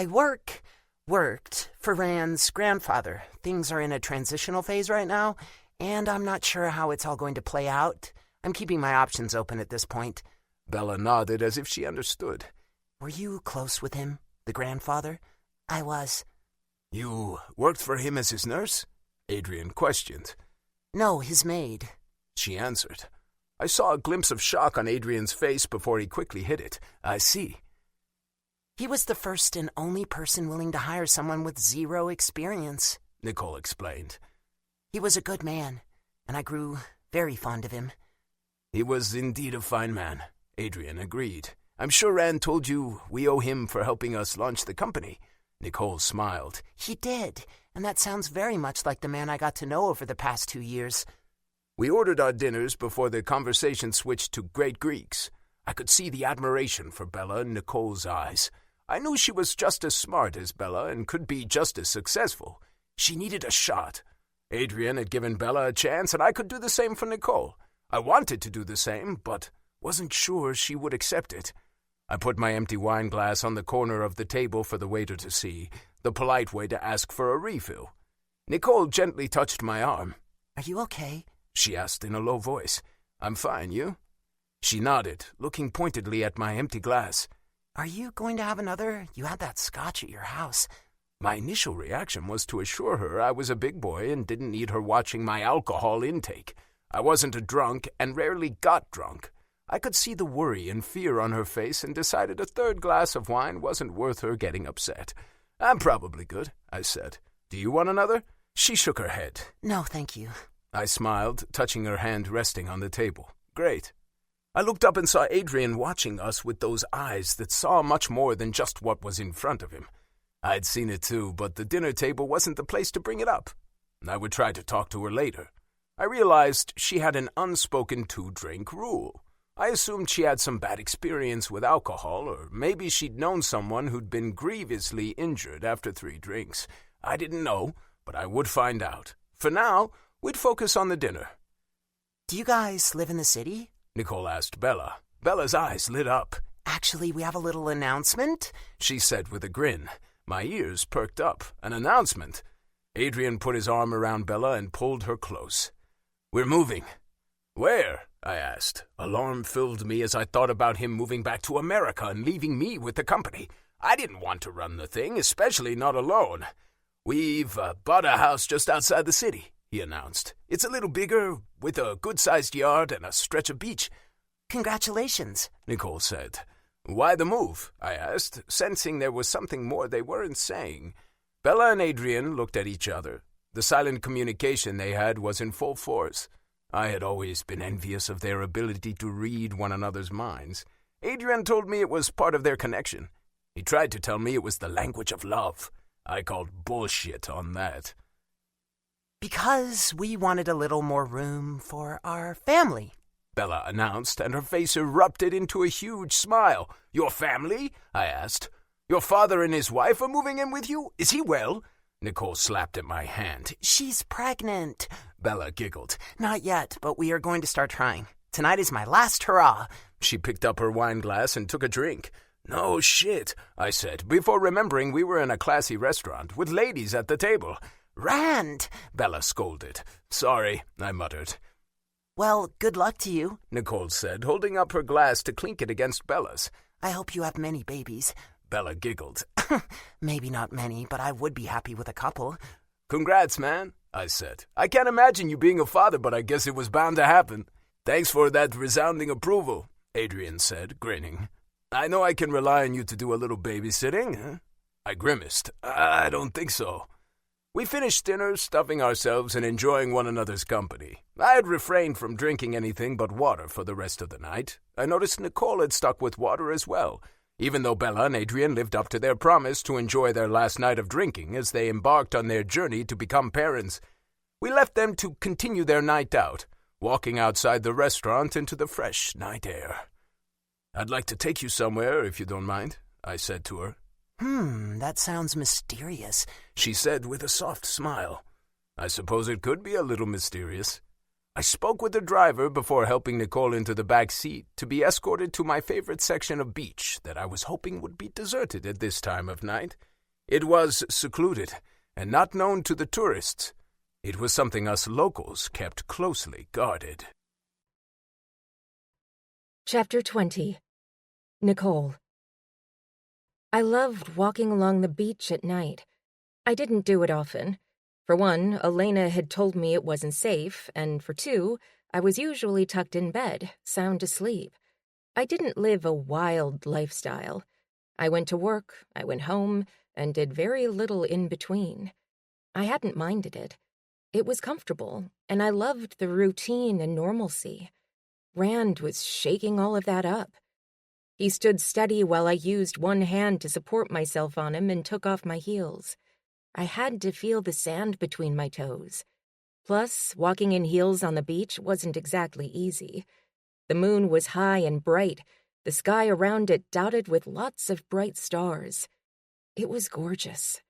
worked for Rand's grandfather. Things are in a transitional phase right now, and I'm not sure how it's all going to play out. I'm keeping my options open at this point. Bella nodded as if she understood. Were you close with him, the grandfather? I was. You worked for him as his nurse? Adrian questioned. No, his maid, she answered. I saw a glimpse of shock on Adrian's face before he quickly hid it. I see. He was the first and only person willing to hire someone with 0 experience, Nicole explained. He was a good man, and I grew very fond of him. He was indeed a fine man, Adrian agreed. I'm sure Rand told you we owe him for helping us launch the company. Nicole smiled. He did, and that sounds very much like the man I got to know over the past 2 years. We ordered our dinners before the conversation switched to Great Greeks. I could see the admiration for Bella in Nicole's eyes. I knew she was just as smart as Bella and could be just as successful. She needed a shot. Adrian had given Bella a chance, and I could do the same for Nicole. I wanted to do the same, but wasn't sure she would accept it. I put my empty wine glass on the corner of the table for the waiter to see, the polite way to ask for a refill. Nicole gently touched my arm. Are you okay? She asked in a low voice. I'm fine, you? She nodded, looking pointedly at my empty glass. Are you going to have another? You had that scotch at your house. My initial reaction was to assure her I was a big boy and didn't need her watching my alcohol intake. I wasn't a drunk and rarely got drunk. I could see the worry and fear on her face and decided a third glass of wine wasn't worth her getting upset. I'm probably good, I said. Do you want another? She shook her head. No, thank you. I smiled, touching her hand resting on the table. Great. I looked up and saw Adrian watching us with those eyes that saw much more than just what was in front of him. I'd seen it too, but the dinner table wasn't the place to bring it up. I would try to talk to her later. I realized she had an unspoken 2-drink rule. I assumed she had some bad experience with alcohol, or maybe she'd known someone who'd been grievously injured after 3 drinks. I didn't know, but I would find out. For now, we'd focus on the dinner. Do you guys live in the city? Nicole asked Bella. Bella's eyes lit up. Actually, we have a little announcement, she said with a grin. My ears perked up. An announcement. Adrian put his arm around Bella and pulled her close. We're moving. Where? I asked. Alarm filled me as I thought about him moving back to America and leaving me with the company. I didn't want to run the thing, especially not alone. We've bought a house just outside the city, he announced. It's a little bigger, with a good-sized yard and a stretch of beach. Congratulations, Nicole said. Why the move? I asked, sensing there was something more they weren't saying. Bella and Adrian looked at each other. The silent communication they had was in full force. I had always been envious of their ability to read one another's minds. Adrian told me it was part of their connection. He tried to tell me it was the language of love. I called bullshit on that. Because we wanted a little more room for our family, Bella announced, and her face erupted into a huge smile. Your family? I asked. Your father and his wife are moving in with you? Is he well? Nicole slapped at my hand. She's pregnant, Bella giggled. Not yet, but we are going to start trying. Tonight is my last hurrah. She picked up her wine glass and took a drink. No shit, I said, before remembering we were in a classy restaurant with ladies at the table. Rand, Bella scolded. Sorry, I muttered. Well, good luck to you, Nicole said, holding up her glass to clink it against Bella's. I hope you have many babies. Bella giggled. Maybe not many, but I would be happy with a couple. Congrats, man, I said. I can't imagine you being a father, but I guess it was bound to happen. Thanks for that resounding approval, Adrian said, grinning. I know I can rely on you to do a little babysitting. Huh? I grimaced. I don't think so. We finished dinner, stuffing ourselves and enjoying one another's company. I had refrained from drinking anything but water for the rest of the night. I noticed Nicole had stuck with water as well, even though Bella and Adrian lived up to their promise to enjoy their last night of drinking as they embarked on their journey to become parents. We left them to continue their night out, walking outside the restaurant into the fresh night air. I'd like to take you somewhere, if you don't mind, I said to her. That sounds mysterious, she said with a soft smile. I suppose it could be a little mysterious. I spoke with the driver before helping Nicole into the back seat to be escorted to my favorite section of beach that I was hoping would be deserted at this time of night. It was secluded and not known to the tourists. It was something us locals kept closely guarded. Chapter 20. Nicole. I loved walking along the beach at night. I didn't do it often. For one, Elena had told me it wasn't safe, and for two, I was usually tucked in bed, sound asleep. I didn't live a wild lifestyle. I went to work, I went home, and did very little in between. I hadn't minded it. It was comfortable, and I loved the routine and normalcy. Rand was shaking all of that up. He stood steady while I used one hand to support myself on him and took off my heels. I had to feel the sand between my toes. Plus, walking in heels on the beach wasn't exactly easy. The moon was high and bright, the sky around it dotted with lots of bright stars. It was gorgeous.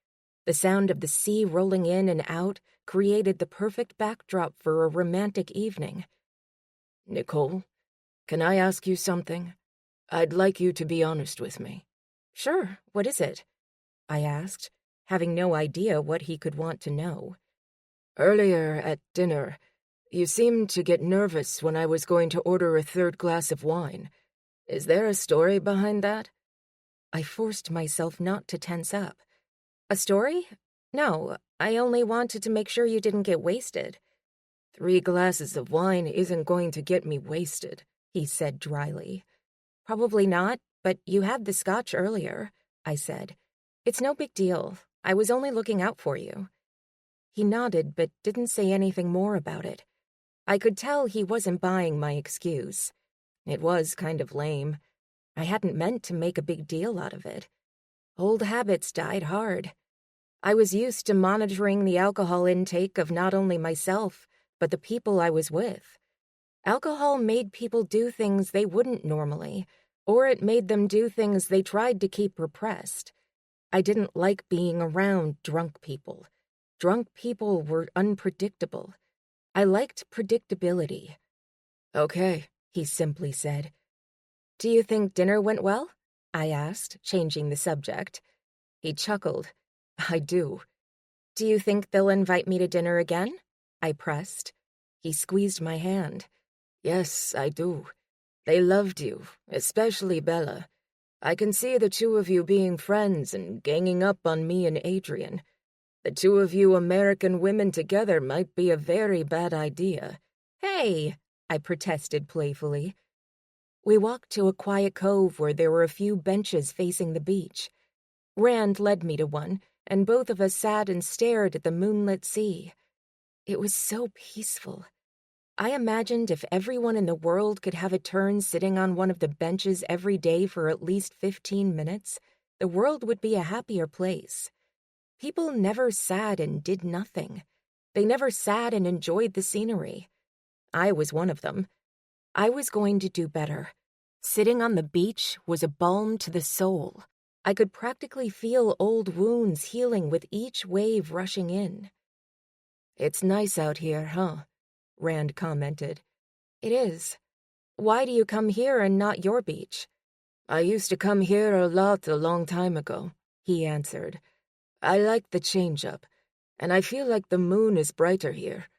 The sound of the sea rolling in and out created the perfect backdrop for a romantic evening. Nicole, can I ask you something? I'd like you to be honest with me. Sure, what is it? I asked, having no idea what he could want to know. Earlier at dinner, you seemed to get nervous when I was going to order a third glass of wine. Is there a story behind that? I forced myself not to tense up. A story? No, I only wanted to make sure you didn't get wasted. 3 glasses of wine isn't going to get me wasted, he said dryly. Probably not, but you had the scotch earlier, I said. It's no big deal. I was only looking out for you. He nodded, but didn't say anything more about it. I could tell he wasn't buying my excuse. It was kind of lame. I hadn't meant to make a big deal out of it. Old habits died hard. I was used to monitoring the alcohol intake of not only myself, but the people I was with. Alcohol made people do things they wouldn't normally, or it made them do things they tried to keep repressed. I didn't like being around drunk people. Drunk people were unpredictable. I liked predictability. "Okay," he simply said. "Do you think dinner went well?" I asked, changing the subject. He chuckled. "I do." "Do you think they'll invite me to dinner again?" I pressed. He squeezed my hand. "Yes, I do. They loved you, especially Bella. I can see the two of you being friends and ganging up on me and Adrian. The two of you American women together might be a very bad idea." "Hey!" I protested playfully. We walked to a quiet cove where there were a few benches facing the beach. Rand led me to one, and both of us sat and stared at the moonlit sea. It was so peaceful. I imagined if everyone in the world could have a turn sitting on one of the benches every day for at least 15 minutes, the world would be a happier place. People never sat and did nothing. They never sat and enjoyed the scenery. I was one of them. I was going to do better. Sitting on the beach was a balm to the soul. I could practically feel old wounds healing with each wave rushing in. "It's nice out here, huh?" Rand commented. "It is. Why do you come here and not your beach?" "I used to come here a lot a long time ago," he answered. "I like the change-up, and I feel like the moon is brighter here.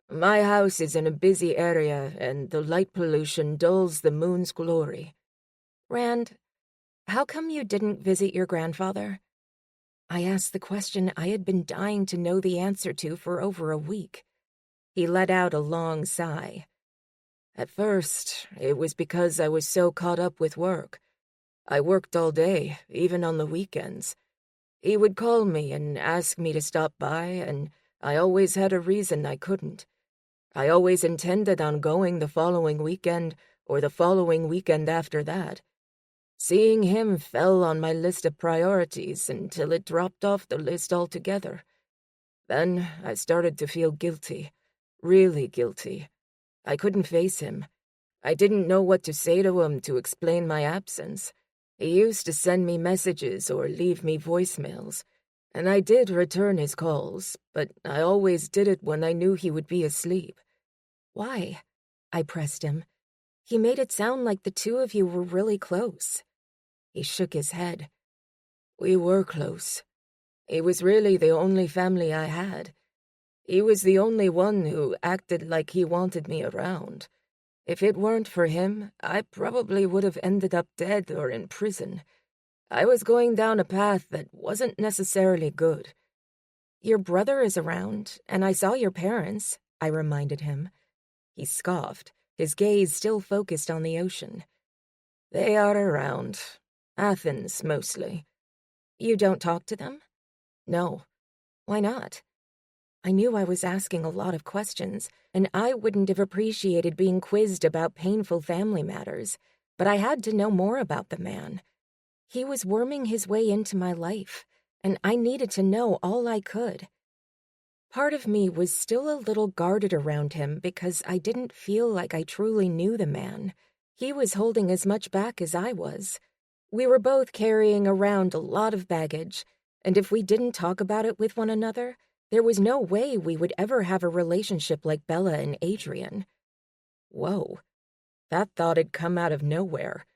My house is in a busy area, and the light pollution dulls the moon's glory." "Rand, how come you didn't visit your grandfather?" I asked the question I had been dying to know the answer to for over a week. He let out a long sigh. "At first, it was because I was so caught up with work. I worked all day, even on the weekends. He would call me and ask me to stop by, and I always had a reason I couldn't. I always intended on going the following weekend or the following weekend after that. Seeing him fell on my list of priorities until it dropped off the list altogether. Then I started to feel guilty, really guilty. I couldn't face him. I didn't know what to say to him to explain my absence. He used to send me messages or leave me voicemails, and I did return his calls, but I always did it when I knew he would be asleep." "Why?" I pressed him. He made it sound like the two of you were really close. He shook his head. "We were close. He was really the only family I had. He was the only one who acted like he wanted me around. If it weren't for him, I probably would have ended up dead or in prison. I was going down a path that wasn't necessarily good." "Your brother is around, and I saw your parents," I reminded him. He scoffed, his gaze still focused on the ocean. "They are around. Athens, mostly." "You don't talk to them?" "No." "Why not?" I knew I was asking a lot of questions, and I wouldn't have appreciated being quizzed about painful family matters, but I had to know more about the man. He was worming his way into my life, and I needed to know all I could. Part of me was still a little guarded around him because I didn't feel like I truly knew the man. He was holding as much back as I was. We were both carrying around a lot of baggage, and if we didn't talk about it with one another, there was no way we would ever have a relationship like Bella and Adrian. Whoa, that thought had come out of nowhere.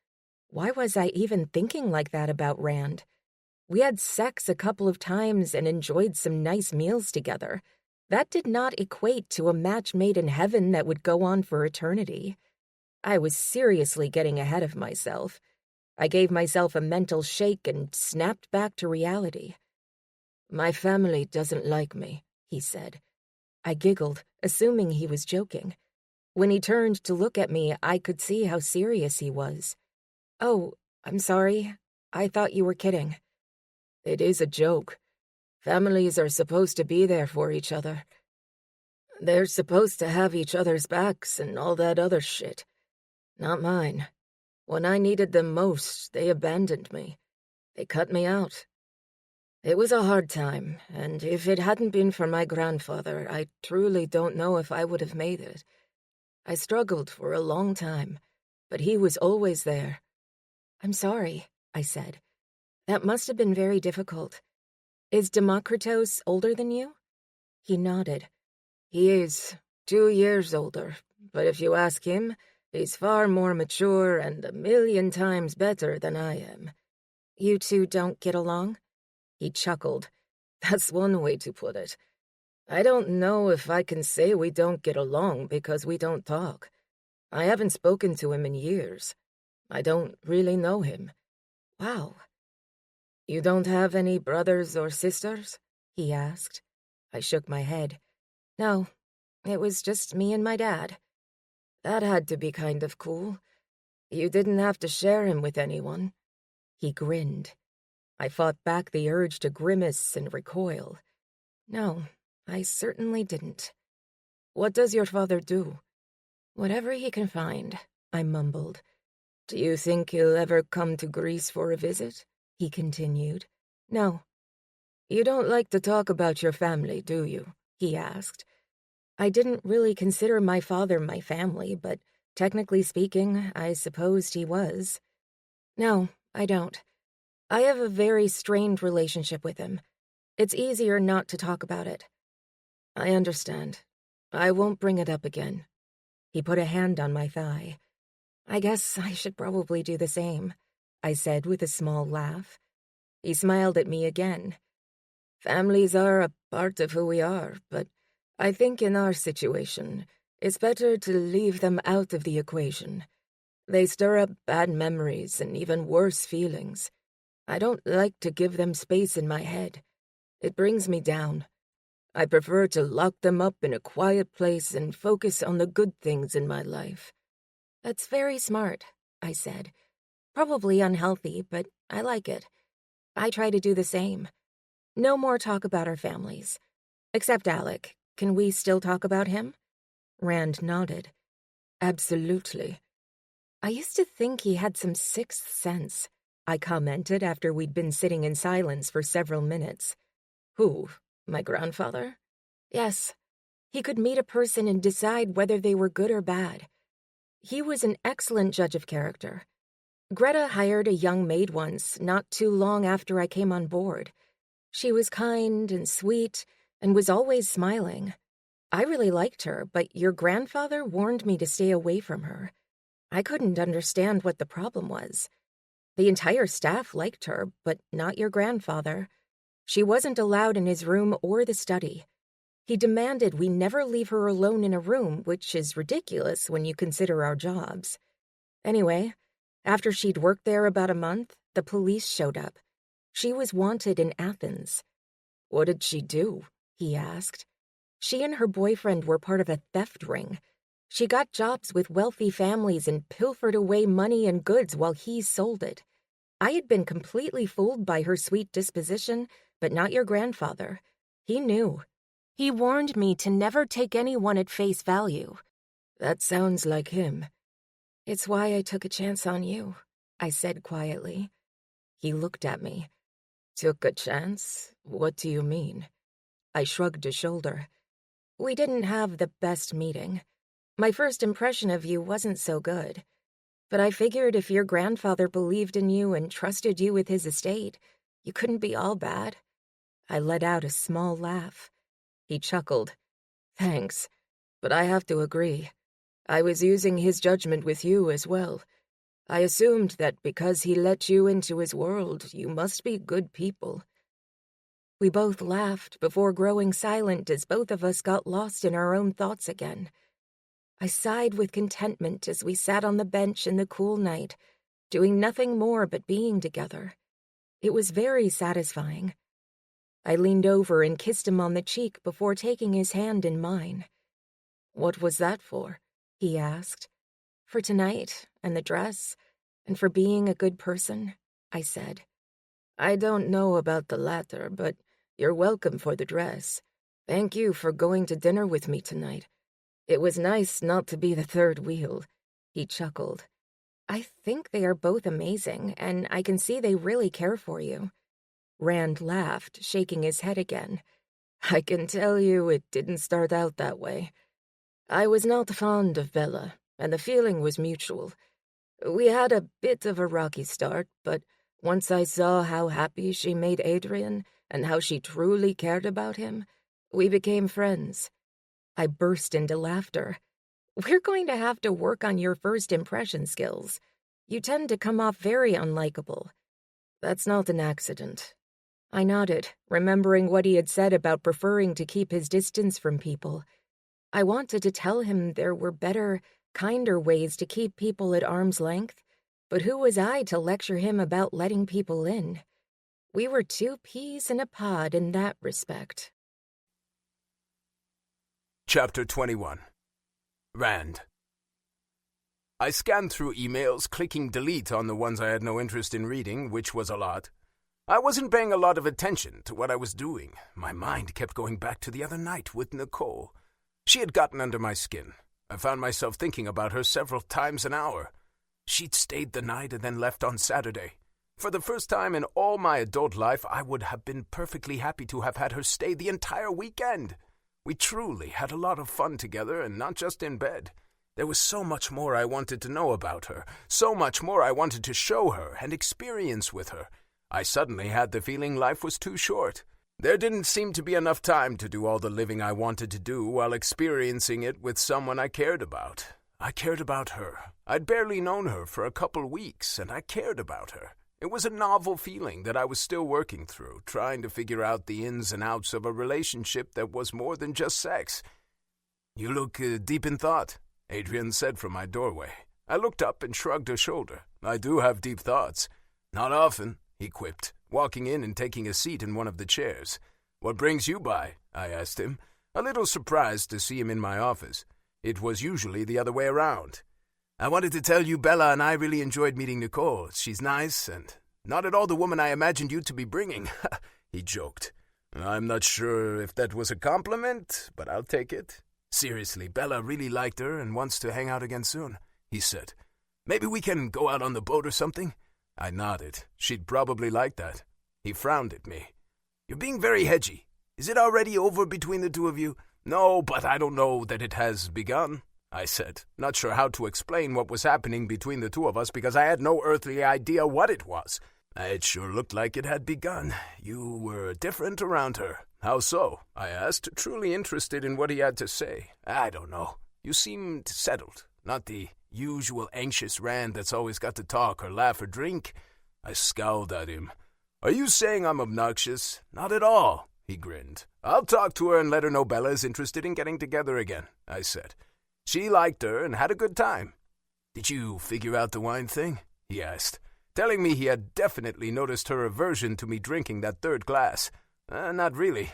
Why was I even thinking like that about Rand? We had sex a couple of times and enjoyed some nice meals together. That did not equate to a match made in heaven that would go on for eternity. I was seriously getting ahead of myself. I gave myself a mental shake and snapped back to reality. "My family doesn't like me," he said. I giggled, assuming he was joking. When he turned to look at me, I could see how serious he was. "Oh, I'm sorry. I thought you were kidding." "It is a joke. Families are supposed to be there for each other." They're supposed to have each other's backs and all that other shit. Not mine. When I needed them most, they abandoned me. They cut me out. It was a hard time, and if it hadn't been for my grandfather, I truly don't know if I would have made it. I struggled for a long time, but he was always there. I'm sorry, I said. That must have been very difficult. Is Democritos older than you? He nodded. He is 2 years older, but if you ask him, he's far more mature and 1,000,000 times better than I am. You two don't get along? He chuckled. That's one way to put it. I don't know if I can say we don't get along because we don't talk. I haven't spoken to him in years. I don't really know him. Wow. You don't have any brothers or sisters? He asked. I shook my head. No, it was just me and my dad. That had to be kind of cool. You didn't have to share him with anyone. He grinned. I fought back the urge to grimace and recoil. No, I certainly didn't. What does your father do? Whatever he can find, I mumbled. Do you think he'll ever come to Greece for a visit? He continued. No. You don't like to talk about your family, do you? He asked. I didn't really consider my father my family, but technically speaking, I supposed he was. No, I don't. I have a very strained relationship with him. It's easier not to talk about it. I understand. I won't bring it up again. He put a hand on my thigh. I guess I should probably do the same, I said with a small laugh. He smiled at me again. Families are a part of who we are, but I think in our situation, it's better to leave them out of the equation. They stir up bad memories and even worse feelings. I don't like to give them space in my head. It brings me down. I prefer to lock them up in a quiet place and focus on the good things in my life. That's very smart, I said. Probably unhealthy, but I like it. I try to do the same. No more talk about our families. Except Alec. Can we still talk about him? Rand nodded. Absolutely. I used to think he had some sixth sense, I commented after we'd been sitting in silence for several minutes. Who? My grandfather? Yes. He could meet a person and decide whether they were good or bad. He was an excellent judge of character. Greta hired a young maid once, not too long after I came on board. She was kind and sweet and was always smiling. I really liked her, but your grandfather warned me to stay away from her. I couldn't understand what the problem was. The entire staff liked her, but not your grandfather. She wasn't allowed in his room or the study. He demanded we never leave her alone in a room, which is ridiculous when you consider our jobs. Anyway, after she'd worked there about a month, the police showed up. She was wanted in Athens. What did she do? He asked. She and her boyfriend were part of a theft ring. She got jobs with wealthy families and pilfered away money and goods while he sold it. I had been completely fooled by her sweet disposition, but not your grandfather. He knew. He warned me to never take anyone at face value. That sounds like him. It's why I took a chance on you, I said quietly. He looked at me. Took a chance? What do you mean? I shrugged a shoulder. We didn't have the best meeting. My first impression of you wasn't so good. But I figured if your grandfather believed in you and trusted you with his estate, you couldn't be all bad. I let out a small laugh. He chuckled. Thanks, but I have to agree. I was using his judgment with you as well. I assumed that because he let you into his world, you must be good people. We both laughed before growing silent as both of us got lost in our own thoughts again. I sighed with contentment as we sat on the bench in the cool night, doing nothing more but being together. It was very satisfying. I leaned over and kissed him on the cheek before taking his hand in mine. What was that for? He asked. For tonight, and the dress, and for being a good person, I said. I don't know about the latter, but you're welcome for the dress. Thank you for going to dinner with me tonight. It was nice not to be the third wheel." He chuckled. "I think they are both amazing, and I can see they really care for you." Rand laughed, shaking his head again. "I can tell you it didn't start out that way. I was not fond of Bella, and the feeling was mutual. We had a bit of a rocky start, but once I saw how happy she made Adrian and how she truly cared about him, we became friends." I burst into laughter. "We're going to have to work on your first impression skills. You tend to come off very unlikable." "That's not an accident." I nodded, remembering what he had said about preferring to keep his distance from people. I wanted to tell him there were better, kinder ways to keep people at arm's length, but who was I to lecture him about letting people in? We were two peas in a pod in that respect. Chapter 21. Rand. I scanned through emails, clicking delete on the ones I had no interest in reading, which was a lot. I wasn't paying a lot of attention to what I was doing. My mind kept going back to the other night with Nicole. She had gotten under my skin. I found myself thinking about her several times an hour. She'd stayed the night and then left on Saturday. For the first time in all my adult life, I would have been perfectly happy to have had her stay the entire weekend. We truly had a lot of fun together, and not just in bed. There was so much more I wanted to know about her, so much more I wanted to show her and experience with her. I suddenly had the feeling life was too short. There didn't seem to be enough time to do all the living I wanted to do while experiencing it with someone I cared about. I cared about her. I'd barely known her for a couple weeks, and I cared about her. It was a novel feeling that I was still working through, trying to figure out the ins and outs of a relationship that was more than just sex. "You look deep in thought," Adrian said from my doorway. I looked up and shrugged a shoulder. "I do have deep thoughts." "Not often," he quipped, walking in and taking a seat in one of the chairs. "What brings you by?" I asked him, a little surprised to see him in my office. It was usually the other way around. "I wanted to tell you Bella and I really enjoyed meeting Nicole. She's nice and not at all the woman I imagined you to be bringing," he joked. "I'm not sure if that was a compliment, but I'll take it." "Seriously, Bella really liked her and wants to hang out again soon," he said. "Maybe we can go out on the boat or something?" I nodded. She'd probably like that. He frowned at me. "You're being very hedgy. Is it already over between the two of you?" "No, but I don't know that it has begun," I said, not sure how to explain what was happening between the two of us because I had no earthly idea what it was. It sure looked like it had begun. "You were different around her." "How so?" I asked, truly interested in what he had to say. "I don't know. You seemed settled, not the usual anxious Rand that's always got to talk or laugh or drink." I scowled at him. "Are you saying I'm obnoxious?" "Not at all," he grinned. "I'll talk to her and let her know Bella is interested in getting together again," I said. "She liked her and had a good time." "Did you figure out the wine thing?" he asked, telling me he had definitely noticed her aversion to me drinking that third glass. Not really."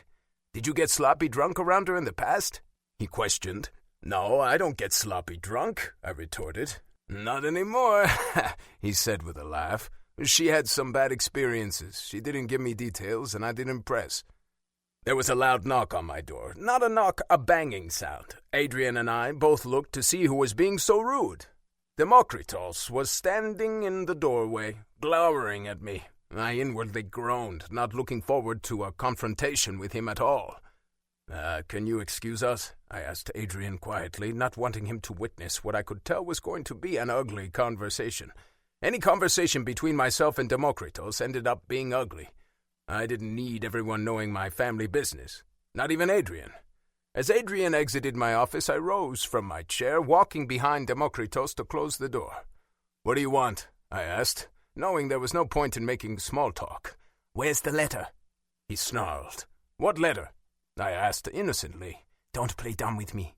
"Did you get sloppy drunk around her in the past?" he questioned. "No, I don't get sloppy drunk," I retorted. "Not anymore," he said with a laugh. "She had some bad experiences. She didn't give me details, and I didn't press." There was a loud knock on my door. Not a knock, a banging sound. Adrian and I both looked to see who was being so rude. Demokritos was standing in the doorway, glowering at me. I inwardly groaned, not looking forward to a confrontation with him at all. "Can you excuse us?" I asked Adrian quietly, not wanting him to witness what I could tell was going to be an ugly conversation. Any conversation between myself and Demokritos ended up being ugly. I didn't need everyone knowing my family business, not even Adrian. As Adrian exited my office, I rose from my chair, walking behind Demokritos to close the door. "What do you want?" I asked, knowing there was no point in making small talk. "Where's the letter?" he snarled. "What letter?" I asked innocently. "Don't play dumb with me.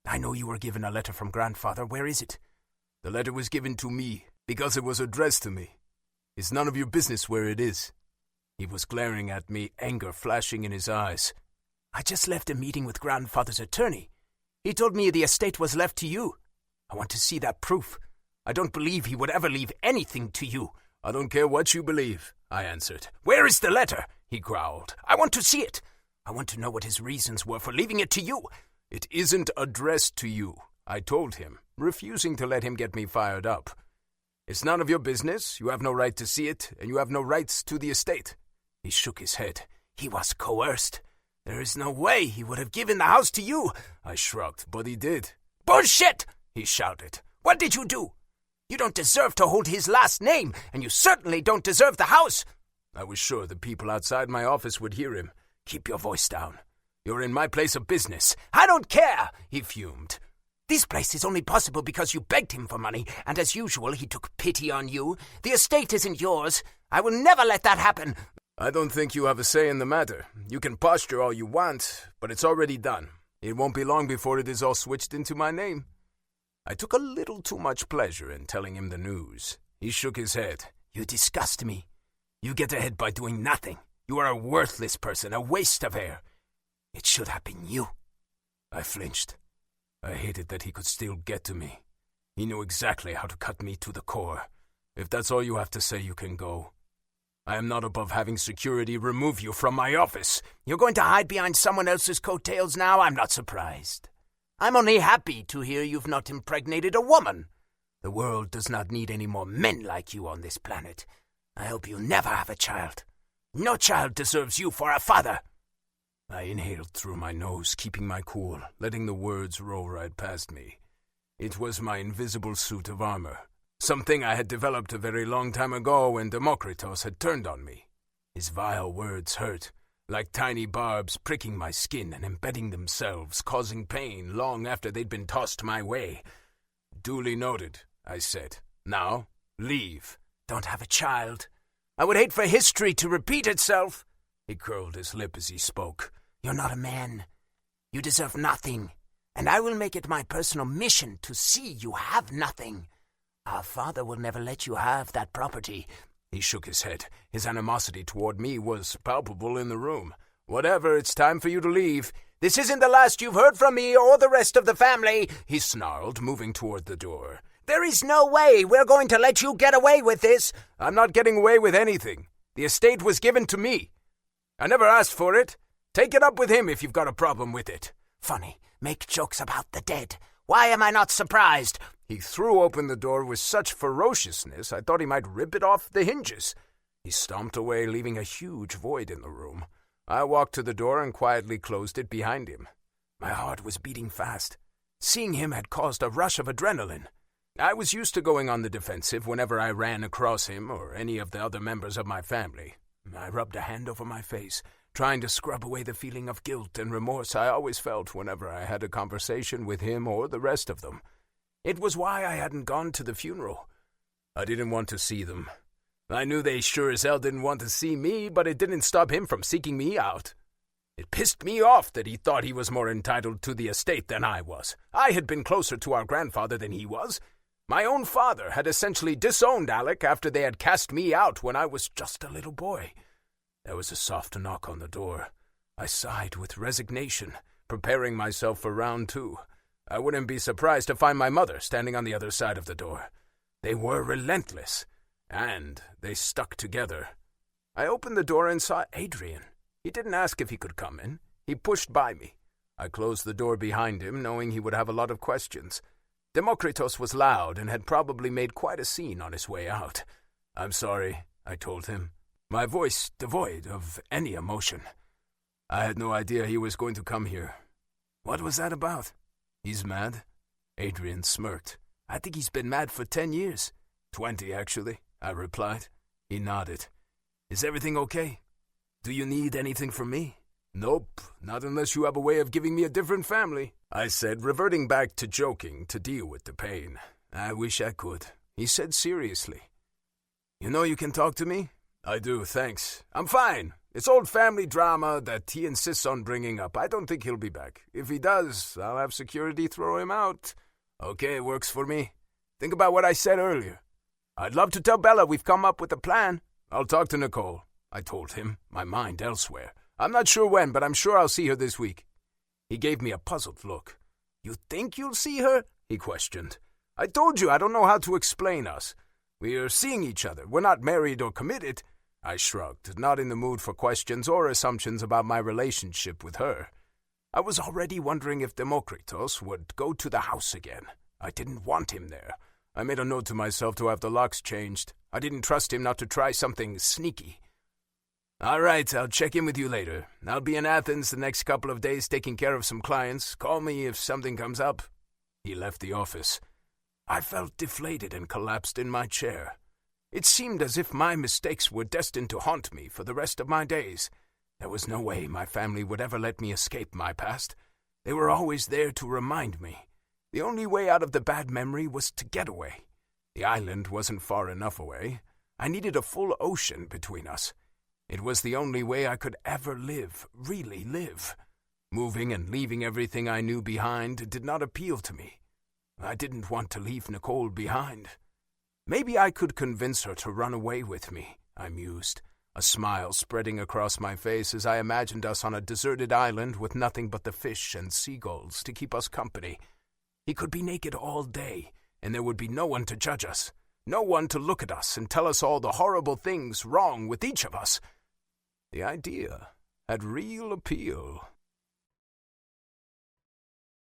I know you were given a letter from Grandfather. Where is it?" "The letter was given to me because it was addressed to me. It's none of your business where it is." He was glaring at me, anger flashing in his eyes. "I just left a meeting with Grandfather's attorney. He told me the estate was left to you. I want to see that proof. I don't believe he would ever leave anything to you." "I don't care what you believe," I answered. "Where is the letter?" he growled. "I want to see it. I want to know what his reasons were for leaving it to you. It isn't addressed to you, I told him, refusing to let him get me fired up. It's none of your business, you have no right to see it, and you have no rights to the estate. He shook his head. He was coerced. There is no way he would have given the house to you. I shrugged, but he did. Bullshit! He shouted. What did you do? You don't deserve to hold his last name, and you certainly don't deserve the house. I was sure the people outside my office would hear him. Keep your voice down. You're in my place of business. I don't care, he fumed. This place is only possible because you begged him for money, and as usual he took pity on you. The estate isn't yours. I will never let that happen. I don't think you have a say in the matter. You can posture all you want, but it's already done. It won't be long before it is all switched into my name. I took a little too much pleasure in telling him the news. He shook his head. You disgust me. You get ahead by doing nothing. You are a worthless person, a waste of air. It should have been you. I flinched. I hated that he could still get to me. He knew exactly how to cut me to the core. If that's all you have to say, you can go. I am not above having security remove you from my office. You're going to hide behind someone else's coattails now? I'm not surprised. I'm only happy to hear you've not impregnated a woman. The world does not need any more men like you on this planet. I hope you never have a child. No child deserves you for a father. I inhaled through my nose, keeping my cool, letting the words roll right past me. It was my invisible suit of armor, something I had developed a very long time ago when Democritos had turned on me. His vile words hurt, like tiny barbs pricking my skin and embedding themselves, causing pain long after they'd been tossed my way. Duly noted, I said. Now, leave. Don't have a child. I would hate for history to repeat itself. He curled his lip as he spoke. You're not a man. You deserve nothing, and I will make it my personal mission to see you have nothing. Our father will never let you have that property. He shook his head. His animosity toward me was palpable in the room. Whatever, it's time for you to leave. This isn't the last you've heard from me or the rest of the family, he snarled, moving toward the door. There is no way we're going to let you get away with this. I'm not getting away with anything. The estate was given to me. I never asked for it. Take it up with him if you've got a problem with it. Funny, make jokes about the dead. Why am I not surprised? He threw open the door with such ferociousness I thought he might rip it off the hinges. He stomped away, leaving a huge void in the room. I walked to the door and quietly closed it behind him. My heart was beating fast. Seeing him had caused a rush of adrenaline. I was used to going on the defensive whenever I ran across him or any of the other members of my family. I rubbed a hand over my face, trying to scrub away the feeling of guilt and remorse I always felt whenever I had a conversation with him or the rest of them. It was why I hadn't gone to the funeral. I didn't want to see them. I knew they sure as hell didn't want to see me, but it didn't stop him from seeking me out. It pissed me off that he thought he was more entitled to the estate than I was. I had been closer to our grandfather than he was. My own father had essentially disowned Alec after they had cast me out when I was just a little boy. There was a soft knock on the door. I sighed with resignation, preparing myself for round two. I wouldn't be surprised to find my mother standing on the other side of the door. They were relentless, and they stuck together. I opened the door and saw Adrian. He didn't ask if he could come in. He pushed by me. I closed the door behind him, knowing he would have a lot of questions. Democritos was loud and had probably made quite a scene on his way out. I'm sorry, I told him, my voice devoid of any emotion. I had no idea he was going to come here. What was that about? He's mad? Adrian smirked. I think he's been mad for 10 years. 20, actually, I replied. He nodded. Is everything okay? Do you need anything from me? Nope, not unless you have a way of giving me a different family, I said, reverting back to joking to deal with the pain. I wish I could, he said seriously. You know you can talk to me? I do, thanks. I'm fine. It's old family drama that he insists on bringing up. I don't think he'll be back. If he does, I'll have security throw him out. Okay, works for me. Think about what I said earlier. I'd love to tell Bella we've come up with a plan. I'll talk to Nicole, I told him, my mind elsewhere. I'm not sure when, but I'm sure I'll see her this week. He gave me a puzzled look. You think you'll see her? He questioned. I told you I don't know how to explain us. We are seeing each other. We're not married or committed. I shrugged, not in the mood for questions or assumptions about my relationship with her. I was already wondering if Demokritos would go to the house again. I didn't want him there. I made a note to myself to have the locks changed. I didn't trust him not to try something sneaky. All right, I'll check in with you later. I'll be in Athens the next couple of days taking care of some clients. Call me if something comes up. He left the office. I felt deflated and collapsed in my chair. It seemed as if my mistakes were destined to haunt me for the rest of my days. There was no way my family would ever let me escape my past. They were always there to remind me. The only way out of the bad memory was to get away. The island wasn't far enough away. I needed a full ocean between us. It was the only way I could ever live, really live. Moving and leaving everything I knew behind did not appeal to me. I didn't want to leave Nicole behind. Maybe I could convince her to run away with me, I mused, a smile spreading across my face as I imagined us on a deserted island with nothing but the fish and seagulls to keep us company. He could be naked all day, and there would be no one to judge us, no one to look at us and tell us all the horrible things wrong with each of us. The idea had real appeal.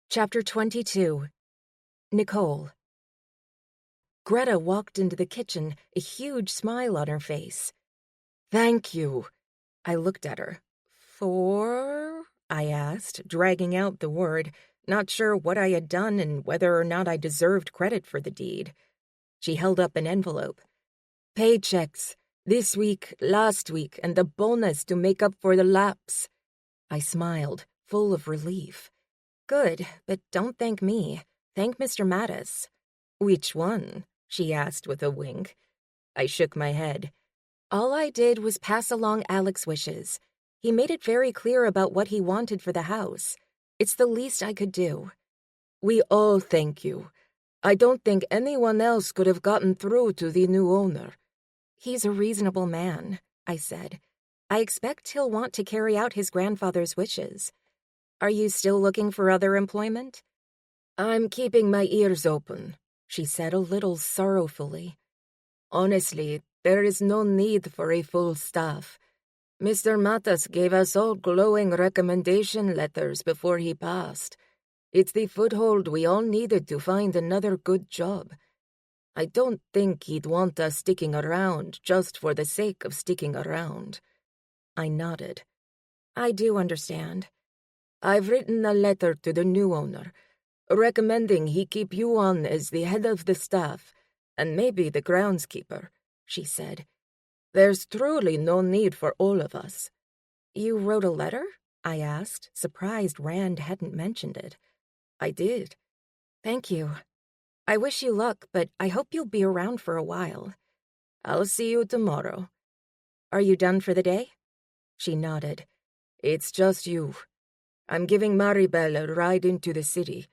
Chapter 22. Nicole. Greta walked into the kitchen, a huge smile on her face. "Thank you." I looked at her. "For?" I asked, dragging out the word, not sure what I had done and whether or not I deserved credit for the deed. She held up an envelope. "Paychecks. This week, last week, and the bonus to make up for the lapse." I smiled, full of relief. "Good, but don't thank me. Thank Mr. Mattis." "Which one?" she asked with a wink. I shook my head. "All I did was pass along Alec's wishes. He made it very clear about what he wanted for the house. It's the least I could do." "We all thank you. I don't think anyone else could have gotten through to the new owner." "He's a reasonable man," I said. "I expect he'll want to carry out his grandfather's wishes. Are you still looking for other employment?" "I'm keeping my ears open," she said a little sorrowfully. "Honestly, there is no need for a full staff. Mr. Matas gave us all glowing recommendation letters before he passed. It's the foothold we all needed to find another good job. I don't think he'd want us sticking around just for the sake of sticking around." I nodded. "I do understand." "I've written a letter to the new owner, recommending he keep you on as the head of the staff, and maybe the groundskeeper," she said. "There's truly no need for all of us." "You wrote a letter?" I asked, surprised Rand hadn't mentioned it. "I did." "Thank you. I wish you luck, but I hope you'll be around for a while." "I'll see you tomorrow." "Are you done for the day?" She nodded. "It's just you. I'm giving Maribel a ride into the city.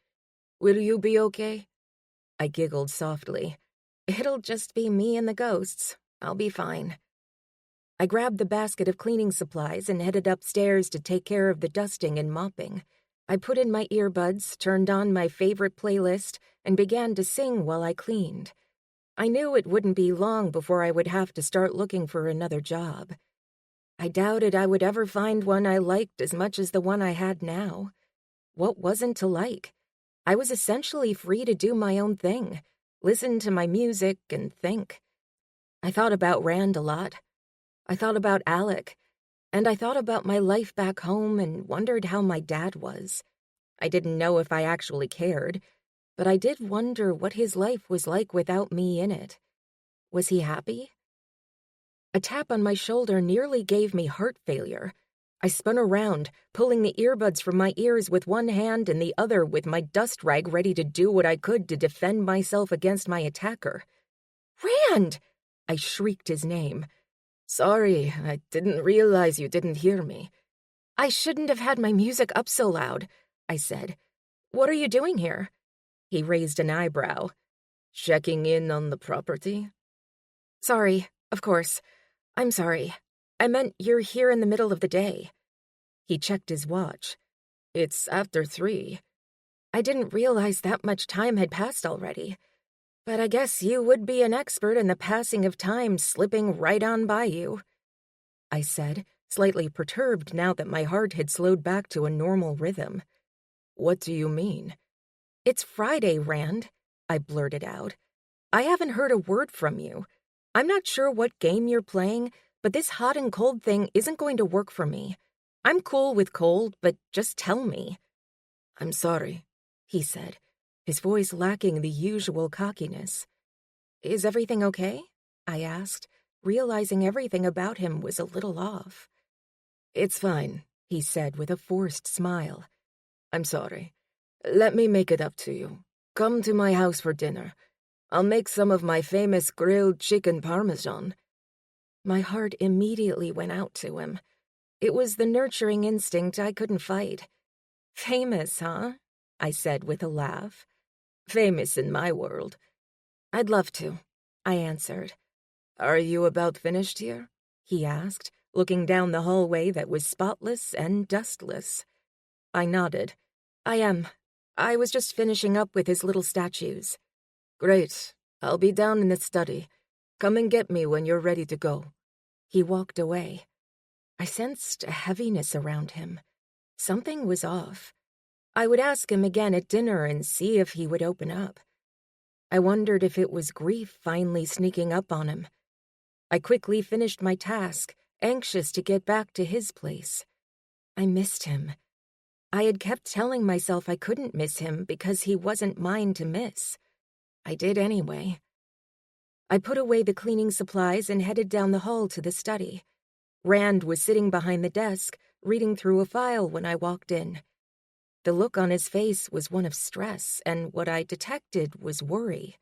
Will you be okay?" I giggled softly. "It'll just be me and the ghosts. I'll be fine." I grabbed the basket of cleaning supplies and headed upstairs to take care of the dusting and mopping. I put in my earbuds, turned on my favorite playlist, and began to sing while I cleaned. I knew it wouldn't be long before I would have to start looking for another job. I doubted I would ever find one I liked as much as the one I had now. What wasn't to like? I was essentially free to do my own thing, listen to my music, and think. I thought about Rand a lot. I thought about Alec, and I thought about my life back home and wondered how my dad was. I didn't know if I actually cared, but I did wonder what his life was like without me in it. Was he happy? A tap on my shoulder nearly gave me heart failure. I spun around, pulling the earbuds from my ears with one hand and the other with my dust rag ready to do what I could to defend myself against my attacker. "Rand!" I shrieked his name. "Sorry, I didn't realize you didn't hear me." "I shouldn't have had my music up so loud," I said. "What are you doing here?" He raised an eyebrow. "Checking in on the property?" "Sorry, of course. I'm sorry. I meant you're here in the middle of the day." He checked his watch. "It's after 3. I didn't realize that much time had passed already. But I guess you would be an expert in the passing of time slipping right on by you." I said, slightly perturbed now that my heart had slowed back to a normal rhythm. What do you mean? It's Friday, Rand, I blurted out. I haven't heard a word from you. I'm not sure what game you're playing, but this hot and cold thing isn't going to work for me. I'm cool with cold, but just tell me. I'm sorry, he said, his voice lacking the usual cockiness. Is everything okay? I asked, realizing everything about him was a little off. It's fine, he said with a forced smile. I'm sorry. Let me make it up to you. Come to my house for dinner. I'll make some of my famous grilled chicken parmesan. My heart immediately went out to him. It was the nurturing instinct I couldn't fight. Famous, huh? I said with a laugh. Famous in my world. I'd love to, I answered. Are you about finished here? He asked, looking down the hallway that was spotless and dustless. I nodded. I am. I was just finishing up with his little statues. Great. I'll be down in the study. Come and get me when you're ready to go. He walked away. I sensed a heaviness around him. Something was off. I would ask him again at dinner and see if he would open up. I wondered if it was grief finally sneaking up on him. I quickly finished my task, anxious to get back to his place. I missed him. I had kept telling myself I couldn't miss him because he wasn't mine to miss. I did anyway. I put away the cleaning supplies and headed down the hall to the study. Rand was sitting behind the desk, reading through a file when I walked in. The look on his face was one of stress, and what I detected was worry.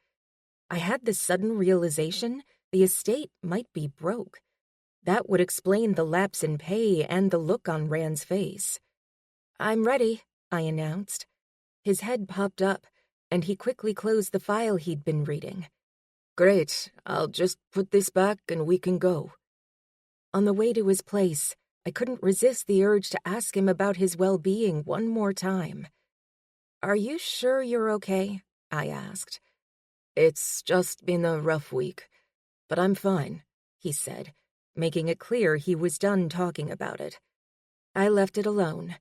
I had the sudden realization the estate might be broke. That would explain the lapse in pay and the look on Rand's face. "I'm ready," I announced. His head popped up, and he quickly closed the file he'd been reading. Great, I'll just put this back and we can go. On the way to his place, I couldn't resist the urge to ask him about his well-being one more time. "Are you sure you're okay?" I asked. It's just been a rough week, but I'm fine, he said, making it clear he was done talking about it. I left it alone.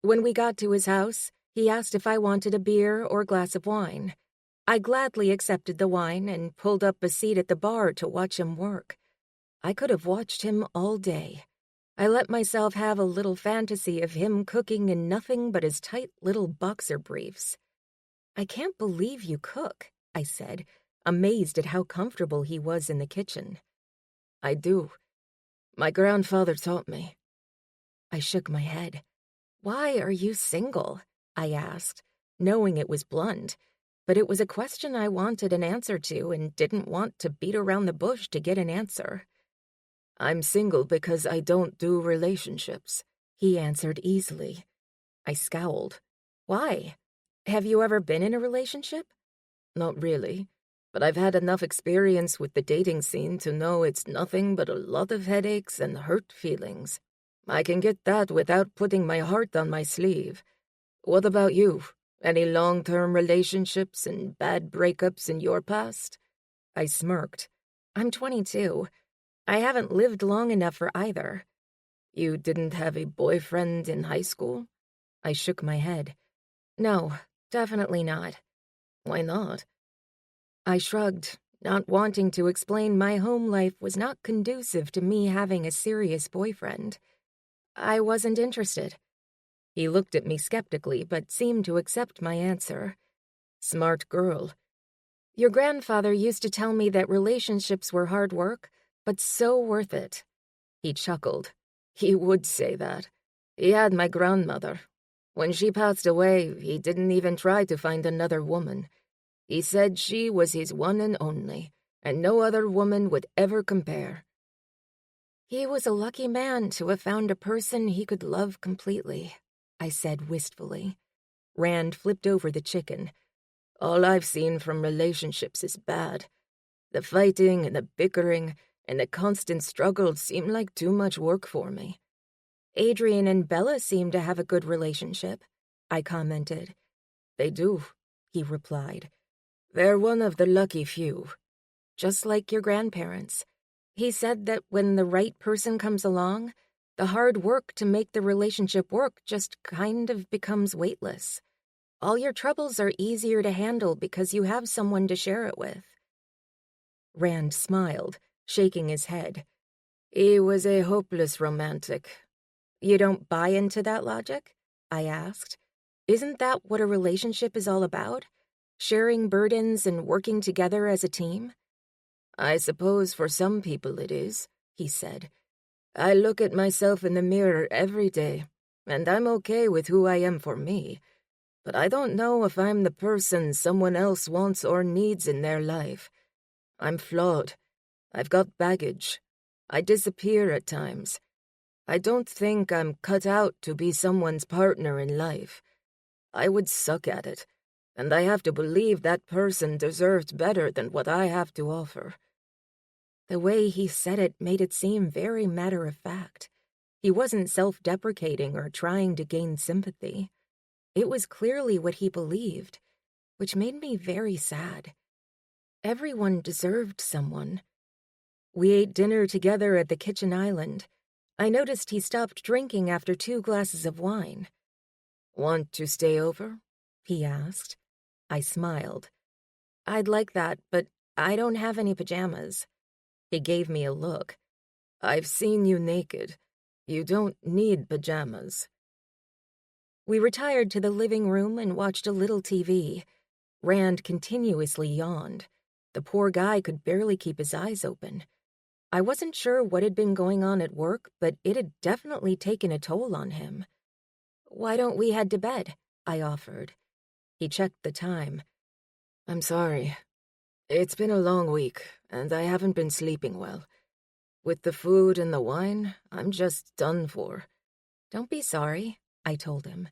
When we got to his house, he asked if I wanted a beer or glass of wine. I gladly accepted the wine and pulled up a seat at the bar to watch him work. I could have watched him all day. I let myself have a little fantasy of him cooking in nothing but his tight little boxer briefs. "I can't believe you cook," I said, amazed at how comfortable he was in the kitchen. "I do. My grandfather taught me." I shook my head. "Why are you single?" I asked, knowing it was blunt, but it was a question I wanted an answer to and didn't want to beat around the bush to get an answer. "I'm single because I don't do relationships," he answered easily. I scowled. "Why? Have you ever been in a relationship?" "Not really, but I've had enough experience with the dating scene to know it's nothing but a lot of headaches and hurt feelings. I can get that without putting my heart on my sleeve. What about you? Any long-term relationships and bad breakups in your past?" I smirked. "I'm 22. I haven't lived long enough for either." "You didn't have a boyfriend in high school?" I shook my head. "No, definitely not." "Why not?" I shrugged, not wanting to explain my home life was not conducive to me having a serious boyfriend. I wasn't interested. He looked at me skeptically, but seemed to accept my answer. "Smart girl." "Your grandfather used to tell me that relationships were hard work, but so worth it." He chuckled. "He would say that. He had my grandmother. When she passed away, he didn't even try to find another woman. He said she was his one and only, and no other woman would ever compare." "He was a lucky man to have found a person he could love completely," I said wistfully. Rand flipped over the chicken. "All I've seen from relationships is bad. The fighting and the bickering and the constant struggle seem like too much work for me." "Adrian and Bella seem to have a good relationship," I commented. "They do," he replied. "They're one of the lucky few." "Just like your grandparents." He said that when the right person comes along, the hard work to make the relationship work just kind of becomes weightless. All your troubles are easier to handle because you have someone to share it with. Rand smiled, shaking his head. He was a hopeless romantic. You don't buy into that logic? I asked. Isn't that what a relationship is all about? Sharing burdens and working together as a team? I suppose for some people it is, he said. I look at myself in the mirror every day, and I'm okay with who I am for me. But I don't know if I'm the person someone else wants or needs in their life. I'm flawed. I've got baggage. I disappear at times. I don't think I'm cut out to be someone's partner in life. I would suck at it, and I have to believe that person deserved better than what I have to offer. The way he said it made it seem very matter-of-fact. He wasn't self-deprecating or trying to gain sympathy. It was clearly what he believed, which made me very sad. Everyone deserved someone. We ate dinner together at the kitchen island. I noticed he stopped drinking after 2 glasses of wine. Want to stay over? He asked. I smiled. I'd like that, but I don't have any pajamas. He gave me a look. I've seen you naked. You don't need pajamas. We retired to the living room and watched a little TV. Rand continuously yawned. The poor guy could barely keep his eyes open. I wasn't sure what had been going on at work, but it had definitely taken a toll on him. Why don't we head to bed? I offered. He checked the time. I'm sorry. It's been a long week, and I haven't been sleeping well. With the food and the wine, I'm just done for. Don't be sorry, I told him.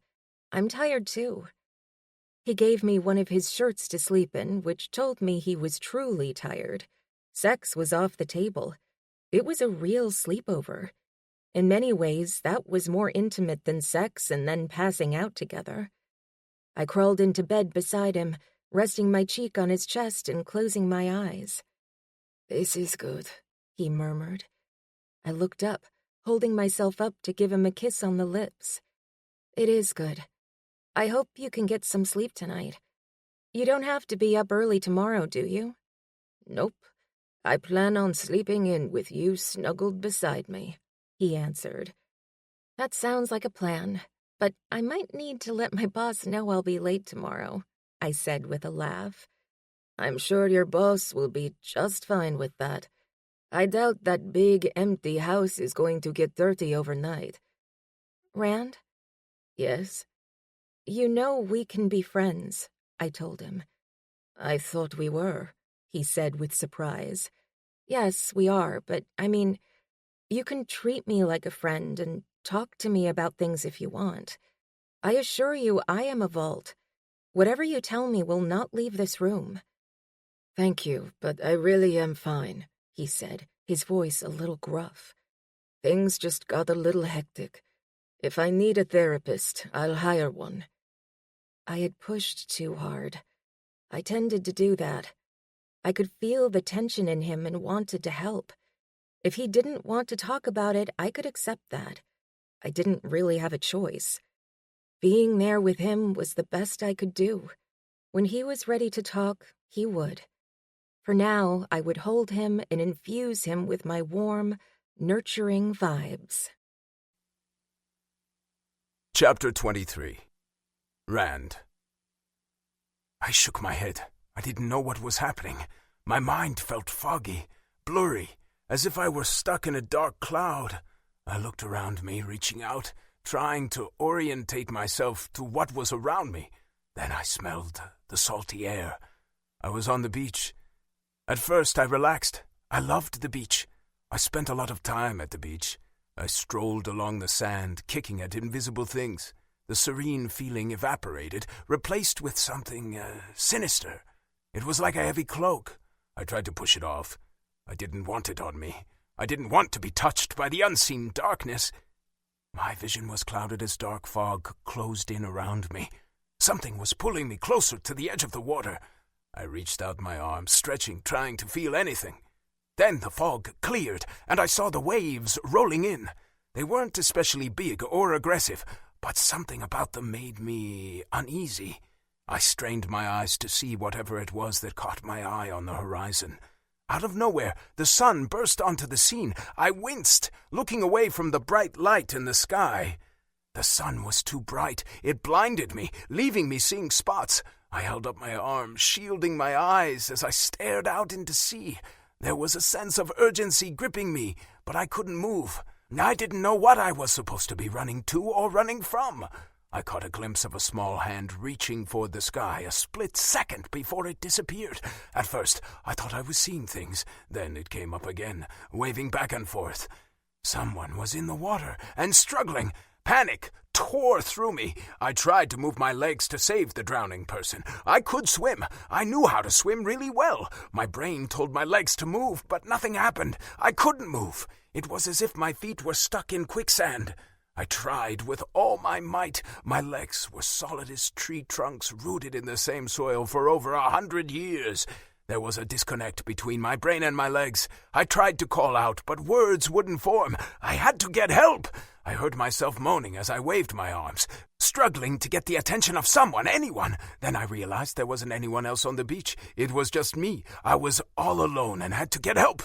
I'm tired too. He gave me one of his shirts to sleep in, which told me he was truly tired. Sex was off the table. It was a real sleepover. In many ways, that was more intimate than sex and then passing out together. I crawled into bed beside him, resting my cheek on his chest and closing my eyes. This is good, he murmured. I looked up, holding myself up to give him a kiss on the lips. It is good. I hope you can get some sleep tonight. You don't have to be up early tomorrow, do you? Nope. I plan on sleeping in with you snuggled beside me, he answered. That sounds like a plan, but I might need to let my boss know I'll be late tomorrow, I said with a laugh. I'm sure your boss will be just fine with that. I doubt that big, empty house is going to get dirty overnight. Rand? Yes? You know we can be friends, I told him. I thought we were, he said with surprise. Yes, we are, but I mean, you can treat me like a friend and talk to me about things if you want. I assure you I am a vault. Whatever you tell me will not leave this room. Thank you, but I really am fine, he said, his voice a little gruff. Things just got a little hectic. If I need a therapist, I'll hire one. I had pushed too hard. I tended to do that. I could feel the tension in him and wanted to help. If he didn't want to talk about it, I could accept that. I didn't really have a choice. Being there with him was the best I could do. When he was ready to talk, he would. For now, I would hold him and infuse him with my warm, nurturing vibes. Chapter 23. Rand. I shook my head. I didn't know what was happening. My mind felt foggy, blurry, as if I were stuck in a dark cloud. I looked around me, reaching out, trying to orientate myself to what was around me. Then I smelled the salty air. I was on the beach. At first I relaxed. I loved the beach. I spent a lot of time at the beach. I strolled along the sand, kicking at invisible things. The serene feeling evaporated, replaced with something sinister. It was like a heavy cloak. I tried to push it off. I didn't want it on me. I didn't want to be touched by the unseen darkness. My vision was clouded as dark fog closed in around me. Something was pulling me closer to the edge of the water. I reached out my arms, stretching, trying to feel anything. Then the fog cleared, and I saw the waves rolling in. They weren't especially big or aggressive, but something about them made me uneasy. I strained my eyes to see whatever it was that caught my eye on the horizon. Out of nowhere, the sun burst onto the scene. I winced, looking away from the bright light in the sky. The sun was too bright. It blinded me, leaving me seeing spots. I held up my arms, shielding my eyes as I stared out into sea. There was a sense of urgency gripping me, but I couldn't move. I didn't know what I was supposed to be running to or running from. I caught a glimpse of a small hand reaching for the sky a split second before it disappeared. At first, I thought I was seeing things. Then it came up again, waving back and forth. Someone was in the water and struggling. Panic tore through me. I tried to move my legs to save the drowning person. I could swim. I knew how to swim really well. My brain told my legs to move, but nothing happened. I couldn't move. It was as if my feet were stuck in quicksand. I tried with all my might. My legs were solid as tree trunks rooted in the same soil for over 100 years. There was a disconnect between my brain and my legs. I tried to call out, but words wouldn't form. I had to get help. I heard myself moaning as I waved my arms, struggling to get the attention of someone, anyone. Then I realized there wasn't anyone else on the beach. It was just me. I was all alone and had to get help.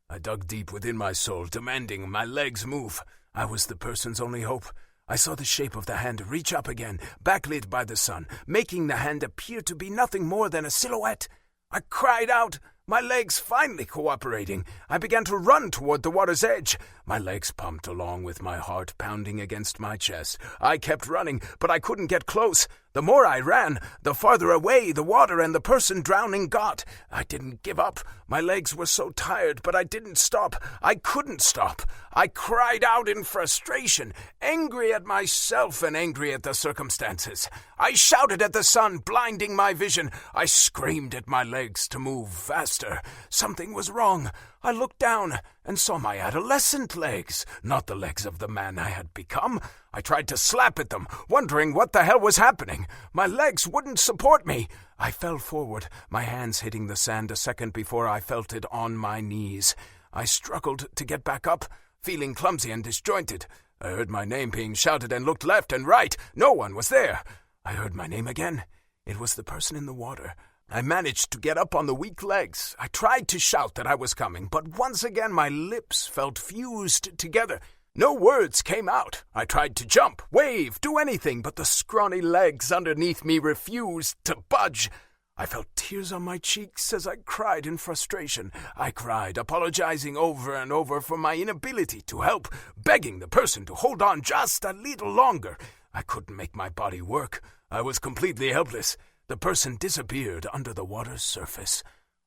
I dug deep within my soul, demanding my legs move. I was the person's only hope. I saw the shape of the hand reach up again, backlit by the sun, making the hand appear to be nothing more than a silhouette. I cried out, my legs finally cooperating. I began to run toward the water's edge. My legs pumped along with my heart pounding against my chest. I kept running, but I couldn't get close. The more I ran, the farther away the water and the person drowning got. I didn't give up. My legs were so tired, but I didn't stop. I couldn't stop. I cried out in frustration, angry at myself and angry at the circumstances. I shouted at the sun, blinding my vision. I screamed at my legs to move faster. Something was wrong. I looked down and saw my adolescent legs, not the legs of the man I had become. I tried to slap at them, wondering what the hell was happening. My legs wouldn't support me. I fell forward, my hands hitting the sand a second before I felt it on my knees. I struggled to get back up, feeling clumsy and disjointed. I heard my name being shouted and looked left and right. No one was there. I heard my name again. It was the person in the water. I managed to get up on the weak legs. I tried to shout that I was coming, but once again my lips felt fused together. No words came out. I tried to jump, wave, do anything, but the scrawny legs underneath me refused to budge. I felt tears on my cheeks as I cried in frustration. I cried, apologizing over and over for my inability to help, begging the person to hold on just a little longer. I couldn't make my body work. I was completely helpless. The person disappeared under the water's surface.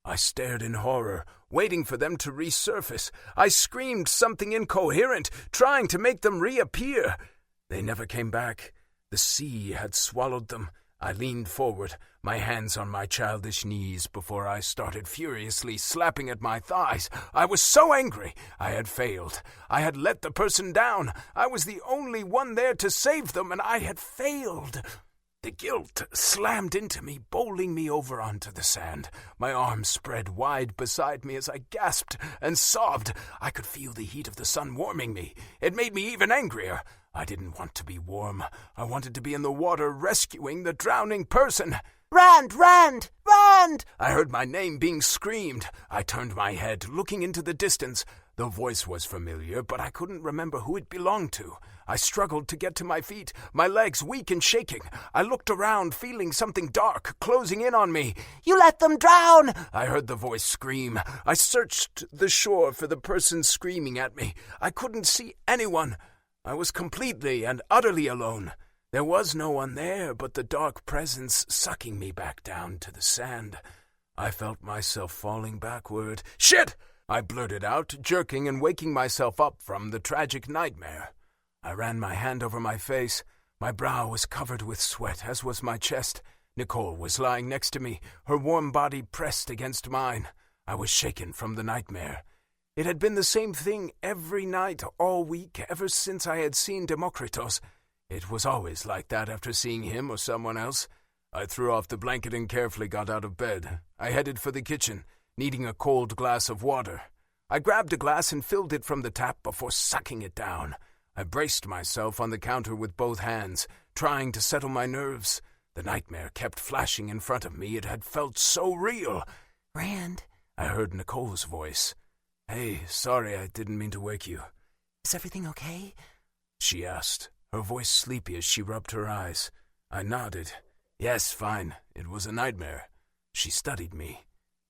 I stared in horror, waiting for them to resurface. I screamed something incoherent, trying to make them reappear. They never came back. The sea had swallowed them. I leaned forward, my hands on my childish knees before I started furiously slapping at my thighs. I was so angry. I had failed. I had let the person down. I was the only one there to save them, and I had failed. The guilt slammed into me, bowling me over onto the sand. My arms spread wide beside me as I gasped and sobbed. I could feel the heat of the sun warming me. It made me even angrier. I didn't want to be warm. I wanted to be in the water rescuing the drowning person. Rand! Rand! Rand! I heard my name being screamed. I turned my head, looking into the distance. The voice was familiar, but I couldn't remember who it belonged to. I struggled to get to my feet, my legs weak and shaking. I looked around, feeling something dark closing in on me. You let them drown! I heard the voice scream. I searched the shore for the person screaming at me. I couldn't see anyone. I was completely and utterly alone. There was no one there but the dark presence sucking me back down to the sand. I felt myself falling backward. Shit! I blurted out, jerking and waking myself up from the tragic nightmare. I ran my hand over my face. My brow was covered with sweat, as was my chest. Nicole was lying next to me, her warm body pressed against mine. I was shaken from the nightmare. It had been the same thing every night, all week, ever since I had seen Demokritos. It was always like that after seeing him or someone else. I threw off the blanket and carefully got out of bed. I headed for the kitchen, needing a cold glass of water. I grabbed a glass and filled it from the tap before sucking it down. I braced myself on the counter with both hands, trying to settle my nerves. The nightmare kept flashing in front of me. It had felt so real. Rand, I heard Nicole's voice. Hey, sorry, I didn't mean to wake you. is everything okay? She asked, her voice sleepy as she rubbed her eyes. I nodded. Yes, fine. It was a nightmare. She studied me.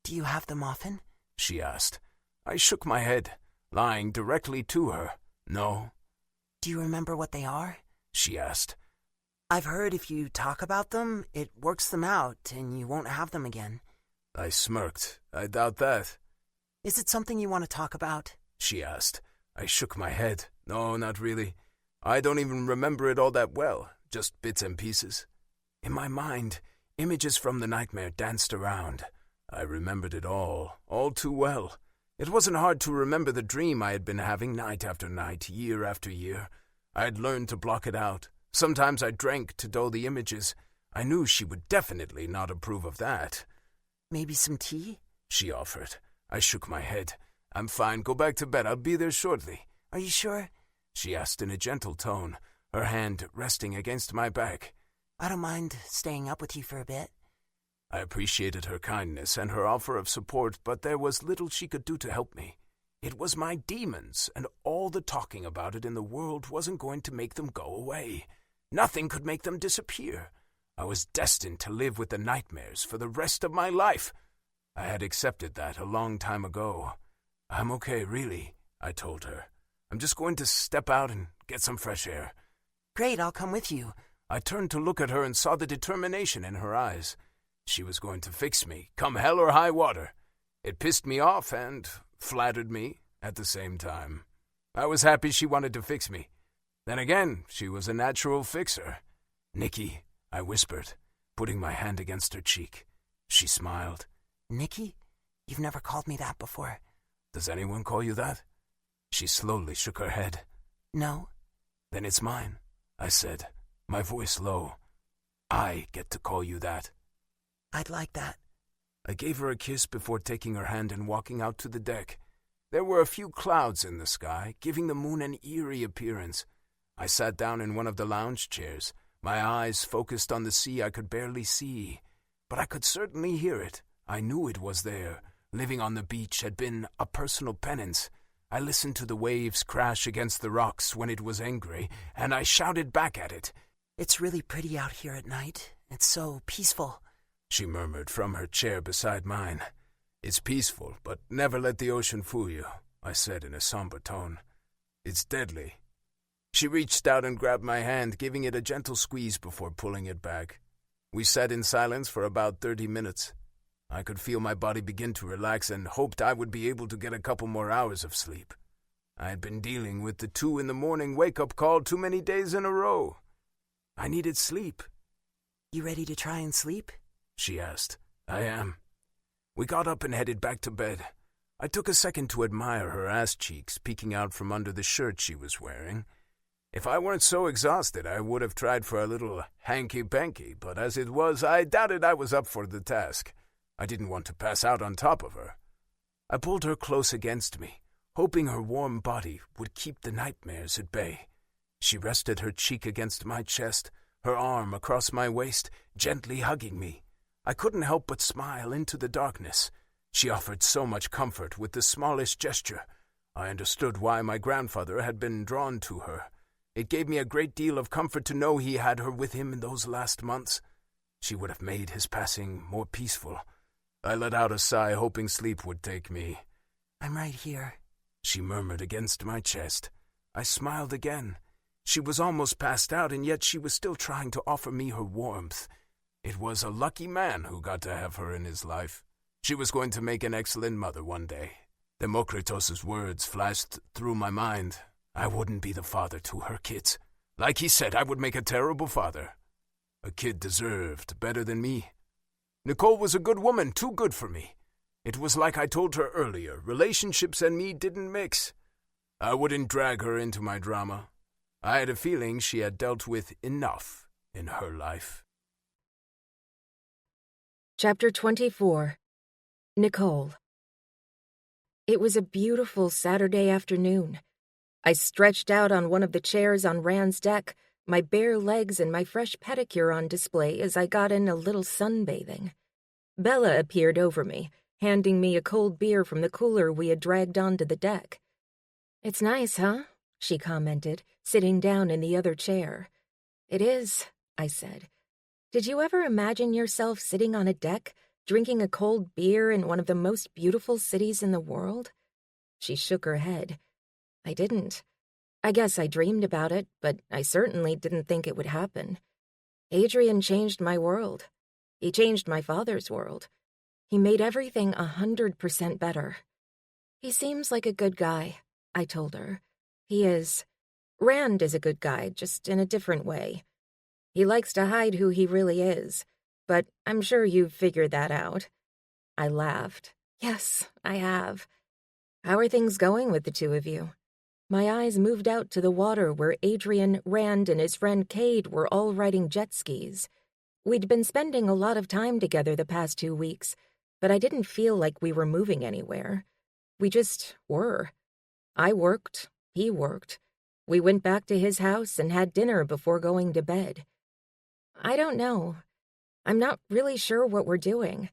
Do you have them often? She asked. I shook my head, lying directly to her. No. Do you remember what they are? She asked. I've heard if you talk about them, it works them out and you won't have them again. I smirked. I doubt that. Is it something you want to talk about? She asked. I shook my head. No, not really. I don't even remember it all that well, just bits and pieces. In my mind, images from the nightmare danced around. I remembered it all too well. It wasn't hard to remember the dream I had been having night after night, year after year. I had learned to block it out. Sometimes I drank to dull the images. I knew she would definitely not approve of that. Maybe some tea? She offered. I shook my head. I'm fine. Go back to bed. I'll be there shortly. Are you sure? She asked in a gentle tone, her hand resting against my back. I don't mind staying up with you for a bit. I appreciated her kindness and her offer of support, but there was little she could do to help me. It was my demons, and all the talking about it in the world wasn't going to make them go away. Nothing could make them disappear. I was destined to live with the nightmares for the rest of my life. I had accepted that a long time ago. I'm okay, really, I told her. I'm just going to step out and get some fresh air. Great, I'll come with you. I turned to look at her and saw the determination in her eyes. She was going to fix me, come hell or high water. It pissed me off and flattered me at the same time. I was happy she wanted to fix me. Then again, she was a natural fixer. Nikki, I whispered, putting my hand against her cheek. She smiled. Nikki? You've never called me that before. Does anyone call you that? She slowly shook her head. No. Then it's mine, I said, my voice low. I get to call you that. I'd like that. I gave her a kiss before taking her hand and walking out to the deck. There were a few clouds in the sky, giving the moon an eerie appearance. I sat down in one of the lounge chairs, my eyes focused on the sea I could barely see. But I could certainly hear it. I knew it was there. Living on the beach had been a personal penance. I listened to the waves crash against the rocks when it was angry, and I shouted back at it. It's really pretty out here at night. It's so peaceful. She murmured from her chair beside mine. It's peaceful, but never let the ocean fool you, I said in a somber tone. It's deadly. She reached out and grabbed my hand, giving it a gentle squeeze before pulling it back. We sat in silence for about 30 minutes. I could feel my body begin to relax and hoped I would be able to get a couple more hours of sleep. I had been dealing with the 2 a.m. wake-up call too many days in a row. I needed sleep. You ready to try and sleep? She asked. I am. We got up and headed back to bed. I took a second to admire her ass cheeks peeking out from under the shirt she was wearing. If I weren't so exhausted, I would have tried for a little hanky-panky, but as it was, I doubted I was up for the task. I didn't want to pass out on top of her. I pulled her close against me, hoping her warm body would keep the nightmares at bay. She rested her cheek against my chest, her arm across my waist, gently hugging me. I couldn't help but smile into the darkness. She offered so much comfort with the smallest gesture. I understood why my grandfather had been drawn to her. It gave me a great deal of comfort to know he had her with him in those last months. She would have made his passing more peaceful. I let out a sigh, hoping sleep would take me. I'm right here, she murmured against my chest. I smiled again. She was almost passed out, and yet she was still trying to offer me her warmth. It was a lucky man who got to have her in his life. She was going to make an excellent mother one day. Demokritos's words flashed through my mind. I wouldn't be the father to her kids. Like he said, I would make a terrible father. A kid deserved better than me. Nicole was a good woman, too good for me. It was like I told her earlier, relationships and me didn't mix. I wouldn't drag her into my drama. I had a feeling she had dealt with enough in her life. Chapter 24. Nicole. It was a beautiful Saturday afternoon. I stretched out on one of the chairs on Rand's deck, my bare legs and my fresh pedicure on display as I got in a little sunbathing. Bella appeared over me, handing me a cold beer from the cooler we had dragged onto the deck. "It's nice, huh?" she commented, sitting down in the other chair. "It is," I said. "Did you ever imagine yourself sitting on a deck, drinking a cold beer in one of the most beautiful cities in the world?" She shook her head. "I didn't. I guess I dreamed about it, but I certainly didn't think it would happen. Adrian changed my world. He changed my father's world. He made everything 100% better. He seems like a good guy," I told her. "He is. Rand is a good guy, just in a different way. He likes to hide who he really is, but I'm sure you've figured that out." I laughed. "Yes, I have. How are things going with the two of you?" My eyes moved out to the water where Adrian, Rand, and his friend Cade were all riding jet skis. We'd been spending a lot of time together the past 2 weeks, but I didn't feel like we were moving anywhere. We just were. I worked, he worked. We went back to his house and had dinner before going to bed. "I don't know. I'm not really sure what we're doing.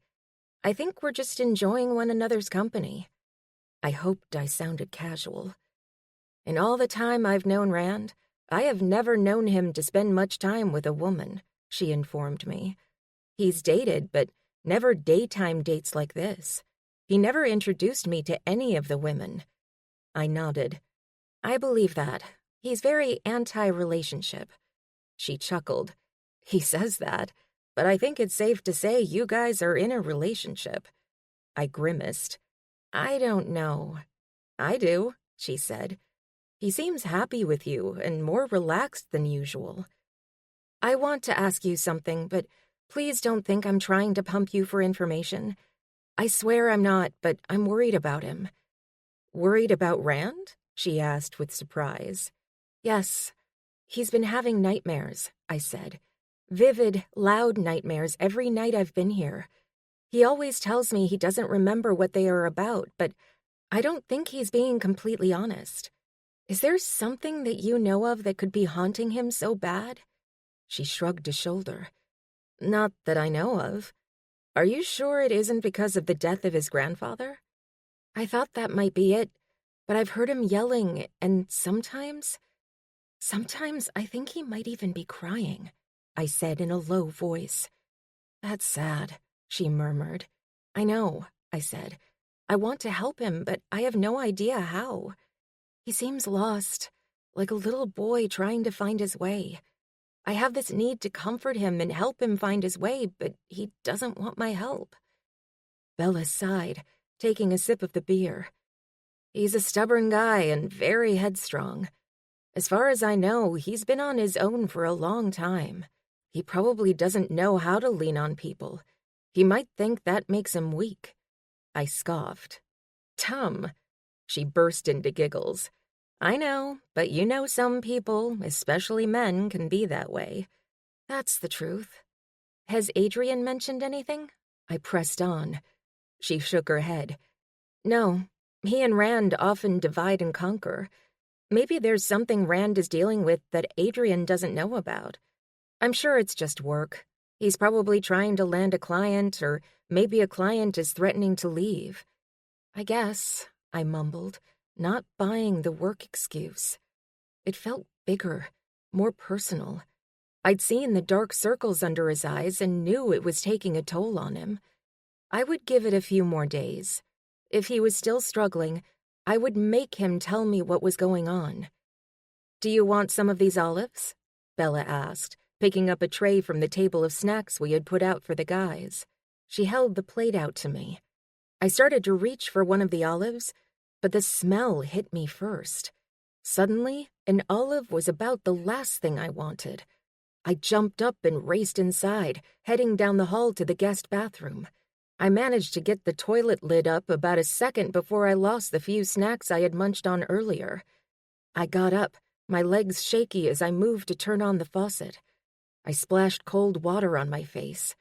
I think we're just enjoying one another's company." I hoped I sounded casual. "In all the time I've known Rand, I have never known him to spend much time with a woman," she informed me. "He's dated, but never daytime dates like this. He never introduced me to any of the women." I nodded. "I believe that. He's very anti-relationship." She chuckled. "He says that, but I think it's safe to say you guys are in a relationship." I grimaced. "I don't know." "I do," she said. "He seems happy with you and more relaxed than usual." "I want to ask you something, but please don't think I'm trying to pump you for information. I swear I'm not, but I'm worried about him." "Worried about Rand?" she asked with surprise. "Yes. He's been having nightmares," I said. "Vivid, loud nightmares every night I've been here. He always tells me he doesn't remember what they are about, but I don't think he's being completely honest. Is there something that you know of that could be haunting him so bad?" She shrugged a shoulder. "Not that I know of. Are you sure it isn't because of the death of his grandfather?" "I thought that might be it, but I've heard him yelling, and sometimes I think he might even be crying," I said in a low voice. "That's sad," she murmured. "I know," I said. "I want to help him, but I have no idea how. He seems lost, like a little boy trying to find his way. I have this need to comfort him and help him find his way, but he doesn't want my help." Bella sighed, taking a sip of the beer. "He's a stubborn guy and very headstrong. As far as I know, he's been on his own for a long time. He probably doesn't know how to lean on people. He might think that makes him weak." I scoffed. "Tum." She burst into giggles. "I know, but you know some people, especially men, can be that way." "That's the truth. Has Adrian mentioned anything?" I pressed on. She shook her head. "No, he and Rand often divide and conquer. Maybe there's something Rand is dealing with that Adrian doesn't know about. I'm sure it's just work. He's probably trying to land a client, or maybe a client is threatening to leave." "I guess," I mumbled, not buying the work excuse. It felt bigger, more personal. I'd seen the dark circles under his eyes and knew it was taking a toll on him. I would give it a few more days. If he was still struggling, I would make him tell me what was going on. "Do you want some of these olives?" Bella asked, picking up a tray from the table of snacks we had put out for the guys. She held the plate out to me. I started to reach for one of the olives, but the smell hit me first. Suddenly, an olive was about the last thing I wanted. I jumped up and raced inside, heading down the hall to the guest bathroom. I managed to get the toilet lid up about a second before I lost the few snacks I had munched on earlier. I got up, my legs shaky as I moved to turn on the faucet. I splashed cold water on my face.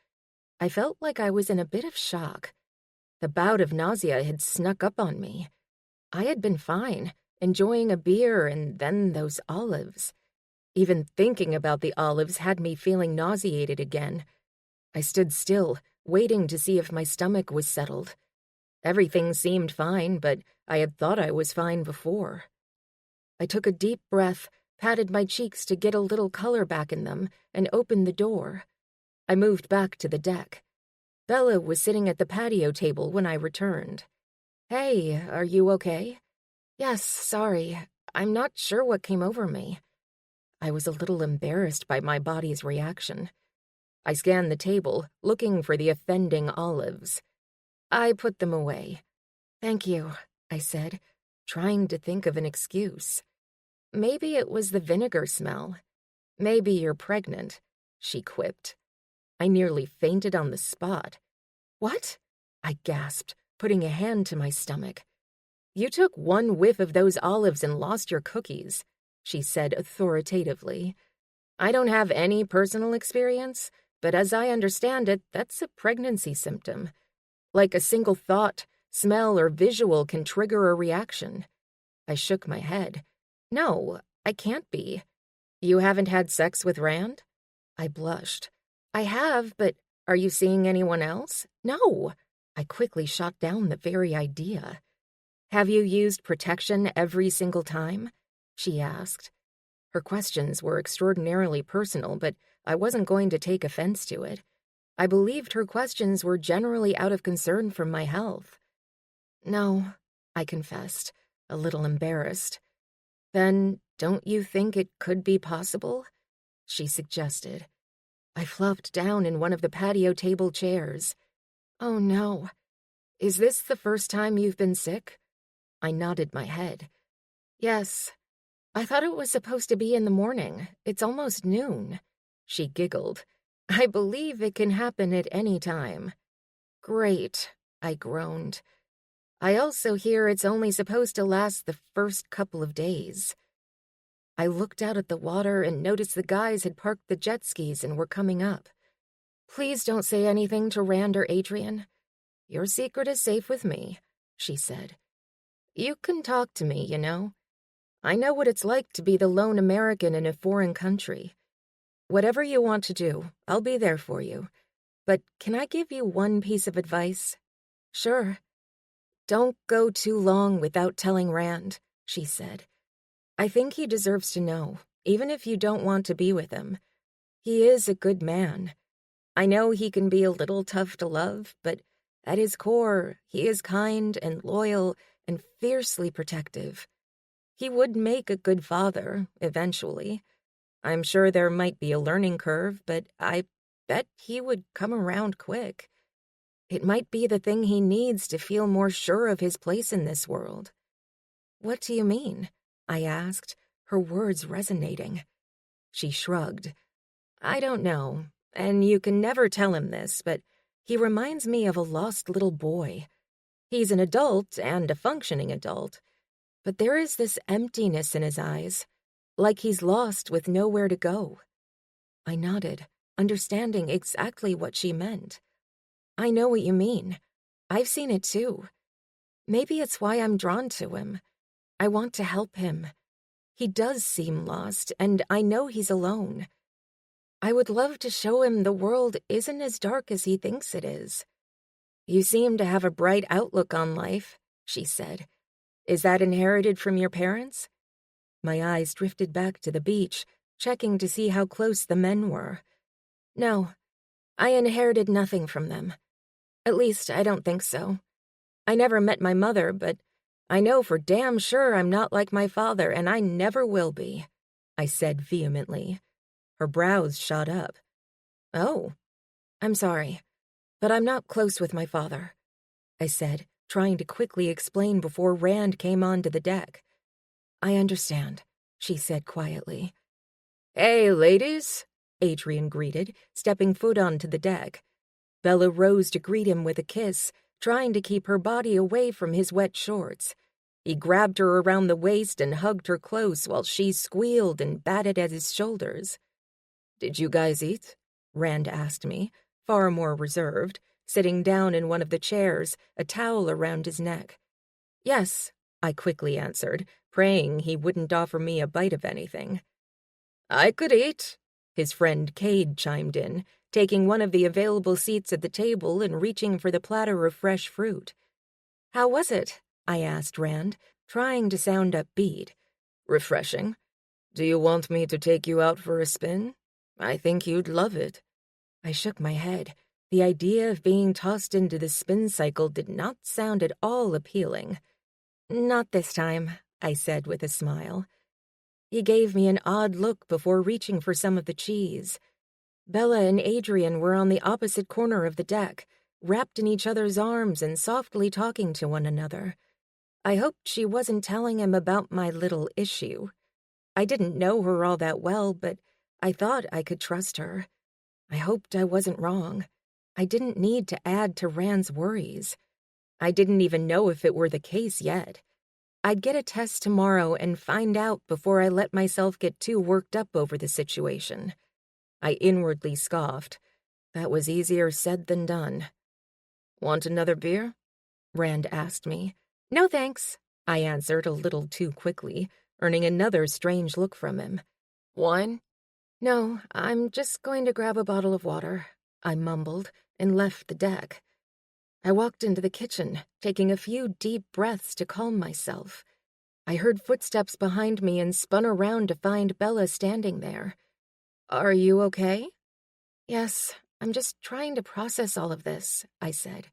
I felt like I was in a bit of shock. The bout of nausea had snuck up on me. I had been fine, enjoying a beer and then those olives. Even thinking about the olives had me feeling nauseated again. I stood still, waiting to see if my stomach was settled. Everything seemed fine, but I had thought I was fine before. I took a deep breath, patted my cheeks to get a little color back in them, and opened the door. I moved back to the deck. Bella was sitting at the patio table when I returned. "Hey, are you okay?" "Yes, sorry. I'm not sure what came over me." I was a little embarrassed by my body's reaction. I scanned the table, looking for the offending olives. I put them away. "Thank you," I said, trying to think of an excuse. "Maybe it was the vinegar smell. Maybe you're pregnant," she quipped. I nearly fainted on the spot. "What?" I gasped, putting a hand to my stomach. "You took one whiff of those olives and lost your cookies," she said authoritatively. "I don't have any personal experience, but as I understand it, that's a pregnancy symptom. Like a single thought, smell, or visual can trigger a reaction." I shook my head. "No, I can't be. You haven't had sex with Rand?" I blushed. "I have, but are you seeing anyone else?" "No." I quickly shot down the very idea. "Have you used protection every single time?" she asked. Her questions were extraordinarily personal, but I wasn't going to take offense to it. I believed her questions were generally out of concern for my health. "No," I confessed, a little embarrassed. "Then don't you think it could be possible?" she suggested. I flopped down in one of the patio table chairs. "Oh, no. Is this the first time you've been sick?" I nodded my head. "Yes. I thought it was supposed to be in the morning. It's almost noon." She giggled. "I believe it can happen at any time." "Great," I groaned. "I also hear it's only supposed to last the first couple of days." I looked out at the water and noticed the guys had parked the jet skis and were coming up. "Please don't say anything to Rand or Adrian. Your secret is safe with me," she said. "You can talk to me, you know. I know what it's like to be the lone American in a foreign country. Whatever you want to do, I'll be there for you. But can I give you one piece of advice?" "Sure." "Don't go too long without telling Rand," she said. "I think he deserves to know, even if you don't want to be with him. He is a good man. I know he can be a little tough to love, but at his core, he is kind and loyal and fiercely protective. He would make a good father, eventually. I'm sure there might be a learning curve, but I bet he would come around quick. It might be the thing he needs to feel more sure of his place in this world." "What do you mean?" I asked, her words resonating. She shrugged. "I don't know, and you can never tell him this, but he reminds me of a lost little boy. He's an adult and a functioning adult, but there is this emptiness in his eyes, like he's lost with nowhere to go." I nodded, understanding exactly what she meant. "I know what you mean. I've seen it too. Maybe it's why I'm drawn to him. I want to help him. He does seem lost, and I know he's alone. I would love to show him the world isn't as dark as he thinks it is." "You seem to have a bright outlook on life," she said. "Is that inherited from your parents?" My eyes drifted back to the beach, checking to see how close the men were. "No, I inherited nothing from them. At least, I don't think so. I never met my mother, but I know for damn sure I'm not like my father, and I never will be," I said vehemently. Her brows shot up. "Oh, I'm sorry, but I'm not close with my father," I said, trying to quickly explain before Rand came onto the deck. "I understand," she said quietly. "Hey, ladies," Adrian greeted, stepping foot onto the deck. Bella rose to greet him with a kiss, trying to keep her body away from his wet shorts. He grabbed her around the waist and hugged her close while she squealed and batted at his shoulders. "Did you guys eat?" Rand asked me, far more reserved, sitting down in one of the chairs, a towel around his neck. "Yes," I quickly answered, praying he wouldn't offer me a bite of anything. I could eat, his friend Cade chimed in, taking one of the available seats at the table and reaching for the platter of fresh fruit. How was it? I asked Rand, trying to sound upbeat. Refreshing. Do you want me to take you out for a spin? I think you'd love it. I shook my head. The idea of being tossed into the spin cycle did not sound at all appealing. Not this time, I said with a smile. He gave me an odd look before reaching for some of the cheese. Bella and Adrian were on the opposite corner of the deck, wrapped in each other's arms and softly talking to one another. I hoped she wasn't telling him about my little issue. I didn't know her all that well, but I thought I could trust her. I hoped I wasn't wrong. I didn't need to add to Rand's worries. I didn't even know if it were the case yet. I'd get a test tomorrow and find out before I let myself get too worked up over the situation. I inwardly scoffed. That was easier said than done. Want another beer? Rand asked me. No thanks, I answered a little too quickly, earning another strange look from him. Wine? No, I'm just going to grab a bottle of water, I mumbled, and left the deck. I walked into the kitchen, taking a few deep breaths to calm myself. I heard footsteps behind me and spun around to find Bella standing there. Are you okay? Yes, I'm just trying to process all of this, I said.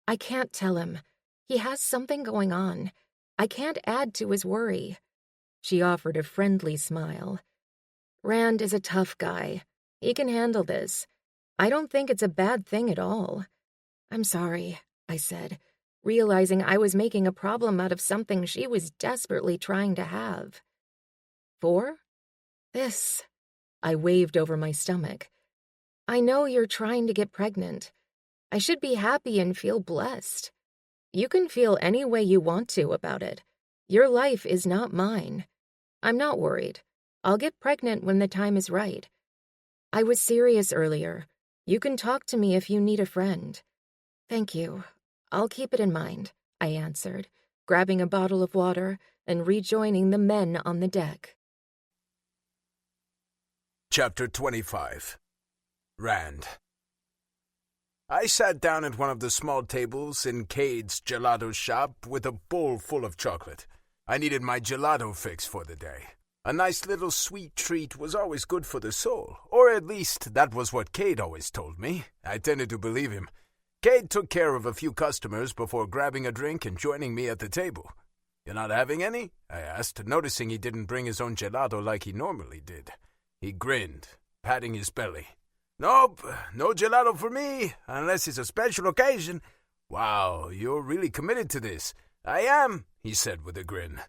I can't tell him. He has something going on. I can't add to his worry. She offered a friendly smile. Rand is a tough guy. He can handle this. I don't think it's a bad thing at all. I'm sorry, I said, realizing I was making a problem out of something she was desperately trying to have. For? This. I waved over my stomach. I know you're trying to get pregnant. I should be happy and feel blessed. You can feel any way you want to about it. Your life is not mine. I'm not worried. I'll get pregnant when the time is right. I was serious earlier. You can talk to me if you need a friend. Thank you. I'll keep it in mind, I answered, grabbing a bottle of water and rejoining the men on the deck. Chapter 25. Rand. I sat down at one of the small tables in Cade's gelato shop with a bowl full of chocolate. I needed my gelato fix for the day. A nice little sweet treat was always good for the soul, or at least that was what Cade always told me. I tended to believe him. Cade took care of a few customers before grabbing a drink and joining me at the table. "You're not having any?" I asked, noticing he didn't bring his own gelato like he normally did. He grinned, patting his belly. "Nope, no gelato for me, unless it's a special occasion." "Wow, you're really committed to this." "I am," he said with a grin.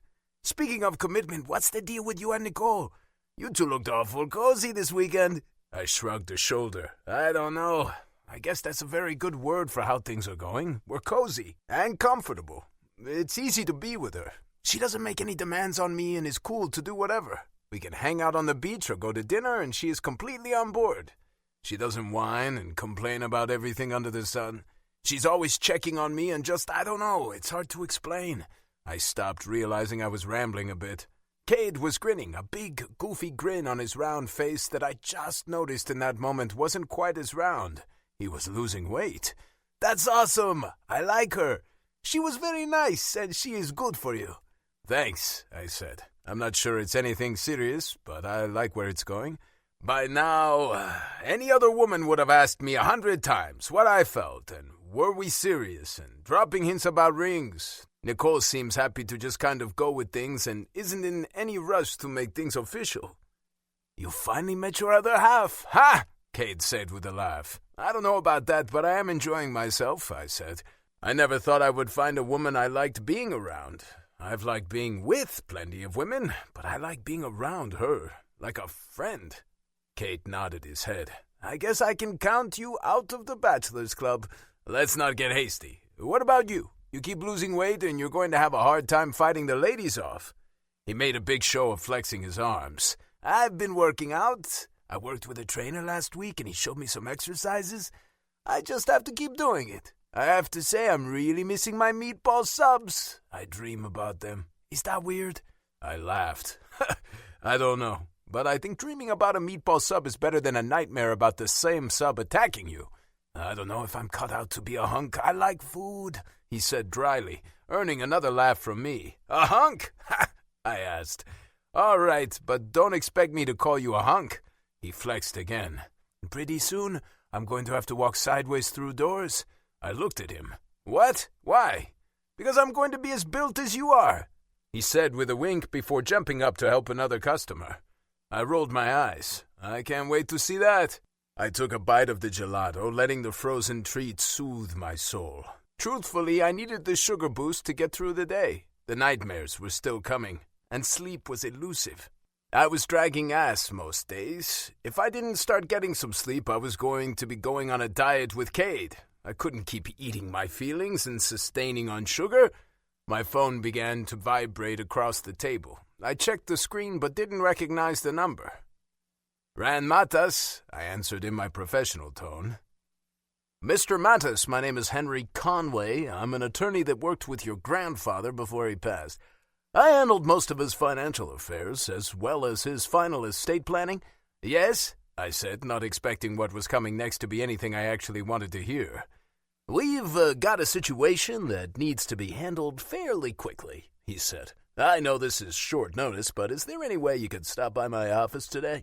"Speaking of commitment, what's the deal with you and Nicole? You two looked awful cozy this weekend." I shrugged a shoulder. "I don't know. I guess that's a very good word for how things are going. We're cozy and comfortable. It's easy to be with her. She doesn't make any demands on me and is cool to do whatever. We can hang out on the beach or go to dinner and she is completely on board. She doesn't whine and complain about everything under the sun. She's always checking on me and just, I don't know, it's hard to explain." I stopped, realizing I was rambling a bit. Cade was grinning, a big, goofy grin on his round face that I just noticed in that moment wasn't quite as round. He was losing weight. "That's awesome! I like her. She was very nice, and she is good for you." "Thanks," I said. "I'm not sure it's anything serious, but I like where it's going." By now, any other woman would have asked me 100 times what I felt, and were we serious, and dropping hints about rings. Nicole seems happy to just kind of go with things and isn't in any rush to make things official. "You finally met your other half, ha!" Cade said with a laugh. "I don't know about that, but I am enjoying myself," I said. "I never thought I would find a woman I liked being around. I've liked being with plenty of women, but I like being around her, like a friend." Cade nodded his head. "I guess I can count you out of the bachelor's club. Let's not get hasty. What about you? You keep losing weight and you're going to have a hard time fighting the ladies off." He made a big show of flexing his arms. "I've been working out. I worked with a trainer last week and he showed me some exercises. I just have to keep doing it. I have to say I'm really missing my meatball subs. I dream about them. Is that weird? I laughed. I don't know, but I think dreaming about a meatball sub is better than a nightmare about the same sub attacking you. I don't know if I'm cut out to be a hunk. I like food, he said dryly, earning another laugh from me. A hunk? I asked. All right, but don't expect me to call you a hunk. He flexed again. Pretty soon, I'm going to have to walk sideways through doors. I looked at him. What? Why? Because I'm going to be as built as you are, he said with a wink before jumping up to help another customer. I rolled my eyes. I can't wait to see that. I took a bite of the gelato, letting the frozen treat soothe my soul. Truthfully, I needed the sugar boost to get through the day. The nightmares were still coming, and sleep was elusive. I was dragging ass most days. If I didn't start getting some sleep, I was going to be going on a diet with Cade. I couldn't keep eating my feelings and sustaining on sugar. My phone began to vibrate across the table. I checked the screen but didn't recognize the number. Rand Matas, I answered in my professional tone. Mr. Matas, my name is Henry Conway. I'm an attorney that worked with your grandfather before he passed. I handled most of his financial affairs, as well as his final estate planning. Yes, I said, not expecting what was coming next to be anything I actually wanted to hear. We've got a situation that needs to be handled fairly quickly, he said. I know this is short notice, but is there any way you could stop by my office today?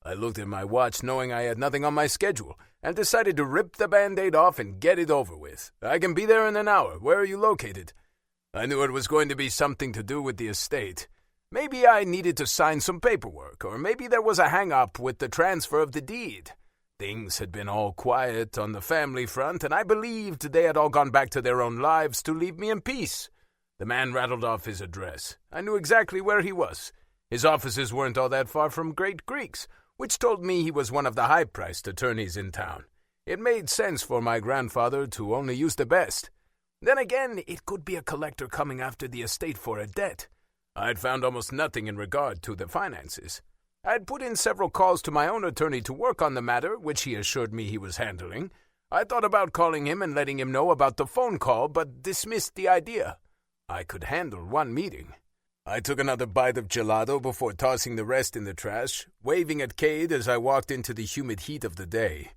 I looked at my watch knowing I had nothing on my schedule, and decided to rip the Band-Aid off and get it over with. I can be there in an hour. Where are you located? I knew it was going to be something to do with the estate. Maybe I needed to sign some paperwork, or maybe there was a hang-up with the transfer of the deed. Things had been all quiet on the family front, and I believed they had all gone back to their own lives to leave me in peace. The man rattled off his address. I knew exactly where he was. His offices weren't all that far from Great Creek's, which told me he was one of the high-priced attorneys in town. It made sense for my grandfather to only use the best. Then again, it could be a collector coming after the estate for a debt. I had found almost nothing in regard to the finances. I had put in several calls to my own attorney to work on the matter, which he assured me he was handling. I thought about calling him and letting him know about the phone call, but dismissed the idea. I could handle one meeting. I took another bite of gelato before tossing the rest in the trash, waving at Cade as I walked into the humid heat of the day.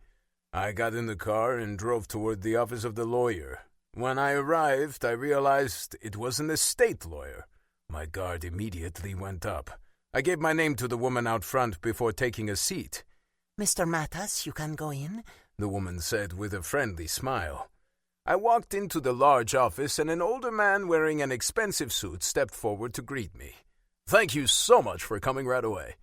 I got in the car and drove toward the office of the lawyer. When I arrived, I realized it was an estate lawyer. My guard immediately went up. I gave my name to the woman out front before taking a seat. Mr. Matas, you can go in, the woman said with a friendly smile. I walked into the large office, and an older man wearing an expensive suit stepped forward to greet me. Thank you so much for coming right away.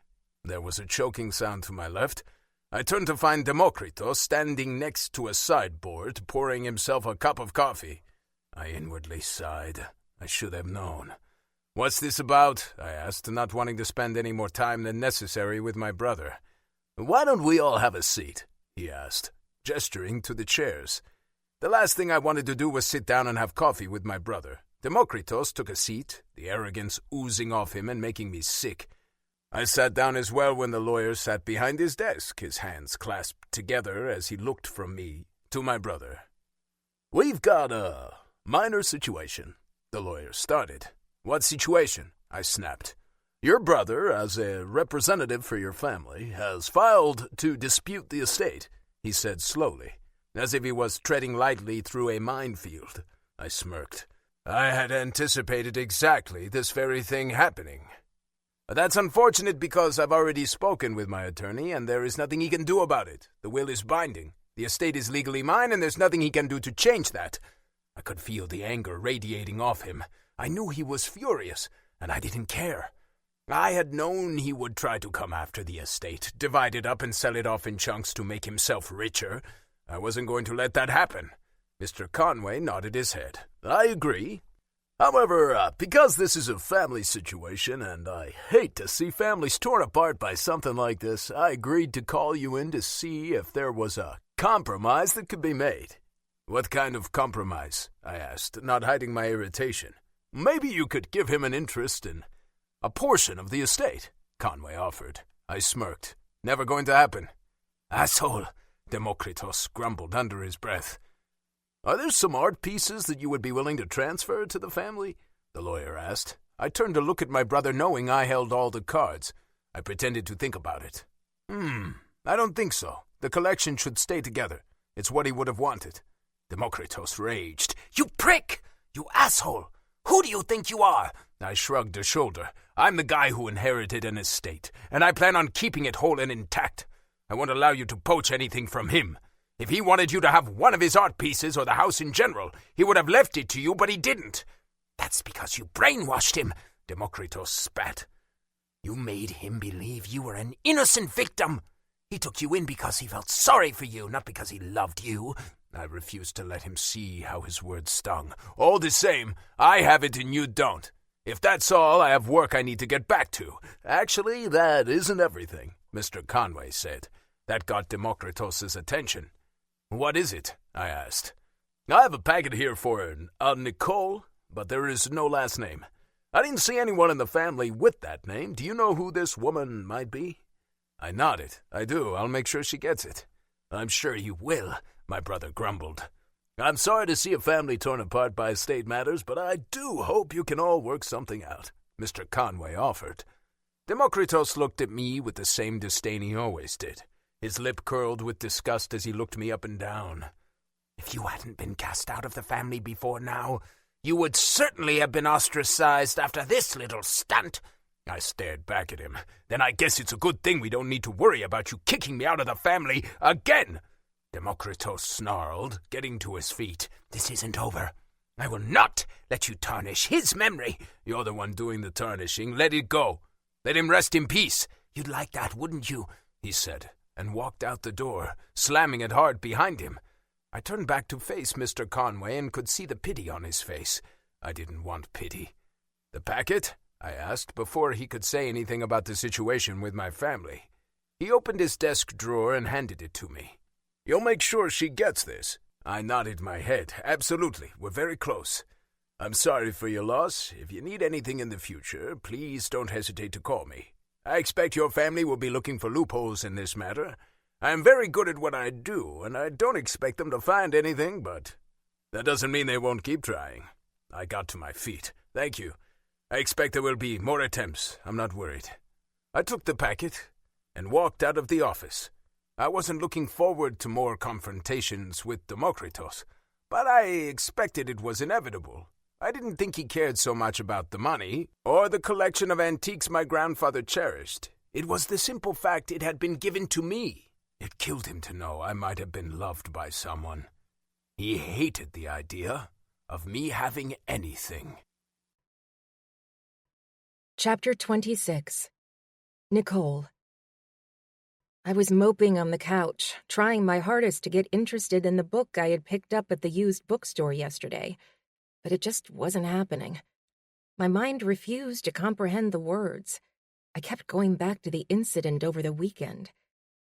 There was a choking sound to my left. I turned to find Demokritos standing next to a sideboard, pouring himself a cup of coffee. I inwardly sighed. I should have known. What's this about? I asked, not wanting to spend any more time than necessary with my brother. Why don't we all have a seat? He asked, gesturing to the chairs. The last thing I wanted to do was sit down and have coffee with my brother. Demokritos took a seat, the arrogance oozing off him and making me sick. I sat down as well when the lawyer sat behind his desk, his hands clasped together as he looked from me to my brother. We've got a minor situation, the lawyer started. What situation? I snapped. Your brother, as a representative for your family, has filed to dispute the estate, he said slowly, as if he was treading lightly through a minefield. I smirked. I had anticipated exactly this very thing happening. That's unfortunate because I've already spoken with my attorney and there is nothing he can do about it. The will is binding. The estate is legally mine and there's nothing he can do to change that. I could feel the anger radiating off him. I knew he was furious, and I didn't care. I had known he would try to come after the estate, divide it up and sell it off in chunks to make himself richer. I wasn't going to let that happen. Mr. Conway nodded his head. I agree. However, because this is a family situation, and I hate to see families torn apart by something like this, I agreed to call you in to see if there was a compromise that could be made. What kind of compromise? I asked, not hiding my irritation. Maybe you could give him an interest in a portion of the estate, Conway offered. I smirked. Never going to happen. Asshole, Demokritos grumbled under his breath. Are there some art pieces that you would be willing to transfer to the family? The lawyer asked. I turned to look at my brother, knowing I held all the cards. I pretended to think about it. I don't think so. The collection should stay together. It's what he would have wanted. Demokritos raged. You prick! You asshole! Who do you think you are? I shrugged a shoulder. I'm the guy who inherited an estate, and I plan on keeping it whole and intact. I won't allow you to poach anything from him. If he wanted you to have one of his art pieces or the house in general, he would have left it to you, but he didn't. That's because you brainwashed him, Demokritos spat. You made him believe you were an innocent victim. He took you in because he felt sorry for you, not because he loved you. I refused to let him see how his words stung. All the same, I have it and you don't. If that's all, I have work I need to get back to. Actually, that isn't everything, Mr. Conway said. That got Demokritos' attention. What is it? I asked. I have a packet here for Nicole, but there is no last name. I didn't see anyone in the family with that name. Do you know who this woman might be? I nodded. I do. I'll make sure she gets it. I'm sure you will, my brother grumbled. I'm sorry to see a family torn apart by estate matters, but I do hope you can all work something out, Mr. Conway offered. Demokritos looked at me with the same disdain he always did. His lip curled with disgust as he looked me up and down. If you hadn't been cast out of the family before now, you would certainly have been ostracized after this little stunt. I stared back at him. Then I guess it's a good thing we don't need to worry about you kicking me out of the family again. Demokritos snarled, getting to his feet. This isn't over. I will not let you tarnish his memory. You're the one doing the tarnishing. Let it go. Let him rest in peace. You'd like that, wouldn't you? He said, and walked out the door, slamming it hard behind him. I turned back to face Mr. Conway and could see the pity on his face. I didn't want pity. The packet? I asked before he could say anything about the situation with my family. He opened his desk drawer and handed it to me. You'll make sure she gets this. I nodded my head. Absolutely. We're very close. I'm sorry for your loss. If you need anything in the future, please don't hesitate to call me. I expect your family will be looking for loopholes in this matter. I am very good at what I do, and I don't expect them to find anything, but that doesn't mean they won't keep trying. I got to my feet. Thank you. I expect there will be more attempts. I'm not worried. I took the packet and walked out of the office. I wasn't looking forward to more confrontations with Demokritos, but I expected it was inevitable. I didn't think he cared so much about the money or the collection of antiques my grandfather cherished. It was the simple fact it had been given to me. It killed him to know I might have been loved by someone. He hated the idea of me having anything. Chapter 26. Nicole. I was moping on the couch, trying my hardest to get interested in the book I had picked up at the used bookstore yesterday, but it just wasn't happening. My mind refused to comprehend the words. I kept going back to the incident over the weekend.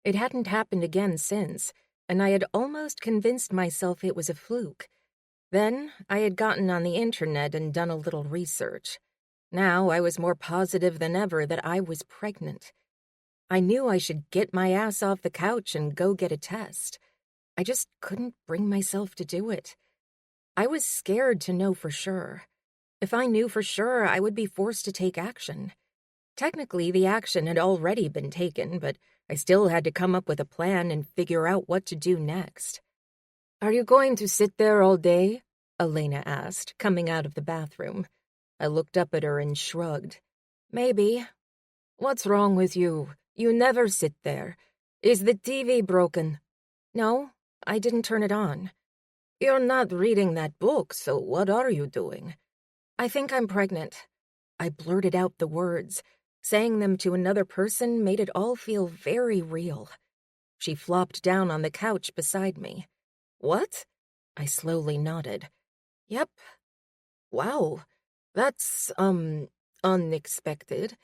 It hadn't happened again since, and I had almost convinced myself it was a fluke. Then I had gotten on the internet and done a little research. Now I was more positive than ever that I was pregnant. I knew I should get my ass off the couch and go get a test. I just couldn't bring myself to do it. I was scared to know for sure. If I knew for sure, I would be forced to take action. Technically, the action had already been taken, but I still had to come up with a plan and figure out what to do next. "Are you going to sit there all day?" Elena asked, coming out of the bathroom. I looked up at her and shrugged. "Maybe." "What's wrong with you? You never sit there. Is the TV broken?" "No, I didn't turn it on." "You're not reading that book, so what are you doing?" "I think I'm pregnant." I blurted out the words. Saying them to another person made it all feel very real. She flopped down on the couch beside me. "What?" I slowly nodded. "Yep." "Wow, that's, unexpected.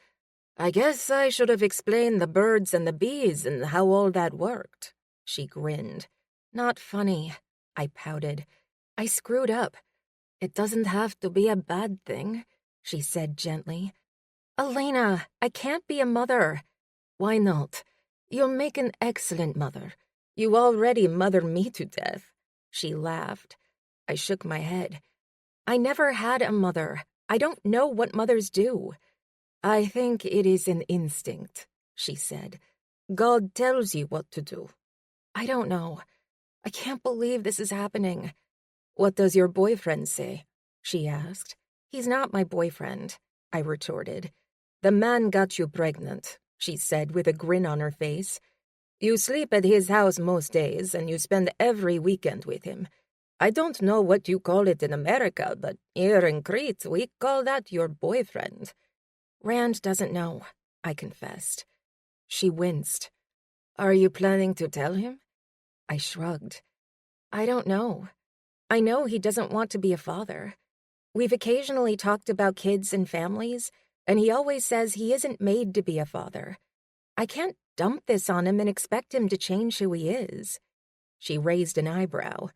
I guess I should have explained the birds and the bees and how all that worked." She grinned. "Not funny," I pouted. "I screwed up. It doesn't have to be a bad thing," she said gently. "Elena, I can't be a mother." "Why not? You'll make an excellent mother. You already mother me to death." She laughed. I shook my head. I never had a mother. I don't know what mothers do. I think it is an instinct, she said. God tells you what to do. I don't know. I can't believe this is happening. What does your boyfriend say? She asked. He's not my boyfriend, I retorted. The man got you pregnant, she said with a grin on her face. You sleep at his house most days, and you spend every weekend with him. I don't know what you call it in America, but here in Crete, we call that your boyfriend. Rand doesn't know, I confessed. She winced. Are you planning to tell him? I shrugged. I don't know. I know he doesn't want to be a father. We've occasionally talked about kids and families, and he always says he isn't made to be a father. I can't dump this on him and expect him to change who he is. She raised an eyebrow.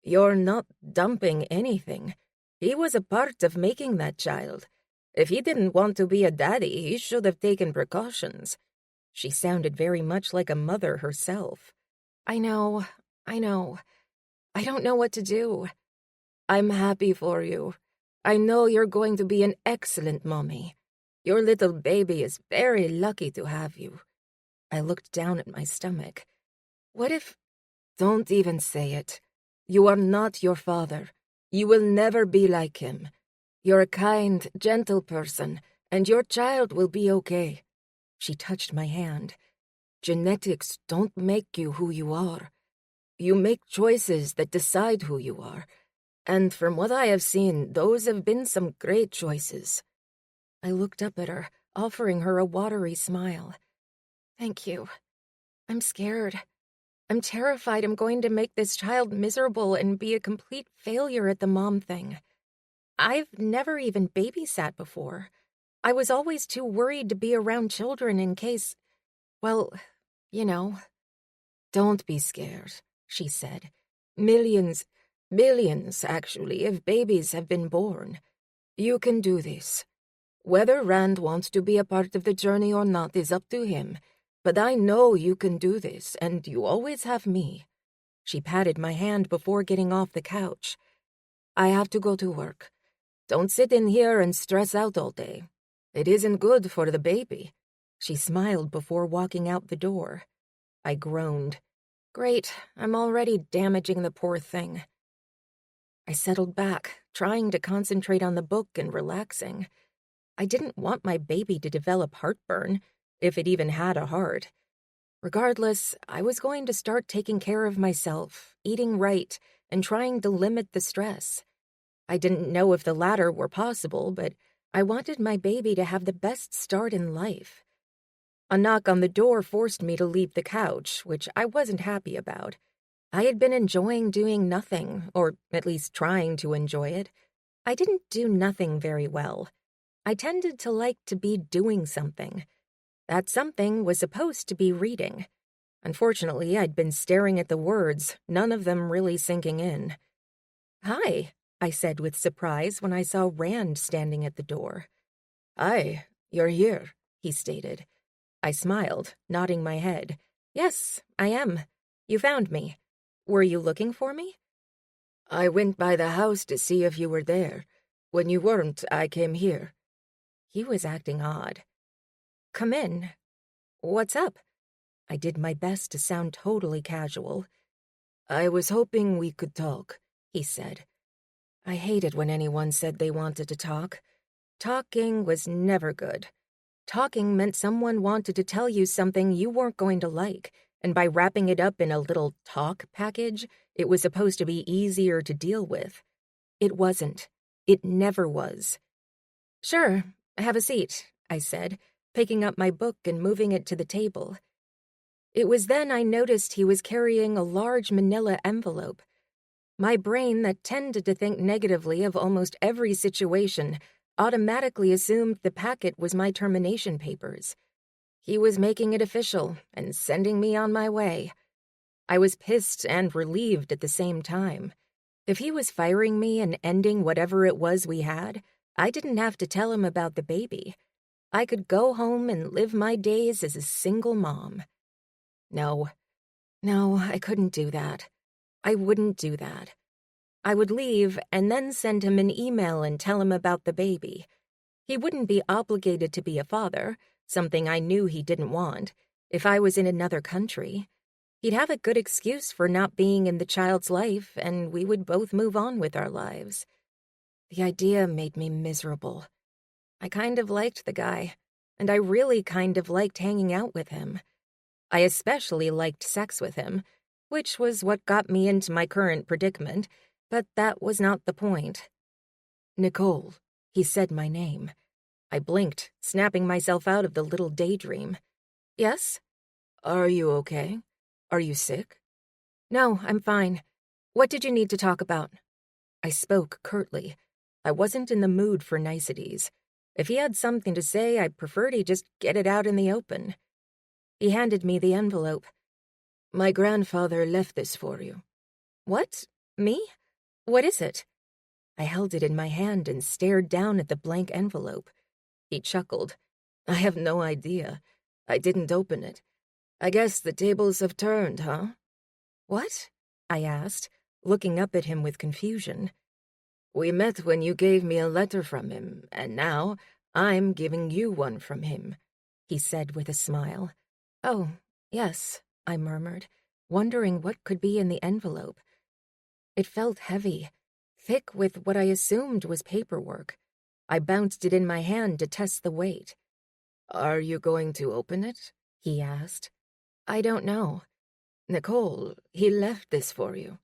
You're not dumping anything. He was a part of making that child. If he didn't want to be a daddy, he should have taken precautions. She sounded very much like a mother herself. I know. I don't know what to do. I'm happy for you. I know you're going to be an excellent mommy. Your little baby is very lucky to have you. I looked down at my stomach. What if... Don't even say it. You are not your father. You will never be like him. You're a kind, gentle person, and your child will be okay. She touched my hand. Genetics don't make you who you are. You make choices that decide who you are. And from what I have seen, those have been some great choices. I looked up at her, offering her a watery smile. Thank you. I'm scared. I'm terrified I'm going to make this child miserable and be a complete failure at the mom thing. I've never even babysat before. I was always too worried to be around children in case, well, you know. Don't be scared, she said. Millions, actually, of babies have been born. You can do this. Whether Rand wants to be a part of the journey or not is up to him, but I know you can do this, and you always have me. She patted my hand before getting off the couch. I have to go to work. Don't sit in here and stress out all day. It isn't good for the baby. She smiled before walking out the door. I groaned. Great, I'm already damaging the poor thing. I settled back, trying to concentrate on the book and relaxing. I didn't want my baby to develop heartburn, if it even had a heart. Regardless, I was going to start taking care of myself, eating right, and trying to limit the stress. I didn't know if the latter were possible, but I wanted my baby to have the best start in life. A knock on the door forced me to leave the couch, which I wasn't happy about. I had been enjoying doing nothing, or at least trying to enjoy it. I didn't do nothing very well. I tended to like to be doing something. That something was supposed to be reading. Unfortunately, I'd been staring at the words, none of them really sinking in. Hi, I said with surprise when I saw Rand standing at the door. Hi, you're here, he stated. I smiled, nodding my head. Yes, I am. You found me. Were you looking for me? I went by the house to see if you were there. When you weren't, I came here. He was acting odd. Come in. What's up? I did my best to sound totally casual. I was hoping we could talk, he said. I hated when anyone said they wanted to talk. Talking was never good. Talking meant someone wanted to tell you something you weren't going to like, and by wrapping it up in a little talk package, it was supposed to be easier to deal with. It wasn't. It never was. Sure, have a seat, I said, picking up my book and moving it to the table. It was then I noticed he was carrying a large manila envelope. My brain, that tended to think negatively of almost every situation, automatically assumed the packet was my termination papers. He was making it official and sending me on my way. I was pissed and relieved at the same time. If he was firing me and ending whatever it was we had, I didn't have to tell him about the baby. I could go home and live my days as a single mom. No, I couldn't do that. I wouldn't do that. I would leave and then send him an email and tell him about the baby. He wouldn't be obligated to be a father, something I knew he didn't want, if I was in another country. He'd have a good excuse for not being in the child's life, and we would both move on with our lives. The idea made me miserable. I kind of liked the guy, and I really kind of liked hanging out with him. I especially liked sex with him, which was what got me into my current predicament, but that was not the point. Nicole, he said my name. I blinked, snapping myself out of the little daydream. Yes? Are you okay? Are you sick? No, I'm fine. What did you need to talk about? I spoke curtly. I wasn't in the mood for niceties. If he had something to say, I preferred he just get it out in the open. He handed me the envelope. My grandfather left this for you. What? Me? What is it? I held it in my hand and stared down at the blank envelope. He chuckled. I have no idea. I didn't open it. I guess the tables have turned, huh? What? I asked, looking up at him with confusion. We met when you gave me a letter from him, and now I'm giving you one from him, he said with a smile. Oh, yes, I murmured, wondering what could be in the envelope. It felt heavy, thick with what I assumed was paperwork. I bounced it in my hand to test the weight. Are you going to open it? He asked. I don't know. Nicole, he left this for you.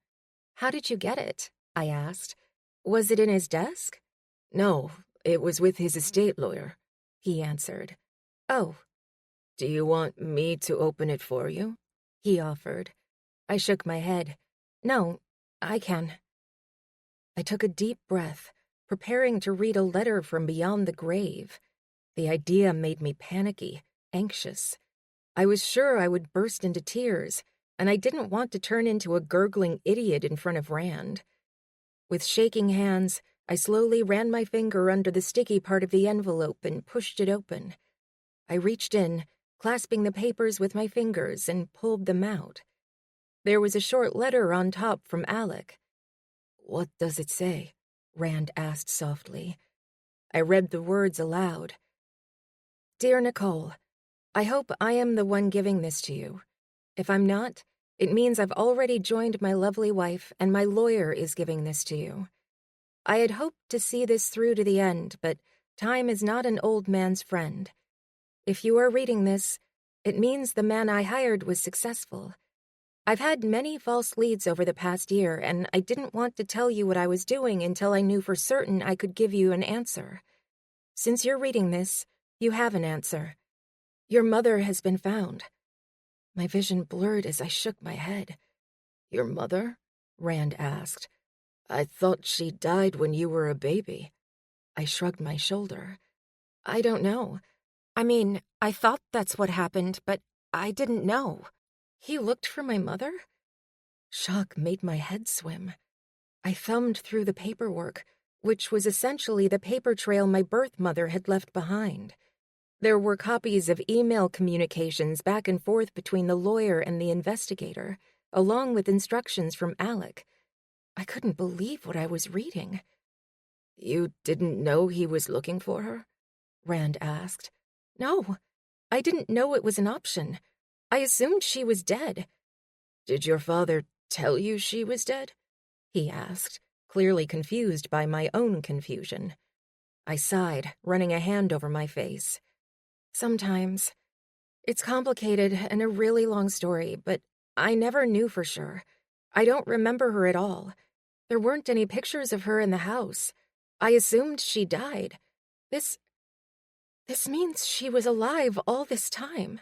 How did you get it? I asked. Was it in his desk? No, it was with his estate lawyer, he answered. Oh. Do you want me to open it for you? He offered. I shook my head. No, I can. I took a deep breath, preparing to read a letter from beyond the grave. The idea made me panicky, anxious. I was sure I would burst into tears, and I didn't want to turn into a gurgling idiot in front of Rand. With shaking hands, I slowly ran my finger under the sticky part of the envelope and pushed it open. I reached in, clasping the papers with my fingers, and pulled them out. There was a short letter on top from Alec. What does it say? Rand asked softly. I read the words aloud. Dear Nicole, I hope I am the one giving this to you. If I'm not, it means I've already joined my lovely wife, and my lawyer is giving this to you. I had hoped to see this through to the end, but time is not an old man's friend. If you are reading this, it means the man I hired was successful. I've had many false leads over the past year, and I didn't want to tell you what I was doing until I knew for certain I could give you an answer. Since you're reading this, you have an answer. Your mother has been found. My vision blurred as I shook my head. Your mother? Rand asked. I thought she died when you were a baby. I shrugged my shoulder. I don't know. I mean, I thought that's what happened, but I didn't know. He looked for my mother? Shock made my head swim. I thumbed through the paperwork, which was essentially the paper trail my birth mother had left behind. There were copies of email communications back and forth between the lawyer and the investigator, along with instructions from Alec. I couldn't believe what I was reading. You didn't know he was looking for her? Rand asked. No, I didn't know it was an option. I assumed she was dead. Did your father tell you she was dead? He asked, clearly confused by my own confusion. I sighed, running a hand over my face. Sometimes. It's complicated and a really long story, but I never knew for sure. I don't remember her at all. There weren't any pictures of her in the house. I assumed she died. This means she was alive all this time.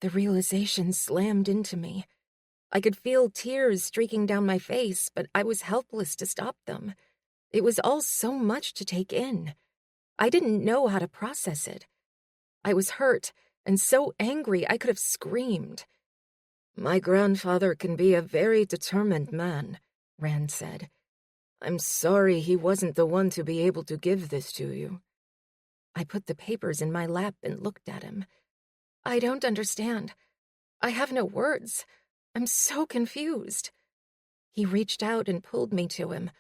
The realization slammed into me. I could feel tears streaking down my face, but I was helpless to stop them. It was all so much to take in. I didn't know how to process it. I was hurt and so angry I could have screamed. My grandfather can be a very determined man, Rand said. I'm sorry he wasn't the one to be able to give this to you. I put the papers in my lap and looked at him. I don't understand. I have no words. I'm so confused. He reached out and pulled me to him,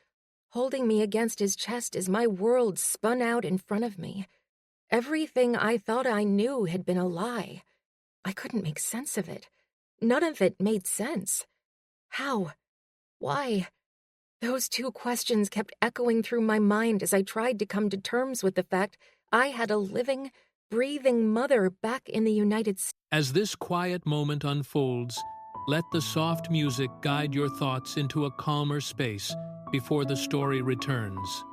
holding me against his chest as my world spun out in front of me. Everything I thought I knew had been a lie. I couldn't make sense of it. None of it made sense. How? Why? Those two questions kept echoing through my mind as I tried to come to terms with the fact I had a living, breathing mother back in the United States. As this quiet moment unfolds, let the soft music guide your thoughts into a calmer space before the story returns.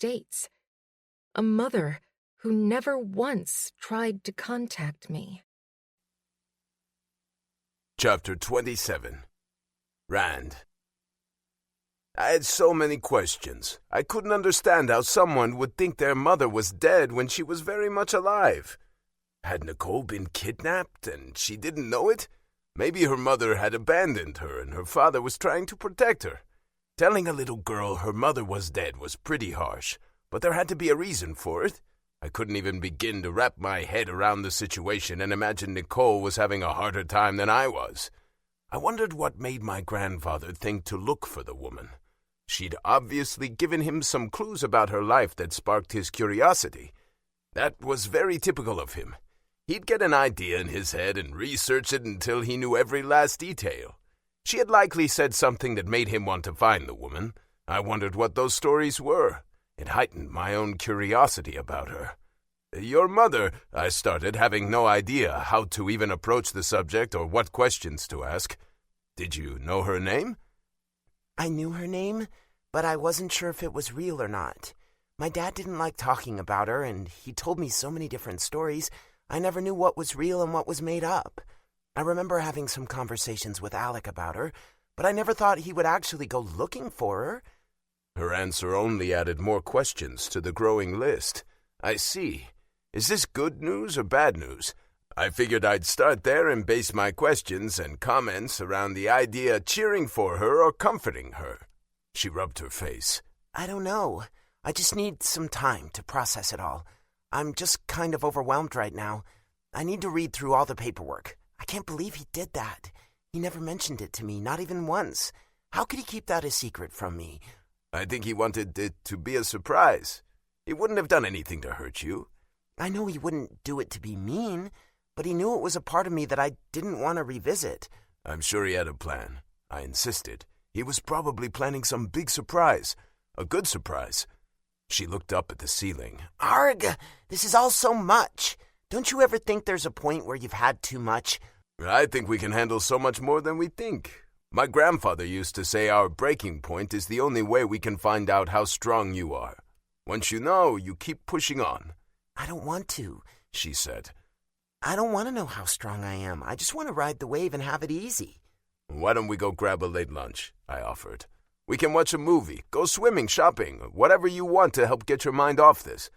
States. A mother who never once tried to contact me. Chapter 27. Rand. I had so many questions. I couldn't understand how someone would think their mother was dead when she was very much alive. Had Nicole been kidnapped and she didn't know it? Maybe her mother had abandoned her and her father was trying to protect her. Telling a little girl her mother was dead was pretty harsh, but there had to be a reason for it. I couldn't even begin to wrap my head around the situation and imagine Nicole was having a harder time than I was. I wondered what made my grandfather think to look for the woman. She'd obviously given him some clues about her life that sparked his curiosity. That was very typical of him. He'd get an idea in his head and research it until he knew every last detail. She had likely said something that made him want to find the woman. I wondered what those stories were. It heightened my own curiosity about her. "Your mother," I started, having no idea how to even approach the subject or what questions to ask. "Did you know her name?" I knew her name, but I wasn't sure if it was real or not. My dad didn't like talking about her, and he told me so many different stories, I never knew what was real and what was made up. I remember having some conversations with Alec about her, but I never thought he would actually go looking for her. Her answer only added more questions to the growing list. I see. Is this good news or bad news? I figured I'd start there and base my questions and comments around the idea of cheering for her or comforting her. She rubbed her face. I don't know. I just need some time to process it all. I'm just kind of overwhelmed right now. I need to read through all the paperwork. I can't believe he did that. He never mentioned it to me, not even once. How could he keep that a secret from me? I think he wanted it to be a surprise. He wouldn't have done anything to hurt you. I know he wouldn't do it to be mean, but he knew it was a part of me that I didn't want to revisit. I'm sure he had a plan. I insisted. He was probably planning some big surprise. A good surprise. She looked up at the ceiling. Arg! This is all so much. Don't you ever think there's a point where you've had too much? I think we can handle so much more than we think. My grandfather used to say our breaking point is the only way we can find out how strong you are. Once you know, you keep pushing on. I don't want to, she said. I don't want to know how strong I am. I just want to ride the wave and have it easy. Why don't we go grab a late lunch? I offered. We can watch a movie, go swimming, shopping, whatever you want to help get your mind off this.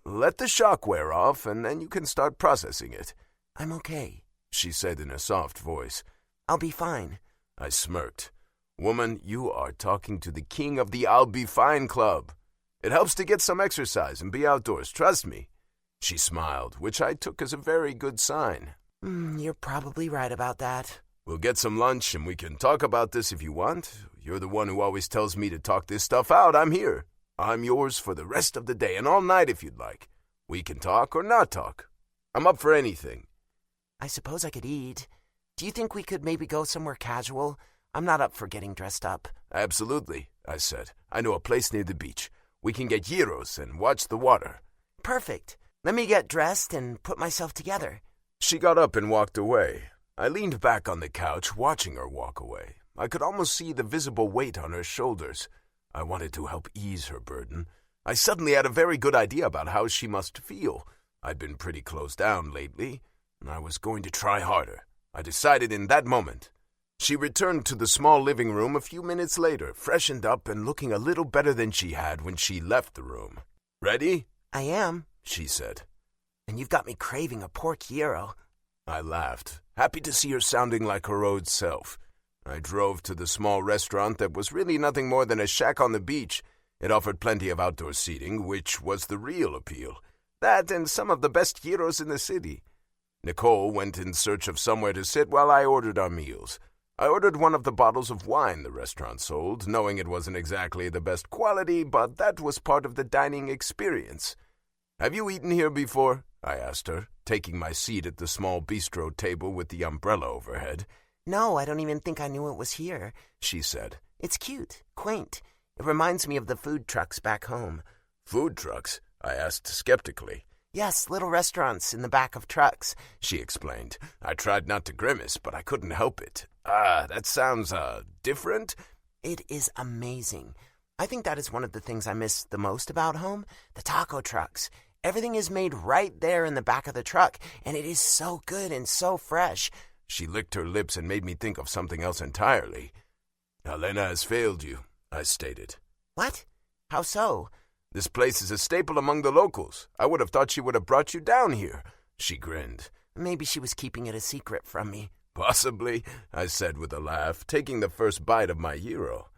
Let the shock wear off, and then you can start processing it. I'm okay, she said in a soft voice. I'll be fine. I smirked. Woman, you are talking to the king of the I'll Be Fine Club. It helps to get some exercise and be outdoors, trust me. She smiled, which I took as a very good sign. You're probably right about that. We'll get some lunch and we can talk about this if you want. You're the one who always tells me to talk this stuff out. I'm here. I'm yours for the rest of the day and all night if you'd like. We can talk or not talk. I'm up for anything. I suppose I could eat. Do you think we could maybe go somewhere casual? I'm not up for getting dressed up. Absolutely, I said. I know a place near the beach. We can get gyros and watch the water. Perfect. Let me get dressed and put myself together. She got up and walked away. I leaned back on the couch, watching her walk away. I could almost see the visible weight on her shoulders. I wanted to help ease her burden. I suddenly had a very good idea about how she must feel. I'd been pretty closed down lately, and I was going to try harder. I decided in that moment. She returned to the small living room a few minutes later, freshened up and looking a little better than she had when she left the room. Ready? I am, she said. And you've got me craving a pork gyro. I laughed, happy to see her sounding like her old self. I drove to the small restaurant that was really nothing more than a shack on the beach. It offered plenty of outdoor seating, which was the real appeal. That and some of the best gyros in the city. Nicole went in search of somewhere to sit while I ordered our meals. I ordered one of the bottles of wine the restaurant sold, knowing it wasn't exactly the best quality, but that was part of the dining experience. Have you eaten here before? I asked her, taking my seat at the small bistro table with the umbrella overhead. No, I don't even think I knew it was here, she said. It's cute, quaint. It reminds me of the food trucks back home. Food trucks? I asked skeptically. Yes, little restaurants in the back of trucks, she explained. I tried not to grimace, but I couldn't help it. That sounds, different? It is amazing. I think that is one of the things I miss the most about home, the taco trucks. Everything is made right there in the back of the truck, and it is so good and so fresh. She licked her lips and made me think of something else entirely. Helena has failed you, I stated. What? How so? This place is a staple among the locals. I would have thought she would have brought you down here. She grinned. Maybe she was keeping it a secret from me. Possibly, I said with a laugh, taking the first bite of my gyro.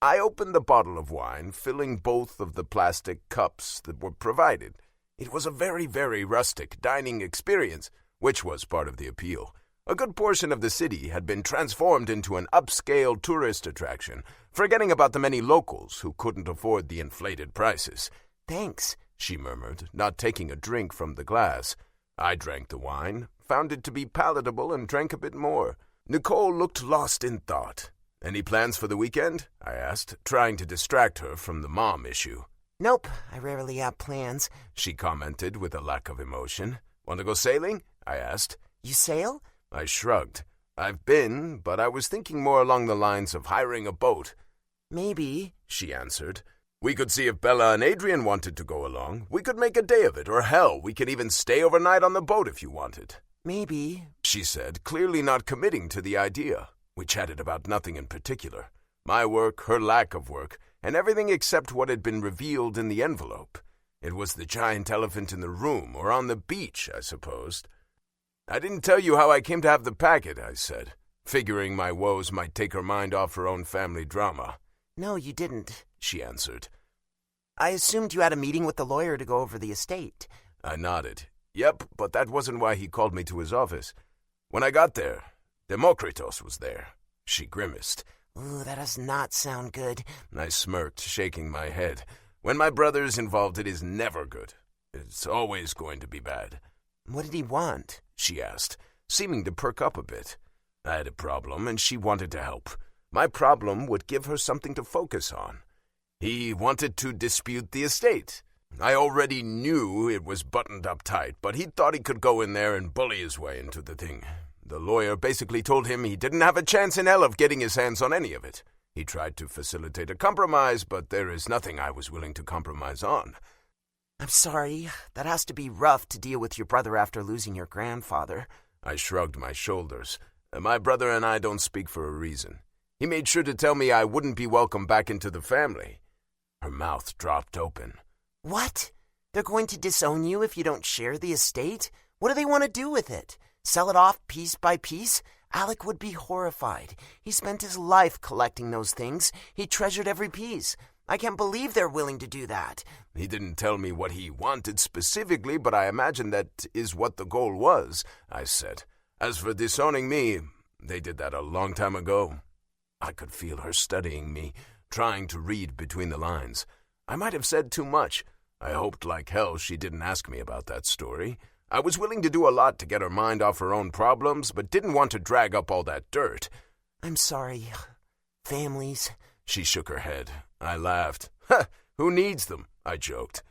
I opened the bottle of wine, filling both of the plastic cups that were provided. It was a very, very rustic dining experience, which was part of the appeal. A good portion of the city had been transformed into an upscale tourist attraction, forgetting about the many locals who couldn't afford the inflated prices. Thanks, she murmured, not taking a drink from the glass. I drank the wine, found it to be palatable, and drank a bit more. Nicole looked lost in thought. Any plans for the weekend? I asked, trying to distract her from the mom issue. Nope, I rarely have plans, she commented with a lack of emotion. Want to go sailing? I asked. You sail? I shrugged. I've been, but I was thinking more along the lines of hiring a boat. Maybe, she answered. We could see if Bella and Adrian wanted to go along. We could make a day of it, or hell, we could even stay overnight on the boat if you wanted. Maybe, she said, clearly not committing to the idea. We chatted about nothing in particular. My work, her lack of work, and everything except what had been revealed in the envelope. It was the giant elephant in the room, or on the beach, I supposed. I didn't tell you how I came to have the packet, I said, figuring my woes might take her mind off her own family drama. No, you didn't, she answered. I assumed you had a meeting with the lawyer to go over the estate. I nodded. Yep, but that wasn't why he called me to his office. When I got there, Demokritos was there. She grimaced. Ooh, that does not sound good. I smirked, shaking my head. When my brother is involved, it is never good. It's always going to be bad. What did he want? She asked, seeming to perk up a bit. I had a problem, and she wanted to help. My problem would give her something to focus on. He wanted to dispute the estate. I already knew it was buttoned up tight, but he thought he could go in there and bully his way into the thing. The lawyer basically told him he didn't have a chance in hell of getting his hands on any of it. He tried to facilitate a compromise, but there is nothing I was willing to compromise on. I'm sorry. That has to be rough to deal with your brother after losing your grandfather. I shrugged my shoulders. My brother and I don't speak for a reason. He made sure to tell me I wouldn't be welcome back into the family. Her mouth dropped open. What? They're going to disown you if you don't share the estate? What do they want to do with it? Sell it off piece by piece? Alec would be horrified. He spent his life collecting those things. He treasured every piece. I can't believe they're willing to do that. He didn't tell me what he wanted specifically, but I imagine that is what the goal was, I said. As for disowning me, they did that a long time ago. I could feel her studying me, trying to read between the lines. I might have said too much. I hoped like hell she didn't ask me about that story. I was willing to do a lot to get her mind off her own problems, but didn't want to drag up all that dirt. I'm sorry. Families. She shook her head. I laughed. Ha! Who needs them? I joked.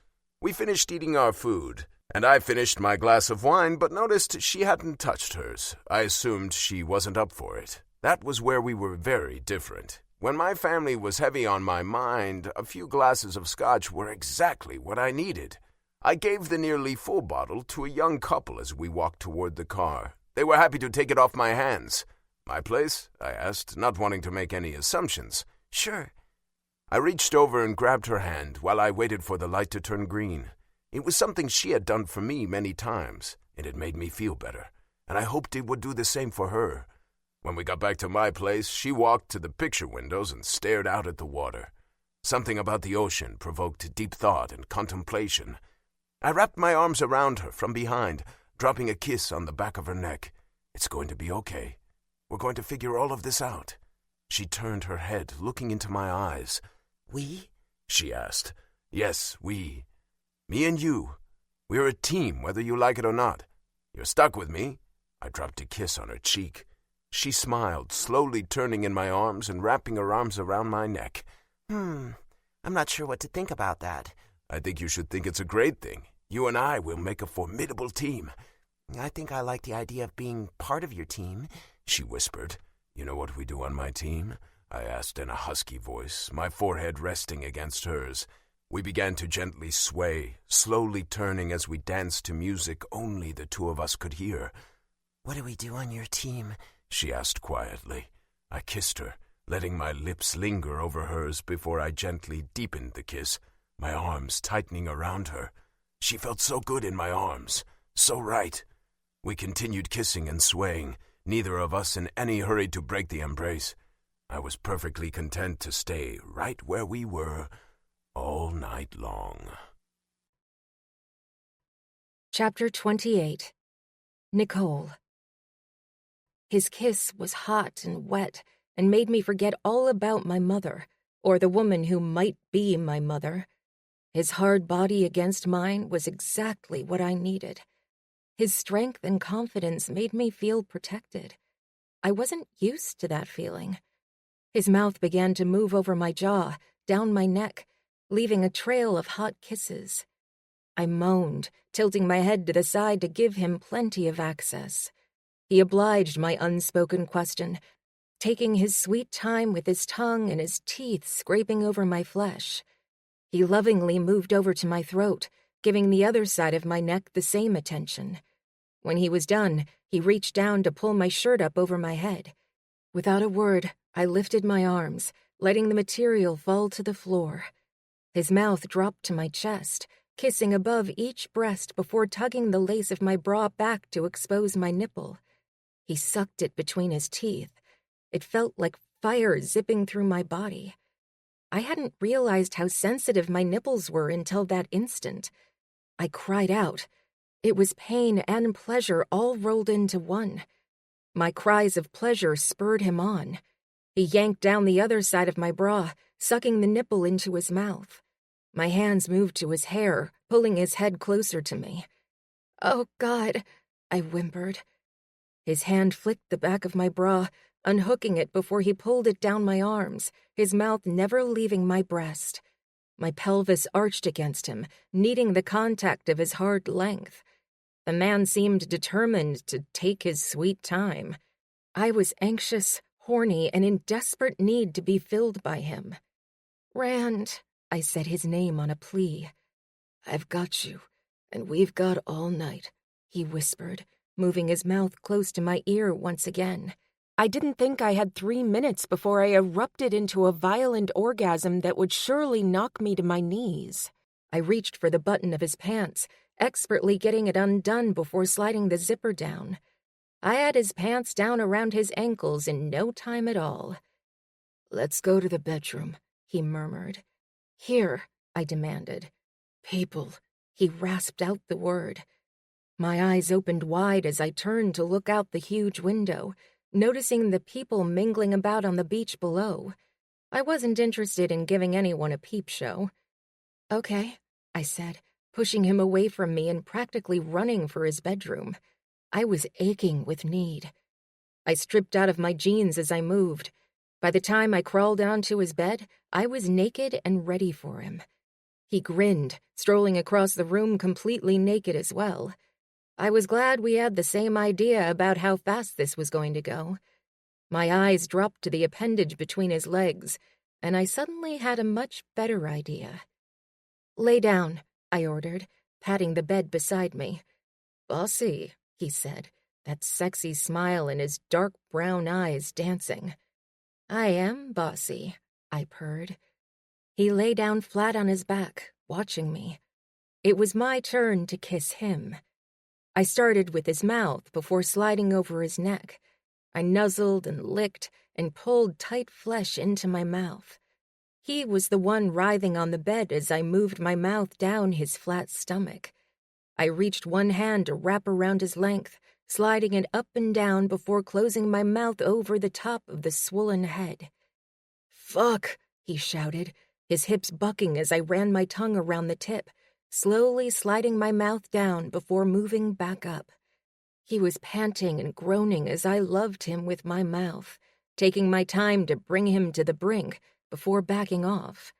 We finished eating our food, and I finished my glass of wine, but noticed she hadn't touched hers. I assumed she wasn't up for it. That was where we were very different. When my family was heavy on my mind, a few glasses of scotch were exactly what I needed. I gave the nearly full bottle to a young couple as we walked toward the car. They were happy to take it off my hands. My place? I asked, not wanting to make any assumptions. Sure. I reached over and grabbed her hand while I waited for the light to turn green. It was something she had done for me many times, and it made me feel better, and I hoped it would do the same for her. When we got back to my place, she walked to the picture windows and stared out at the water. Something about the ocean provoked deep thought and contemplation. I wrapped my arms around her from behind, dropping a kiss on the back of her neck. It's going to be okay. We're going to figure all of this out. She turned her head, looking into my eyes. We? She asked. Yes, we. Me and you. We're a team, whether you like it or not. You're stuck with me. I dropped a kiss on her cheek. She smiled, slowly turning in my arms and wrapping her arms around my neck. I'm not sure what to think about that. I think you should think it's a great thing. You and I will make a formidable team. I think I like the idea of being part of your team, she whispered. You know what we do on my team? I asked in a husky voice, my forehead resting against hers. We began to gently sway, slowly turning as we danced to music only the two of us could hear. What do we do on your team? She asked quietly. I kissed her, letting my lips linger over hers before I gently deepened the kiss, my arms tightening around her. She felt so good in my arms, so right. We continued kissing and swaying, neither of us in any hurry to break the embrace. I was perfectly content to stay right where we were all night long. Chapter 28. Nicole. His kiss was hot and wet and made me forget all about my mother, or the woman who might be my mother. His hard body against mine was exactly what I needed. His strength and confidence made me feel protected. I wasn't used to that feeling. His mouth began to move over my jaw, down my neck, leaving a trail of hot kisses. I moaned, tilting my head to the side to give him plenty of access. He obliged my unspoken question, taking his sweet time with his tongue and his teeth scraping over my flesh. He lovingly moved over to my throat, giving the other side of my neck the same attention. When he was done, he reached down to pull my shirt up over my head. Without a word, I lifted my arms, letting the material fall to the floor. His mouth dropped to my chest, kissing above each breast before tugging the lace of my bra back to expose my nipple. He sucked it between his teeth. It felt like fire zipping through my body. I hadn't realized how sensitive my nipples were until that instant. I cried out. It was pain and pleasure all rolled into one. My cries of pleasure spurred him on. He yanked down the other side of my bra, sucking the nipple into his mouth. My hands moved to his hair, pulling his head closer to me. "Oh, God," I whimpered. His hand flicked the back of my bra, unhooking it before he pulled it down my arms, his mouth never leaving my breast. My pelvis arched against him, needing the contact of his hard length. The man seemed determined to take his sweet time. I was anxious, horny, and in desperate need to be filled by him. "Rand," I said his name on a plea. "I've got you, and we've got all night," he whispered, moving his mouth close to my ear once again. I didn't think I had 3 minutes before I erupted into a violent orgasm that would surely knock me to my knees. I reached for the button of his pants, expertly getting it undone before sliding the zipper down. I had his pants down around his ankles in no time at all. "Let's go to the bedroom," he murmured. "Here," I demanded. "People," he rasped out the word. My eyes opened wide as I turned to look out the huge window, noticing the people mingling about on the beach below. I wasn't interested in giving anyone a peep show. "Okay," I said, pushing him away from me and practically running for his bedroom. I was aching with need. I stripped out of my jeans as I moved. By the time I crawled onto his bed, I was naked and ready for him. He grinned, strolling across the room completely naked as well. I was glad we had the same idea about how fast this was going to go. My eyes dropped to the appendage between his legs, and I suddenly had a much better idea. "Lay down," I ordered, patting the bed beside me. "Bossy," he said, that sexy smile in his dark brown eyes dancing. "I am bossy," I purred. He lay down flat on his back, watching me. It was my turn to kiss him. I started with his mouth before sliding over his neck. I nuzzled and licked and pulled tight flesh into my mouth. He was the one writhing on the bed as I moved my mouth down his flat stomach. I reached one hand to wrap around his length, sliding it up and down before closing my mouth over the top of the swollen head. "Fuck," he shouted, his hips bucking as I ran my tongue around the tip, slowly sliding my mouth down before moving back up. He was panting and groaning as I loved him with my mouth, taking my time to bring him to the brink before backing off.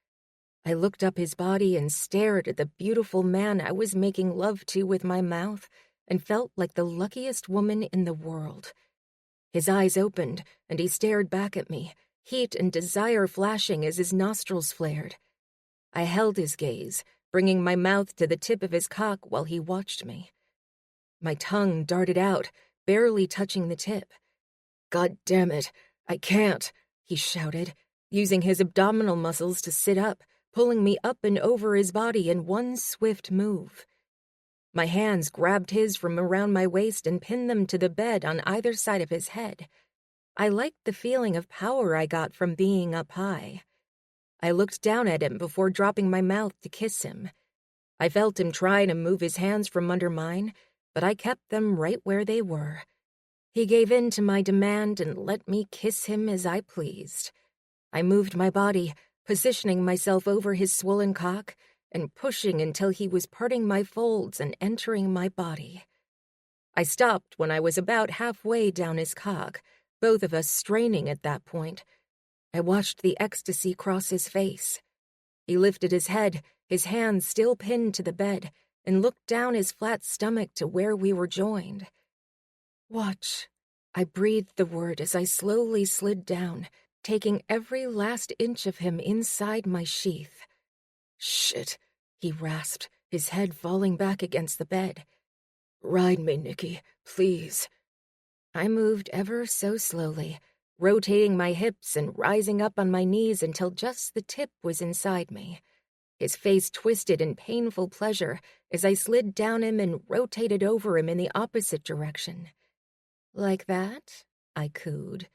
I looked up his body and stared at the beautiful man I was making love to with my mouth and felt like the luckiest woman in the world. His eyes opened and he stared back at me, heat and desire flashing as his nostrils flared. I held his gaze, bringing my mouth to the tip of his cock while he watched me. My tongue darted out, barely touching the tip. "God damn it, I can't," he shouted, using his abdominal muscles to sit up, pulling me up and over his body in one swift move. My hands grabbed his from around my waist and pinned them to the bed on either side of his head. I liked the feeling of power I got from being up high. I looked down at him before dropping my mouth to kiss him. I felt him try to move his hands from under mine, but I kept them right where they were. He gave in to my demand and let me kiss him as I pleased. I moved my body, positioning myself over his swollen cock and pushing until he was parting my folds and entering my body. I stopped when I was about halfway down his cock, both of us straining at that point. I watched the ecstasy cross his face. He lifted his head, his hands still pinned to the bed, and looked down his flat stomach to where we were joined. "Watch." I breathed the word as I slowly slid down, taking every last inch of him inside my sheath. "Shit," he rasped, his head falling back against the bed. "Ride me, Nikki, please." I moved ever so slowly, rotating my hips and rising up on my knees until just the tip was inside me. His face twisted in painful pleasure as I slid down him and rotated over him in the opposite direction. "Like that?" I cooed.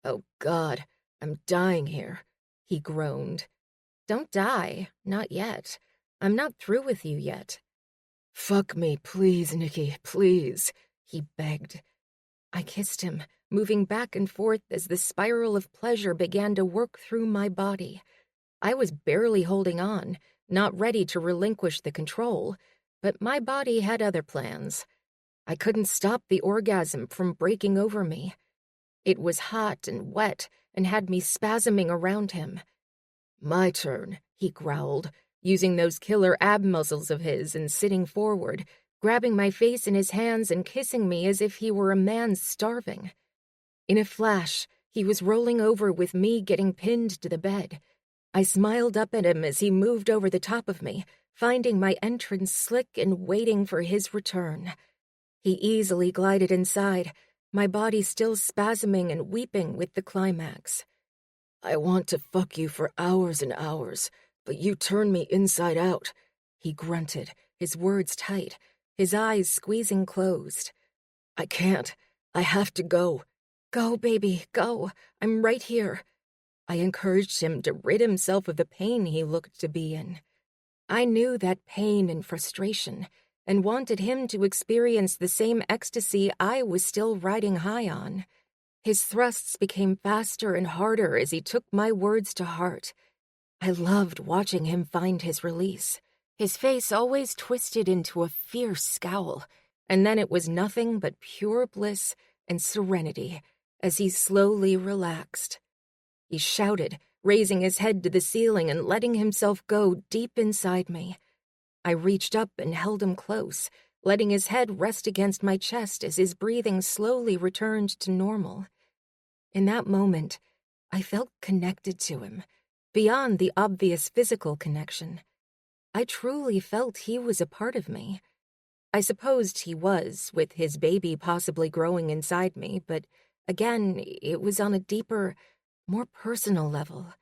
"Oh, God, I'm dying here," he groaned. "Don't die, not yet. I'm not through with you yet." "Fuck me, please, Nikki, please," he begged. I kissed him, moving back and forth as the spiral of pleasure began to work through my body. I was barely holding on, not ready to relinquish the control, but my body had other plans. I couldn't stop the orgasm from breaking over me. It was hot and wet and had me spasming around him. "My turn," he growled, using those killer ab muscles of his and sitting forward, grabbing my face in his hands and kissing me as if he were a man starving. In a flash, he was rolling over with me getting pinned to the bed. I smiled up at him as he moved over the top of me, finding my entrance slick and waiting for his return. He easily glided inside, my body still spasming and weeping with the climax. "I want to fuck you for hours and hours, but you turn me inside out," he grunted, his words tight, his eyes squeezing closed. "I can't. I have to go." "Go, baby, go. I'm right here." I encouraged him to rid himself of the pain he looked to be in. I knew that pain and frustration, and wanted him to experience the same ecstasy I was still riding high on. His thrusts became faster and harder as he took my words to heart. I loved watching him find his release. His face always twisted into a fierce scowl, and then it was nothing but pure bliss and serenity as he slowly relaxed. He shouted, raising his head to the ceiling and letting himself go deep inside me. I reached up and held him close, letting his head rest against my chest as his breathing slowly returned to normal. In that moment, I felt connected to him, beyond the obvious physical connection. I truly felt he was a part of me. I supposed he was, with his baby possibly growing inside me, but again, it was on a deeper, more personal level.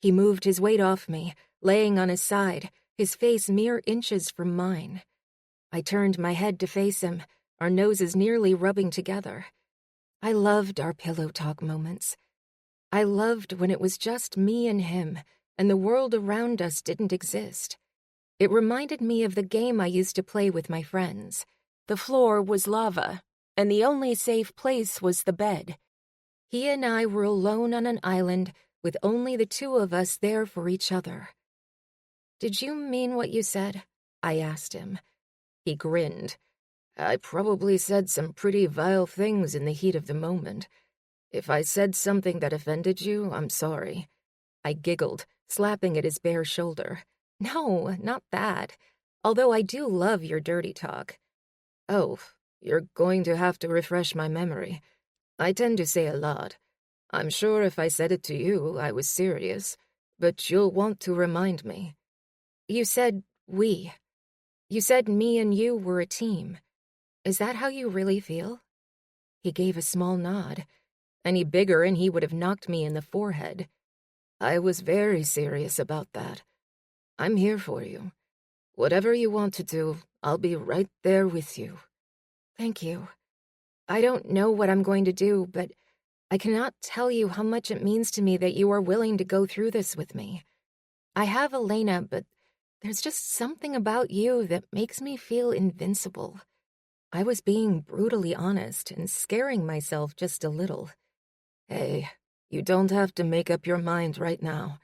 He moved his weight off me, laying on his side, his face mere inches from mine. I turned my head to face him, our noses nearly rubbing together. I loved our pillow talk moments. I loved when it was just me and him, and the world around us didn't exist. It reminded me of the game I used to play with my friends. The floor was lava, and the only safe place was the bed. He and I were alone on an island with only the two of us there for each other. "Did you mean what you said?" I asked him. He grinned. "I probably said some pretty vile things in the heat of the moment. If I said something that offended you, I'm sorry." I giggled, slapping at his bare shoulder. "No, not that. Although I do love your dirty talk." "Oh, you're going to have to refresh my memory. I tend to say a lot. I'm sure if I said it to you, I was serious, but you'll want to remind me." "You said we. You said me and you were a team. Is that how you really feel?" He gave a small nod. Any bigger and he would have knocked me in the forehead. "I was very serious about that. I'm here for you. Whatever you want to do, I'll be right there with you. Thank you. I don't know what I'm going to do, but I cannot tell you how much it means to me that you are willing to go through this with me. I have Elena, but there's just something about you that makes me feel invincible. I was being brutally honest and scaring myself just a little. Hey, you don't have to make up your mind right now.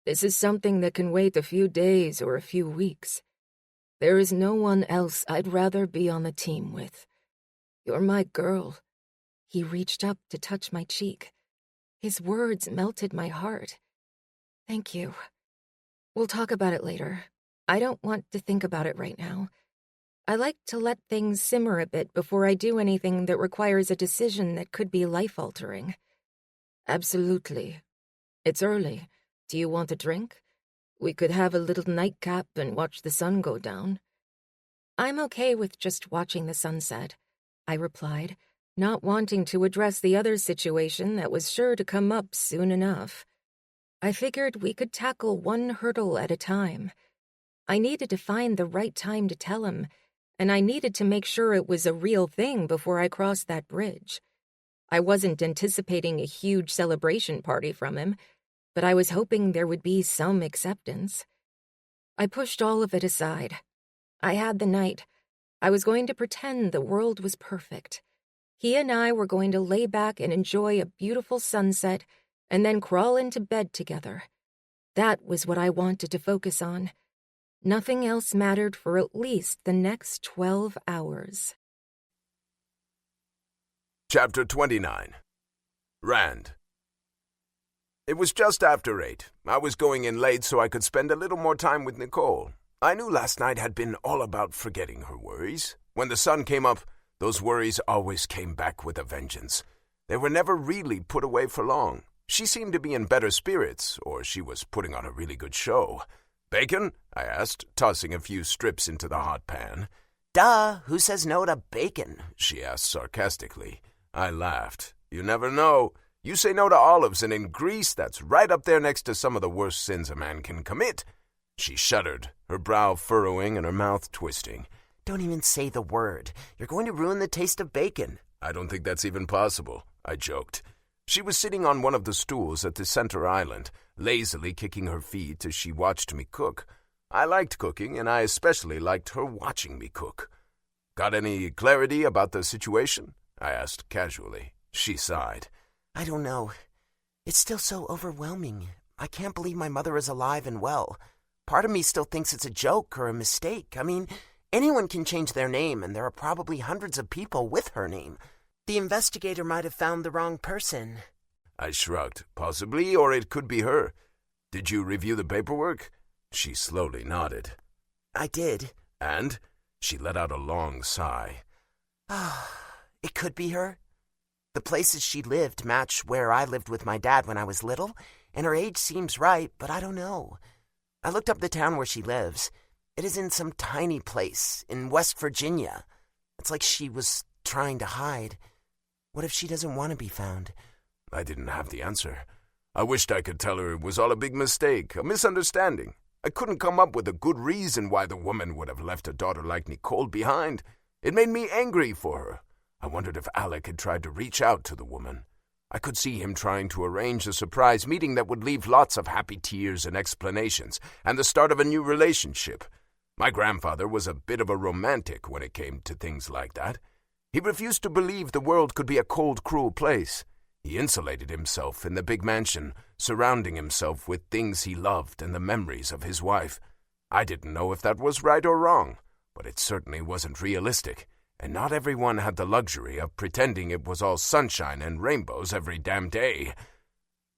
This is something that can wait a few days or a few weeks. There is no one else I'd rather be on the team with. You're my girl. He reached up to touch my cheek. His words melted my heart. Thank you. We'll talk about it later. I don't want to think about it right now. I like to let things simmer a bit before I do anything that requires a decision that could be life-altering. Absolutely. It's early. Do you want a drink? We could have a little nightcap and watch the sun go down. I'm okay with just watching the sunset, I replied, not wanting to address the other situation that was sure to come up soon enough. I figured we could tackle one hurdle at a time. I needed to find the right time to tell him, and I needed to make sure it was a real thing before I crossed that bridge. I wasn't anticipating a huge celebration party from him, but I was hoping there would be some acceptance. I pushed all of it aside. I had the night. I was going to pretend the world was perfect. He and I were going to lay back and enjoy a beautiful sunset and then crawl into bed together. That was what I wanted to focus on. Nothing else mattered for at least the next 12 hours. Chapter 29. Rand. It was just after 8. I was going in late so I could spend a little more time with Nicole. I knew last night had been all about forgetting her worries. When the sun came up, those worries always came back with a vengeance. They were never really put away for long. She seemed to be in better spirits, or she was putting on a really good show. "Bacon?" I asked, tossing a few strips into the hot pan. Duh, who says no to bacon? She asked sarcastically. I laughed. You never know. You say no to olives, and in grease, that's right up there next to some of the worst sins a man can commit. She shuddered, her brow furrowing and her mouth twisting. Don't even say the word. You're going to ruin the taste of bacon. I don't think that's even possible, I joked. She was sitting on one of the stools at the center island, lazily kicking her feet as she watched me cook. I liked cooking, and I especially liked her watching me cook. Got any clarity about the situation? I asked casually. She sighed. I don't know. It's still so overwhelming. I can't believe my mother is alive and well. Part of me still thinks it's a joke or a mistake. I mean, anyone can change their name, and there are probably hundreds of people with her name. The investigator might have found the wrong person. I shrugged. Possibly, or it could be her. Did you review the paperwork? She slowly nodded. I did. And? She let out a long sigh. It could be her. The places she lived match where I lived with my dad when I was little, and her age seems right, but I don't know. I looked up the town where she lives. It is in some tiny place in West Virginia. It's like she was trying to hide. What if she doesn't want to be found? I didn't have the answer. I wished I could tell her it was all a big mistake, a misunderstanding. I couldn't come up with a good reason why the woman would have left a daughter like Nicole behind. It made me angry for her. I wondered if Alec had tried to reach out to the woman. I could see him trying to arrange a surprise meeting that would leave lots of happy tears and explanations, and the start of a new relationship. My grandfather was a bit of a romantic when it came to things like that. He refused to believe the world could be a cold, cruel place. He insulated himself in the big mansion, surrounding himself with things he loved and the memories of his wife. I didn't know if that was right or wrong, but it certainly wasn't realistic, and not everyone had the luxury of pretending it was all sunshine and rainbows every damn day.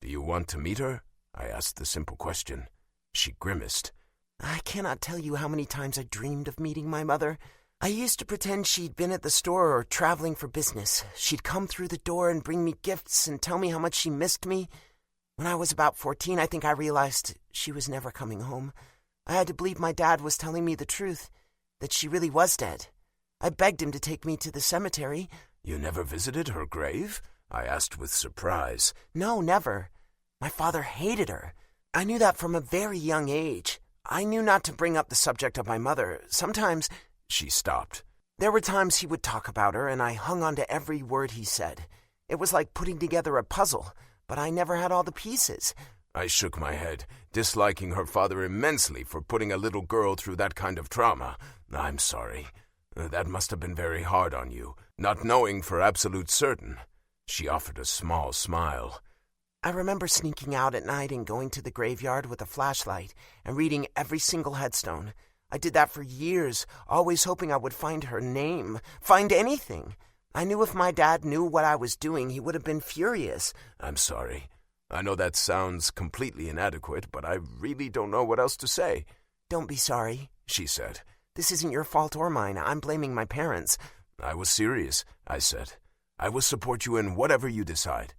Do you want to meet her? I asked the simple question. She grimaced. I cannot tell you how many times I dreamed of meeting my mother. I used to pretend she'd been at the store or traveling for business. She'd come through the door and bring me gifts and tell me how much she missed me. When I was about 14, I think I realized she was never coming home. I had to believe my dad was telling me the truth, that she really was dead. I begged him to take me to the cemetery. You never visited her grave? I asked with surprise. No, never. My father hated her. I knew that from a very young age. I knew not to bring up the subject of my mother. Sometimes She stopped. There were times he would talk about her, and I hung on to every word he said. It was like putting together a puzzle, but I never had all the pieces. I shook my head, disliking her father immensely for putting a little girl through that kind of trauma. I'm sorry. That must have been very hard on you, not knowing for absolute certain. She offered a small smile. I remember sneaking out at night and going to the graveyard with a flashlight and reading every single headstone. I did that for years, always hoping I would find her name, find anything. I knew if my dad knew what I was doing, he would have been furious. I'm sorry. I know that sounds completely inadequate, but I really don't know what else to say. Don't be sorry, she said. This isn't your fault or mine. I'm blaming my parents. I was serious, I said. I will support you in whatever you decide.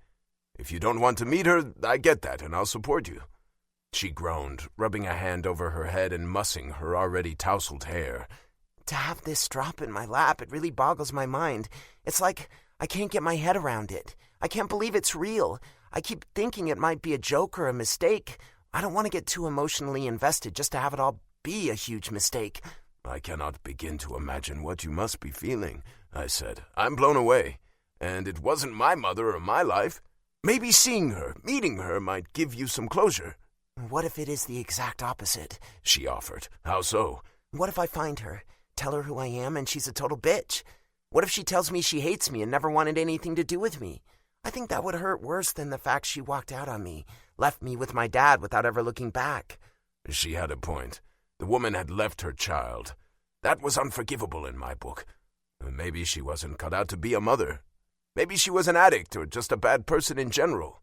If you don't want to meet her, I get that, and I'll support you. She groaned, rubbing a hand over her head and mussing her already tousled hair. To have this drop in my lap, it really boggles my mind. It's like I can't get my head around it. I can't believe it's real. I keep thinking it might be a joke or a mistake. I don't want to get too emotionally invested just to have it all be a huge mistake. I cannot begin to imagine what you must be feeling, I said. I'm blown away. And it wasn't my mother or my life. Maybe seeing her, meeting her, might give you some closure. What if it is the exact opposite? She offered. How so? What if I find her, tell her who I am, and she's a total bitch? What if she tells me she hates me and never wanted anything to do with me? I think that would hurt worse than the fact she walked out on me, left me with my dad without ever looking back. She had a point. The woman had left her child. That was unforgivable in my book. Maybe she wasn't cut out to be a mother. Maybe she was an addict or just a bad person in general.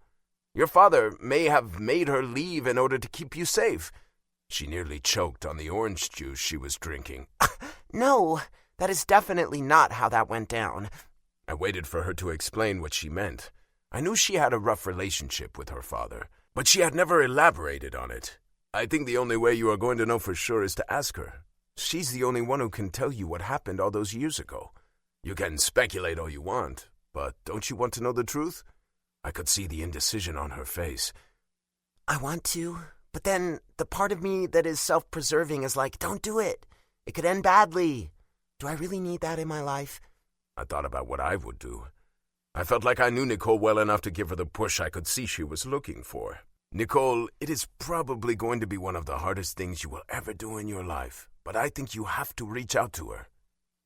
Your father may have made her leave in order to keep you safe. She nearly choked on the orange juice she was drinking. No, that is definitely not how that went down. I waited for her to explain what she meant. I knew she had a rough relationship with her father, but she had never elaborated on it. I think the only way you are going to know for sure is to ask her. She's the only one who can tell you what happened all those years ago. You can speculate all you want, but don't you want to know the truth? I could see the indecision on her face. I want to, but then the part of me that is self-preserving is like, don't do it. It could end badly. Do I really need that in my life? I thought about what I would do. I felt like I knew Nicole well enough to give her the push I could see she was looking for. Nicole, it is probably going to be one of the hardest things you will ever do in your life, but I think you have to reach out to her.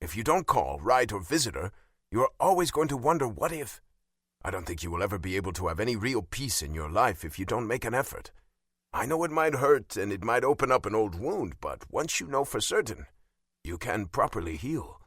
If you don't call, write, or visit her, you are always going to wonder what if. I don't think you will ever be able to have any real peace in your life if you don't make an effort. I know it might hurt and it might open up an old wound, but once you know for certain, you can properly heal.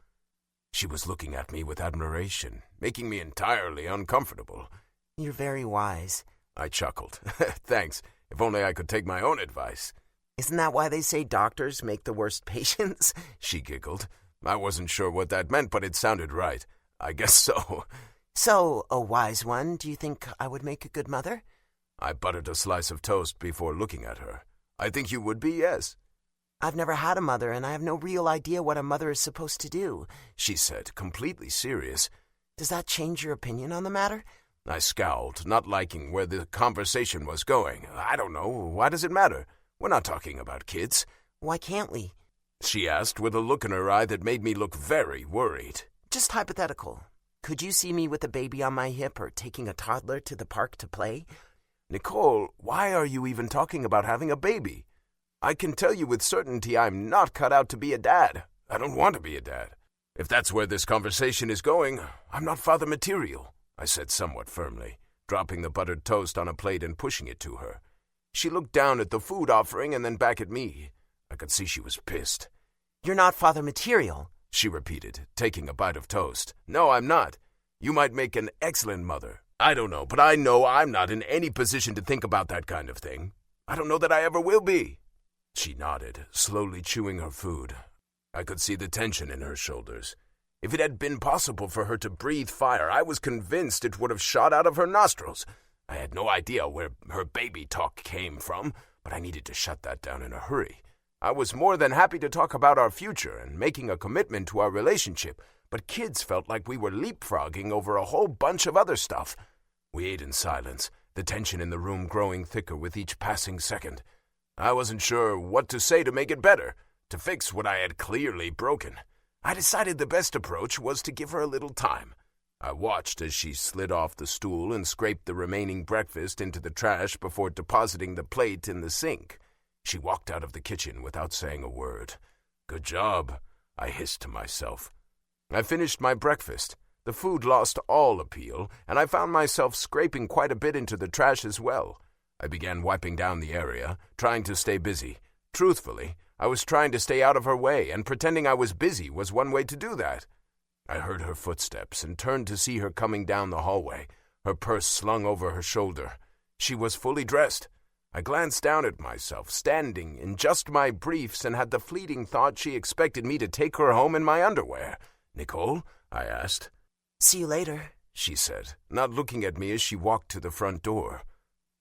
She was looking at me with admiration, making me entirely uncomfortable. You're very wise. I chuckled. Thanks. If only I could take my own advice. Isn't that why they say doctors make the worst patients? She giggled. I wasn't sure what that meant, but it sounded right. I guess so. So, a wise one, do you think I would make a good mother? I buttered a slice of toast before looking at her. I think you would be, yes. I've never had a mother, and I have no real idea what a mother is supposed to do, she said, completely serious. Does that change your opinion on the matter? I scowled, not liking where the conversation was going. I don't know. Why does it matter? We're not talking about kids. Why can't we? She asked with a look in her eye that made me look very worried. Just hypothetical. Could you see me with a baby on my hip or taking a toddler to the park to play? Nicole, why are you even talking about having a baby? I can tell you with certainty I'm not cut out to be a dad. I don't want to be a dad. If that's where this conversation is going, I'm not father material, I said somewhat firmly, dropping the buttered toast on a plate and pushing it to her. She looked down at the food offering and then back at me. I could see she was pissed. You're not father material, she repeated, taking a bite of toast. No, I'm not. You might make an excellent mother. I don't know, but I know I'm not in any position to think about that kind of thing. I don't know that I ever will be. She nodded, slowly chewing her food. I could see the tension in her shoulders. If it had been possible for her to breathe fire, I was convinced it would have shot out of her nostrils. I had no idea where her baby talk came from, but I needed to shut that down in a hurry. I was more than happy to talk about our future and making a commitment to our relationship, but kids felt like we were leapfrogging over a whole bunch of other stuff. We ate in silence, the tension in the room growing thicker with each passing second. I wasn't sure what to say to make it better, to fix what I had clearly broken. I decided the best approach was to give her a little time. I watched as she slid off the stool and scraped the remaining breakfast into the trash before depositing the plate in the sink. She walked out of the kitchen without saying a word. Good job, I hissed to myself. I finished my breakfast. The food lost all appeal, and I found myself scraping quite a bit into the trash as well. I began wiping down the area, trying to stay busy. Truthfully, I was trying to stay out of her way, and pretending I was busy was one way to do that. I heard her footsteps and turned to see her coming down the hallway, her purse slung over her shoulder. She was fully dressed. I glanced down at myself, standing in just my briefs, and had the fleeting thought she expected me to take her home in my underwear. "Nicole?" I asked. "See you later," she said, not looking at me as she walked to the front door.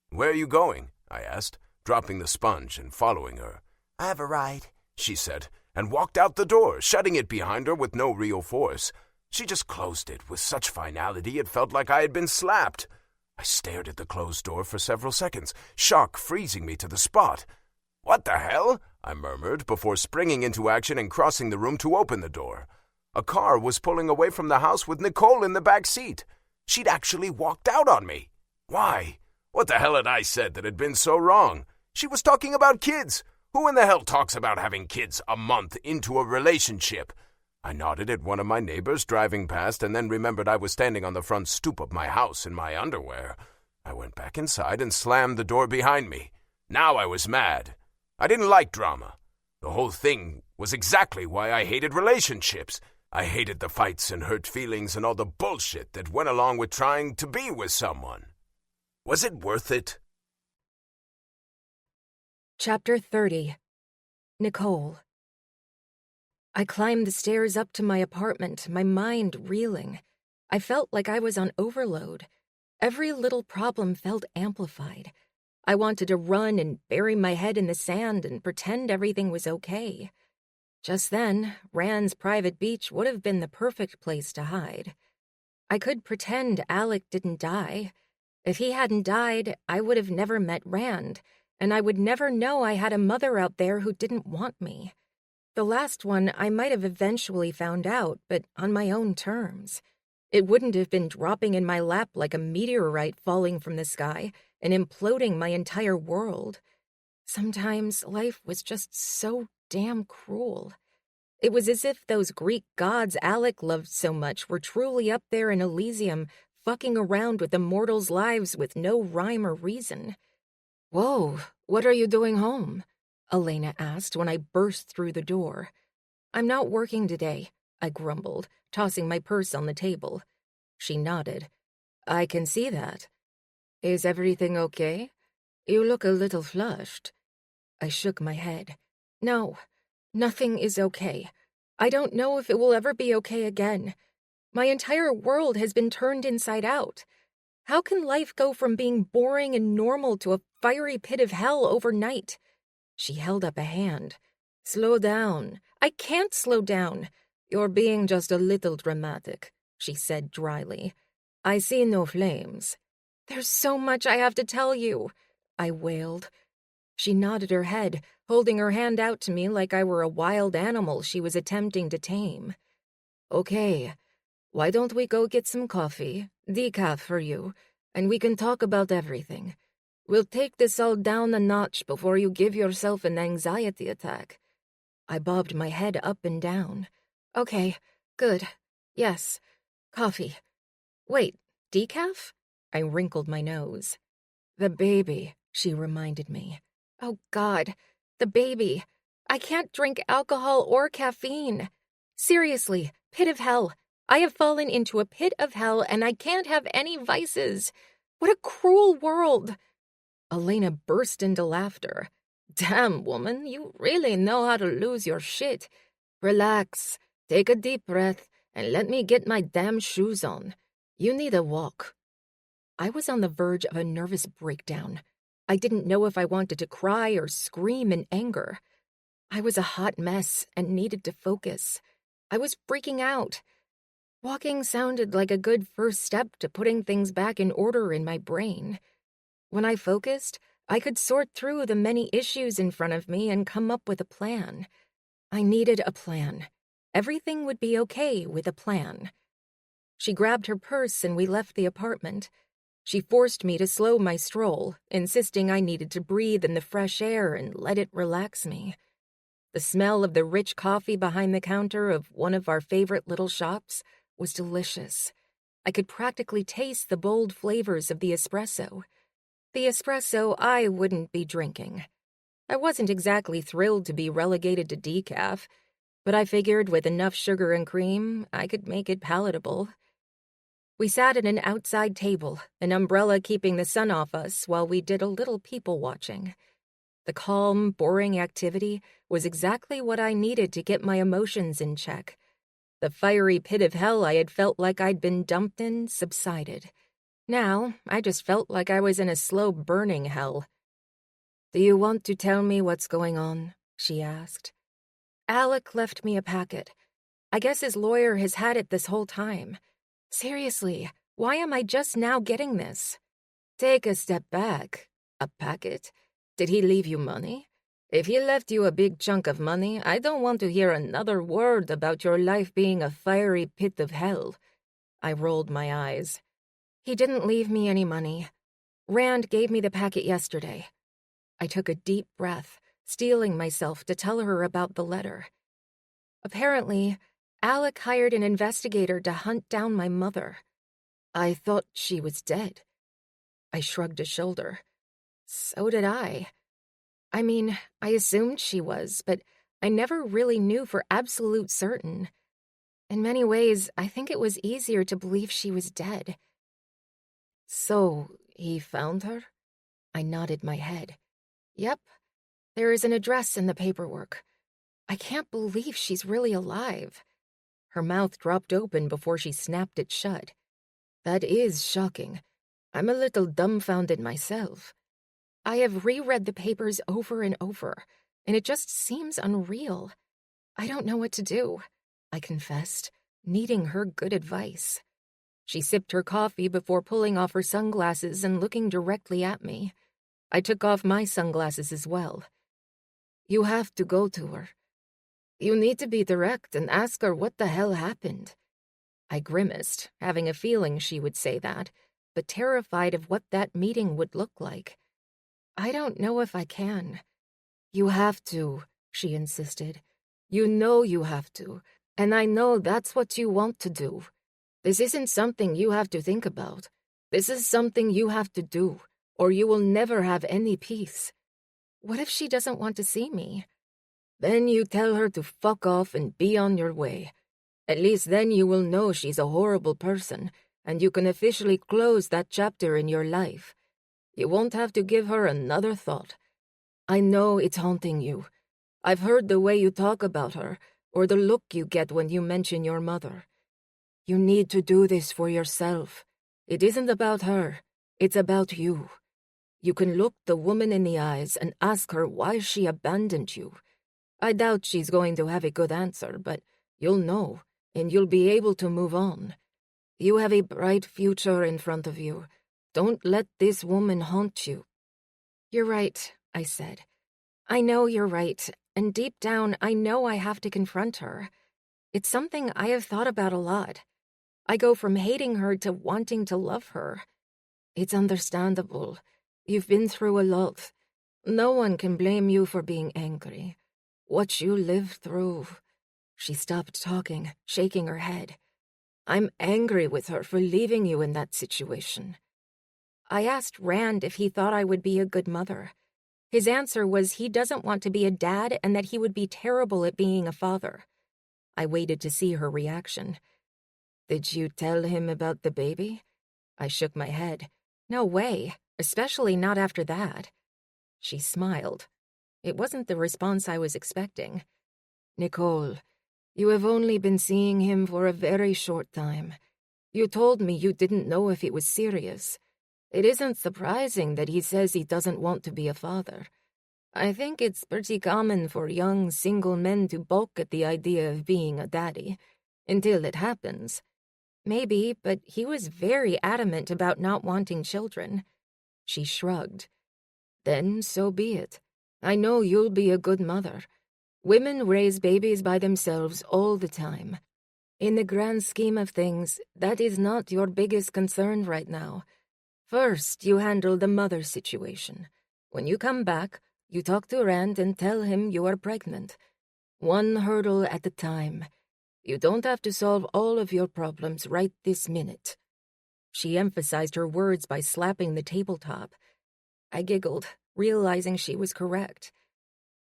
"Where are you going?" I asked, dropping the sponge and following her. "I have a ride," she said, and walked out the door, shutting it behind her with no real force. She just closed it with such finality it felt like I had been slapped. I stared at the closed door for several seconds, shock freezing me to the spot. "What the hell?" I murmured before springing into action and crossing the room to open the door. A car was pulling away from the house with Nicole in the back seat. She'd actually walked out on me. Why? What the hell had I said that had been so wrong? She was talking about kids. Who in the hell talks about having kids a month into a relationship? I nodded at one of my neighbors driving past and then remembered I was standing on the front stoop of my house in my underwear. I went back inside and slammed the door behind me. Now I was mad. I didn't like drama. The whole thing was exactly why I hated relationships. I hated the fights and hurt feelings and all the bullshit that went along with trying to be with someone. Was it worth it? Chapter 30. Nicole. I climbed the stairs up to my apartment, my mind reeling. I felt like I was on overload. Every little problem felt amplified. I wanted to run and bury my head in the sand and pretend everything was okay. Just then, Rand's private beach would have been the perfect place to hide. I could pretend Alec didn't die. If he hadn't died, I would have never met Rand, and I would never know I had a mother out there who didn't want me. The last one I might have eventually found out, but on my own terms. It wouldn't have been dropping in my lap like a meteorite falling from the sky and imploding my entire world. Sometimes life was just so damn cruel. It was as if those Greek gods Alec loved so much were truly up there in Elysium, fucking around with the mortals' lives with no rhyme or reason. "Whoa, what are you doing home?" Elena asked when I burst through the door. "I'm not working today," I grumbled, tossing my purse on the table. She nodded. "I can see that. Is everything okay? You look a little flushed." I shook my head. "No, nothing is okay. I don't know if it will ever be okay again. My entire world has been turned inside out. How can life go from being boring and normal to a fiery pit of hell overnight?" She held up a hand. "Slow down." "I can't slow down." "You're being just a little dramatic," she said dryly. "I see no flames." "There's so much I have to tell you," I wailed. She nodded her head, holding her hand out to me like I were a wild animal she was attempting to tame. "Okay, why don't we go get some coffee, decaf for you, and we can talk about everything. We'll take this all down a notch before you give yourself an anxiety attack." I bobbed my head up and down. "Okay, good. Yes, coffee. Wait, decaf?" I wrinkled my nose. "The baby," she reminded me. "Oh, God, the baby. I can't drink alcohol or caffeine. Seriously, pit of hell. I have fallen into a pit of hell and I can't have any vices. What a cruel world." Elena burst into laughter. "Damn, woman, you really know how to lose your shit. Relax, take a deep breath, and let me get my damn shoes on. You need a walk." I was on the verge of a nervous breakdown. I didn't know if I wanted to cry or scream in anger. I was a hot mess and needed to focus. I was freaking out. Walking sounded like a good first step to putting things back in order in my brain. When I focused, I could sort through the many issues in front of me and come up with a plan. I needed a plan. Everything would be okay with a plan. She grabbed her purse and we left the apartment. She forced me to slow my stroll, insisting I needed to breathe in the fresh air and let it relax me. The smell of the rich coffee behind the counter of one of our favorite little shops was delicious. I could practically taste the bold flavors of the espresso. The espresso I wouldn't be drinking. I wasn't exactly thrilled to be relegated to decaf, but I figured with enough sugar and cream, I could make it palatable. We sat at an outside table, an umbrella keeping the sun off us while we did a little people watching. The calm, boring activity was exactly what I needed to get my emotions in check. The fiery pit of hell I had felt like I'd been dumped in subsided. Now, I just felt like I was in a slow burning hell. "Do you want to tell me what's going on?" she asked. Alec left me a packet. I guess his lawyer has had it this whole time. Seriously, why am I just now getting this? Take a step back. A packet? Did he leave you money? If he left you a big chunk of money, I don't want to hear another word about your life being a fiery pit of hell. I rolled my eyes. He didn't leave me any money. Rand gave me the packet yesterday. I took a deep breath, steeling myself to tell her about the letter. Apparently, Alec hired an investigator to hunt down my mother. I thought she was dead. I shrugged a shoulder. So did I. I mean, I assumed she was, but I never really knew for absolute certain. In many ways, I think it was easier to believe she was dead. So, he found her? I nodded my head. Yep, there is an address in the paperwork. I can't believe she's really alive. Her mouth dropped open before she snapped it shut. That is shocking. I'm a little dumbfounded myself. I have reread the papers over and over, and it just seems unreal. I don't know what to do, I confessed, needing her good advice. She sipped her coffee before pulling off her sunglasses and looking directly at me. I took off my sunglasses as well. You have to go to her. You need to be direct and ask her what the hell happened. I grimaced, having a feeling she would say that, but terrified of what that meeting would look like. I don't know if I can. You have to, she insisted. You know you have to, and I know that's what you want to do. This isn't something you have to think about. This is something you have to do, or you will never have any peace. What if she doesn't want to see me? Then you tell her to fuck off and be on your way. At least then you will know she's a horrible person, and you can officially close that chapter in your life. You won't have to give her another thought. I know it's haunting you. I've heard the way you talk about her, or the look you get when you mention your mother. You need to do this for yourself. It isn't about her. It's about you. You can look the woman in the eyes and ask her why she abandoned you. I doubt she's going to have a good answer, but you'll know, and you'll be able to move on. You have a bright future in front of you. Don't let this woman haunt you. You're right, I said. I know you're right, and deep down I know I have to confront her. It's something I have thought about a lot. I go from hating her to wanting to love her. It's understandable. You've been through a lot. No one can blame you for being angry. What you lived through. She stopped talking, shaking her head. I'm angry with her for leaving you in that situation. I asked Rand if he thought I would be a good mother. His answer was he doesn't want to be a dad and that he would be terrible at being a father. I waited to see her reaction. Did you tell him about the baby? I shook my head. No way, especially not after that. She smiled. It wasn't the response I was expecting. Nicole, you have only been seeing him for a very short time. You told me you didn't know if it was serious. It isn't surprising that he says he doesn't want to be a father. I think it's pretty common for young, single men to balk at the idea of being a daddy, until it happens. Maybe, but he was very adamant about not wanting children. She shrugged. Then so be it. I know you'll be a good mother. Women raise babies by themselves all the time. In the grand scheme of things, that is not your biggest concern right now. First, you handle the mother situation. When you come back, you talk to Rand and tell him you are pregnant. One hurdle at a time. You don't have to solve all of your problems right this minute." She emphasized her words by slapping the tabletop. I giggled, realizing she was correct.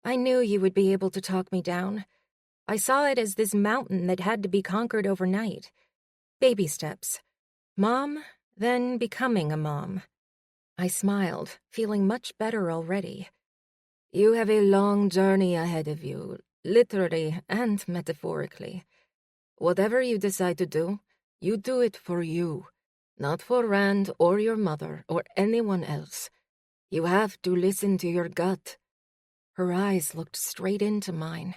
I knew you would be able to talk me down. I saw it as this mountain that had to be conquered overnight. Baby steps. Mom, then becoming a mom. I smiled, feeling much better already. You have a long journey ahead of you, literally and metaphorically. Whatever you decide to do, you do it for you, not for Rand or your mother or anyone else. You have to listen to your gut. Her eyes looked straight into mine.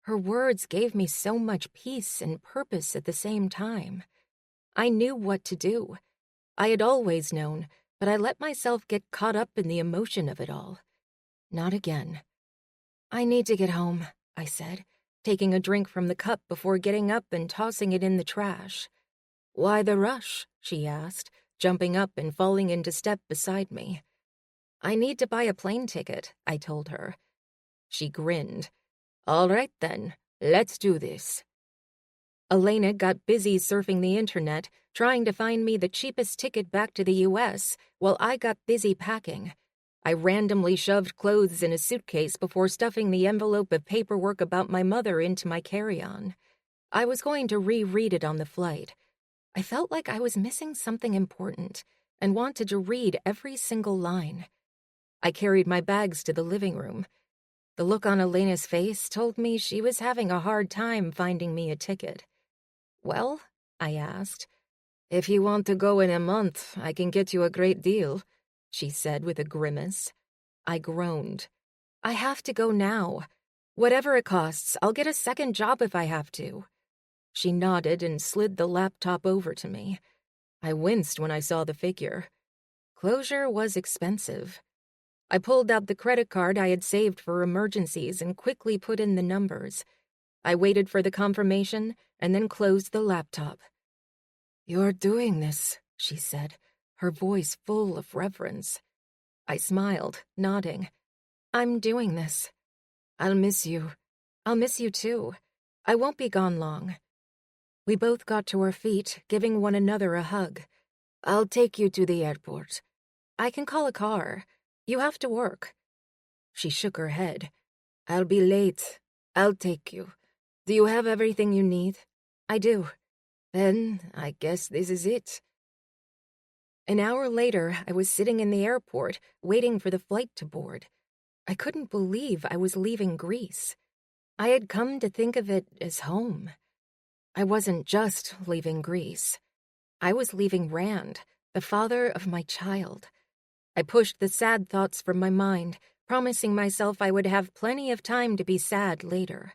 Her words gave me so much peace and purpose at the same time. I knew what to do. I had always known, but I let myself get caught up in the emotion of it all. Not again. "I need to get home," I said, taking a drink from the cup before getting up and tossing it in the trash. "Why the rush?" she asked, jumping up and falling into step beside me. "I need to buy a plane ticket," I told her. She grinned. "All right then, let's do this." Elena got busy surfing the internet, trying to find me the cheapest ticket back to the U.S., while I got busy packing. I randomly shoved clothes in a suitcase before stuffing the envelope of paperwork about my mother into my carry-on. I was going to reread it on the flight. I felt like I was missing something important and wanted to read every single line. I carried my bags to the living room. The look on Elena's face told me she was having a hard time finding me a ticket. "Well?" I asked. "If you want to go in a month, I can get you a great deal," she said with a grimace. I groaned. "I have to go now. Whatever it costs, I'll get a second job if I have to." She nodded and slid the laptop over to me. I winced when I saw the figure. Closure was expensive. I pulled out the credit card I had saved for emergencies and quickly put in the numbers. I waited for the confirmation and then closed the laptop. "You're doing this," she said, her voice full of reverence. I smiled, nodding. "I'm doing this. I'll miss you. I'll miss you too. I won't be gone long." We both got to our feet, giving one another a hug. "I'll take you to the airport. I can call a car. You have to work." She shook her head. "I'll be late. I'll take you. Do you have everything you need?" "I do." "Then I guess this is it." An hour later, I was sitting in the airport, waiting for the flight to board. I couldn't believe I was leaving Greece. I had come to think of it as home. I wasn't just leaving Greece. I was leaving Rand, the father of my child. I pushed the sad thoughts from my mind, promising myself I would have plenty of time to be sad later.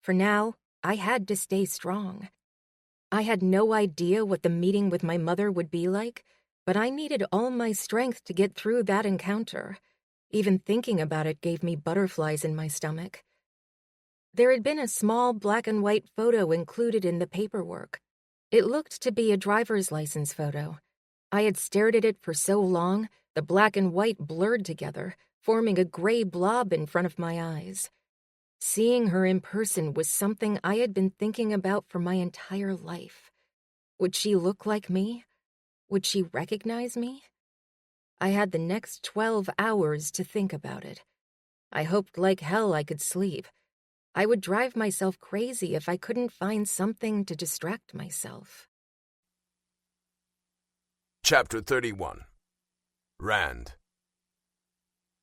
For now, I had to stay strong. I had no idea what the meeting with my mother would be like, but I needed all my strength to get through that encounter. Even thinking about it gave me butterflies in my stomach. There had been a small black and white photo included in the paperwork. It looked to be a driver's license photo. I had stared at it for so long, the black and white blurred together, forming a gray blob in front of my eyes. Seeing her in person was something I had been thinking about for my entire life. Would she look like me? Would she recognize me? I had the next 12 hours to think about it. I hoped like hell I could sleep. I would drive myself crazy if I couldn't find something to distract myself. Chapter 31. Rand.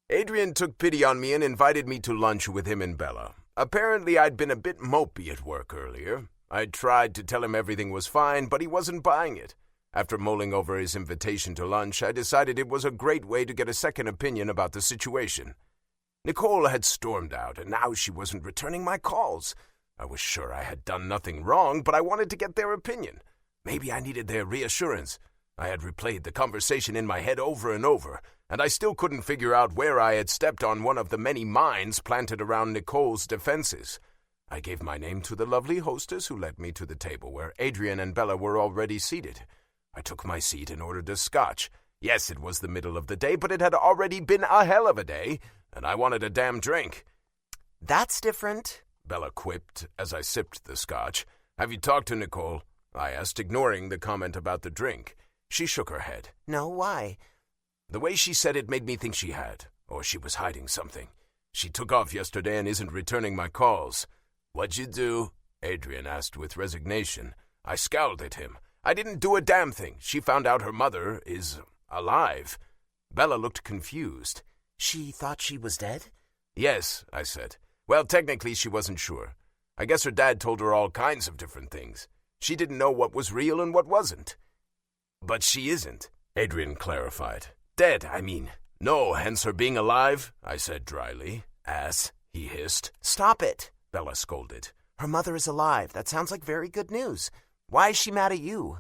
Adrian took pity on me and invited me to lunch with him and Bella. Apparently, I'd been a bit mopey at work earlier. I tried to tell him everything was fine, but he wasn't buying it. After mulling over his invitation to lunch, I decided it was a great way to get a second opinion about the situation. Nicole had stormed out, and now she wasn't returning my calls. I was sure I had done nothing wrong, but I wanted to get their opinion. Maybe I needed their reassurance. I had replayed the conversation in my head over and over, and I still couldn't figure out where I had stepped on one of the many mines planted around Nicole's defenses. I gave my name to the lovely hostess who led me to the table where Adrian and Bella were already seated. I took my seat and ordered a scotch. Yes, it was the middle of the day, but it had already been a hell of a day, and I wanted a damn drink. "That's different," Bella quipped as I sipped the scotch. "Have you talked to Nicole?" I asked, ignoring the comment about the drink. She shook her head. "No, why?" The way she said it made me think she had, or she was hiding something. She took off yesterday and isn't returning my calls. "What'd you do?" Adrian asked with resignation. I scowled at him. "I didn't do a damn thing. She found out her mother is alive." Bella looked confused. "She thought she was dead?" "Yes," I said. "Well, technically she wasn't sure. I guess her dad told her all kinds of different things. She didn't know what was real and what wasn't." "But she isn't," Adrian clarified. "Dead, I mean. No, hence her being alive," I said dryly. "Ass," he hissed. "Stop it," Bella scolded. "Her mother is alive. That sounds like very good news. Why is she mad at you?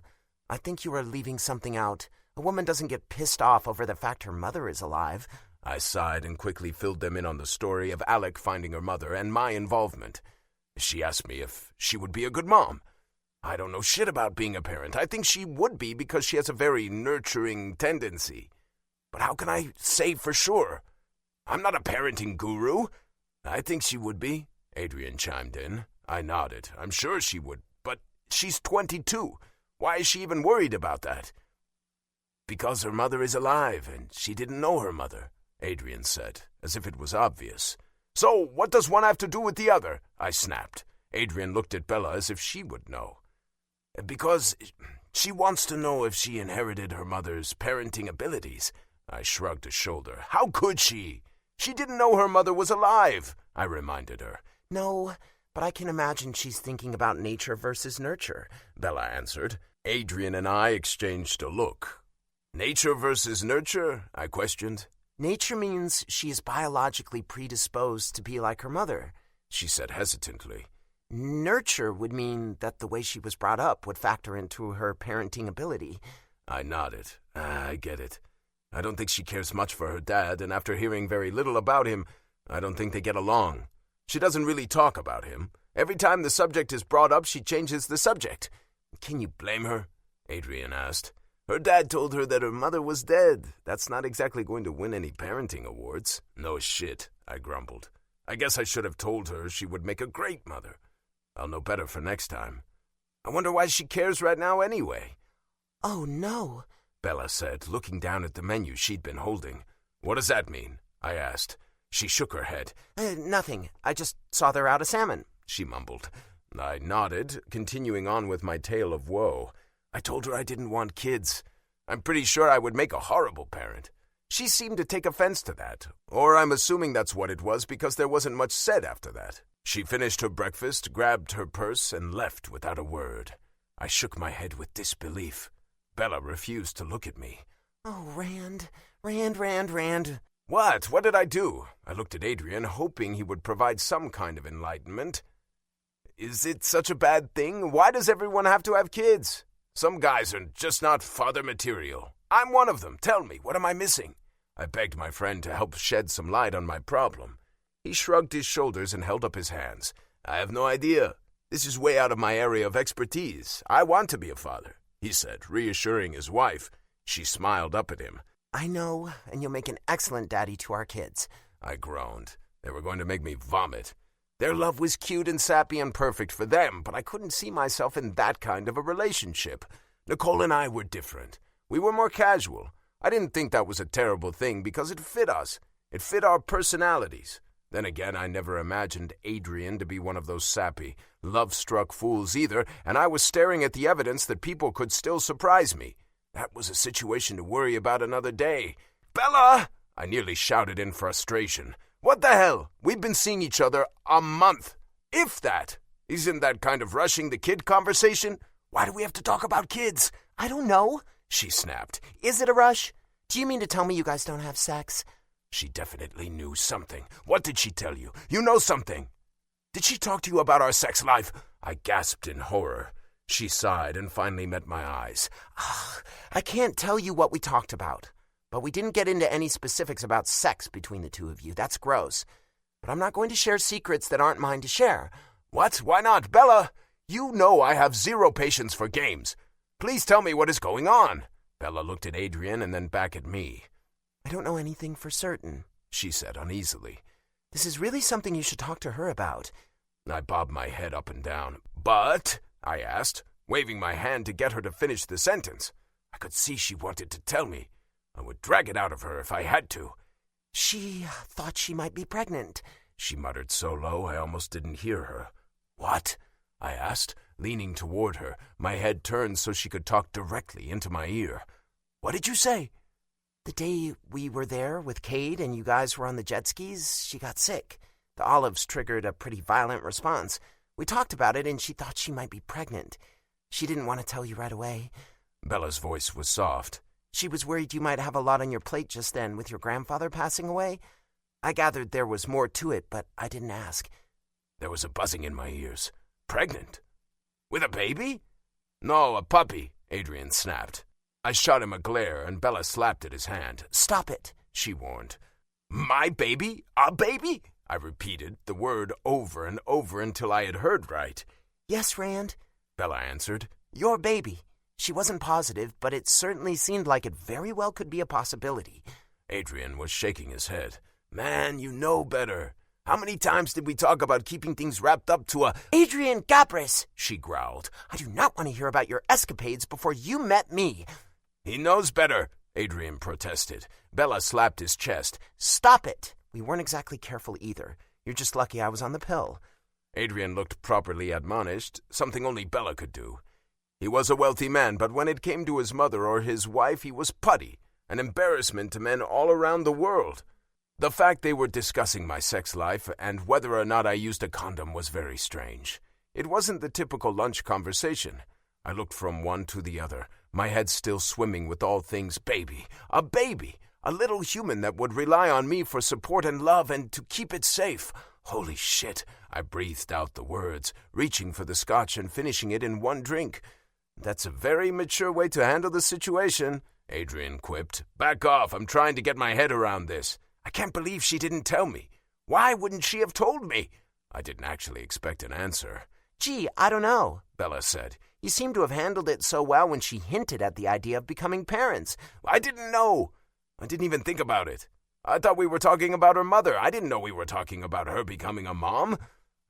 I think you are leaving something out. A woman doesn't get pissed off over the fact her mother is alive." I sighed and quickly filled them in on the story of Alec finding her mother and my involvement. She asked me if she would be a good mom. I don't know shit about being a parent. I think she would be because she has a very nurturing tendency. But how can I say for sure? I'm not a parenting guru. "I think she would be," Adrian chimed in. I nodded. "I'm sure she would, but she's 22. Why is she even worried about that?" "Because her mother is alive, and she didn't know her mother," Adrian said, as if it was obvious. "So what does one have to do with the other?" I snapped. Adrian looked at Bella as if she would know. "Because she wants to know if she inherited her mother's parenting abilities." I shrugged a shoulder. "How could she? She didn't know her mother was alive," I reminded her. "No, but I can imagine she's thinking about nature versus nurture," Bella answered. Adrian and I exchanged a look. "Nature versus nurture?" I questioned. "Nature means she is biologically predisposed to be like her mother," she said hesitantly. "Nurture would mean that the way she was brought up would factor into her parenting ability." I nodded. I get it. I don't think she cares much for her dad, and after hearing very little about him, I don't think they get along. She doesn't really talk about him. Every time the subject is brought up, she changes the subject. "Can you blame her?" Adrian asked. "Her dad told her that her mother was dead. That's not exactly going to win any parenting awards." "No shit," I grumbled. "I guess I should have told her she would make a great mother. I'll know better for next time. I wonder why she cares right now anyway." "Oh, no," Bella said, looking down at the menu she'd been holding. "What does that mean?" I asked. She shook her head. Nothing. I just saw they're out of salmon," she mumbled. I nodded, continuing on with my tale of woe. I told her I didn't want kids. I'm pretty sure I would make a horrible parent. She seemed to take offense to that, or I'm assuming that's what it was because there wasn't much said after that. She finished her breakfast, grabbed her purse, and left without a word. I shook my head with disbelief. Bella refused to look at me. "Oh, Rand. What? What did I do?" I looked at Adrian, hoping he would provide some kind of enlightenment. "Is it such a bad thing? Why does everyone have to have kids? Some guys are just not father material. I'm one of them. Tell me, what am I missing?" I begged my friend to help shed some light on my problem. He shrugged his shoulders and held up his hands. "I have no idea. This is way out of my area of expertise. I want to be a father," he said, reassuring his wife. She smiled up at him. "I know, and you'll make an excellent daddy to our kids." I groaned. They were going to make me vomit. Their love was cute and sappy and perfect for them, but I couldn't see myself in that kind of a relationship. Nicole and I were different. We were more casual. I didn't think that was a terrible thing because it fit us. It fit our personalities. Then again, I never imagined Adrian to be one of those sappy, love-struck fools either, and I was staring at the evidence that people could still surprise me. That was a situation to worry about another day. "Bella!" I nearly shouted in frustration. "What the hell? We've been seeing each other a month. If that. Isn't that kind of rushing the kid conversation? Why do we have to talk about kids?" "I don't know," she snapped. "Is it a rush? Do you mean to tell me you guys don't have sex?" She definitely knew something. What did she tell you? You know something. Did she talk to you about our sex life? I gasped in horror. She sighed and finally met my eyes. I can't tell you what we talked about, but we didn't get into any specifics about sex between the two of you. That's gross. But I'm not going to share secrets that aren't mine to share. What? Why not, Bella? You know I have zero patience for games. Please tell me what is going on. Bella looked at Adrian and then back at me. I don't know anything for certain, she said uneasily. This is really something you should talk to her about. I bobbed my head up and down. But, I asked, waving my hand to get her to finish the sentence. I could see she wanted to tell me. I would drag it out of her if I had to. She thought she might be pregnant, she muttered so low I almost didn't hear her. What? I asked, leaning toward her, my head turned so she could talk directly into my ear. What did you say? The day we were there with Cade and you guys were on the jet skis, she got sick. The olives triggered a pretty violent response. We talked about it and she thought she might be pregnant. She didn't want to tell you right away. Bella's voice was soft. She was worried you might have a lot on your plate just then with your grandfather passing away. I gathered there was more to it, but I didn't ask. There was a buzzing in my ears. Pregnant? With a baby? No, a puppy, Adrian snapped. I shot him a glare and Bella slapped at his hand. Stop it, she warned. My baby? A baby? I repeated the word over and over until I had heard right. Yes, Rand, Bella answered. Your baby. She wasn't positive, but it certainly seemed like it very well could be a possibility. Adrian was shaking his head. Man, you know better. How many times did we talk about keeping things wrapped up to a... Adrian Gabris, she growled. I do not want to hear about your escapades before you met me. He knows better, Adrian protested. Bella slapped his chest. Stop it. We weren't exactly careful either. You're just lucky I was on the pill. Adrian looked properly admonished, something only Bella could do. He was a wealthy man, but when it came to his mother or his wife, he was putty, an embarrassment to men all around the world. The fact they were discussing my sex life and whether or not I used a condom was very strange. It wasn't the typical lunch conversation. I looked from one to the other, my head still swimming with all things baby, a little human that would rely on me for support and love and to keep it safe. Holy shit, I breathed out the words, reaching for the scotch and finishing it in one drink. That's a very mature way to handle the situation, Adrian quipped. Back off, I'm trying to get my head around this. I can't believe she didn't tell me. Why wouldn't she have told me? I didn't actually expect an answer. Gee, I don't know, Bella said. You seem to have handled it so well when she hinted at the idea of becoming parents. I didn't know. I didn't even think about it. I thought we were talking about her mother. I didn't know we were talking about her becoming a mom.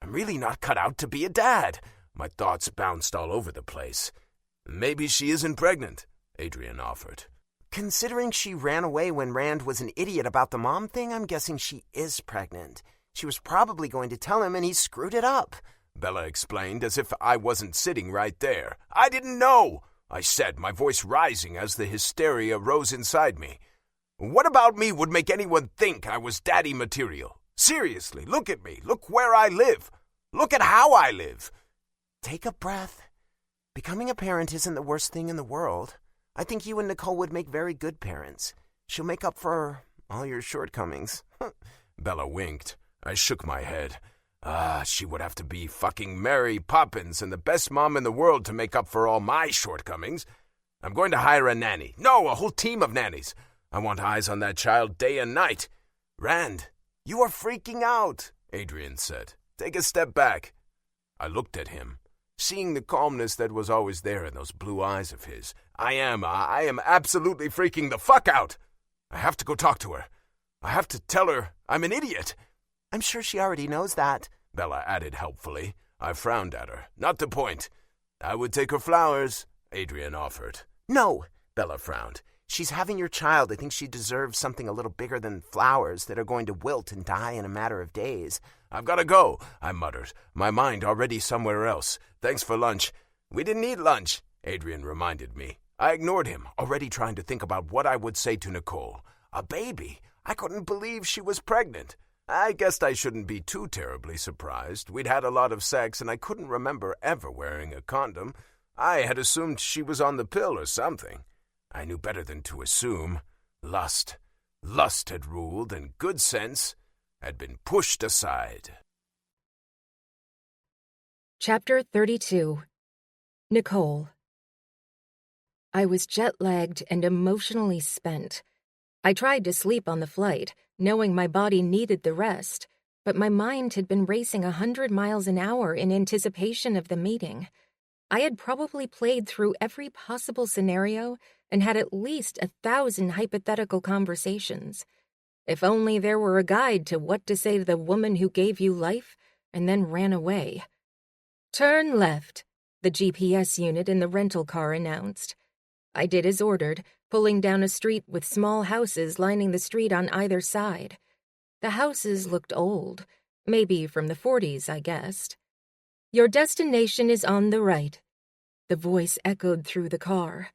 I'm really not cut out to be a dad. My thoughts bounced all over the place. Maybe she isn't pregnant, Adrian offered. Considering she ran away when Rand was an idiot about the mom thing, I'm guessing she is pregnant. She was probably going to tell him and he screwed it up, Bella explained as if I wasn't sitting right there. I didn't know, I said, my voice rising as the hysteria rose inside me. What about me would make anyone think I was daddy material? Seriously, look at me. Look where I live. Look at how I live. Take a breath. Becoming a parent isn't the worst thing in the world. I think you and Nicole would make very good parents. She'll make up for all your shortcomings. Bella winked. I shook my head. She would have to be fucking Mary Poppins and the best mom in the world to make up for all my shortcomings. I'm going to hire a nanny. No, a whole team of nannies. I want eyes on that child day and night. Rand, you are freaking out, Adrian said. Take a step back. I looked at him, seeing the calmness that was always there in those blue eyes of his. I am absolutely freaking the fuck out. I have to go talk to her. I have to tell her I'm an idiot. I'm sure she already knows that, Bella added helpfully. I frowned at her. Not the point. I would take her flowers, Adrian offered. No, Bella frowned. She's having your child. I think she deserves something a little bigger than flowers that are going to wilt and die in a matter of days. I've got to go, I muttered, my mind already somewhere else. Thanks for lunch. We didn't eat lunch, Adrian reminded me. I ignored him, already trying to think about what I would say to Nicole. A baby? I couldn't believe she was pregnant. I guessed I shouldn't be too terribly surprised. We'd had a lot of sex, and I couldn't remember ever wearing a condom. I had assumed she was on the pill or something. I knew better than to assume. Lust had ruled, and good sense had been pushed aside. Chapter 32. Nicole. I was jet-lagged and emotionally spent. I tried to sleep on the flight, knowing my body needed the rest, but my mind had been racing 100 miles an hour in anticipation of the meeting. I had probably played through every possible scenario and had at least 1,000 hypothetical conversations. If only there were a guide to what to say to the woman who gave you life and then ran away. "Turn left," the GPS unit in the rental car announced. I did as ordered, pulling down a street with small houses lining the street on either side. The houses looked old, maybe from the 40s, I guessed. "Your destination is on the right," the voice echoed through the car.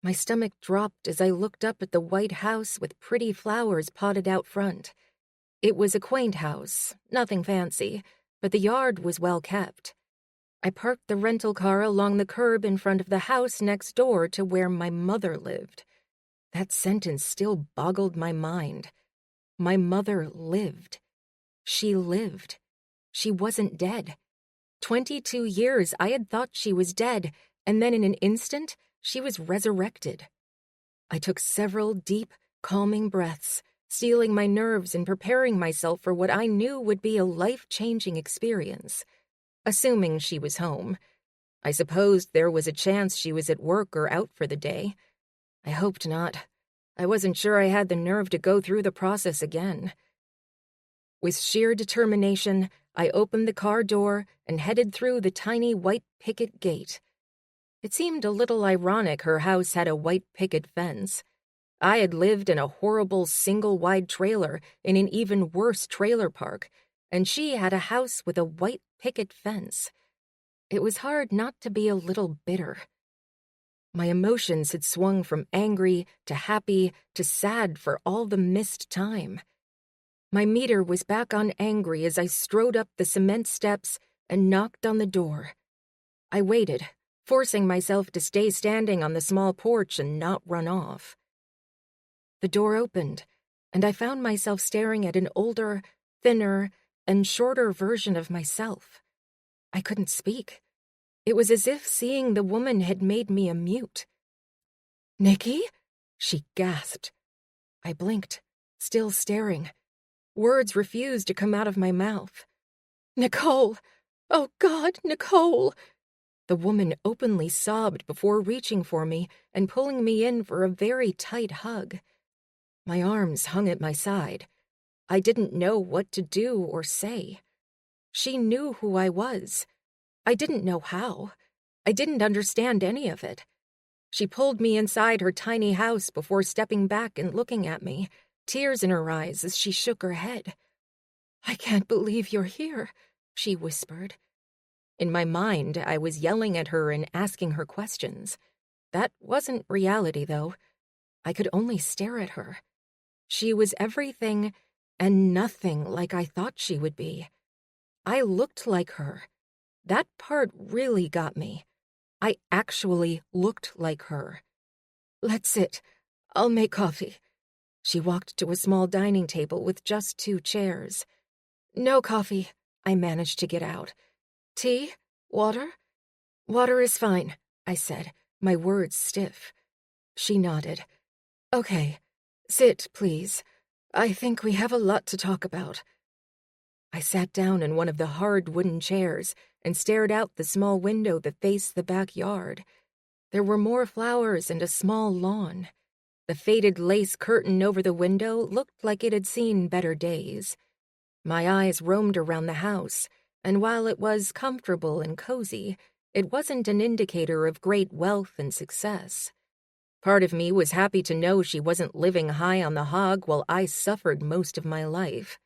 My stomach dropped as I looked up at the white house with pretty flowers potted out front. It was a quaint house, nothing fancy, but the yard was well kept. I parked the rental car along the curb in front of the house next door to where my mother lived. That sentence still boggled my mind. My mother lived. She lived. She wasn't dead. 22 years I had thought she was dead, and then in an instant, she was resurrected. I took several deep, calming breaths, steeling my nerves and preparing myself for what I knew would be a life-changing experience. Assuming she was home. I supposed there was a chance she was at work or out for the day. I hoped not. I wasn't sure I had the nerve to go through the process again. With sheer determination, I opened the car door and headed through the tiny white picket gate. It seemed a little ironic her house had a white picket fence. I had lived in a horrible single-wide trailer in an even worse trailer park, and she had a house with a white picket fence. It was hard not to be a little bitter. My emotions had swung from angry to happy to sad for all the missed time. My meter was back on angry as I strode up the cement steps and knocked on the door. I waited, forcing myself to stay standing on the small porch and not run off. The door opened, and I found myself staring at an older, thinner, and shorter version of myself. I couldn't speak. It was as if seeing the woman had made me a mute. "Nikki?" she gasped. I blinked, still staring. Words refused to come out of my mouth. "Nicole! Oh, God, Nicole!" The woman openly sobbed before reaching for me and pulling me in for a very tight hug. My arms hung at my side. I didn't know what to do or say. She knew who I was. I didn't know how. I didn't understand any of it. She pulled me inside her tiny house before stepping back and looking at me, tears in her eyes as she shook her head. "I can't believe you're here," she whispered. In my mind, I was yelling at her and asking her questions. That wasn't reality, though. I could only stare at her. She was everything and nothing like I thought she would be. I looked like her. That part really got me. I actually looked like her. "Let's sit. I'll make coffee." She walked to a small dining table with just 2 chairs. "No coffee," I managed to get out. "Tea? Water?" "Water is fine," I said, my words stiff. She nodded. "Okay. Sit, please. I think we have a lot to talk about." I sat down in one of the hard wooden chairs and stared out the small window that faced the backyard. There were more flowers and a small lawn. The faded lace curtain over the window looked like it had seen better days. My eyes roamed around the house, and while it was comfortable and cozy, it wasn't an indicator of great wealth and success. Part of me was happy to know she wasn't living high on the hog while I suffered most of my life.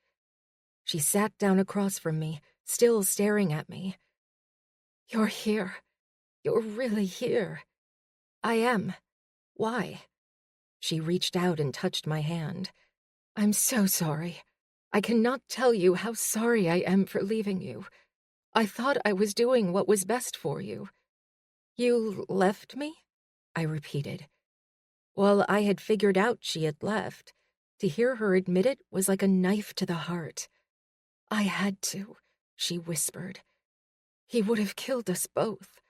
She sat down across from me, still staring at me. "You're here. You're really here." "I am. Why?" She reached out and touched my hand. "I'm so sorry. I cannot tell you how sorry I am for leaving you. I thought I was doing what was best for you." "You left me?" I repeated. Well, I had figured out she had left. To hear her admit it was like a knife to the heart. "I had to," she whispered. "He would have killed us both."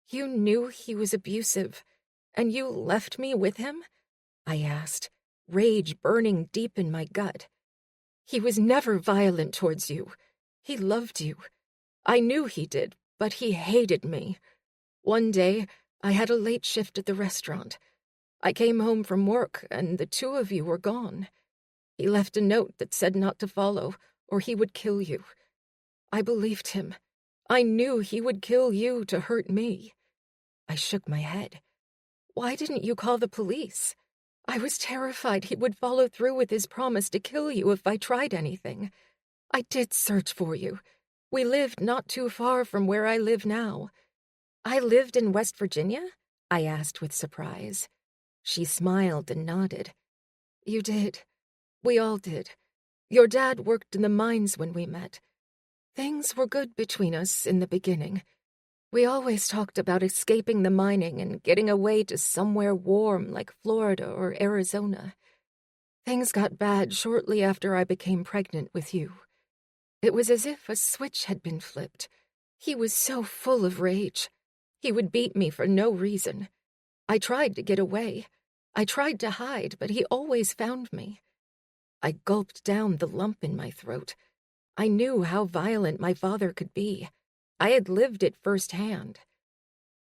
You knew he was abusive, and you left me with him? I asked, rage burning deep in my gut. He was never violent towards you. He loved you. I knew he did, but he hated me. One day, I had a late shift at the restaurant. I came home from work, and the two of you were gone. He left a note that said not to follow, or he would kill you. I believed him. I knew he would kill you to hurt me. I shook my head. Why didn't you call the police? I was terrified he would follow through with his promise to kill you if I tried anything. I did search for you. We lived not too far from where I live now. I lived in West Virginia? I asked with surprise. She smiled and nodded. You did. We all did. Your dad worked in the mines when we met. Things were good between us in the beginning. We always talked about escaping the mining and getting away to somewhere warm like Florida or Arizona. Things got bad shortly after I became pregnant with you. It was as if a switch had been flipped. He was so full of rage. He would beat me for no reason. I tried to get away. I tried to hide, but he always found me. I gulped down the lump in my throat. I knew how violent my father could be. I had lived it firsthand.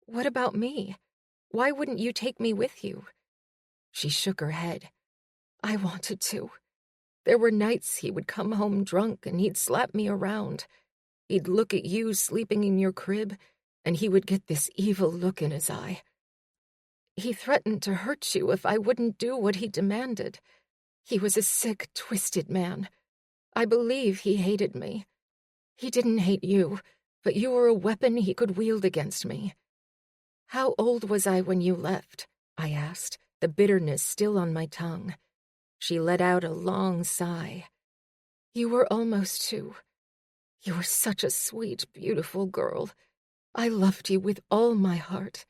What about me? Why wouldn't you take me with you? She shook her head. I wanted to. There were nights he would come home drunk and he'd slap me around. He'd look at you sleeping in your crib, and he would get this evil look in his eye. He threatened to hurt you if I wouldn't do what he demanded. He was a sick, twisted man. I believe he hated me. He didn't hate you, but you were a weapon he could wield against me. How old was I when you left? I asked, the bitterness still on my tongue. She let out a long sigh. You were almost 2. You were such a sweet, beautiful girl. I loved you with all my heart.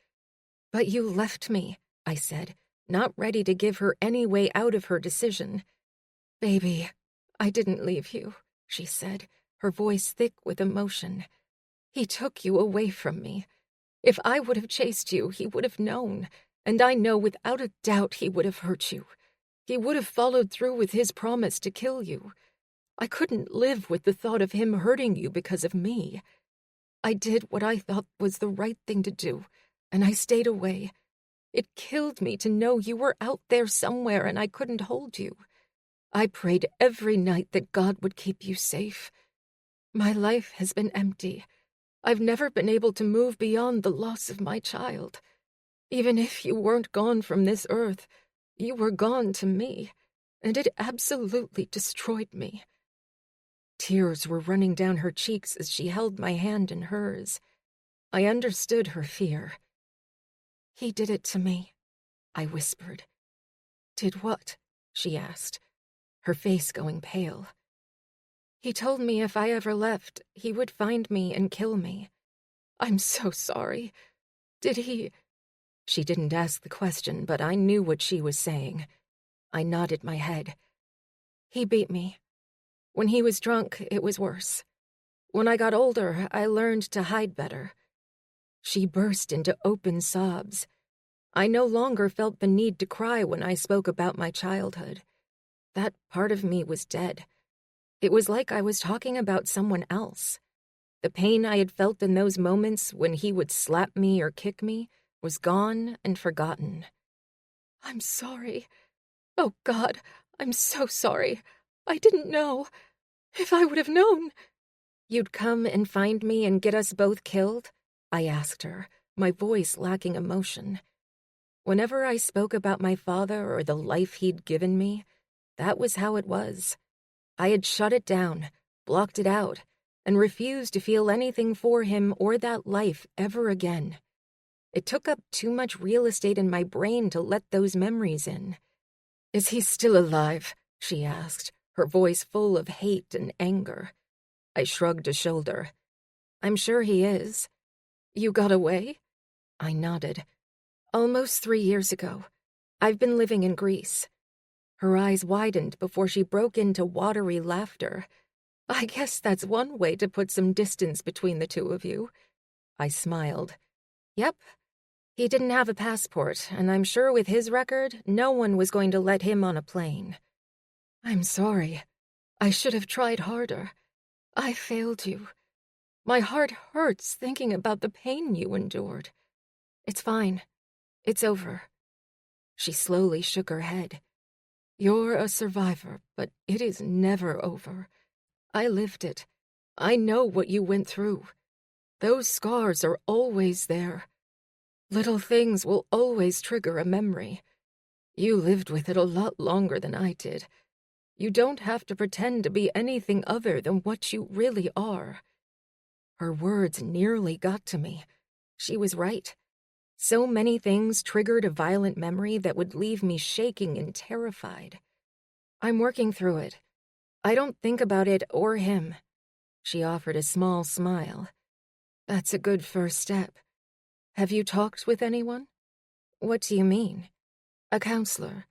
But you left me, I said, not ready to give her any way out of her decision. Baby, I didn't leave you, she said, her voice thick with emotion. He took you away from me. If I would have chased you, he would have known, and I know without a doubt he would have hurt you. He would have followed through with his promise to kill you. I couldn't live with the thought of him hurting you because of me. I did what I thought was the right thing to do, and I stayed away. It killed me to know you were out there somewhere and I couldn't hold you. I prayed every night that God would keep you safe. My life has been empty. I've never been able to move beyond the loss of my child. Even if you weren't gone from this earth, you were gone to me, and it absolutely destroyed me. Tears were running down her cheeks as she held my hand in hers. I understood her fear. He did it to me, I whispered. Did what? She asked, her face going pale. He told me if I ever left, he would find me and kill me. I'm so sorry. Did he... She didn't ask the question, but I knew what she was saying. I nodded my head. He beat me. When he was drunk, it was worse. When I got older, I learned to hide better. She burst into open sobs. I no longer felt the need to cry when I spoke about my childhood. That part of me was dead. It was like I was talking about someone else. The pain I had felt in those moments when he would slap me or kick me was gone and forgotten. I'm sorry. Oh, God, I'm so sorry. I didn't know. If I would have known... You'd come and find me and get us both killed? I asked her, my voice lacking emotion. Whenever I spoke about my father or the life he'd given me, that was how it was. I had shut it down, blocked it out, and refused to feel anything for him or that life ever again. It took up too much real estate in my brain to let those memories in. Is he still alive? She asked, her voice full of hate and anger. I shrugged a shoulder. I'm sure he is. You got away? I nodded. Almost 3 years ago. I've been living in Greece. Her eyes widened before she broke into watery laughter. I guess that's one way to put some distance between the two of you. I smiled. Yep. He didn't have a passport, and I'm sure with his record, no one was going to let him on a plane. I'm sorry. I should have tried harder. I failed you. My heart hurts thinking about the pain you endured. It's fine. It's over. She slowly shook her head. You're a survivor, but it is never over. I lived it. I know what you went through. Those scars are always there. Little things will always trigger a memory. You lived with it a lot longer than I did. You don't have to pretend to be anything other than what you really are. Her words nearly got to me. She was right. So many things triggered a violent memory that would leave me shaking and terrified. I'm working through it. I don't think about it or him. She offered a small smile. That's a good first step. Have you talked with anyone? What do you mean? A counselor.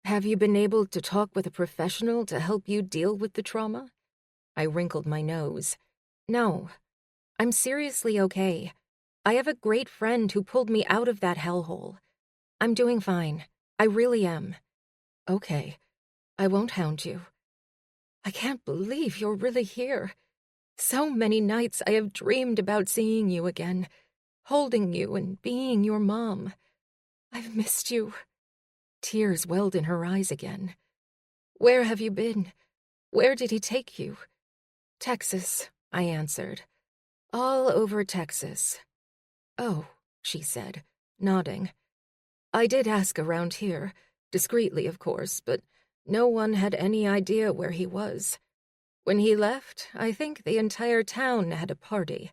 Have you been able to talk with a professional to help you deal with the trauma? I wrinkled my nose. No. I'm seriously okay. I have a great friend who pulled me out of that hellhole. I'm doing fine. I really am. Okay. I won't hound you. I can't believe you're really here. So many nights I have dreamed about seeing you again, holding you and being your mom. I've missed you. Tears welled in her eyes again. Where have you been? Where did he take you? Texas, I answered. All over Texas. Oh, she said, nodding. I did ask around here, discreetly of course, but no one had any idea where he was. When he left, I think the entire town had a party.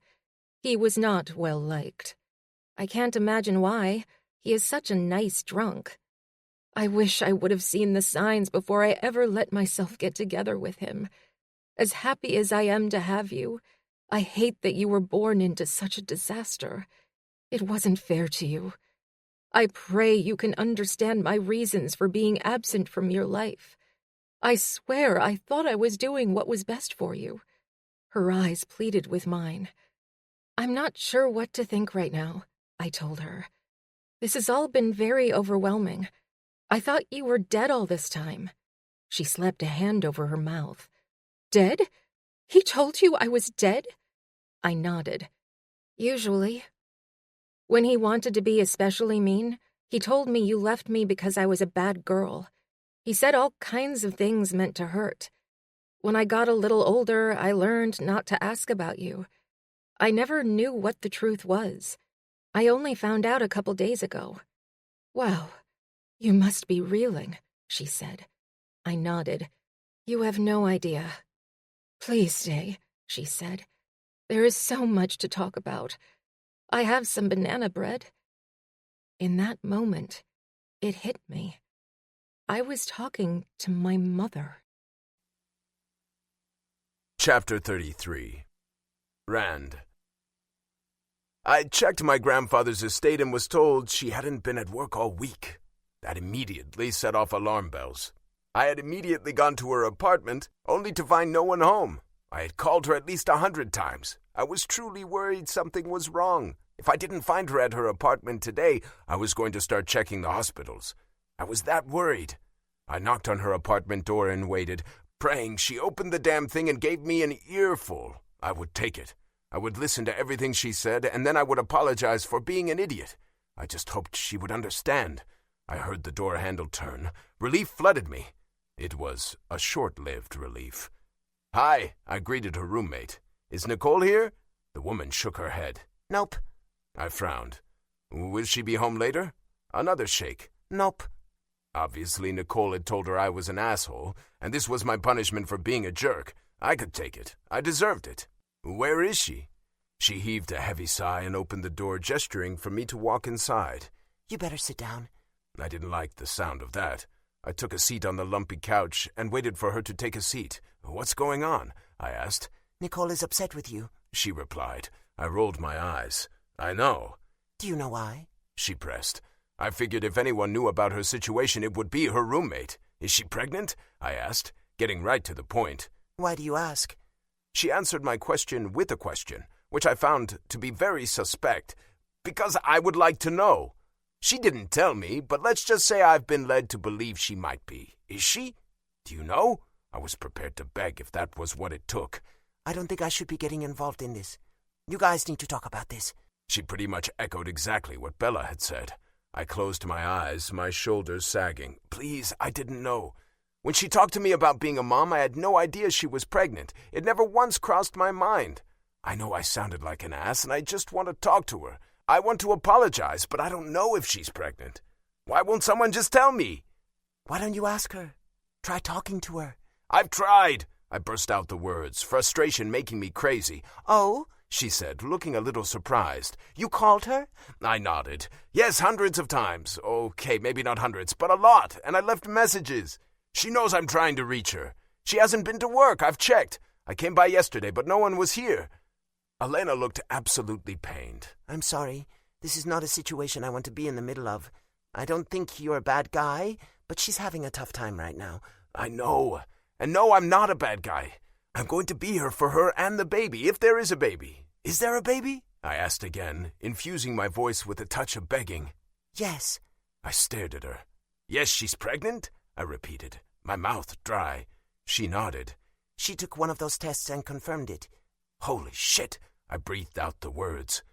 He was not well liked. I can't imagine why. He is such a nice drunk. I wish I would have seen the signs before I ever let myself get together with him. As happy as I am to have you, I hate that you were born into such a disaster. It wasn't fair to you. I pray you can understand my reasons for being absent from your life. I swear I thought I was doing what was best for you. Her eyes pleaded with mine. I'm not sure what to think right now, I told her. This has all been very overwhelming. I thought you were dead all this time. She slapped a hand over her mouth. Dead? He told you I was dead? I nodded. Usually. When he wanted to be especially mean, he told me you left me because I was a bad girl. He said all kinds of things meant to hurt. When I got a little older, I learned not to ask about you. I never knew what the truth was. I only found out a couple days ago. Wow, you must be reeling, she said. I nodded. You have no idea. Please stay, she said. There is so much to talk about. I have some banana bread. In that moment, it hit me. I was talking to my mother. Chapter 33. Rand. I checked my grandfather's estate and was told she hadn't been at work all week. That immediately set off alarm bells. I had immediately gone to her apartment, only to find no one home. I had called her at least 100 times. I was truly worried something was wrong. If I didn't find her at her apartment today, I was going to start checking the hospitals. I was that worried. I knocked on her apartment door and waited, praying she opened the damn thing and gave me an earful. I would take it. I would listen to everything she said, and then I would apologize for being an idiot. I just hoped she would understand. I heard the door handle turn. Relief flooded me. It was a short-lived relief. Hi, I greeted her roommate. Is Nicole here? The woman shook her head. Nope. I frowned. Will she be home later? Another shake. Nope. Obviously, Nicole had told her I was an asshole, and this was my punishment for being a jerk. I could take it. I deserved it. Where is she? She heaved a heavy sigh and opened the door, gesturing for me to walk inside. You better sit down. I didn't like the sound of that. I took a seat on the lumpy couch and waited for her to take a seat. What's going on? I asked. Nicole is upset with you, she replied. I rolled my eyes. I know. Do you know why? She pressed. I figured if anyone knew about her situation, it would be her roommate. Is she pregnant? I asked, getting right to the point. Why do you ask? She answered my question with a question, which I found to be very suspect. Because I would like to know. She didn't tell me, but let's just say I've been led to believe she might be. Is she? Do you know? I was prepared to beg if that was what it took. I don't think I should be getting involved in this. You guys need to talk about this. She pretty much echoed exactly what Bella had said. I closed my eyes, my shoulders sagging. Please, I didn't know. When she talked to me about being a mom, I had no idea she was pregnant. It never once crossed my mind. I know I sounded like an ass, and I just want to talk to her. I want to apologize, but I don't know if she's pregnant. Why won't someone just tell me? Why don't you ask her? Try talking to her. I've tried. I burst out the words, frustration making me crazy. Oh? She said, looking a little surprised. You called her? I nodded. Yes, hundreds of times. Okay, maybe not hundreds, but a lot, and I left messages. She knows I'm trying to reach her. She hasn't been to work. I've checked. I came by yesterday, but no one was here. Elena looked absolutely pained. I'm sorry. This is not a situation I want to be in the middle of. I don't think you're a bad guy, but she's having a tough time right now. I know. And no, I'm not a bad guy. I'm going to be here for her and the baby, if there is a baby. Is there a baby? I asked again, infusing my voice with a touch of begging. Yes. I stared at her. Yes, she's pregnant? I repeated, my mouth dry. She nodded. She took one of those tests and confirmed it. Holy shit! I breathed out the words.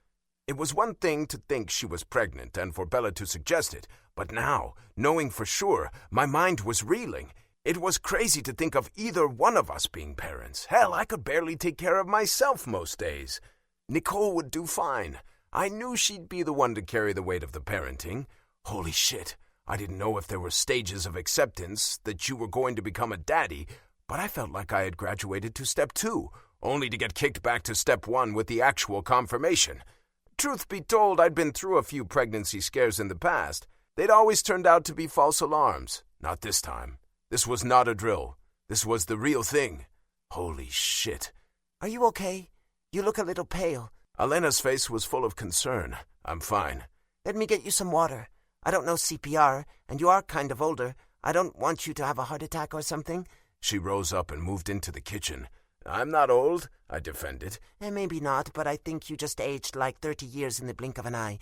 It was one thing to think she was pregnant and for Bella to suggest it, but now, knowing for sure, my mind was reeling. It was crazy to think of either one of us being parents. Hell, I could barely take care of myself most days. Nicole would do fine. I knew she'd be the one to carry the weight of the parenting. Holy shit, I didn't know if there were stages of acceptance, that you were going to become a daddy, but I felt like I had graduated to step 2, only to get kicked back to step 1 with the actual confirmation. Truth be told, I'd been through a few pregnancy scares in the past. They'd always turned out to be false alarms. Not this time. This was not a drill. This was the real thing. Holy shit. Are you okay? You look a little pale. Elena's face was full of concern. I'm fine. Let me get you some water. I don't know CPR, and you are kind of older. I don't want you to have a heart attack or something. She rose up and moved into the kitchen. I'm not old, I defended. Maybe not, but I think you just aged like 30 years in the blink of an eye.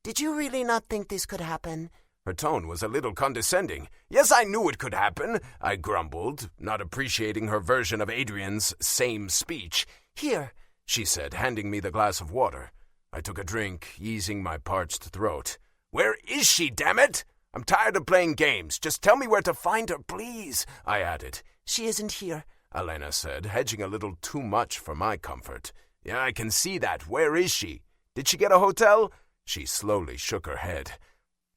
Did you really not think this could happen? Her tone was a little condescending. Yes, I knew it could happen, I grumbled, not appreciating her version of Adrian's same speech. Here, she said, handing me the glass of water. I took a drink, easing my parched throat. Where is she, damn it? I'm tired of playing games. Just tell me where to find her, please, I added. She isn't here, Elena said, hedging a little too much for my comfort. Yeah, I can see that. Where is she? Did she get a hotel? She slowly shook her head.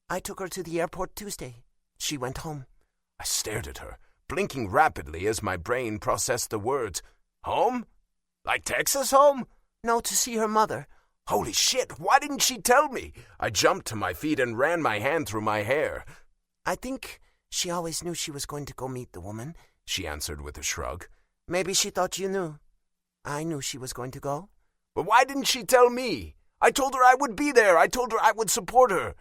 I took her to the airport Tuesday. She went home. I stared at her, blinking rapidly as my brain processed the words. Home? Like Texas home? No, to see her mother. Holy shit, why didn't she tell me? I jumped to my feet and ran my hand through my hair. I think she always knew she was going to go meet the woman, she answered with a shrug. Maybe she thought you knew. I knew she was going to go. But why didn't she tell me? I told her I would be there. I told her I would support her.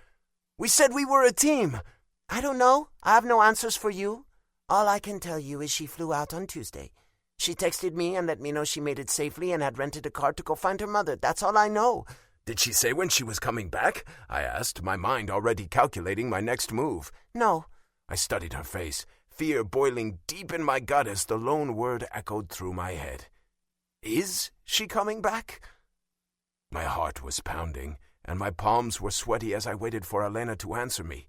We said we were a team. I don't know. I have no answers for you. All I can tell you is she flew out on Tuesday. She texted me and let me know she made it safely and had rented a car to go find her mother. That's all I know. Did she say when she was coming back? I asked, my mind already calculating my next move. No. I studied her face, fear boiling deep in my gut as the lone word echoed through my head. Is she coming back? My heart was pounding, and my palms were sweaty as I waited for Elena to answer me.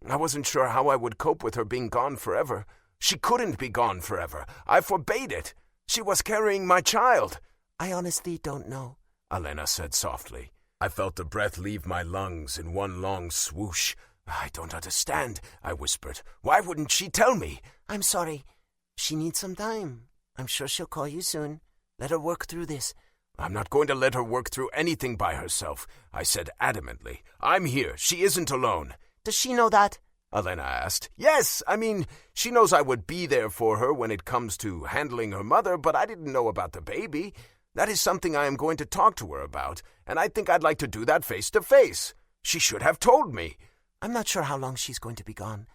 I wasn't sure how I would cope with her being gone forever. She couldn't be gone forever. I forbade it. She was carrying my child. I honestly don't know, Elena said softly. I felt the breath leave my lungs in one long swoosh. I don't understand, I whispered. Why wouldn't she tell me? I'm sorry. She needs some time. I'm sure she'll call you soon. Let her work through this. I'm not going to let her work through anything by herself, I said adamantly. I'm here. She isn't alone. Does she know that? Elena asked. Yes, I mean, she knows I would be there for her when it comes to handling her mother, but I didn't know about the baby. That is something I am going to talk to her about, and I think I'd like to do that face to face. She should have told me. I'm not sure how long she's going to be gone.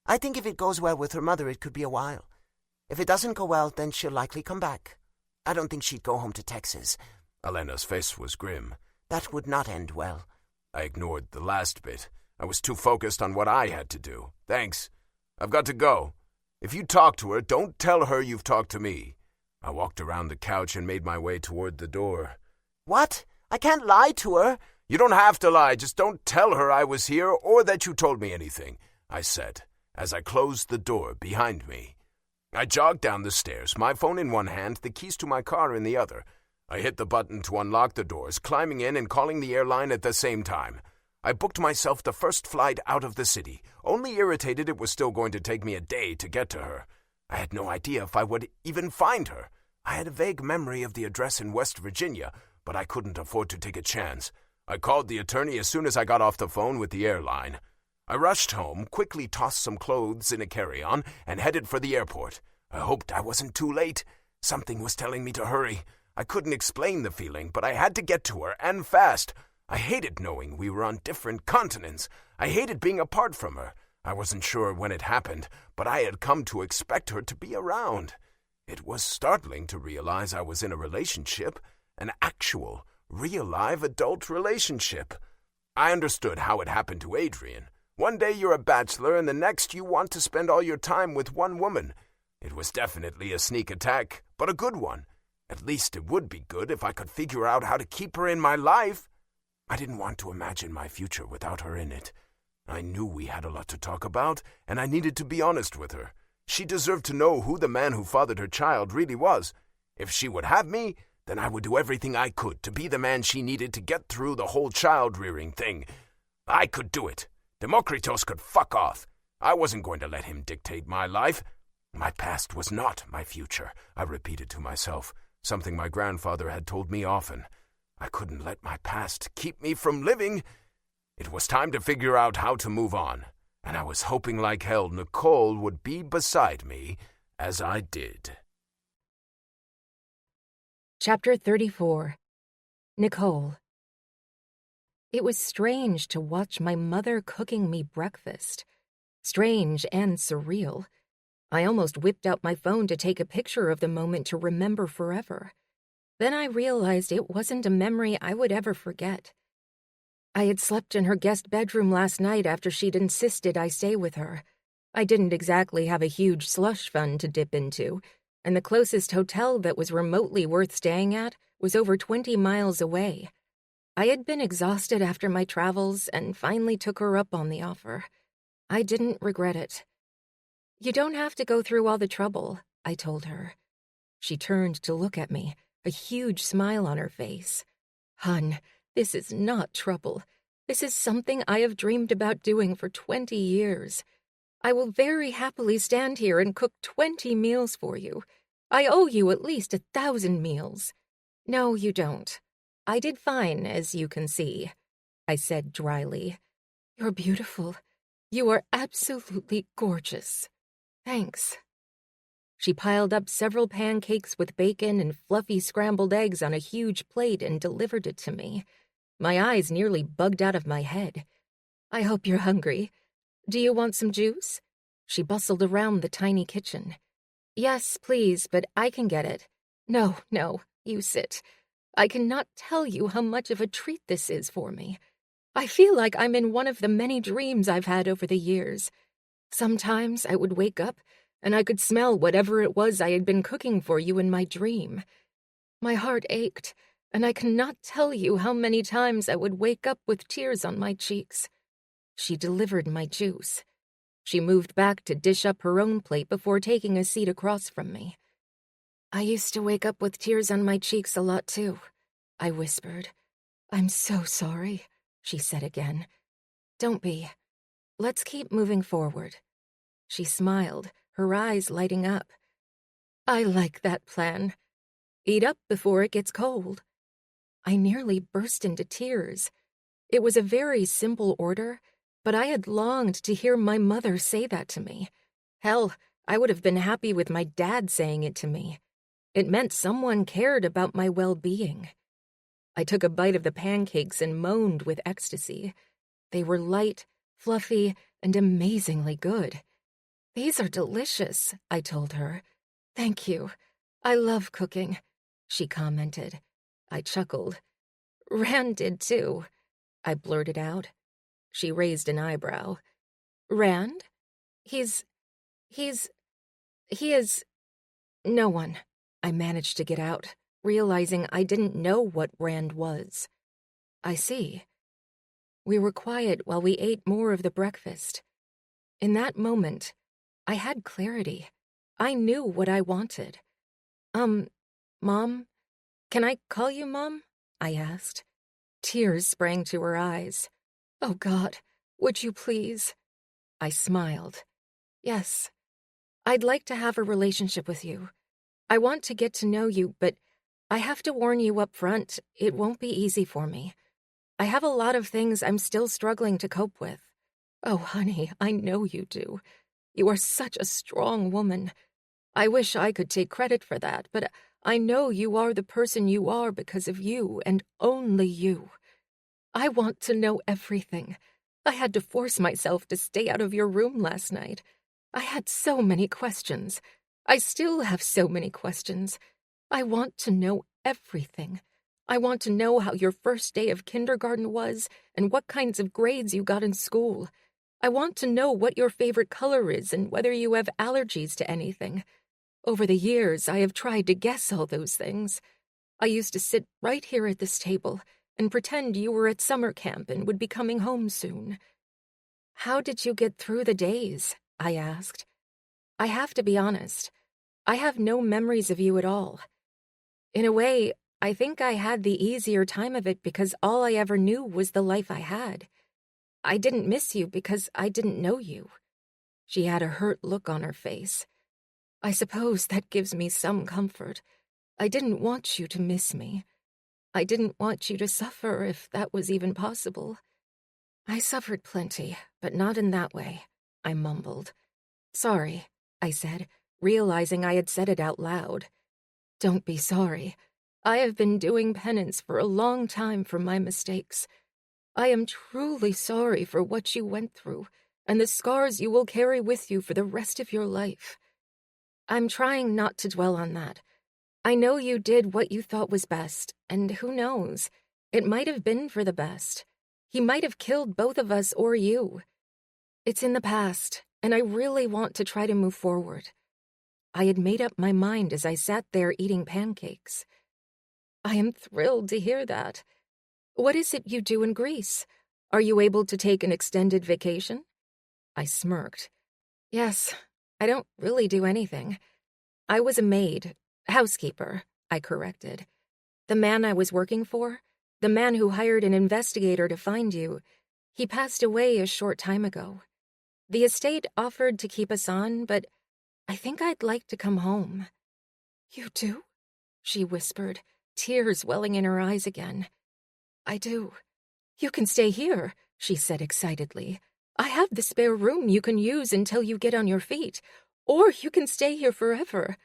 I think if it goes well with her mother, it could be a while. If it doesn't go well, then she'll likely come back. I don't think she'd go home to Texas. Elena's face was grim. That would not end well. I ignored the last bit. I was too focused on what I had to do. Thanks. I've got to go. If you talk to her, don't tell her you've talked to me. I walked around the couch and made my way toward the door. What? I can't lie to her. You don't have to lie. Just don't tell her I was here or that you told me anything, I said, as I closed the door behind me. I jogged down the stairs, my phone in one hand, the keys to my car in the other. I hit the button to unlock the doors, climbing in and calling the airline at the same time. I booked myself the first flight out of the city, only irritated it was still going to take me a day to get to her. I had no idea if I would even find her. I had a vague memory of the address in West Virginia, but I couldn't afford to take a chance. I called the attorney as soon as I got off the phone with the airline. I rushed home, quickly tossed some clothes in a carry-on, and headed for the airport. I hoped I wasn't too late. Something was telling me to hurry. I couldn't explain the feeling, but I had to get to her, and fast. I hated knowing we were on different continents. I hated being apart from her. I wasn't sure when it happened, but I had come to expect her to be around. It was startling to realize I was in a relationship, an actual, real-live adult relationship. I understood how it happened to Adrian. One day you're a bachelor, and the next you want to spend all your time with one woman. It was definitely a sneak attack, but a good one. At least it would be good if I could figure out how to keep her in my life. I didn't want to imagine my future without her in it. I knew we had a lot to talk about, and I needed to be honest with her. She deserved to know who the man who fathered her child really was. If she would have me, then I would do everything I could to be the man she needed to get through the whole child-rearing thing. I could do it. Demokritos could fuck off. I wasn't going to let him dictate my life. My past was not my future, I repeated to myself, something my grandfather had told me often. I couldn't let my past keep me from living. It was time to figure out how to move on, and I was hoping like hell Nicole would be beside me as I did. Chapter 34. Nicole. It was strange to watch my mother cooking me breakfast. Strange and surreal. I almost whipped out my phone to take a picture of the moment to remember forever. Then I realized it wasn't a memory I would ever forget. I had slept in her guest bedroom last night after she'd insisted I stay with her. I didn't exactly have a huge slush fund to dip into, and the closest hotel that was remotely worth staying at was over 20 miles away. I had been exhausted after my travels and finally took her up on the offer. I didn't regret it. "You don't have to go through all the trouble," I told her. She turned to look at me, a huge smile on her face. "Hun, this is not trouble. This is something I have dreamed about doing for 20 years. I will very happily stand here and cook 20 meals for you. I owe you at least 1,000 meals. No, you don't. I did fine, as you can see," I said dryly. "You're beautiful. You are absolutely gorgeous. Thanks." She piled up several pancakes with bacon and fluffy scrambled eggs on a huge plate and delivered it to me. My eyes nearly bugged out of my head. "I hope you're hungry. Do you want some juice?" She bustled around the tiny kitchen. "Yes, please, but I can get it." No, you sit. I cannot tell you how much of a treat this is for me. I feel like I'm in one of the many dreams I've had over the years. Sometimes I would wake up and I could smell whatever it was I had been cooking for you in my dream. My heart ached, and I cannot tell you how many times I would wake up with tears on my cheeks. She delivered my juice. She moved back to dish up her own plate before taking a seat across from me. "I used to wake up with tears on my cheeks a lot too," I whispered. "I'm so sorry," she said again. "Don't be. Let's keep moving forward." She smiled, her eyes lighting up. "I like that plan. Eat up before it gets cold." I nearly burst into tears. It was a very simple order, but I had longed to hear my mother say that to me. Hell, I would have been happy with my dad saying it to me. It meant someone cared about my well-being. I took a bite of the pancakes and moaned with ecstasy. They were light, fluffy, and amazingly good. "These are delicious," I told her. "Thank you. I love cooking," she commented. I chuckled. "Rand did too." I blurted out. She raised an eyebrow. Rand? He is no one. I managed to get out, realizing I didn't know what Rand was. I see. We were quiet while we ate more of the breakfast. In that moment, I had clarity. I knew what I wanted. Mom? Can I call you Mom? I asked. Tears sprang to her eyes. Oh, God, would you please? I smiled. Yes. I'd like to have a relationship with you. I want to get to know you, but I have to warn you up front, it won't be easy for me. I have a lot of things I'm still struggling to cope with. Oh, honey, I know you do. You are such a strong woman. I wish I could take credit for that, but I know you are the person you are because of you and only you. I want to know everything. I had to force myself to stay out of your room last night. I had so many questions. I still have so many questions. I want to know everything. I want to know how your first day of kindergarten was and what kinds of grades you got in school. I want to know what your favorite color is and whether you have allergies to anything. Over the years, I have tried to guess all those things. I used to sit right here at this table and pretend you were at summer camp and would be coming home soon. How did you get through the days? I asked. I have to be honest. I have no memories of you at all. In a way, I think I had the easier time of it because all I ever knew was the life I had. I didn't miss you because I didn't know you. She had a hurt look on her face. I suppose that gives me some comfort. I didn't want you to miss me. I didn't want you to suffer if that was even possible. I suffered plenty, but not in that way, I mumbled. Sorry, I said, realizing I had said it out loud. Don't be sorry. I have been doing penance for a long time for my mistakes. I am truly sorry for what you went through and the scars you will carry with you for the rest of your life. I'm trying not to dwell on that. I know you did what you thought was best, and who knows? It might have been for the best. He might have killed both of us or you. It's in the past, and I really want to try to move forward. I had made up my mind as I sat there eating pancakes. I am thrilled to hear that. What is it you do in Greece? Are you able to take an extended vacation? I smirked. Yes, I don't really do anything. I was a maid, housekeeper, I corrected. The man I was working for, the man who hired an investigator to find you, he passed away a short time ago. The estate offered to keep us on, but I think I'd like to come home. You do? She whispered, tears welling in her eyes again. I do. You can stay here, she said excitedly. I have the spare room you can use until you get on your feet, or you can stay here forever.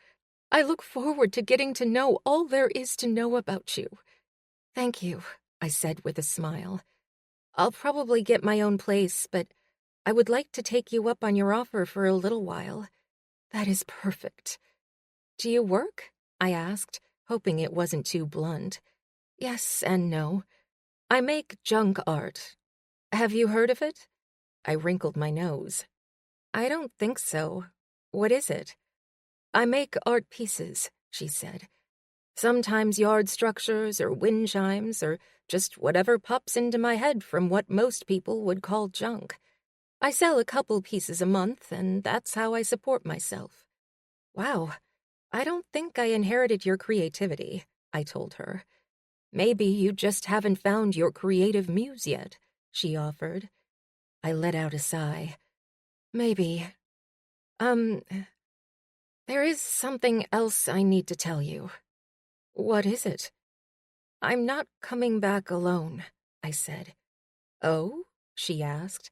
I look forward to getting to know all there is to know about you. Thank you, I said with a smile. I'll probably get my own place, but I would like to take you up on your offer for a little while. That is perfect. Do you work? I asked, hoping it wasn't too blunt. Yes and no. I make junk art. Have you heard of it? I wrinkled my nose. I don't think so. What is it? I make art pieces, she said. Sometimes yard structures or wind chimes or just whatever pops into my head from what most people would call junk. I sell a couple pieces a month, and that's how I support myself. Wow, I don't think I inherited your creativity, I told her. Maybe you just haven't found your creative muse yet, she offered. I let out a sigh. Maybe. There is something else I need to tell you. What is it? I'm not coming back alone, I said. Oh? She asked.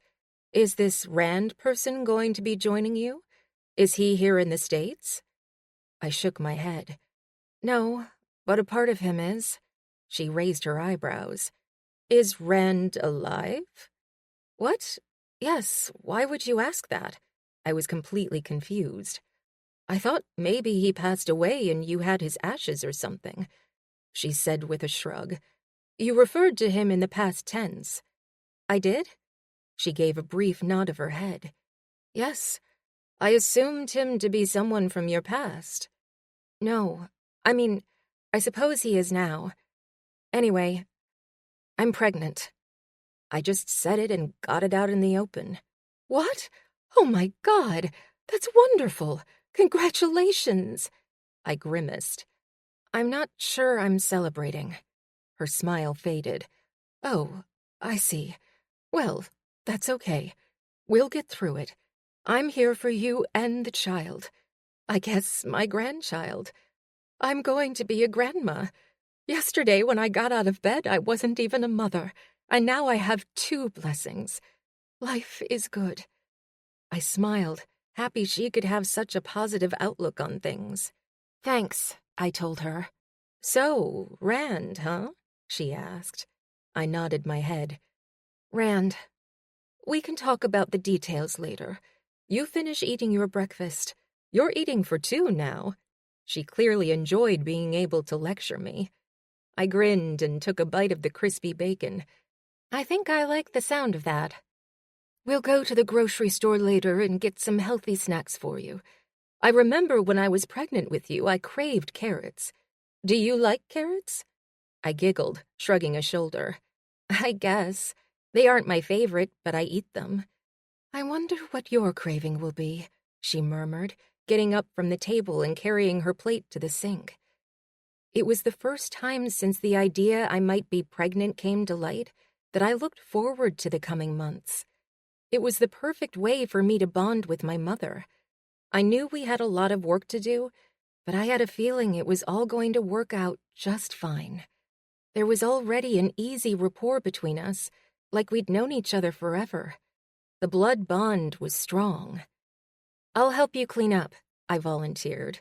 Is this Rand person going to be joining you? Is he here in the States? I shook my head. No, but a part of him is. She raised her eyebrows. Is Rand alive? What? Yes, why would you ask that? I was completely confused. I thought maybe he passed away and you had his ashes or something. She said with a shrug. You referred to him in the past tense. I did? She gave a brief nod of her head. Yes, I assumed him to be someone from your past. No, I mean, I suppose he is now. Anyway, I'm pregnant. I just said it and got it out in the open. What? Oh my God, that's wonderful. Congratulations. I grimaced. I'm not sure I'm celebrating. Her smile faded. Oh, I see. Well, that's okay. We'll get through it. I'm here for you and the child. I guess my grandchild. I'm going to be a grandma. Yesterday, when I got out of bed, I wasn't even a mother, and now I have 2 blessings. Life is good. I smiled, happy she could have such a positive outlook on things. Thanks, I told her. So, Rand, huh? She asked. I nodded my head. Rand, we can talk about the details later. You finish eating your breakfast. You're eating for 2 now. She clearly enjoyed being able to lecture me. I grinned and took a bite of the crispy bacon. I think I like the sound of that. We'll go to the grocery store later and get some healthy snacks for you. I remember when I was pregnant with you, I craved carrots. Do you like carrots? I giggled, shrugging a shoulder. I guess. They aren't my favorite, but I eat them. I wonder what your craving will be, she murmured, getting up from the table and carrying her plate to the sink. It was the first time since the idea I might be pregnant came to light that I looked forward to the coming months. It was the perfect way for me to bond with my mother. I knew we had a lot of work to do, but I had a feeling it was all going to work out just fine. There was already an easy rapport between us, like we'd known each other forever. The blood bond was strong. I'll help you clean up, I volunteered.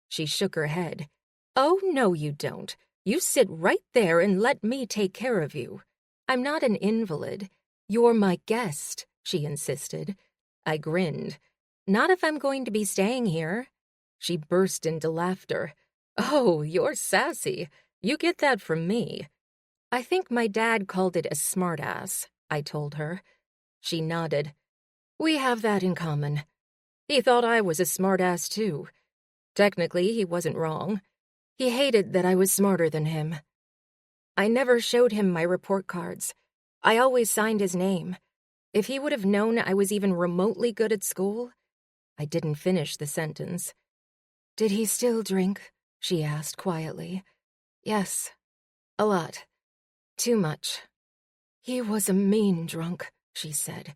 She shook her head. Oh, no, you don't. You sit right there and let me take care of you. I'm not an invalid. You're my guest, she insisted. I grinned. Not if I'm going to be staying here. She burst into laughter. Oh, you're sassy. You get that from me. I think my dad called it a smartass, I told her. She nodded. We have that in common. He thought I was a smartass, too. Technically, he wasn't wrong. He hated that I was smarter than him. I never showed him my report cards. I always signed his name. If he would have known I was even remotely good at school... I didn't finish the sentence. Did he still drink? She asked quietly. Yes, a lot. Too much. He was a mean drunk, she said.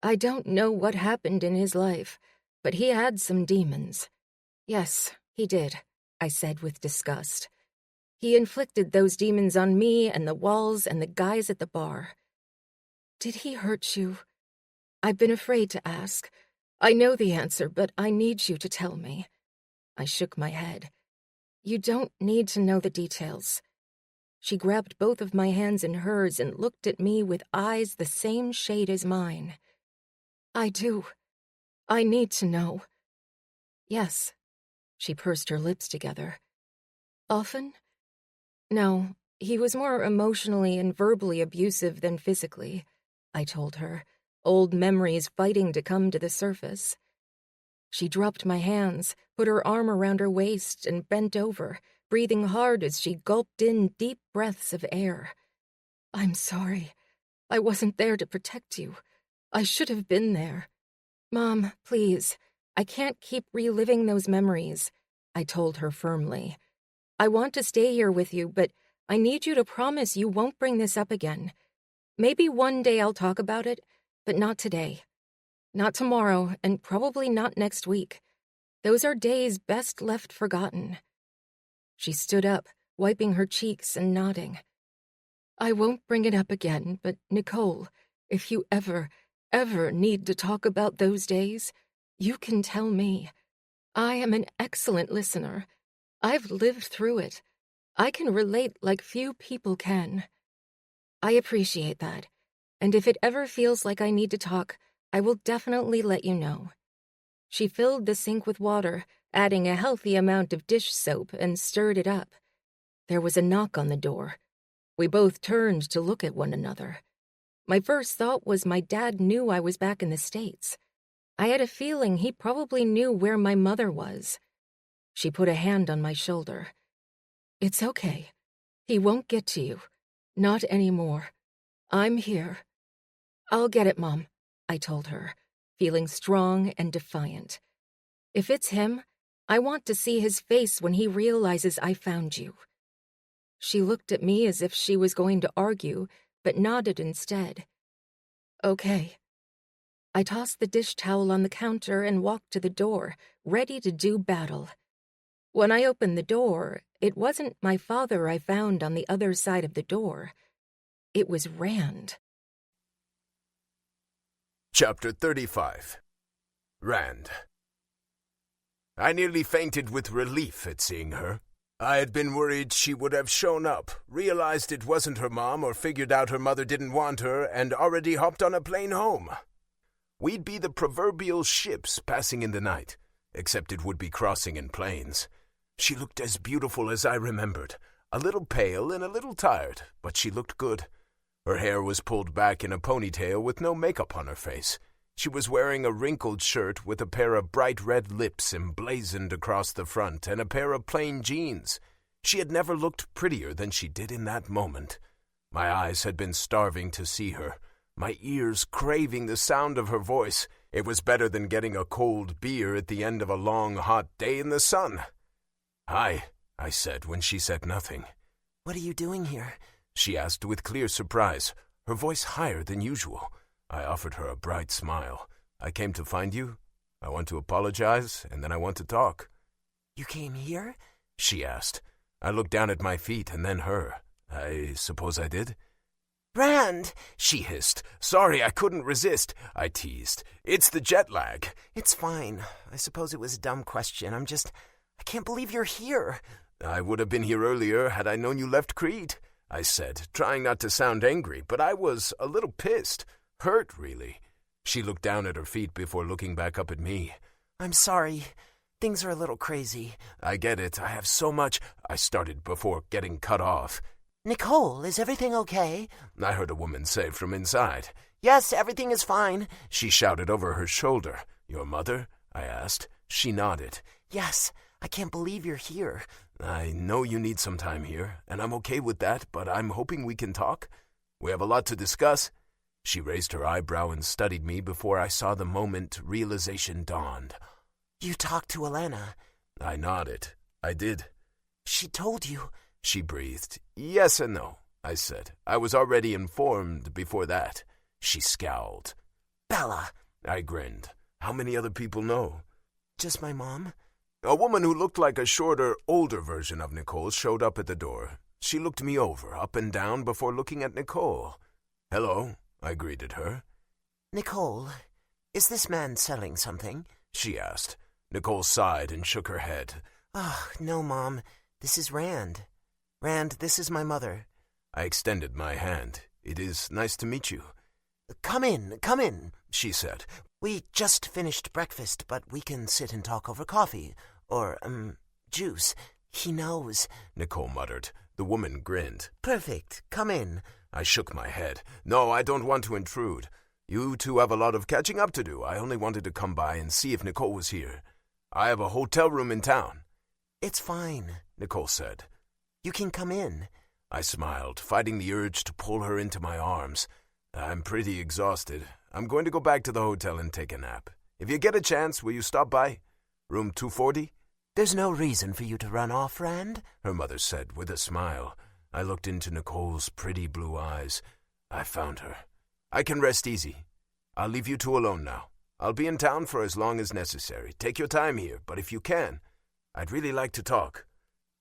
I don't know what happened in his life, but he had some demons. Yes, he did, I said with disgust. He inflicted those demons on me and the walls and the guys at the bar. Did he hurt you? I've been afraid to ask. I know the answer, but I need you to tell me. I shook my head. You don't need to know the details. She grabbed both of my hands in hers and looked at me with eyes the same shade as mine. I do. I need to know. Yes. She pursed her lips together. Often? No, he was more emotionally and verbally abusive than physically, I told her, old memories fighting to come to the surface. She dropped my hands, put her arm around her waist, and bent over, breathing hard as she gulped in deep breaths of air. I'm sorry. I wasn't there to protect you. I should have been there. Mom, please. I can't keep reliving those memories, I told her firmly. I want to stay here with you, but I need you to promise you won't bring this up again. Maybe one day I'll talk about it, but not today. Not tomorrow, and probably not next week. Those are days best left forgotten. She stood up, wiping her cheeks and nodding. I won't bring it up again, but Nicole, if you ever need to talk about those days, you can tell me. I am an excellent listener. I've lived through it. I can relate like few people can. I appreciate that, and if it ever feels like I need to talk, I will definitely let you know. She filled the sink with water, adding a healthy amount of dish soap, and stirred it up. There was a knock on the door. We both turned to look at one another. My first thought was my dad knew I was back in the States. I had a feeling he probably knew where my mother was. She put a hand on my shoulder. "It's okay. He won't get to you. Not anymore. I'm here." "I'll get it, Mom," I told her, feeling strong and defiant. "If it's him, I want to see his face when he realizes I found you." She looked at me as if she was going to argue, but nodded instead. "Okay." I tossed the dish towel on the counter and walked to the door, ready to do battle. When I opened the door, it wasn't my father I found on the other side of the door. It was Rand. Chapter 35. Rand. I nearly fainted with relief at seeing her. I had been worried she would have shown up, realized it wasn't her mom, or figured out her mother didn't want her, and already hopped on a plane home. We'd be the proverbial ships passing in the night, except it would be crossing in planes. She looked as beautiful as I remembered, a little pale and a little tired, but she looked good. Her hair was pulled back in a ponytail with no makeup on her face. She was wearing a wrinkled shirt with a pair of bright red lips emblazoned across the front and a pair of plain jeans. She had never looked prettier than she did in that moment. My eyes had been starving to see her, my ears craving the sound of her voice. It was better than getting a cold beer at the end of a long, hot day in the sun. "Hi," I said when she said nothing. "What are you doing here?" she asked with clear surprise, her voice higher than usual. I offered her a bright smile. "I came to find you. I want to apologize, and then I want to talk." "You came here?" she asked. I looked down at my feet and then her. "I suppose I did." "Rand!" she hissed. "Sorry, I couldn't resist," I teased. "It's the jet lag." "It's fine. I suppose it was a dumb question. I can't believe you're here." "I would have been here earlier had I known you left Crete," I said, trying not to sound angry, but I was a little pissed. Hurt, really. She looked down at her feet before looking back up at me. "I'm sorry. Things are a little crazy." "I get it. I have so much," I started before getting cut off. "Nicole, is everything okay?" I heard a woman say from inside. "Yes, everything is fine," she shouted over her shoulder. "Your mother?" I asked. She nodded. "Yes, I can't believe you're here." "I know you need some time here, and I'm okay with that, but I'm hoping we can talk. We have a lot to discuss." She raised her eyebrow and studied me before I saw the moment realization dawned. "You talked to Elena?" I nodded. "I did." "She told you?" she breathed. "Yes and no," I said. "I was already informed before that." She scowled. "Bella!" I grinned. "How many other people know?" "Just my mom." A woman who looked like a shorter, older version of Nicole showed up at the door. She looked me over, up and down, before looking at Nicole. "Hello," I greeted her. "Nicole, is this man selling something?" she asked. Nicole sighed and shook her head. "Oh, no, Mom. This is Rand. Rand, this is my mother." I extended my hand. "It is nice to meet you." Come in," she said. "We just finished breakfast, but we can sit and talk over coffee. Or, juice. He knows," Nicole muttered. The woman grinned. "Perfect. Come in." I shook my head. "No, I don't want to intrude. You two have a lot of catching up to do. I only wanted to come by and see if Nicole was here. I have a hotel room in town." "It's fine," Nicole said. "You can come in." I smiled, fighting the urge to pull her into my arms. "I'm pretty exhausted. I'm going to go back to the hotel and take a nap. If you get a chance, will you stop by? Room 240? "There's no reason for you to run off, Rand," her mother said with a smile. I looked into Nicole's pretty blue eyes. I found her. "I can rest easy. I'll leave you two alone now. I'll be in town for as long as necessary. Take your time here, but if you can, I'd really like to talk."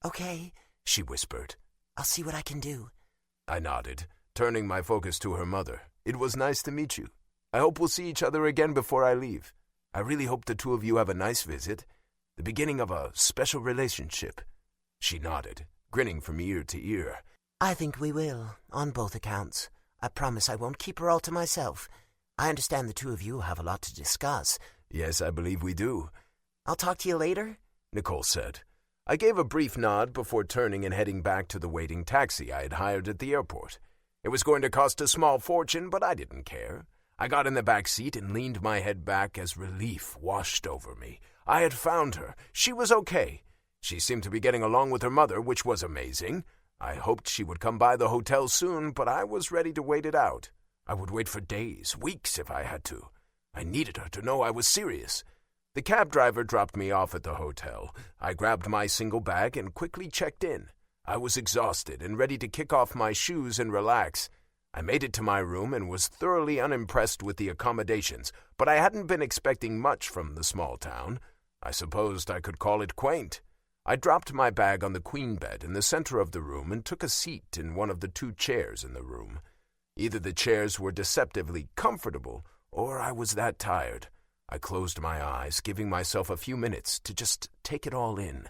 "Okay," she whispered. "I'll see what I can do." I nodded, turning my focus to her mother. "It was nice to meet you. I hope we'll see each other again before I leave. I really hope the two of you have a nice visit. The beginning of a special relationship." She nodded, grinning from ear to ear. "I think we will, on both accounts. I promise I won't keep her all to myself. I understand the two of you have a lot to discuss." "Yes, I believe we do." "I'll talk to you later," Nicole said. I gave a brief nod before turning and heading back to the waiting taxi I had hired at the airport. It was going to cost a small fortune, but I didn't care. I got in the back seat and leaned my head back as relief washed over me. I had found her. She was okay. She seemed to be getting along with her mother, which was amazing. I hoped she would come by the hotel soon, but I was ready to wait it out. I would wait for days, weeks if I had to. I needed her to know I was serious. The cab driver dropped me off at the hotel. I grabbed my single bag and quickly checked in. I was exhausted and ready to kick off my shoes and relax. I made it to my room and was thoroughly unimpressed with the accommodations, but I hadn't been expecting much from the small town. I supposed I could call it quaint. I dropped my bag on the queen bed in the center of the room and took a seat in one of the 2 chairs in the room. Either the chairs were deceptively comfortable, or I was that tired. I closed my eyes, giving myself a few minutes to just take it all in.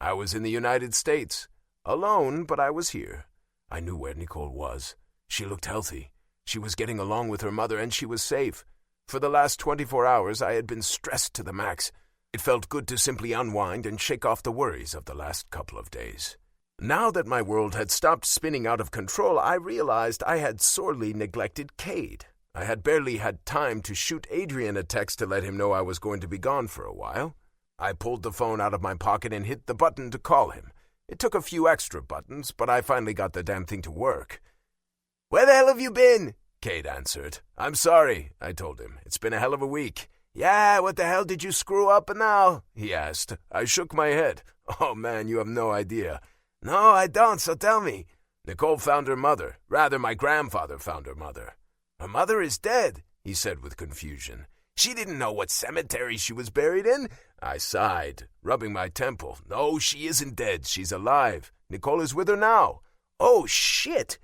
I was in the United States. Alone, but I was here. I knew where Nicole was. She looked healthy. She was getting along with her mother, and she was safe. For the last 24 hours, I had been stressed to the max. It felt good to simply unwind and shake off the worries of the last couple of days. Now that my world had stopped spinning out of control, I realized I had sorely neglected Cade. I had barely had time to shoot Adrian a text to let him know I was going to be gone for a while. I pulled the phone out of my pocket and hit the button to call him. It took a few extra buttons, but I finally got the damn thing to work. "Where the hell have you been?" Cade answered. "I'm sorry," I told him. "It's been a hell of a week." "Yeah, what the hell did you screw up now?" he asked. I shook my head. "Oh man, you have no idea." "No, I don't, so tell me." "Nicole found her mother. Rather, my grandfather found her mother." "Her mother is dead," he said with confusion. "She didn't know what cemetery she was buried in?" I sighed, rubbing my temple. "No, she isn't dead. She's alive. Nicole is with her now." "Oh, shit."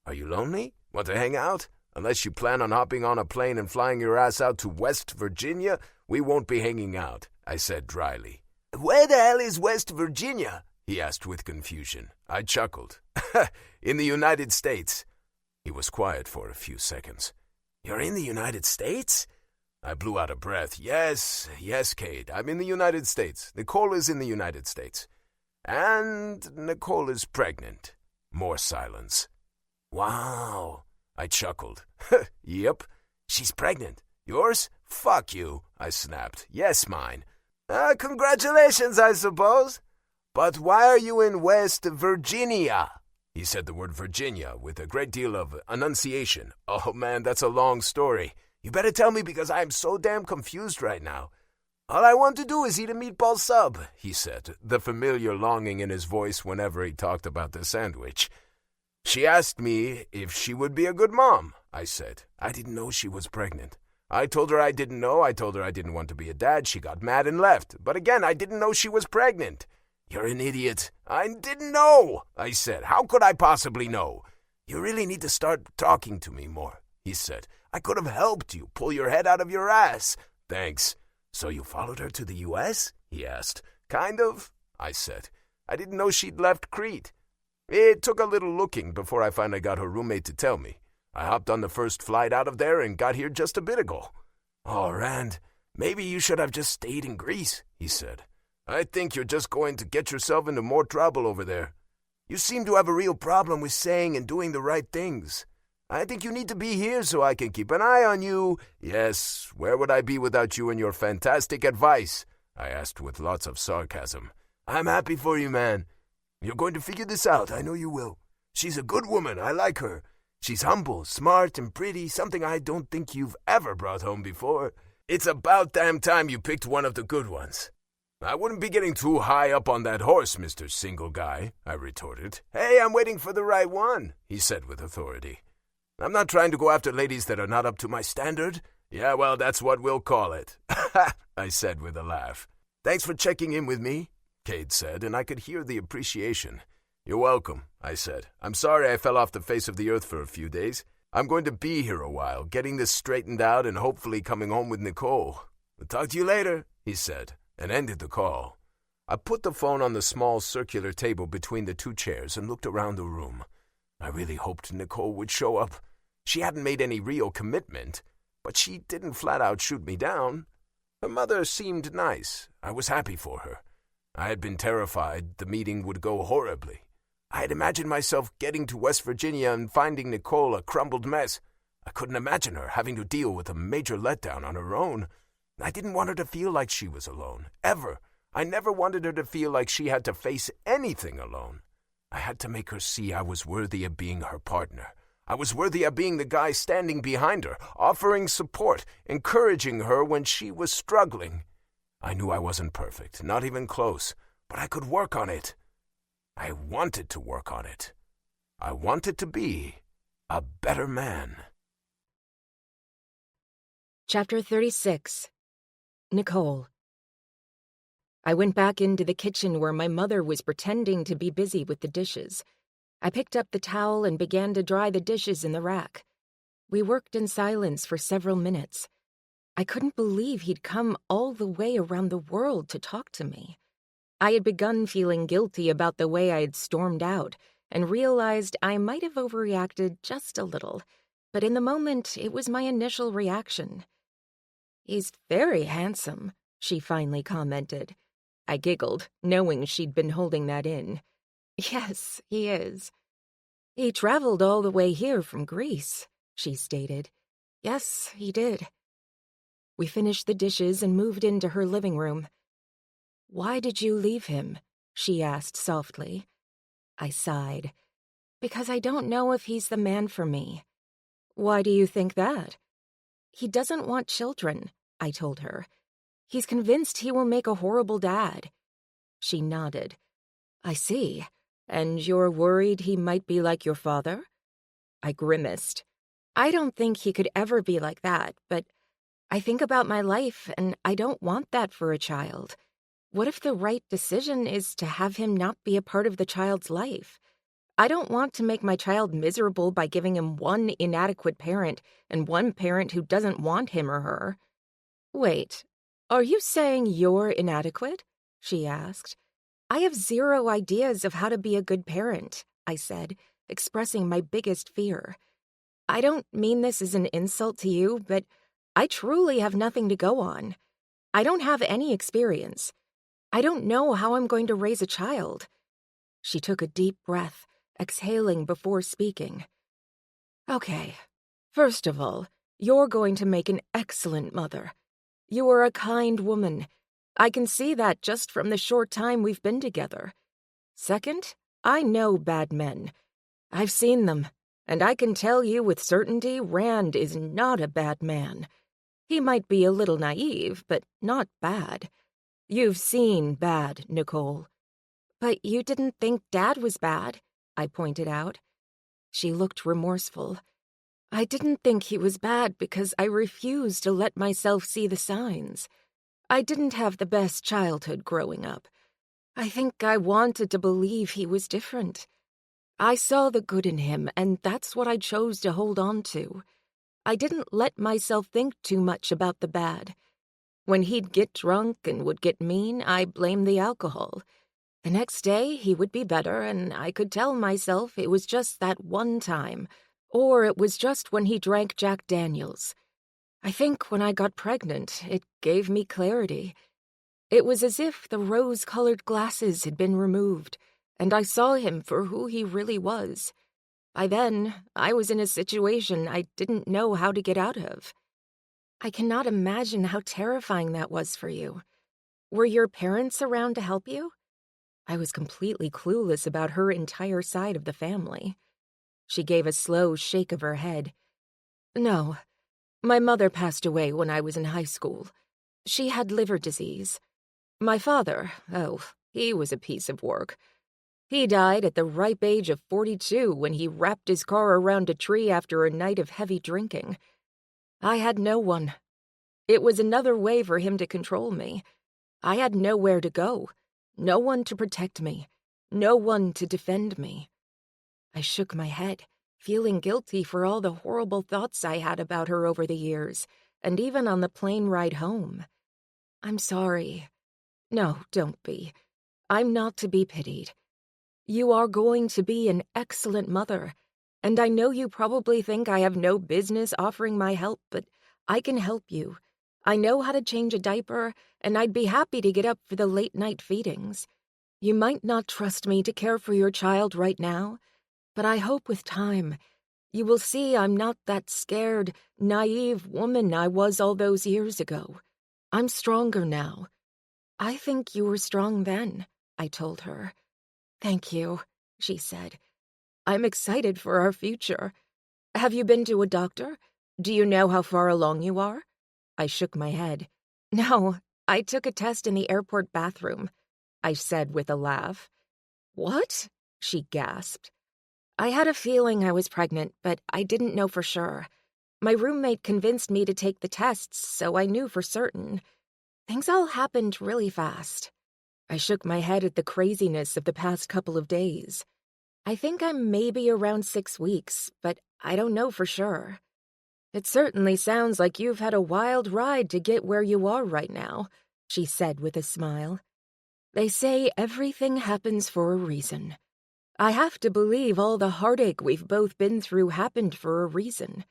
"Are you lonely? Want to hang out? Unless you plan on hopping on a plane and flying your ass out to West Virginia, we won't be hanging out," I said dryly. "Where the hell is West Virginia?" he asked with confusion. I chuckled. "In the United States." He was quiet for a few seconds. "You're in the United States?" I blew out a breath. Yes, Cade, I'm in the United States. Nicole is in the United States. And Nicole is pregnant. More silence. "Wow," I chuckled. "Yep, she's pregnant. Yours? Fuck you," I snapped. "Yes, mine." "Congratulations, I suppose. But why are you in West Virginia?" He said the word Virginia with a great deal of enunciation. Oh man, that's a long story. You better tell me because I am so damn confused right now. "All I want to do is eat a meatball sub," he said, the familiar longing in his voice whenever he talked about the sandwich. "She asked me if she would be a good mom," I said. I didn't know she was pregnant. I told her I didn't know. I told her I didn't want to be a dad. She got mad and left. But again, I didn't know she was pregnant. "You're an idiot." "I didn't know," I said. "How could I possibly know?" "You really need to start talking to me more," he said. "I could have helped you pull your head out of your ass." "Thanks." "So you followed her to the U.S.? he asked. "Kind of," I said. "I didn't know she'd left Crete. It took a little looking before I finally got her roommate to tell me. I hopped on the first flight out of there and got here just a bit ago." "Oh, Rand, maybe you should have just stayed in Greece," he said. "I think you're just going to get yourself into more trouble over there. You seem to have a real problem with saying and doing the right things. I think you need to be here so I can keep an eye on you." "Yes, where would I be without you and your fantastic advice?" I asked with lots of sarcasm. "I'm happy for you, man. You're going to figure this out, I know you will. She's a good woman, I like her. She's humble, smart, and pretty, something I don't think you've ever brought home before. It's about damn time you picked one of the good ones." "I wouldn't be getting too high up on that horse, Mr. Single Guy," I retorted. "Hey, I'm waiting for the right one," he said with authority. "I'm not trying to go after ladies that are not up to my standard." "Yeah, well, that's what we'll call it," I said with a laugh. "Thanks for checking in with me," Cade said, and I could hear the appreciation. "You're welcome," I said. "I'm sorry I fell off the face of the earth for a few days. I'm going to be here a while, getting this straightened out and hopefully coming home with Nicole. I'll talk to you later," he said, and ended the call. I put the phone on the small circular table between the 2 chairs and looked around the room. I really hoped Nicole would show up. She hadn't made any real commitment, but she didn't flat out shoot me down. Her mother seemed nice. I was happy for her. I had been terrified the meeting would go horribly. I had imagined myself getting to West Virginia and finding Nicole a crumbled mess. I couldn't imagine her having to deal with a major letdown on her own. I didn't want her to feel like she was alone, ever. I never wanted her to feel like she had to face anything alone. I had to make her see I was worthy of being her partner. I was worthy of being the guy standing behind her, offering support, encouraging her when she was struggling. I knew I wasn't perfect, not even close, but I could work on it. I wanted to work on it. I wanted to be a better man. Chapter 36. Nicole. I went back into the kitchen where my mother was pretending to be busy with the dishes. I picked up the towel and began to dry the dishes in the rack. We worked in silence for several minutes. I couldn't believe he'd come all the way around the world to talk to me. I had begun feeling guilty about the way I had stormed out and realized I might have overreacted just a little, but in the moment it was my initial reaction. "He's very handsome," she finally commented. I giggled, knowing she'd been holding that in. "Yes, he is." "He traveled all the way here from Greece," she stated. "Yes, he did." We finished the dishes and moved into her living room. "Why did you leave him?" she asked softly. I sighed. "Because I don't know if he's the man for me." "Why do you think that?" "He doesn't want children," I told her. "He's convinced he will make a horrible dad." She nodded. "I see. And you're worried he might be like your father?" I grimaced. "I don't think he could ever be like that, but I think about my life, and I don't want that for a child. What if the right decision is to have him not be a part of the child's life? I don't want to make my child miserable by giving him one inadequate parent and one parent who doesn't want him or her." "Wait, are you saying you're inadequate?" she asked. "I have zero ideas of how to be a good parent," I said, expressing my biggest fear. "I don't mean this as an insult to you, but I truly have nothing to go on. I don't have any experience. I don't know how I'm going to raise a child." She took a deep breath, exhaling before speaking. "Okay, first of all, you're going to make an excellent mother. You are a kind woman. I can see that just from the short time we've been together. Second, I know bad men. I've seen them, and I can tell you with certainty Rand is not a bad man. He might be a little naive, but not bad. You've seen bad, Nicole." "But you didn't think Dad was bad," I pointed out. She looked remorseful. "I didn't think he was bad because I refused to let myself see the signs. I didn't have the best childhood growing up. I think I wanted to believe he was different. I saw the good in him, and that's what I chose to hold on to. I didn't let myself think too much about the bad. When he'd get drunk and would get mean, I blamed the alcohol. The next day, he would be better, and I could tell myself it was just that one time, or it was just when he drank Jack Daniels. I think when I got pregnant, it gave me clarity. It was as if the rose-colored glasses had been removed, and I saw him for who he really was. By then, I was in a situation I didn't know how to get out of." "I cannot imagine how terrifying that was for you. Were your parents around to help you?" I was completely clueless about her entire side of the family. She gave a slow shake of her head. "No. My mother passed away when I was in high school. She had liver disease. My father, he was a piece of work. He died at the ripe age of 42 when he wrapped his car around a tree after a night of heavy drinking. I had no one. It was another way for him to control me. I had nowhere to go, no one to protect me, no one to defend me." I shook my head, feeling guilty for all the horrible thoughts I had about her over the years, and even on the plane ride home. "I'm sorry." "No, don't be. I'm not to be pitied. You are going to be an excellent mother, and I know you probably think I have no business offering my help, but I can help you. I know how to change a diaper, and I'd be happy to get up for the late-night feedings. You might not trust me to care for your child right now, but I hope with time you will see I'm not that scared, naive woman I was all those years ago. I'm stronger now. I think you were strong then, I told her. Thank you, she said. I'm excited for our future. Have you been to a doctor? Do you know how far along you are? I shook my head. No, I took a test in the airport bathroom, I said with a laugh. What? She gasped. I had a feeling I was pregnant, but I didn't know for sure. My roommate convinced me to take the tests, so I knew for certain. Things all happened really fast. I shook my head at the craziness of the past couple of days. I think I'm maybe around 6 weeks, but I don't know for sure. It certainly sounds like you've had a wild ride to get where you are right now, she said with a smile. They say everything happens for a reason. I have to believe all the heartache we've both been through happened for a reason.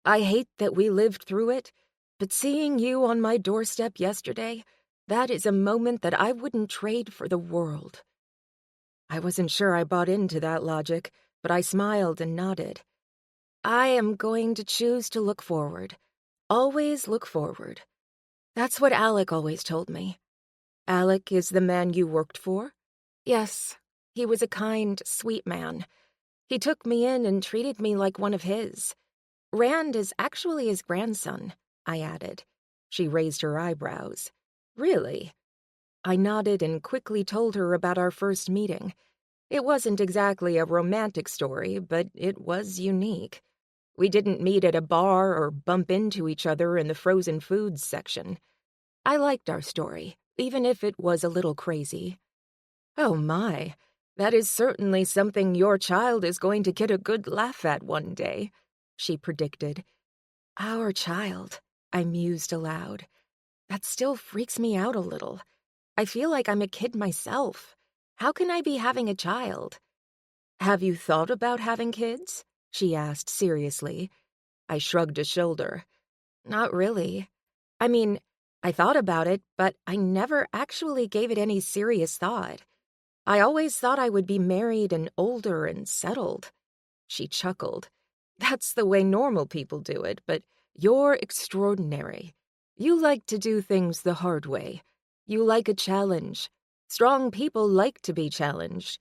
I hate that we lived through it, but seeing you on my doorstep yesterday, that is a moment that I wouldn't trade for the world. I wasn't sure I bought into that logic, but I smiled and nodded. I am going to choose to look forward. Always look forward. That's what Alec always told me. Alec is the man you worked for? Yes, he was a kind, sweet man. He took me in and treated me like one of his. Rand is actually his grandson, I added. She raised her eyebrows. Really? I nodded and quickly told her about our first meeting. It wasn't exactly a romantic story, but it was unique. We didn't meet at a bar or bump into each other in the frozen foods section. I liked our story, even if it was a little crazy. Oh my, that is certainly something your child is going to get a good laugh at one day, she predicted. Our child, I mused aloud. That still freaks me out a little. I feel like I'm a kid myself. How can I be having a child? Have you thought about having kids? She asked seriously. I shrugged a shoulder. Not really. I mean, I thought about it, but I never actually gave it any serious thought. I always thought I would be married and older and settled. She chuckled. That's the way normal people do it, but you're extraordinary. You like to do things the hard way. You like a challenge. Strong people like to be challenged.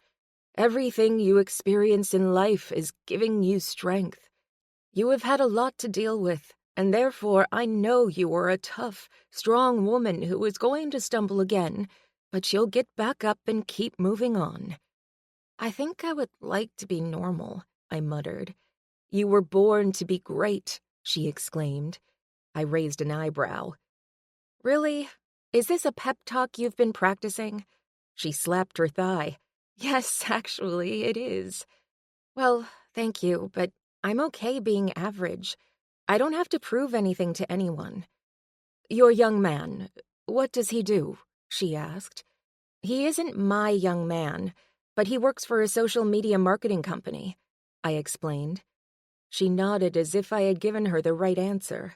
Everything you experience in life is giving you strength. You have had a lot to deal with, and therefore I know you are a tough, strong woman who is going to stumble again, but you'll get back up and keep moving on. I think I would like to be normal, I muttered. You were born to be great, she exclaimed. I raised an eyebrow. Really? Is this a pep talk you've been practicing? She slapped her thigh. Yes, actually, it is. Well, thank you, but I'm okay being average. I don't have to prove anything to anyone. Your young man, what does he do? She asked. He isn't my young man, but he works for a social media marketing company, I explained. She nodded as if I had given her the right answer.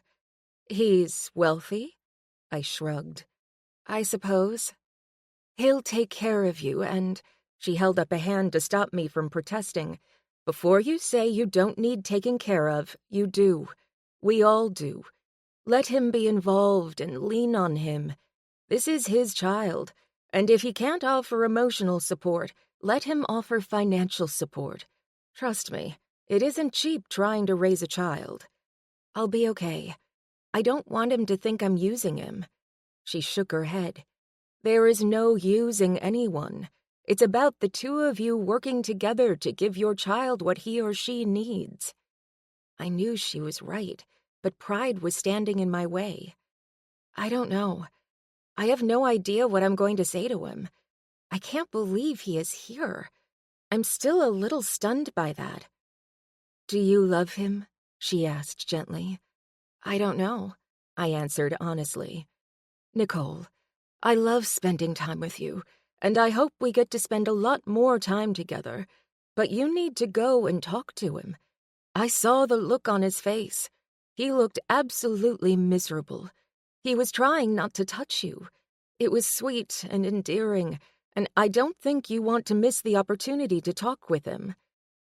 He's wealthy? I shrugged. I suppose. He'll take care of you, and she held up a hand to stop me from protesting. Before you say you don't need taking care of, you do. We all do. Let him be involved and lean on him. This is his child, and if he can't offer emotional support, let him offer financial support. Trust me, it isn't cheap trying to raise a child. I'll be okay. I don't want him to think I'm using him. She shook her head. There is no using anyone. It's about the two of you working together to give your child what he or she needs. I knew she was right, but pride was standing in my way. I don't know. I have no idea what I'm going to say to him. I can't believe he is here. I'm still a little stunned by that. Do you love him? She asked gently. I don't know, I answered honestly. Nicole, I love spending time with you, and I hope we get to spend a lot more time together, but you need to go and talk to him. I saw the look on his face. He looked absolutely miserable. He was trying not to touch you. It was sweet and endearing, and I don't think you want to miss the opportunity to talk with him."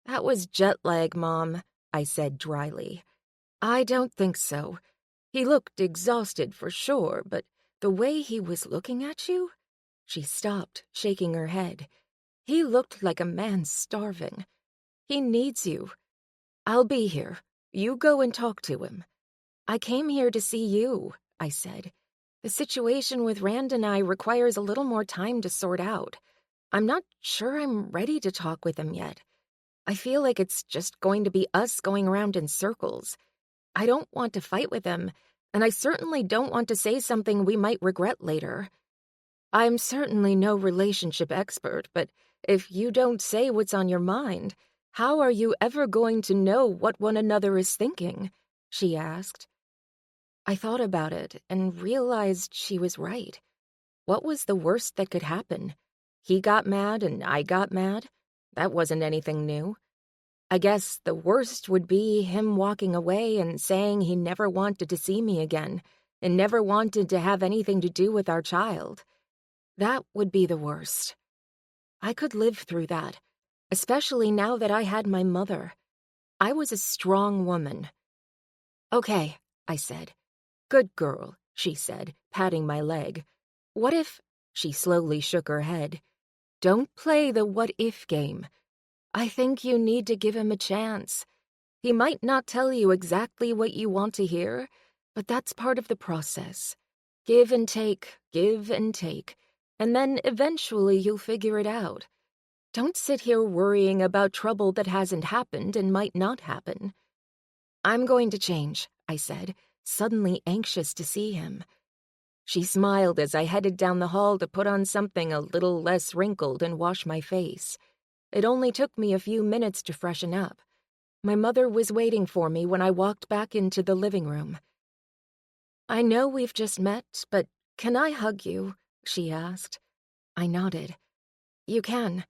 "That was jet lag, Mom," I said dryly. "I don't think so. He looked exhausted for sure, but the way he was looking at you—" She stopped, shaking her head. "He looked like a man starving. He needs you. I'll be here. You go and talk to him." "I came here to see you," I said. "The situation with Rand and I requires a little more time to sort out. I'm not sure I'm ready to talk with him yet. I feel like it's just going to be us going around in circles. I don't want to fight with him, and I certainly don't want to say something we might regret later. I'm certainly no relationship expert, but if you don't say what's on your mind, how are you ever going to know what one another is thinking?" she asked. I thought about it and realized she was right. What was the worst that could happen? He got mad and I got mad? That wasn't anything new. I guess the worst would be him walking away and saying he never wanted to see me again and never wanted to have anything to do with our child. That would be the worst. I could live through that, especially now that I had my mother. I was a strong woman. "Okay," I said. "Good girl," she said, patting my leg. "What if—" She slowly shook her head. "Don't play the what-if game. I think you need to give him a chance. He might not tell you exactly what you want to hear, but that's part of the process. Give and take, and then eventually you'll figure it out. Don't sit here worrying about trouble that hasn't happened and might not happen." "I'm going to change," I said, suddenly anxious to see him. She smiled as I headed down the hall to put on something a little less wrinkled and wash my face. It only took me a few minutes to freshen up. My mother was waiting for me when I walked back into the living room. "I know we've just met, but can I hug you?" she asked. I nodded. "You can.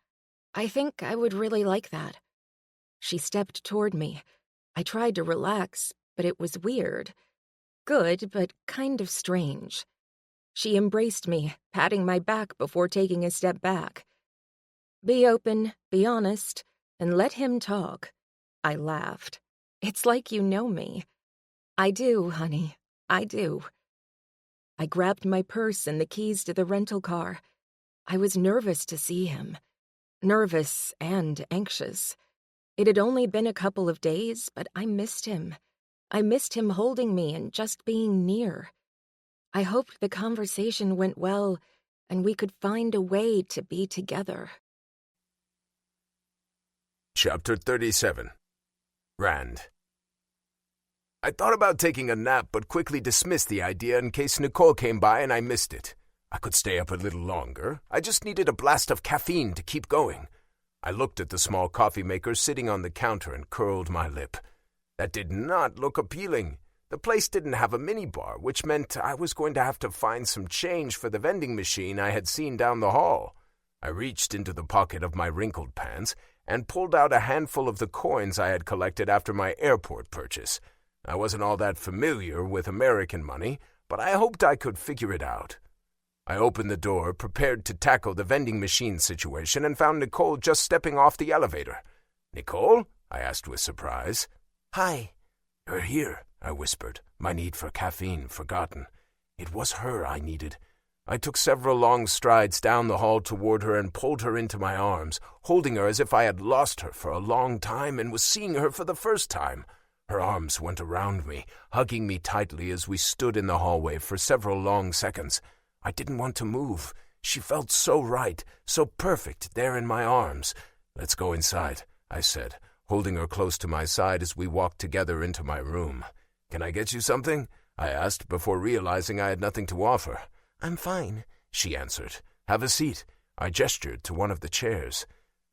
I think I would really like that." She stepped toward me. I tried to relax, but it was weird. Good, but kind of strange. She embraced me, patting my back before taking a step back. "Be open, be honest, and let him talk." I laughed. "It's like you know me." "I do, honey. I do." I grabbed my purse and the keys to the rental car. I was nervous to see him. Nervous and anxious. It had only been a couple of days, but I missed him. I missed him holding me and just being near. I hoped the conversation went well and we could find a way to be together. Chapter 37. Rand. I thought about taking a nap but quickly dismissed the idea in case Nicole came by and I missed it. I could stay up a little longer. I just needed a blast of caffeine to keep going. I looked at the small coffee maker sitting on the counter and curled my lip. That did not look appealing. The place didn't have a minibar, which meant I was going to have to find some change for the vending machine I had seen down the hall. I reached into the pocket of my wrinkled pants and pulled out a handful of the coins I had collected after my airport purchase. I wasn't all that familiar with American money, but I hoped I could figure it out. I opened the door, prepared to tackle the vending machine situation, and found Nicole just stepping off the elevator. "Nicole?" I asked with surprise. "Hi." "You're here," I whispered, my need for caffeine forgotten. It was her I needed. I took several long strides down the hall toward her and pulled her into my arms, holding her as if I had lost her for a long time and was seeing her for the first time. Her arms went around me, hugging me tightly as we stood in the hallway for several long seconds. I didn't want to move. She felt so right, so perfect there in my arms. "Let's go inside," I said, holding her close to my side as we walked together into my room. "Can I get you something?" I asked before realizing I had nothing to offer. "I'm fine," she answered. "Have a seat." I gestured to one of the chairs.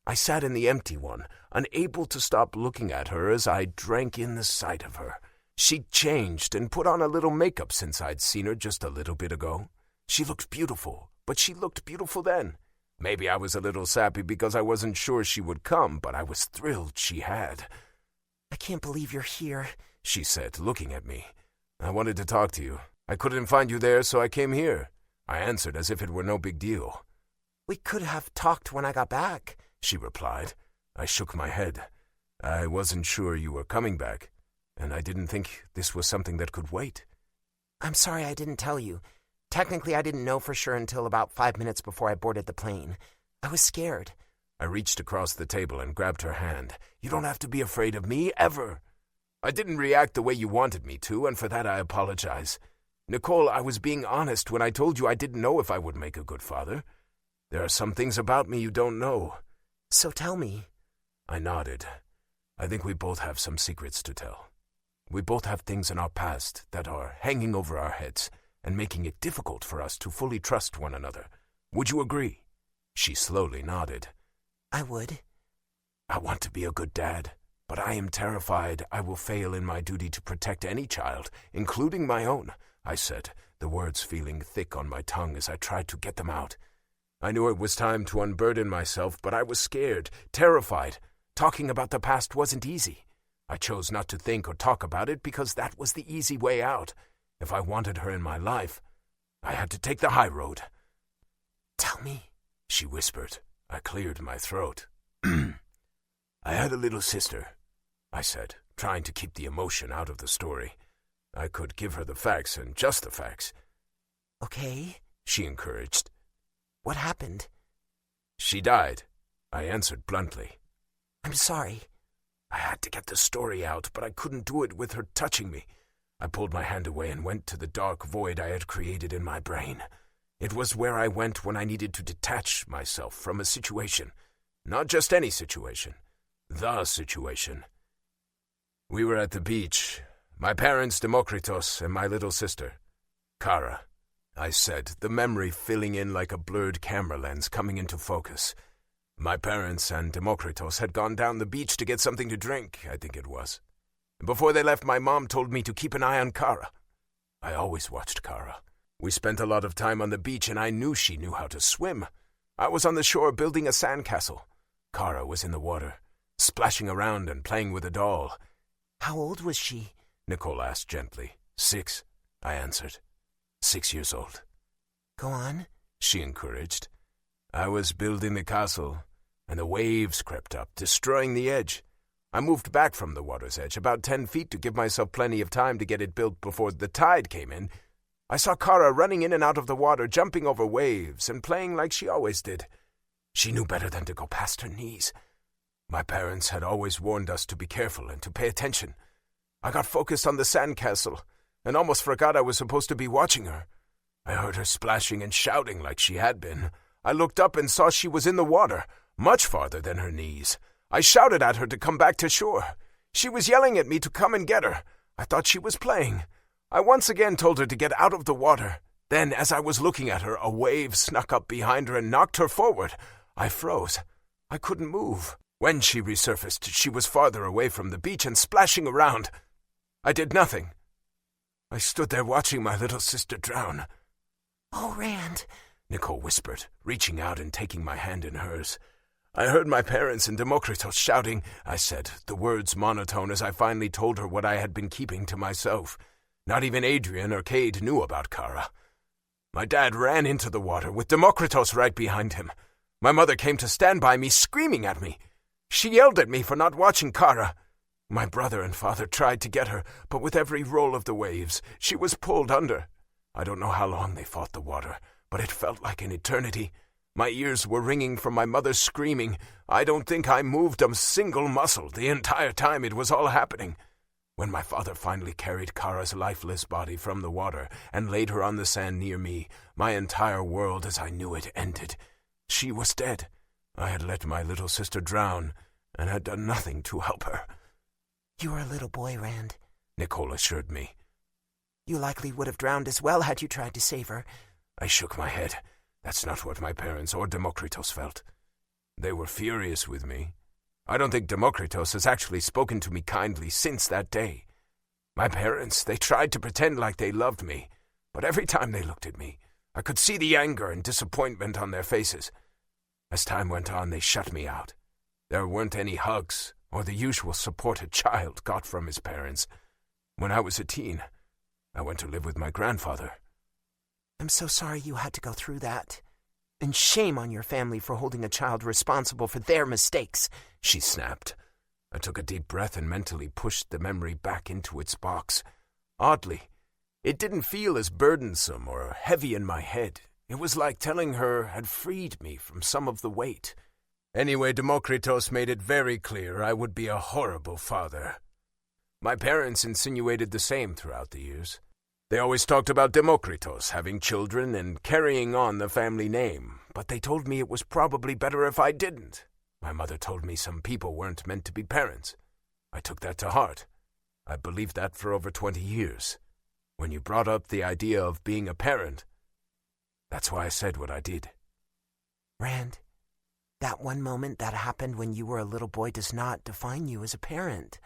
I sat in the empty one, unable to stop looking at her as I drank in the sight of her. She'd changed and put on a little makeup since I'd seen her just a little bit ago. She looked beautiful, but she looked beautiful then. Maybe I was a little sappy because I wasn't sure she would come, but I was thrilled she had. "I can't believe you're here," she said, looking at me. "I wanted to talk to you. I couldn't find you there, so I came here," I answered as if it were no big deal. We could have talked when I got back, she replied. I shook my head. I wasn't sure you were coming back, and I didn't think this was something that could wait. I'm sorry I didn't tell you. Technically, I didn't know for sure until about 5 minutes before I boarded the plane. I was scared. I reached across the table and grabbed her hand. You don't have to be afraid of me, ever. I didn't react the way you wanted me to, and for that I apologize. Nicole, I was being honest when I told you I didn't know if I would make a good father. There are some things about me you don't know. So tell me. I nodded. I think we both have some secrets to tell. We both have things in our past that are hanging over our heads and making it difficult for us to fully trust one another. Would you agree? She slowly nodded. I would. I want to be a good dad, but I am terrified I will fail in my duty to protect any child, including my own, I said, the words feeling thick on my tongue as I tried to get them out. I knew it was time to unburden myself, but I was scared, terrified. Talking about the past wasn't easy. I chose not to think or talk about it because that was the easy way out. If I wanted her in my life, I had to take the high road. Tell me, she whispered. I cleared my throat. I had a little sister, I said, trying to keep the emotion out of the story. I could give her the facts and just the facts. Okay, she encouraged. What happened? She died, I answered bluntly. I'm sorry. I had to get the story out, but I couldn't do it with her touching me. I pulled my hand away and went to the dark void I had created in my brain. It was where I went when I needed to detach myself from a situation. Not just any situation. The situation. We were at the beach. My parents, Demokritos, and my little sister, Kara. I said, the memory filling in like a blurred camera lens coming into focus. My parents and Demokritos had gone down the beach to get something to drink, I think it was. Before they left, my mom told me to keep an eye on Kara. I always watched Kara. We spent a lot of time on the beach, and I knew she knew how to swim. I was on the shore building a sandcastle. Kara was in the water, splashing around and playing with a doll. How old was she? Nicole asked gently. 6, I answered. 6 years old. Go on, she encouraged. I was building the castle, and the waves crept up, destroying the edge. I moved back from the water's edge about 10 feet to give myself plenty of time to get it built before the tide came in. I saw Kara running in and out of the water, jumping over waves and playing like she always did. She knew better than to go past her knees. My parents had always warned us to be careful and to pay attention. I got focused on the sandcastle and almost forgot I was supposed to be watching her. I heard her splashing and shouting like she had been. I looked up and saw she was in the water, much farther than her knees. I shouted at her to come back to shore. She was yelling at me to come and get her. I thought she was playing. I once again told her to get out of the water. Then, as I was looking at her, a wave snuck up behind her and knocked her forward. I froze. I couldn't move. When she resurfaced, she was farther away from the beach and splashing around. I did nothing. I stood there watching my little sister drown. Oh, Rand, Nicole whispered, reaching out and taking my hand in hers. I heard my parents and Demokritos shouting, I said, the words monotone as I finally told her what I had been keeping to myself. Not even Adrian or Cade knew about Kara. My dad ran into the water with Demokritos right behind him. My mother came to stand by me, screaming at me. She yelled at me for not watching Kara. My brother and father tried to get her, but with every roll of the waves, she was pulled under. I don't know how long they fought the water, but it felt like an eternity. My ears were ringing from my mother screaming. I don't think I moved a single muscle the entire time it was all happening. When my father finally carried Kara's lifeless body from the water and laid her on the sand near me, my entire world as I knew it ended. She was dead. I had let my little sister drown and had done nothing to help her. You were a little boy, Rand, Nicole assured me. You likely would have drowned as well had you tried to save her. I shook my head. That's not what my parents or Demokritos felt. They were furious with me. I don't think Demokritos has actually spoken to me kindly since that day. My parents, they tried to pretend like they loved me, but every time they looked at me, I could see the anger and disappointment on their faces. As time went on, they shut me out. There weren't any hugs or the usual support a child got from his parents. When I was a teen, I went to live with my grandfather. I'm so sorry you had to go through that. And shame on your family for holding a child responsible for their mistakes, she snapped. I took a deep breath and mentally pushed the memory back into its box. Oddly, it didn't feel as burdensome or heavy in my head. It was like telling her had freed me from some of the weight. Anyway, Demokritos made it very clear I would be a horrible father. My parents insinuated the same throughout the years. They always talked about Demokritos having children and carrying on the family name, but they told me it was probably better if I didn't. My mother told me some people weren't meant to be parents. I took that to heart. I believed that for over 20 years. When you brought up the idea of being a parent, that's why I said what I did. Rand, that one moment that happened when you were a little boy does not define you as a parent.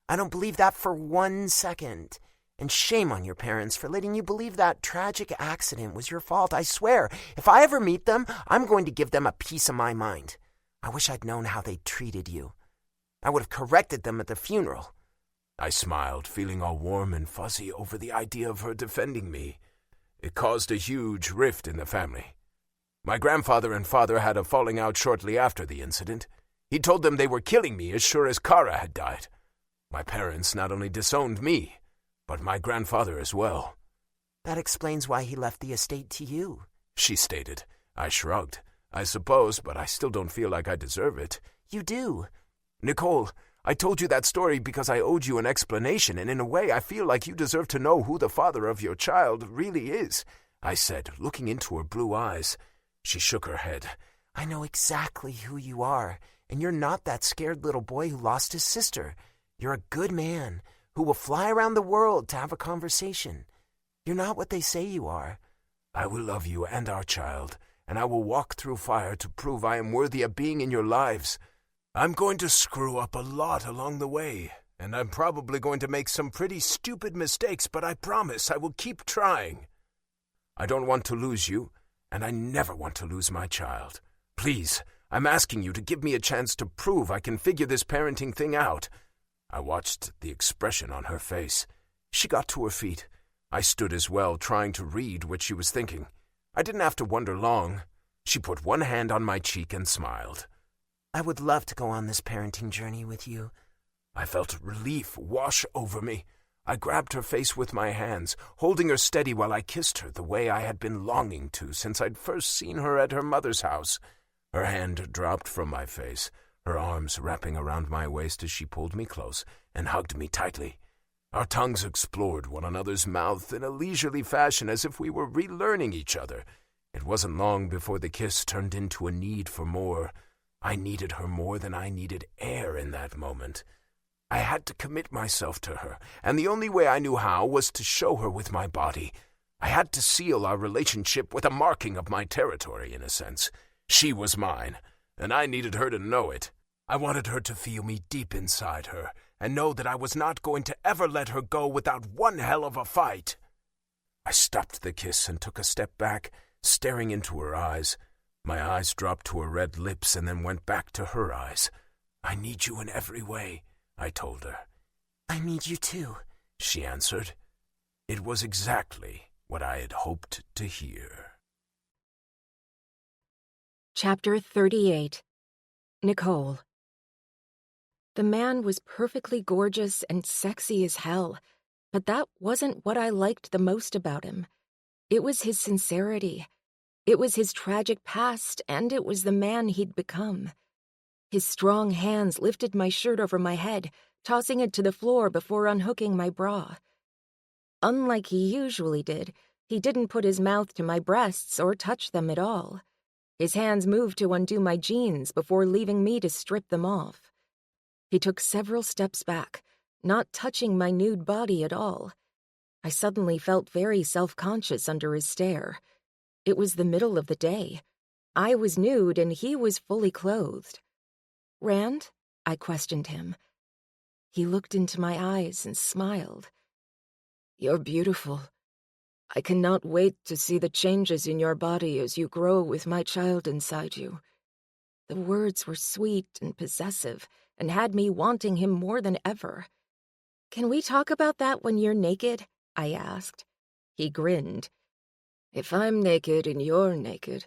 I don't believe that for 1 second. And shame on your parents for letting you believe that tragic accident was your fault. I swear, if I ever meet them, I'm going to give them a piece of my mind. I wish I'd known how they treated you. I would have corrected them at the funeral. I smiled, feeling all warm and fuzzy over the idea of her defending me. It caused a huge rift in the family. My grandfather and father had a falling out shortly after the incident. He told them they were killing me as sure as Kara had died. My parents not only disowned me, but my grandfather as well. That explains why he left the estate to you, she stated. I shrugged. I suppose, but I still don't feel like I deserve it. You do. Nicole, I told you that story because I owed you an explanation, and in a way I feel like you deserve to know who the father of your child really is, I said, looking into her blue eyes. She shook her head. I know exactly who you are, and you're not that scared little boy who lost his sister. You're a good man who will fly around the world to have a conversation. You're not what they say you are. I will love you and our child, and I will walk through fire to prove I am worthy of being in your lives. I'm going to screw up a lot along the way, and I'm probably going to make some pretty stupid mistakes, but I promise I will keep trying. I don't want to lose you, and I never want to lose my child. Please, I'm asking you to give me a chance to prove I can figure this parenting thing out. I watched the expression on her face. She got to her feet. I stood as well, trying to read what she was thinking. I didn't have to wonder long. She put one hand on my cheek and smiled. I would love to go on this parenting journey with you. I felt relief wash over me. I grabbed her face with my hands, holding her steady while I kissed her the way I had been longing to since I'd first seen her at her mother's house. Her hand dropped from my face, her arms wrapping around my waist as she pulled me close and hugged me tightly. Our tongues explored one another's mouth in a leisurely fashion as if we were relearning each other. It wasn't long before the kiss turned into a need for more. I needed her more than I needed air in that moment. I had to commit myself to her, and the only way I knew how was to show her with my body. I had to seal our relationship with a marking of my territory, in a sense. She was mine, and I needed her to know it. I wanted her to feel me deep inside her, and know that I was not going to ever let her go without one hell of a fight. I stopped the kiss and took a step back, staring into her eyes. My eyes dropped to her red lips and then went back to her eyes. I need you in every way, I told her. I need you too, she answered. It was exactly what I had hoped to hear. Chapter 38. Nicole. The man was perfectly gorgeous and sexy as hell, but that wasn't what I liked the most about him. It was his sincerity. It was his tragic past, and it was the man he'd become. His strong hands lifted my shirt over my head, tossing it to the floor before unhooking my bra. Unlike he usually did, he didn't put his mouth to my breasts or touch them at all. His hands moved to undo my jeans before leaving me to strip them off. He took several steps back, not touching my nude body at all. I suddenly felt very self-conscious under his stare. It was the middle of the day. I was nude and he was fully clothed. "Rand?" I questioned him. He looked into my eyes and smiled. "You're beautiful. I cannot wait to see the changes in your body as you grow with my child inside you." The words were sweet and possessive and had me wanting him more than ever. "Can we talk about that when you're naked?" I asked. He grinned. "If I'm naked and you're naked,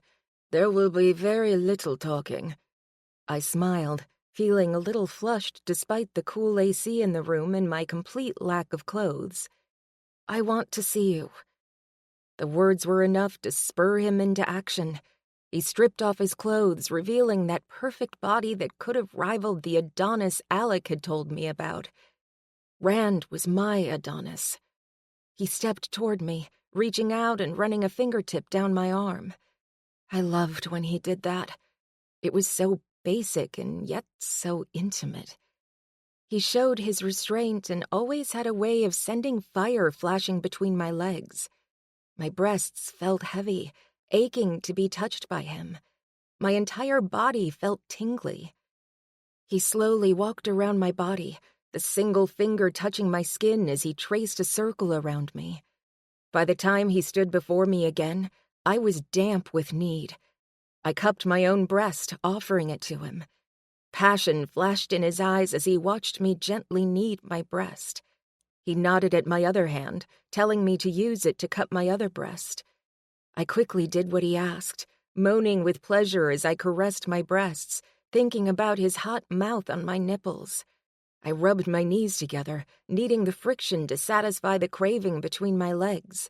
There will be very little talking. I smiled, feeling a little flushed despite the cool AC in the room and my complete lack of clothes. I want to see you. The words were enough to spur him into action. He stripped off his clothes, revealing that perfect body that could have rivaled the Adonis Alec had told me about. Rand was my Adonis. He stepped toward me, reaching out and running a fingertip down my arm. I loved when he did that. It was so basic and yet so intimate. He showed his restraint and always had a way of sending fire flashing between my legs. My breasts felt heavy, aching to be touched by him. My entire body felt tingly. He slowly walked around my body, the single finger touching my skin as he traced a circle around me. By the time he stood before me again, I was damp with need. I cupped my own breast, offering it to him. Passion flashed in his eyes as he watched me gently knead my breast. He nodded at my other hand, telling me to use it to cup my other breast. I quickly did what he asked, moaning with pleasure as I caressed my breasts, thinking about his hot mouth on my nipples. I rubbed my knees together, needing the friction to satisfy the craving between my legs.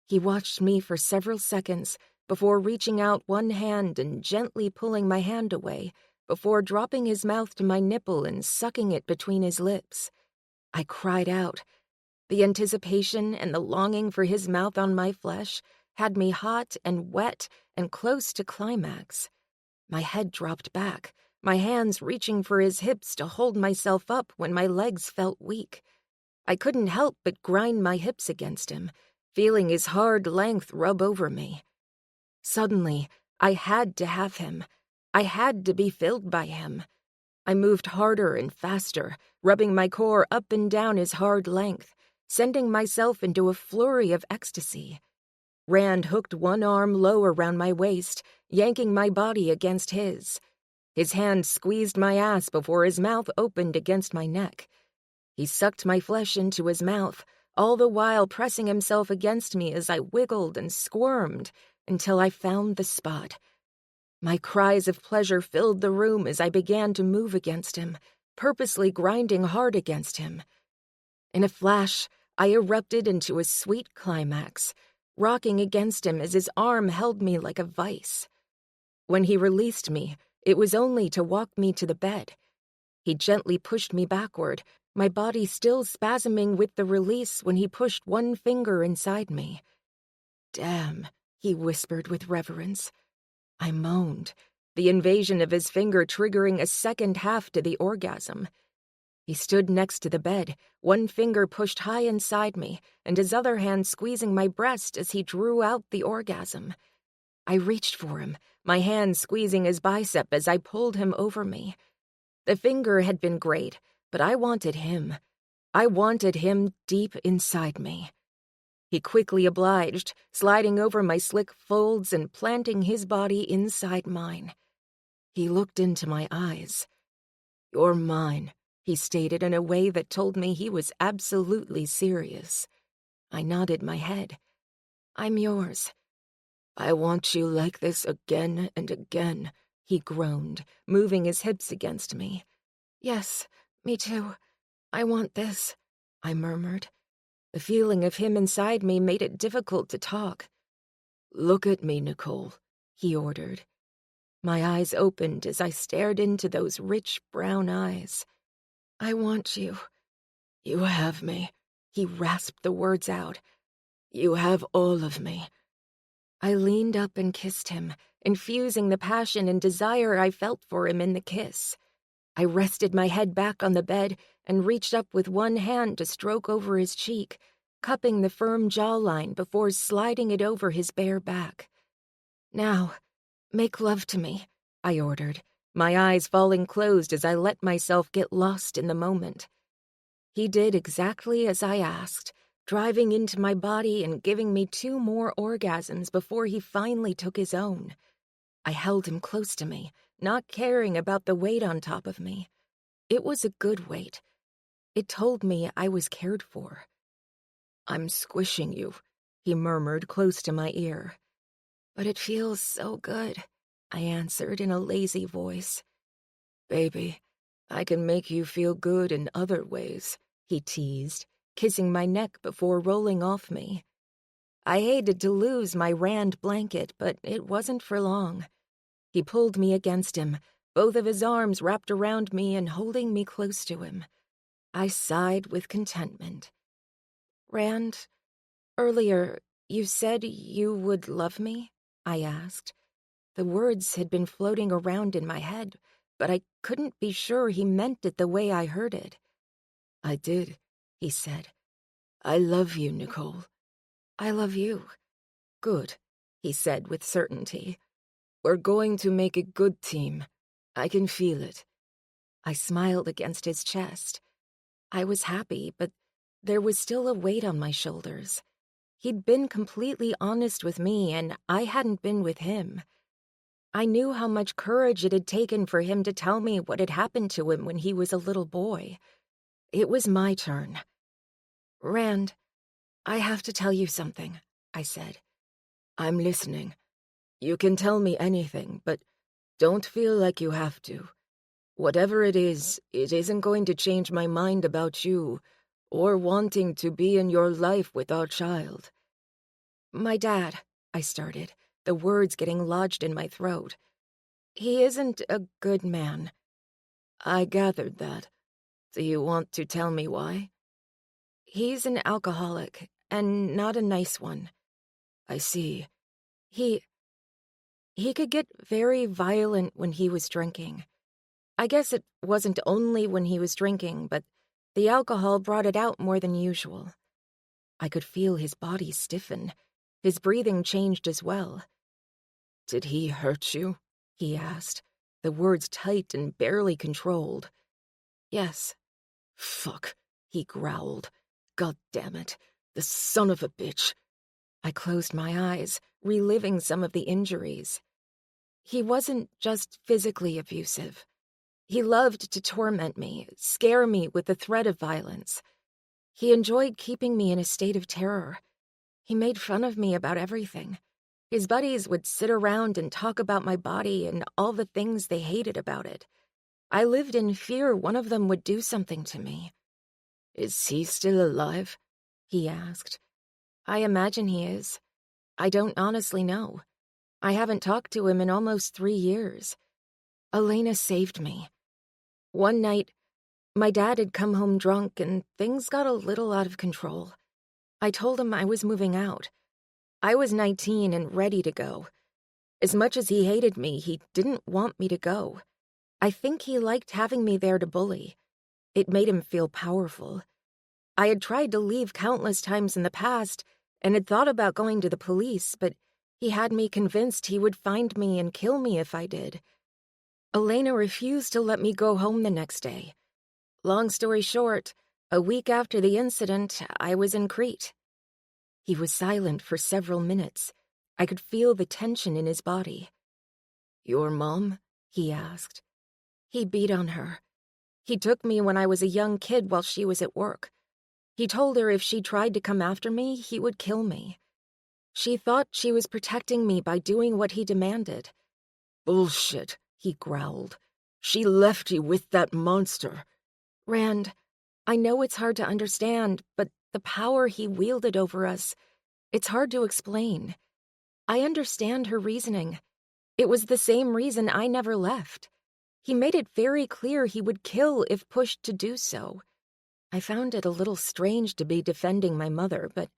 He watched me for several seconds before reaching out one hand and gently pulling my hand away, before dropping his mouth to my nipple and sucking it between his lips. I cried out. The anticipation and the longing for his mouth on my flesh had me hot and wet and close to climax. My head dropped back, my hands reaching for his hips to hold myself up when my legs felt weak. I couldn't help but grind my hips against him, feeling his hard length rub over me. Suddenly, I had to have him. I had to be filled by him. I moved harder and faster, rubbing my core up and down his hard length, sending myself into a flurry of ecstasy. Rand hooked one arm low around my waist, yanking my body against his. His hand squeezed my ass before his mouth opened against my neck. He sucked my flesh into his mouth, all the while pressing himself against me as I wiggled and squirmed until I found the spot. My cries of pleasure filled the room as I began to move against him, purposely grinding hard against him. In a flash, I erupted into a sweet climax, rocking against him as his arm held me like a vice. When he released me, it was only to walk me to the bed. He gently pushed me backward, my body still spasming with the release when he pushed one finger inside me. "Damn," he whispered with reverence. I moaned, the invasion of his finger triggering a second half to the orgasm. He stood next to the bed, one finger pushed high inside me, and his other hand squeezing my breast as he drew out the orgasm. I reached for him, my hand squeezing his bicep as I pulled him over me. The finger had been great, but I wanted him. I wanted him deep inside me. He quickly obliged, sliding over my slick folds and planting his body inside mine. He looked into my eyes. "You're mine," he stated in a way that told me he was absolutely serious. I nodded my head. "I'm yours." "I want you like this again and again," he groaned, moving his hips against me. "Yes, me too. I want this," I murmured. The feeling of him inside me made it difficult to talk. "Look at me, Nicole," he ordered. My eyes opened as I stared into those rich brown eyes. "I want you." "You have me," he rasped the words out. "You have all of me." I leaned up and kissed him, infusing the passion and desire I felt for him in the kiss. I rested my head back on the bed and reached up with one hand to stroke over his cheek, cupping the firm jawline before sliding it over his bare back. "Now, make love to me," I ordered, my eyes falling closed as I let myself get lost in the moment. He did exactly as I asked, driving into my body and giving me 2 more orgasms before he finally took his own. I held him close to me, not caring about the weight on top of me. It was a good weight. It told me I was cared for. "I'm squishing you," he murmured close to my ear. But it feels so good, I answered in a lazy voice. Baby, I can make you feel good in other ways, he teased, kissing my neck before rolling off me. I hated to lose my Rand blanket, but it wasn't for long. He pulled me against him, both of his arms wrapped around me and holding me close to him. I sighed with contentment. Rand, earlier, you said you would love me? I asked. The words had been floating around in my head, but I couldn't be sure he meant it the way I heard it. I did, he said. I love you, Nicole. I love you. Good, he said with certainty. We're going to make a good team. I can feel it. I smiled against his chest. I was happy, but there was still a weight on my shoulders. He'd been completely honest with me, and I hadn't been with him. I knew how much courage it had taken for him to tell me what had happened to him when he was a little boy. It was my turn. Rand, I have to tell you something, I said. I'm listening. You can tell me anything, but don't feel like you have to. Whatever it isn't going to change my mind about you or wanting to be in your life with our child. My dad, I started, the words getting lodged in my throat. He isn't a good man. I gathered that. Do you want to tell me why? He's an alcoholic, and not a nice one. I see. He could get very violent when he was drinking. I guess it wasn't only when he was drinking, but the alcohol brought it out more than usual. I could feel his body stiffen. His breathing changed as well. Did he hurt you? He asked, the words tight and barely controlled. Yes. Fuck, he growled. God damn it, the son of a bitch. I closed my eyes, reliving some of the injuries. He wasn't just physically abusive. He loved to torment me, scare me with the threat of violence. He enjoyed keeping me in a state of terror. He made fun of me about everything. His buddies would sit around and talk about my body and all the things they hated about it. I lived in fear one of them would do something to me. Is he still alive? He asked. I imagine he is. I don't honestly know. I haven't talked to him in almost 3 years. Elena saved me. One night, my dad had come home drunk and things got a little out of control. I told him I was moving out. I was 19 and ready to go. As much as he hated me, he didn't want me to go. I think he liked having me there to bully. It made him feel powerful. I had tried to leave countless times in the past and had thought about going to the police, but he had me convinced he would find me and kill me if I did. Elena refused to let me go home the next day. Long story short, a week after the incident, I was in Crete. He was silent for several minutes. I could feel the tension in his body. Your mom? He asked. He beat on her. He took me when I was a young kid while she was at work. He told her if she tried to come after me, he would kill me. She thought she was protecting me by doing what he demanded. Bullshit, he growled. She left you with that monster. Rand, I know it's hard to understand, but the power he wielded over us, it's hard to explain. I understand her reasoning. It was the same reason I never left. He made it very clear he would kill if pushed to do so. I found it a little strange to be defending my mother, but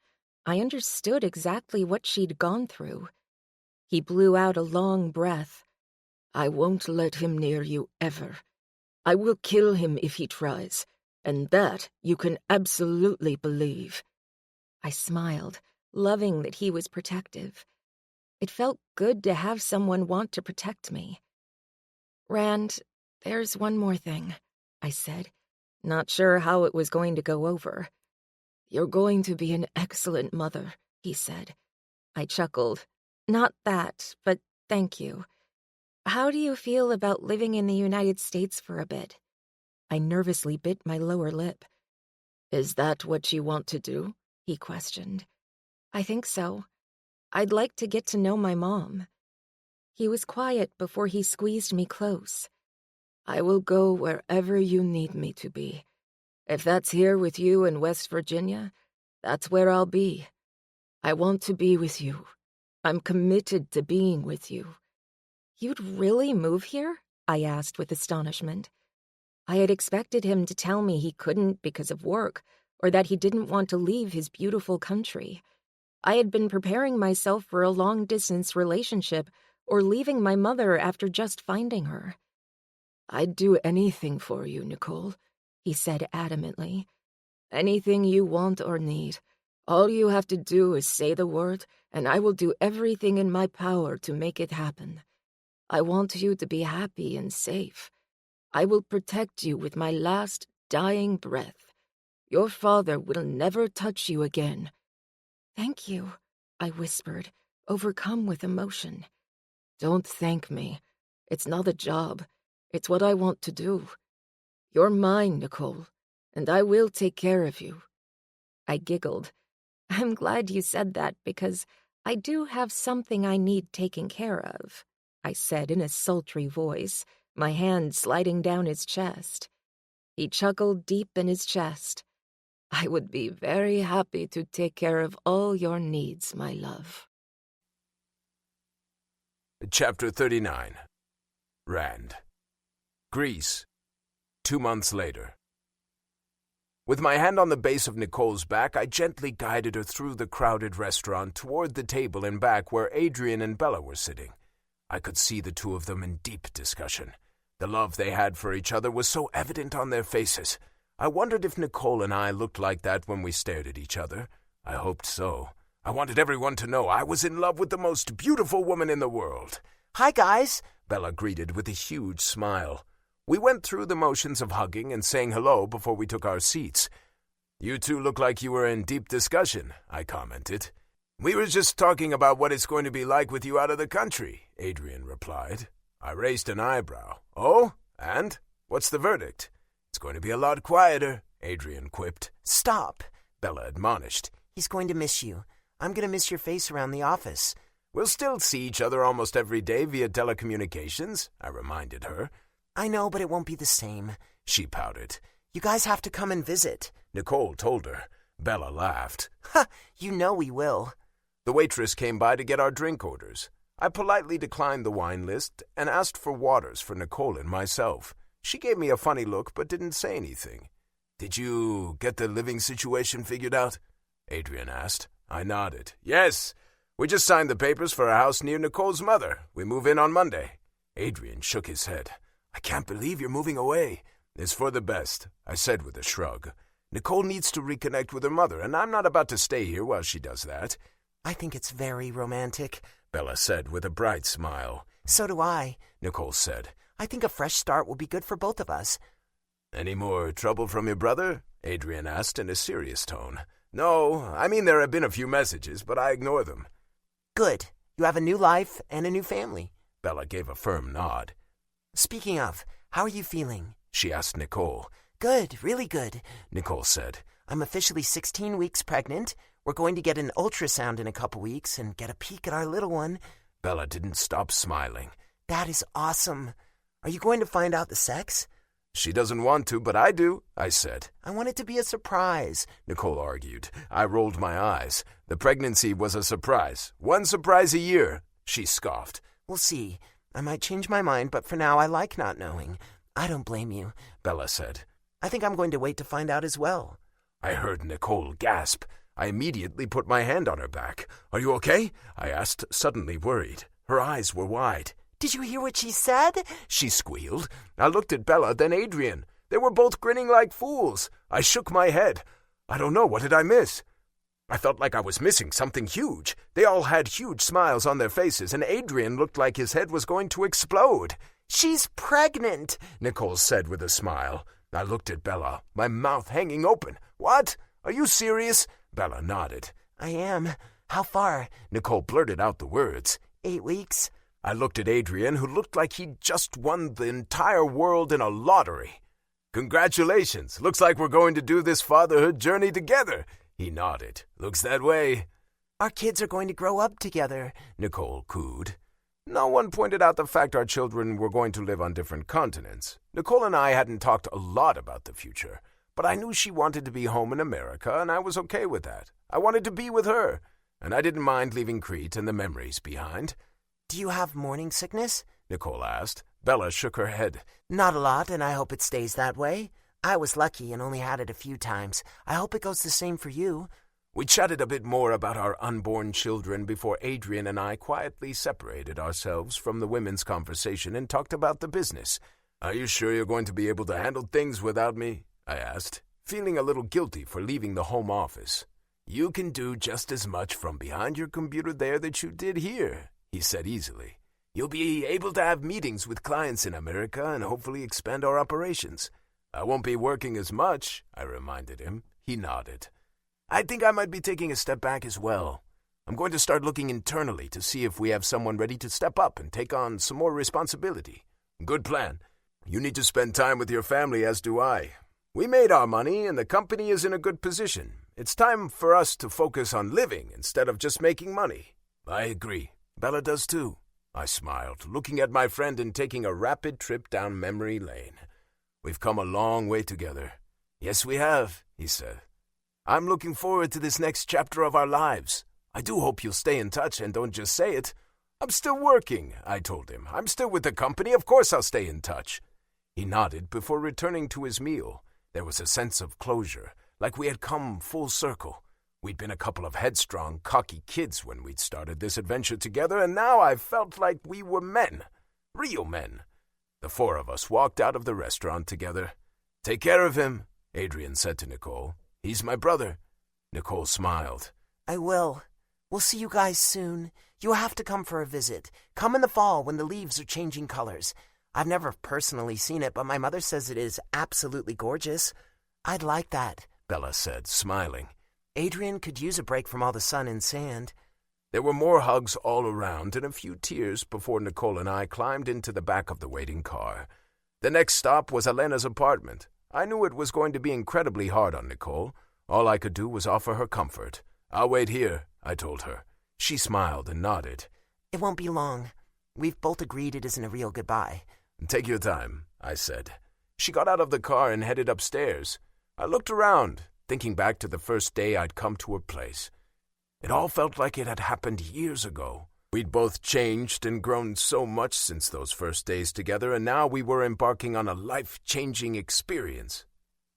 I understood exactly what she'd gone through. He blew out a long breath. I won't let him near you ever. I will kill him if he tries, and that you can absolutely believe. I smiled, loving that he was protective. It felt good to have someone want to protect me. Rand, there's one more thing, I said, not sure how it was going to go over. You're going to be an excellent mother, he said. I chuckled. Not that, but thank you. How do you feel about living in the United States for a bit? I nervously bit my lower lip. Is that what you want to do? He questioned. I think so. I'd like to get to know my mom. He was quiet before he squeezed me close. I will go wherever you need me to be. If that's here with you in West Virginia, that's where I'll be. I want to be with you. I'm committed to being with you. You'd really move here? I asked with astonishment. I had expected him to tell me he couldn't because of work, or that he didn't want to leave his beautiful country. I had been preparing myself for a long-distance relationship or leaving my mother after just finding her. I'd do anything for you, Nicole, he said adamantly. Anything you want or need. All you have to do is say the word, and I will do everything in my power to make it happen. I want you to be happy and safe. I will protect you with my last dying breath. Your father will never touch you again. Thank you, I whispered, overcome with emotion. Don't thank me. It's not a job. It's what I want to do. You're mine, Nicole, and I will take care of you. I giggled. I'm glad you said that because I do have something I need taken care of, I said in a sultry voice, my hand sliding down his chest. He chuckled deep in his chest. I would be very happy to take care of all your needs, my love. Chapter 39. Rand. Greece. 2 months later. With my hand on the base of Nicole's back, I gently guided her through the crowded restaurant toward the table in back where Adrian and Bella were sitting. I could see the two of them in deep discussion. The love they had for each other was so evident on their faces. I wondered if Nicole and I looked like that when we stared at each other. I hoped so. I wanted everyone to know I was in love with the most beautiful woman in the world. Hi, guys, Bella greeted with a huge smile. We went through the motions of hugging and saying hello before we took our seats. You two look like you were in deep discussion, I commented. We were just talking about what it's going to be like with you out of the country, Adrian replied. I raised an eyebrow. Oh, and? What's the verdict? It's going to be a lot quieter, Adrian quipped. Stop, Bella admonished. He's going to miss you. I'm going to miss your face around the office. We'll still see each other almost every day via telecommunications, I reminded her. I know, but it won't be the same, she pouted. You guys have to come and visit, Nicole told her. Bella laughed. Ha! You know we will. The waitress came by to get our drink orders. I politely declined the wine list and asked for waters for Nicole and myself. She gave me a funny look but didn't say anything. Did you get the living situation figured out? Adrian asked. I nodded. Yes. We just signed the papers for a house near Nicole's mother. We move in on Monday. Adrian shook his head. I can't believe you're moving away. It's for the best, I said with a shrug. Nicole needs to reconnect with her mother, and I'm not about to stay here while she does that. I think it's very romantic, Bella said with a bright smile. So do I, Nicole said. I think a fresh start will be good for both of us. Any more trouble from your brother? Adrian asked in a serious tone. No, I mean there have been a few messages, but I ignore them. Good. You have a new life and a new family. Bella gave a firm nod. Speaking of, how are you feeling? She asked Nicole. Good, really good, Nicole said. I'm officially 16 weeks pregnant. We're going to get an ultrasound in a couple weeks and get a peek at our little one. Bella didn't stop smiling. That is awesome. Are you going to find out the sex? She doesn't want to, but I do, I said. I want it to be a surprise, Nicole argued. I rolled my eyes. The pregnancy was a surprise. One surprise a year, she scoffed. We'll see. I might change my mind, but for now I like not knowing. I don't blame you, Bella said. I think I'm going to wait to find out as well. I heard Nicole gasp. I immediately put my hand on her back. Are you okay? I asked, suddenly worried. Her eyes were wide. Did you hear what she said? She squealed. I looked at Bella, then Adrian. They were both grinning like fools. I shook my head. I don't know, what did I miss? I felt like I was missing something huge. They all had huge smiles on their faces, and Adrian looked like his head was going to explode. She's pregnant, Nicole said with a smile. I looked at Bella, my mouth hanging open. What? Are you serious? Bella nodded. I am. How far? Nicole blurted out the words. 8 weeks. I looked at Adrian, who looked like he'd just won the entire world in a lottery. Congratulations. Looks like we're going to do this fatherhood journey together. He nodded. Looks that way. Our kids are going to grow up together, Nicole cooed. No one pointed out the fact our children were going to live on different continents. Nicole and I hadn't talked a lot about the future, but I knew she wanted to be home in America, and I was okay with that. I wanted to be with her, and I didn't mind leaving Crete and the memories behind. Do you have morning sickness? Nicole asked. Bella shook her head. Not a lot, and I hope it stays that way. I was lucky and only had it a few times. I hope it goes the same for you. We chatted a bit more about our unborn children before Adrian and I quietly separated ourselves from the women's conversation and talked about the business. Are you sure you're going to be able to handle things without me? I asked, feeling a little guilty for leaving the home office. You can do just as much from behind your computer there that you did here, he said easily. You'll be able to have meetings with clients in America and hopefully expand our operations. I won't be working as much, I reminded him. He nodded. I think I might be taking a step back as well. I'm going to start looking internally to see if we have someone ready to step up and take on some more responsibility. Good plan. You need to spend time with your family, as do I. We made our money and the company is in a good position. It's time for us to focus on living instead of just making money. I agree. Bella does too. I smiled, looking at my friend and taking a rapid trip down memory lane. We've come a long way together. Yes, we have, he said. I'm looking forward to this next chapter of our lives. I do hope you'll stay in touch and don't just say it. I'm still working, I told him. I'm still with the company. Of course I'll stay in touch. He nodded before returning to his meal. There was a sense of closure, like we had come full circle. We'd been a couple of headstrong, cocky kids when we'd started this adventure together, and now I felt like we were men. Real men. The four of us walked out of the restaurant together. Take care of him, Adrian said to Nicole. He's my brother. Nicole smiled. I will. We'll see you guys soon. You'll have to come for a visit. Come in the fall when the leaves are changing colors. I've never personally seen it, but my mother says it is absolutely gorgeous. I'd like that, Bella said, smiling. Adrian could use a break from all the sun and sand. There were more hugs all around and a few tears before Nicole and I climbed into the back of the waiting car. The next stop was Elena's apartment. I knew it was going to be incredibly hard on Nicole. All I could do was offer her comfort. I'll wait here, I told her. She smiled and nodded. It won't be long. We've both agreed it isn't a real goodbye. Take your time, I said. She got out of the car and headed upstairs. I looked around, thinking back to the first day I'd come to her place. It all felt like it had happened years ago. We'd both changed and grown so much since those first days together, and now we were embarking on a life-changing experience.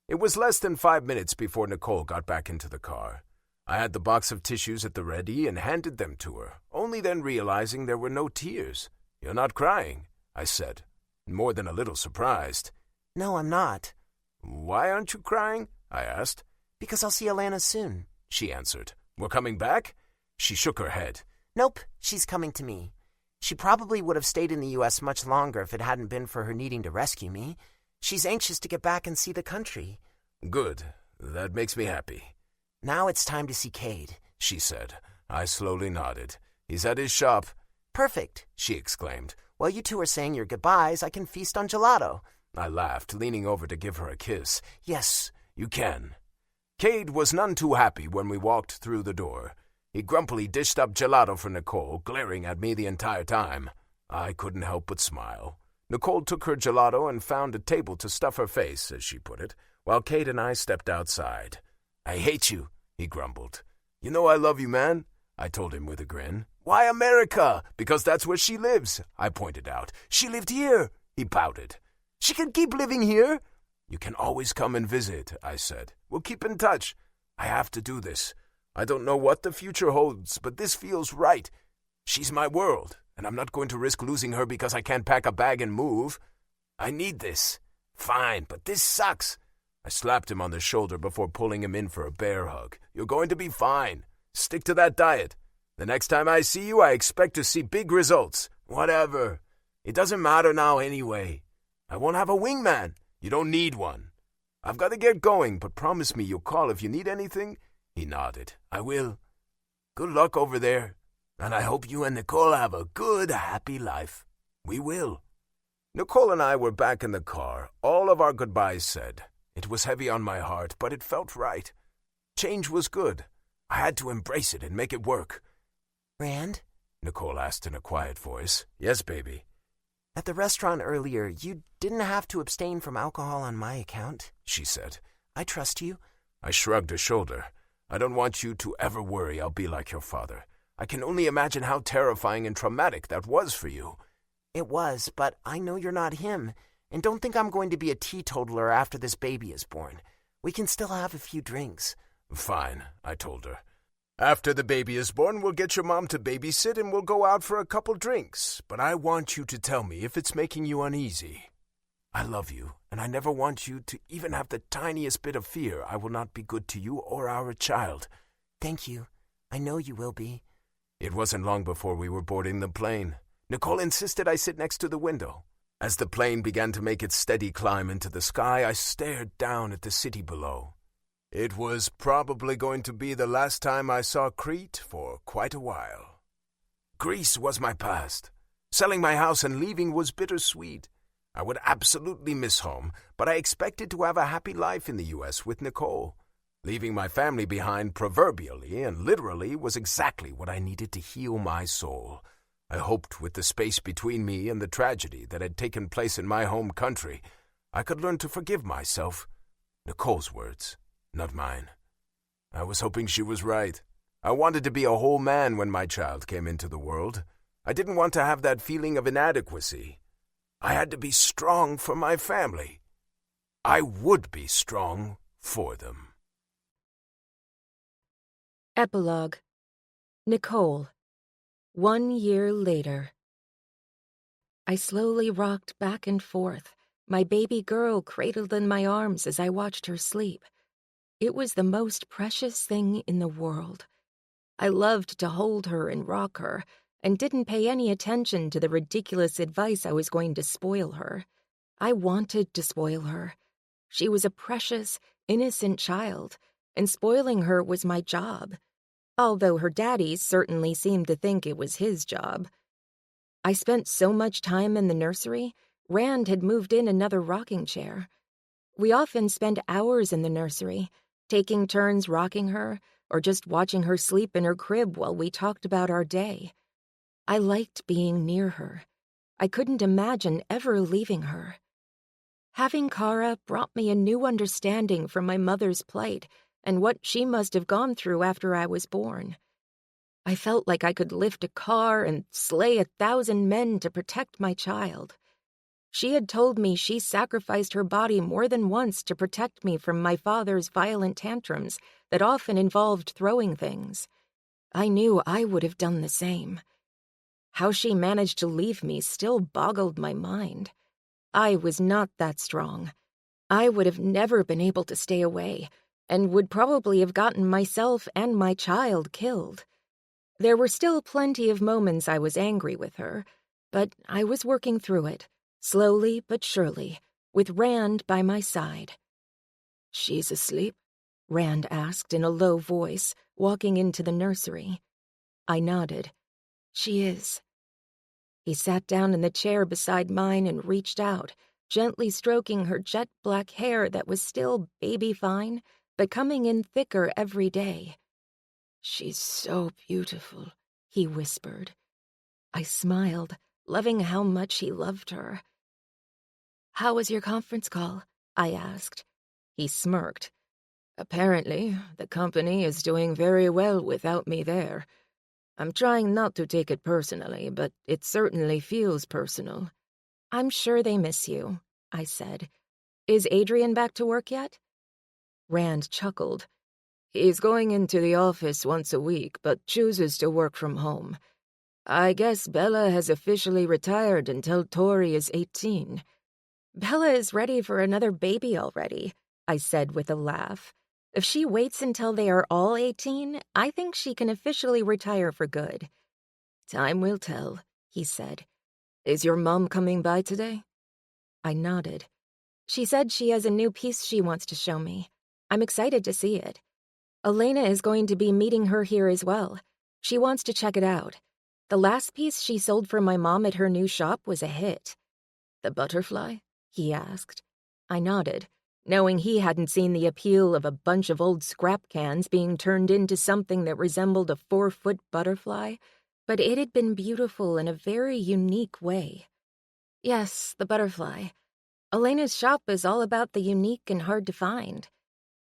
It was less than 5 minutes before Nicole got back into the car. I had the box of tissues at the ready and handed them to her, only then realizing there were no tears. You're not crying, I said, more than a little surprised. No, I'm not. Why aren't you crying? I asked. Because I'll see Alana soon, she answered. We're coming back? She shook her head. Nope, she's coming to me. She probably would have stayed in the U.S. much longer if it hadn't been for her needing to rescue me. She's anxious to get back and see the country. Good. That makes me happy. Now it's time to see Cade, she said. I slowly nodded. He's at his shop. Perfect, she exclaimed. While you two are saying your goodbyes, I can feast on gelato. I laughed, leaning over to give her a kiss. Yes, you can. Cade was none too happy when we walked through the door. He grumpily dished up gelato for Nicole, glaring at me the entire time. I couldn't help but smile. Nicole took her gelato and found a table to stuff her face, as she put it, while Cade and I stepped outside. I hate you, he grumbled. You know I love you, man, I told him with a grin. Why America? Because that's where she lives, I pointed out. She lived here, he pouted. She can keep living here. You can always come and visit, I said. We'll keep in touch. I have to do this. I don't know what the future holds, but this feels right. She's my world, and I'm not going to risk losing her because I can't pack a bag and move. I need this. Fine, but this sucks. I slapped him on the shoulder before pulling him in for a bear hug. You're going to be fine. Stick to that diet. The next time I see you, I expect to see big results. Whatever. It doesn't matter now anyway. I won't have a wingman. You don't need one. I've got to get going, but promise me you'll call if you need anything. He nodded. I will. Good luck over there. And I hope you and Nicole have a good, happy life. We will. Nicole and I were back in the car, all of our goodbyes said. It was heavy on my heart, but it felt right. Change was good. I had to embrace it and make it work. Rand? Nicole asked in a quiet voice. Yes, baby. At the restaurant earlier, you didn't have to abstain from alcohol on my account, she said. I trust you. I shrugged a shoulder. I don't want you to ever worry I'll be like your father. I can only imagine how terrifying and traumatic that was for you. It was, but I know you're not him, and don't think I'm going to be a teetotaler after this baby is born. We can still have a few drinks. Fine, I told her. After the baby is born, we'll get your mom to babysit and we'll go out for a couple drinks. But I want you to tell me if it's making you uneasy. I love you, and I never want you to even have the tiniest bit of fear I will not be good to you or our child. Thank you. I know you will be. It wasn't long before we were boarding the plane. Nicole insisted I sit next to the window. As the plane began to make its steady climb into the sky, I stared down at the city below. It was probably going to be the last time I saw Crete for quite a while. Greece was my past. Selling my house and leaving was bittersweet. I would absolutely miss home, but I expected to have a happy life in the U.S. with Nicole. Leaving my family behind proverbially and literally was exactly what I needed to heal my soul. I hoped with the space between me and the tragedy that had taken place in my home country, I could learn to forgive myself. Nicole's words, not mine. I was hoping she was right. I wanted to be a whole man when my child came into the world. I didn't want to have that feeling of inadequacy. I had to be strong for my family. I would be strong for them. Epilogue. Nicole. 1 year later. I slowly rocked back and forth, my baby girl cradled in my arms as I watched her sleep. It was the most precious thing in the world. I loved to hold her and rock her, and didn't pay any attention to the ridiculous advice I was going to spoil her. I wanted to spoil her. She was a precious, innocent child, and spoiling her was my job, although her daddy certainly seemed to think it was his job. I spent so much time in the nursery, Rand had moved in another rocking chair. We often spent hours in the nursery, taking turns rocking her, or just watching her sleep in her crib while we talked about our day. I liked being near her. I couldn't imagine ever leaving her. Having Kara brought me a new understanding from my mother's plight and what she must have gone through after I was born. I felt like I could lift a car and slay 1,000 men to protect my child. She had told me she sacrificed her body more than once to protect me from my father's violent tantrums that often involved throwing things. I knew I would have done the same. How she managed to leave me still boggled my mind. I was not that strong. I would have never been able to stay away, and would probably have gotten myself and my child killed. There were still plenty of moments I was angry with her, but I was working through it, slowly but surely, with Rand by my side. "She's asleep?" Rand asked in a low voice, walking into the nursery. I nodded. "She is." He sat down in the chair beside mine and reached out, gently stroking her jet-black hair that was still baby-fine, but coming in thicker every day. "She's so beautiful," he whispered. I smiled, loving how much he loved her. "How was your conference call?" I asked. He smirked. "Apparently, the company is doing very well without me there. I'm trying not to take it personally, but it certainly feels personal." "I'm sure they miss you," I said. "Is Adrian back to work yet?" Rand chuckled. "He's going into the office once a week, but chooses to work from home. I guess Bella has officially retired until Tori is 18. "Bella is ready for another baby already," I said with a laugh. "If she waits until they are all 18, I think she can officially retire for good." "Time will tell," he said. "Is your mom coming by today?" I nodded. "She said she has a new piece she wants to show me. I'm excited to see it. Elena is going to be meeting her here as well. She wants to check it out. The last piece she sold for my mom at her new shop was a hit." "The butterfly?" he asked. I nodded. knowing he hadn't seen the appeal of a bunch of old scrap cans being turned into something that resembled a 4-foot butterfly, but it had been beautiful in a very unique way. Yes, the butterfly. Elena's shop is all about the unique and hard to find.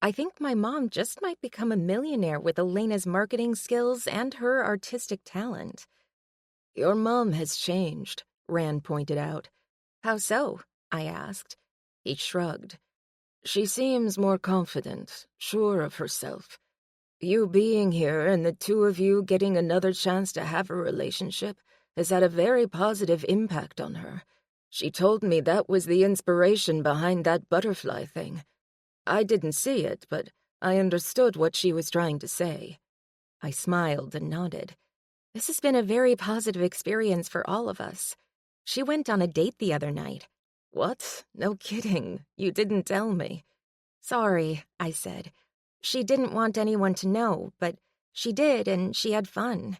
I think my mom just might become a millionaire with Elena's marketing skills and her artistic talent. Your mom has changed, Rand pointed out. How so? I asked. He shrugged. She seems more confident, sure of herself. You being here and the two of you getting another chance to have a relationship has had a very positive impact on her. She told me that was the inspiration behind that butterfly thing. I didn't see it, but I understood what she was trying to say. I smiled and nodded. This has been a very positive experience for all of us. She went on a date the other night. What? No kidding. You didn't tell me. Sorry, I said. She didn't want anyone to know, but she did, and she had fun.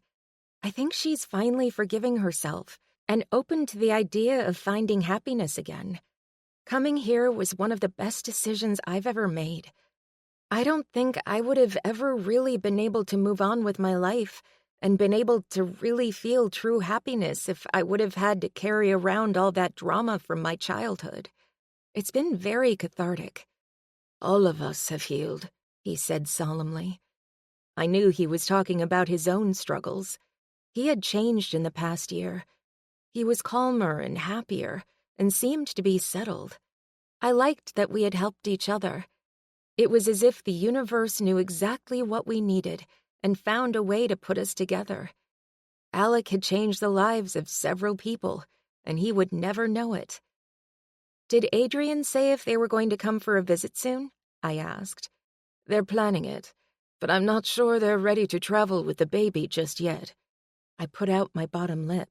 I think she's finally forgiving herself and open to the idea of finding happiness again. Coming here was one of the best decisions I've ever made. I don't think I would have ever really been able to move on with my life and been able to really feel true happiness if I would have had to carry around all that drama from my childhood. It's been very cathartic. All of us have healed, he said solemnly. I knew he was talking about his own struggles. He had changed in the past year. He was calmer and happier and seemed to be settled. I liked that we had helped each other. It was as if the universe knew exactly what we needed and found a way to put us together. Alec had changed the lives of several people, and he would never know it. Did Adrian say if they were going to come for a visit soon? I asked. They're planning it, but I'm not sure they're ready to travel with the baby just yet. I put out my bottom lip.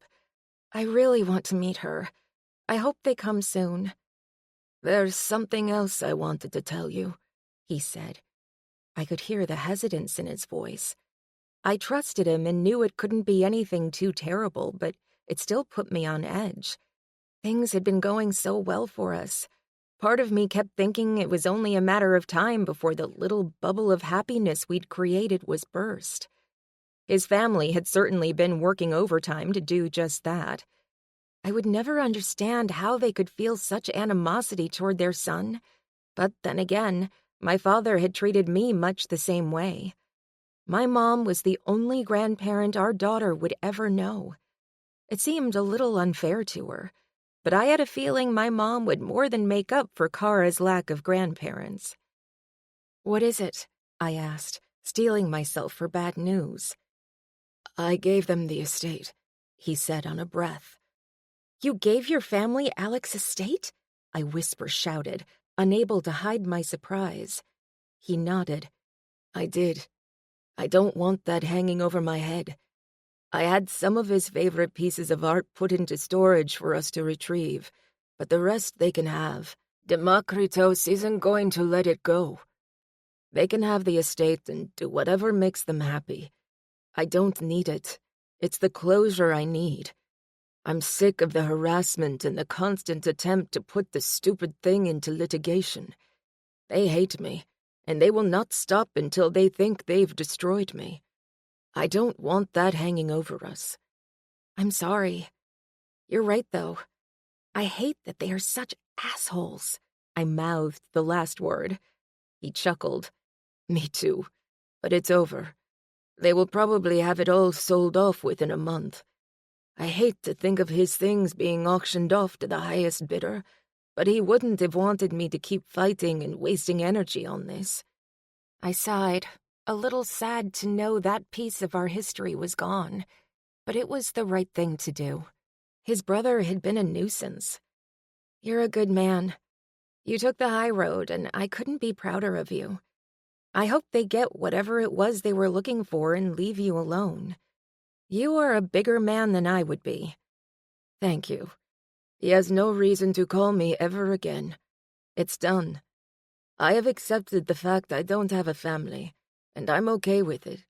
I really want to meet her. I hope they come soon. There's something else I wanted to tell you, he said. I could hear the hesitance in his voice. I trusted him and knew it couldn't be anything too terrible, but it still put me on edge. Things had been going so well for us. Part of me kept thinking it was only a matter of time before the little bubble of happiness we'd created was burst. His family had certainly been working overtime to do just that. I would never understand how they could feel such animosity toward their son, but then again, my father had treated me much the same way. My mom was the only grandparent our daughter would ever know. It seemed a little unfair to her, but I had a feeling my mom would more than make up for Kara's lack of grandparents. What is it? I asked, steeling myself for bad news. I gave them the estate, he said on a breath. You gave your family Alec's estate? I whisper-shouted, unable to hide my surprise. He nodded. I did. I don't want that hanging over my head. I had some of his favorite pieces of art put into storage for us to retrieve, but the rest they can have. Demokritos isn't going to let it go. They can have the estate and do whatever makes them happy. I don't need it. It's the closure I need. I'm sick of the harassment and the constant attempt to put the stupid thing into litigation. They hate me, and they will not stop until they think they've destroyed me. I don't want that hanging over us. I'm sorry. You're right, though. I hate that they are such assholes. I mouthed the last word. He chuckled. Me too. But it's over. They will probably have it all sold off within a month. I hate to think of his things being auctioned off to the highest bidder, but he wouldn't have wanted me to keep fighting and wasting energy on this. I sighed, a little sad to know that piece of our history was gone, but it was the right thing to do. His brother had been a nuisance. You're a good man. You took the high road, and I couldn't be prouder of you. I hope they get whatever it was they were looking for and leave you alone. You are a bigger man than I would be. Thank you. He has no reason to call me ever again. It's done. I have accepted the fact I don't have a family, and I'm okay with it.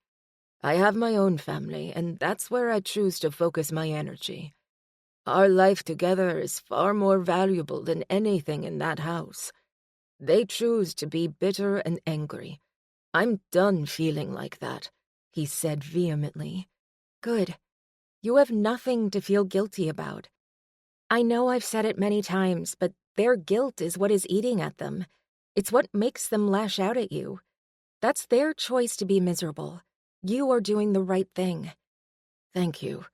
I have my own family, and that's where I choose to focus my energy. Our life together is far more valuable than anything in that house. They choose to be bitter and angry. I'm done feeling like that," he said vehemently. "Good. You have nothing to feel guilty about. I know I've said it many times, but their guilt is what is eating at them. It's what makes them lash out at you. That's their choice to be miserable. You are doing the right thing." "Thank you.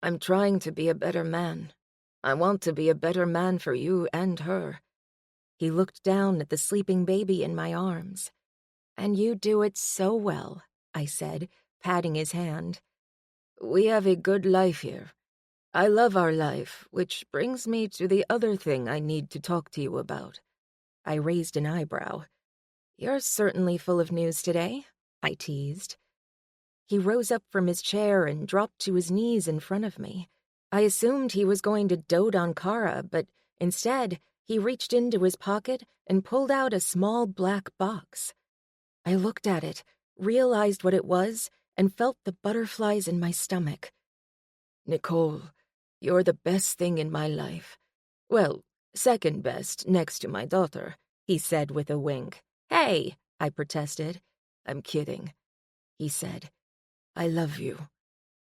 I'm trying to be a better man. I want to be a better man for you and her." He looked down at the sleeping baby in my arms. "And you do it so well," I said, patting his hand. "We have a good life here. I love our life, which brings me to the other thing I need to talk to you about." I raised an eyebrow. "You're certainly full of news today," I teased. He rose up from his chair and dropped to his knees in front of me. I assumed he was going to dote on Kara, but instead, he reached into his pocket and pulled out a small black box. I looked at it, realized what it was, and felt the butterflies in my stomach. "Nicole, you're the best thing in my life. Well, second best next to my daughter," he said with a wink. "Hey," I protested. "I'm kidding," he said. "I love you.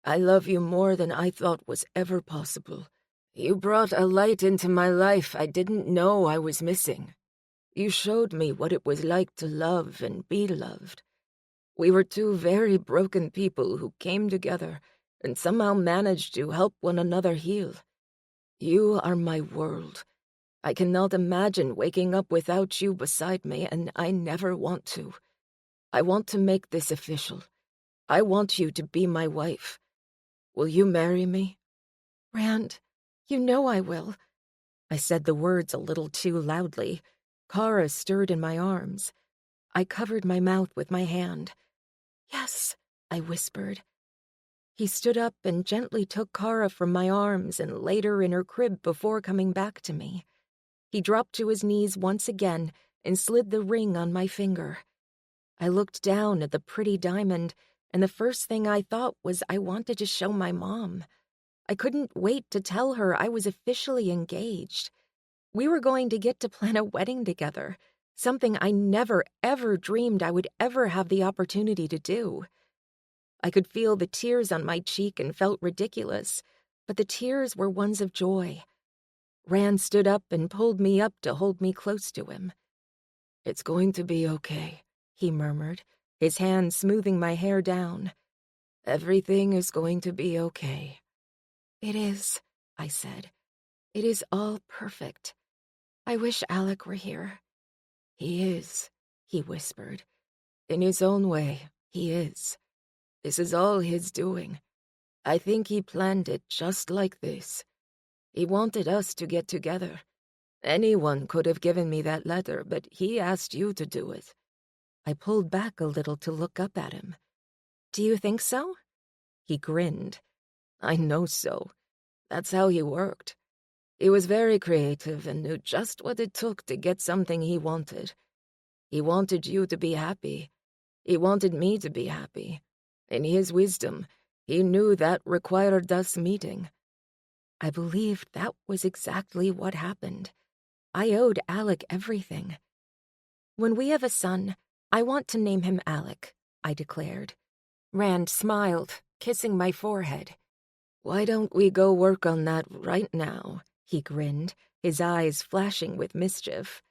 I love you more than I thought was ever possible. You brought a light into my life I didn't know I was missing. You showed me what it was like to love and be loved. We were two very broken people who came together and somehow managed to help one another heal. You are my world. I cannot imagine waking up without you beside me, and I never want to. I want to make this official. I want you to be my wife. Will you marry me?" "Rand, you know I will." I said the words a little too loudly. Kara stirred in my arms. I covered my mouth with my hand. "Yes," I whispered. He stood up and gently took Kara from my arms and laid her in her crib before coming back to me. He dropped to his knees once again and slid the ring on my finger. I looked down at the pretty diamond, and the first thing I thought was I wanted to show my mom. I couldn't wait to tell her I was officially engaged. We were going to get to plan a wedding together, something I never, ever dreamed I would ever have the opportunity to do. I could feel the tears on my cheek and felt ridiculous, but the tears were ones of joy. Rand stood up and pulled me up to hold me close to him. "It's going to be okay," he murmured, his hand smoothing my hair down. "Everything is going to be okay." "It is," I said. "It is all perfect. I wish Alec were here." "He is," he whispered. "In his own way, he is. This is all his doing. I think he planned it just like this. He wanted us to get together. Anyone could have given me that letter, but he asked you to do it." I pulled back a little to look up at him. "Do you think so?" He grinned. "I know so. That's how he worked. He was very creative and knew just what it took to get something he wanted. He wanted you to be happy. He wanted me to be happy. In his wisdom, he knew that required us meeting." I believed that was exactly what happened. I owed Alec everything. "When we have a son, I want to name him Alec," I declared. Rand smiled, kissing my forehead. "Why don't we go work on that right now?" He grinned, his eyes flashing with mischief.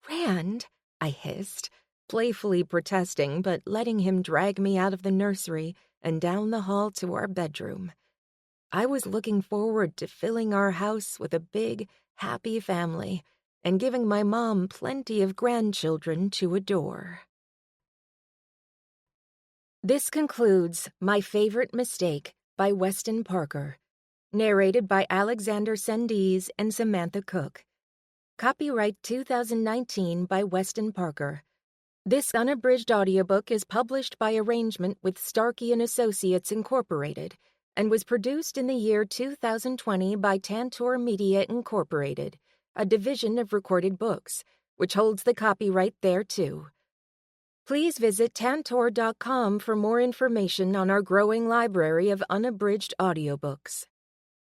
"Rand," I hissed, playfully protesting but letting him drag me out of the nursery and down the hall to our bedroom. I was looking forward to filling our house with a big, happy family and giving my mom plenty of grandchildren to adore. This concludes My Favorite Mistake by Weston Parker, narrated by Alexander Sendiz and Samantha Cook. Copyright 2019 by Weston Parker. This unabridged audiobook is published by arrangement with Starkey & Associates Incorporated and was produced in the year 2020 by Tantor Media Incorporated, a division of Recorded Books, which holds the copyright thereto. Please visit tantor.com for more information on our growing library of unabridged audiobooks.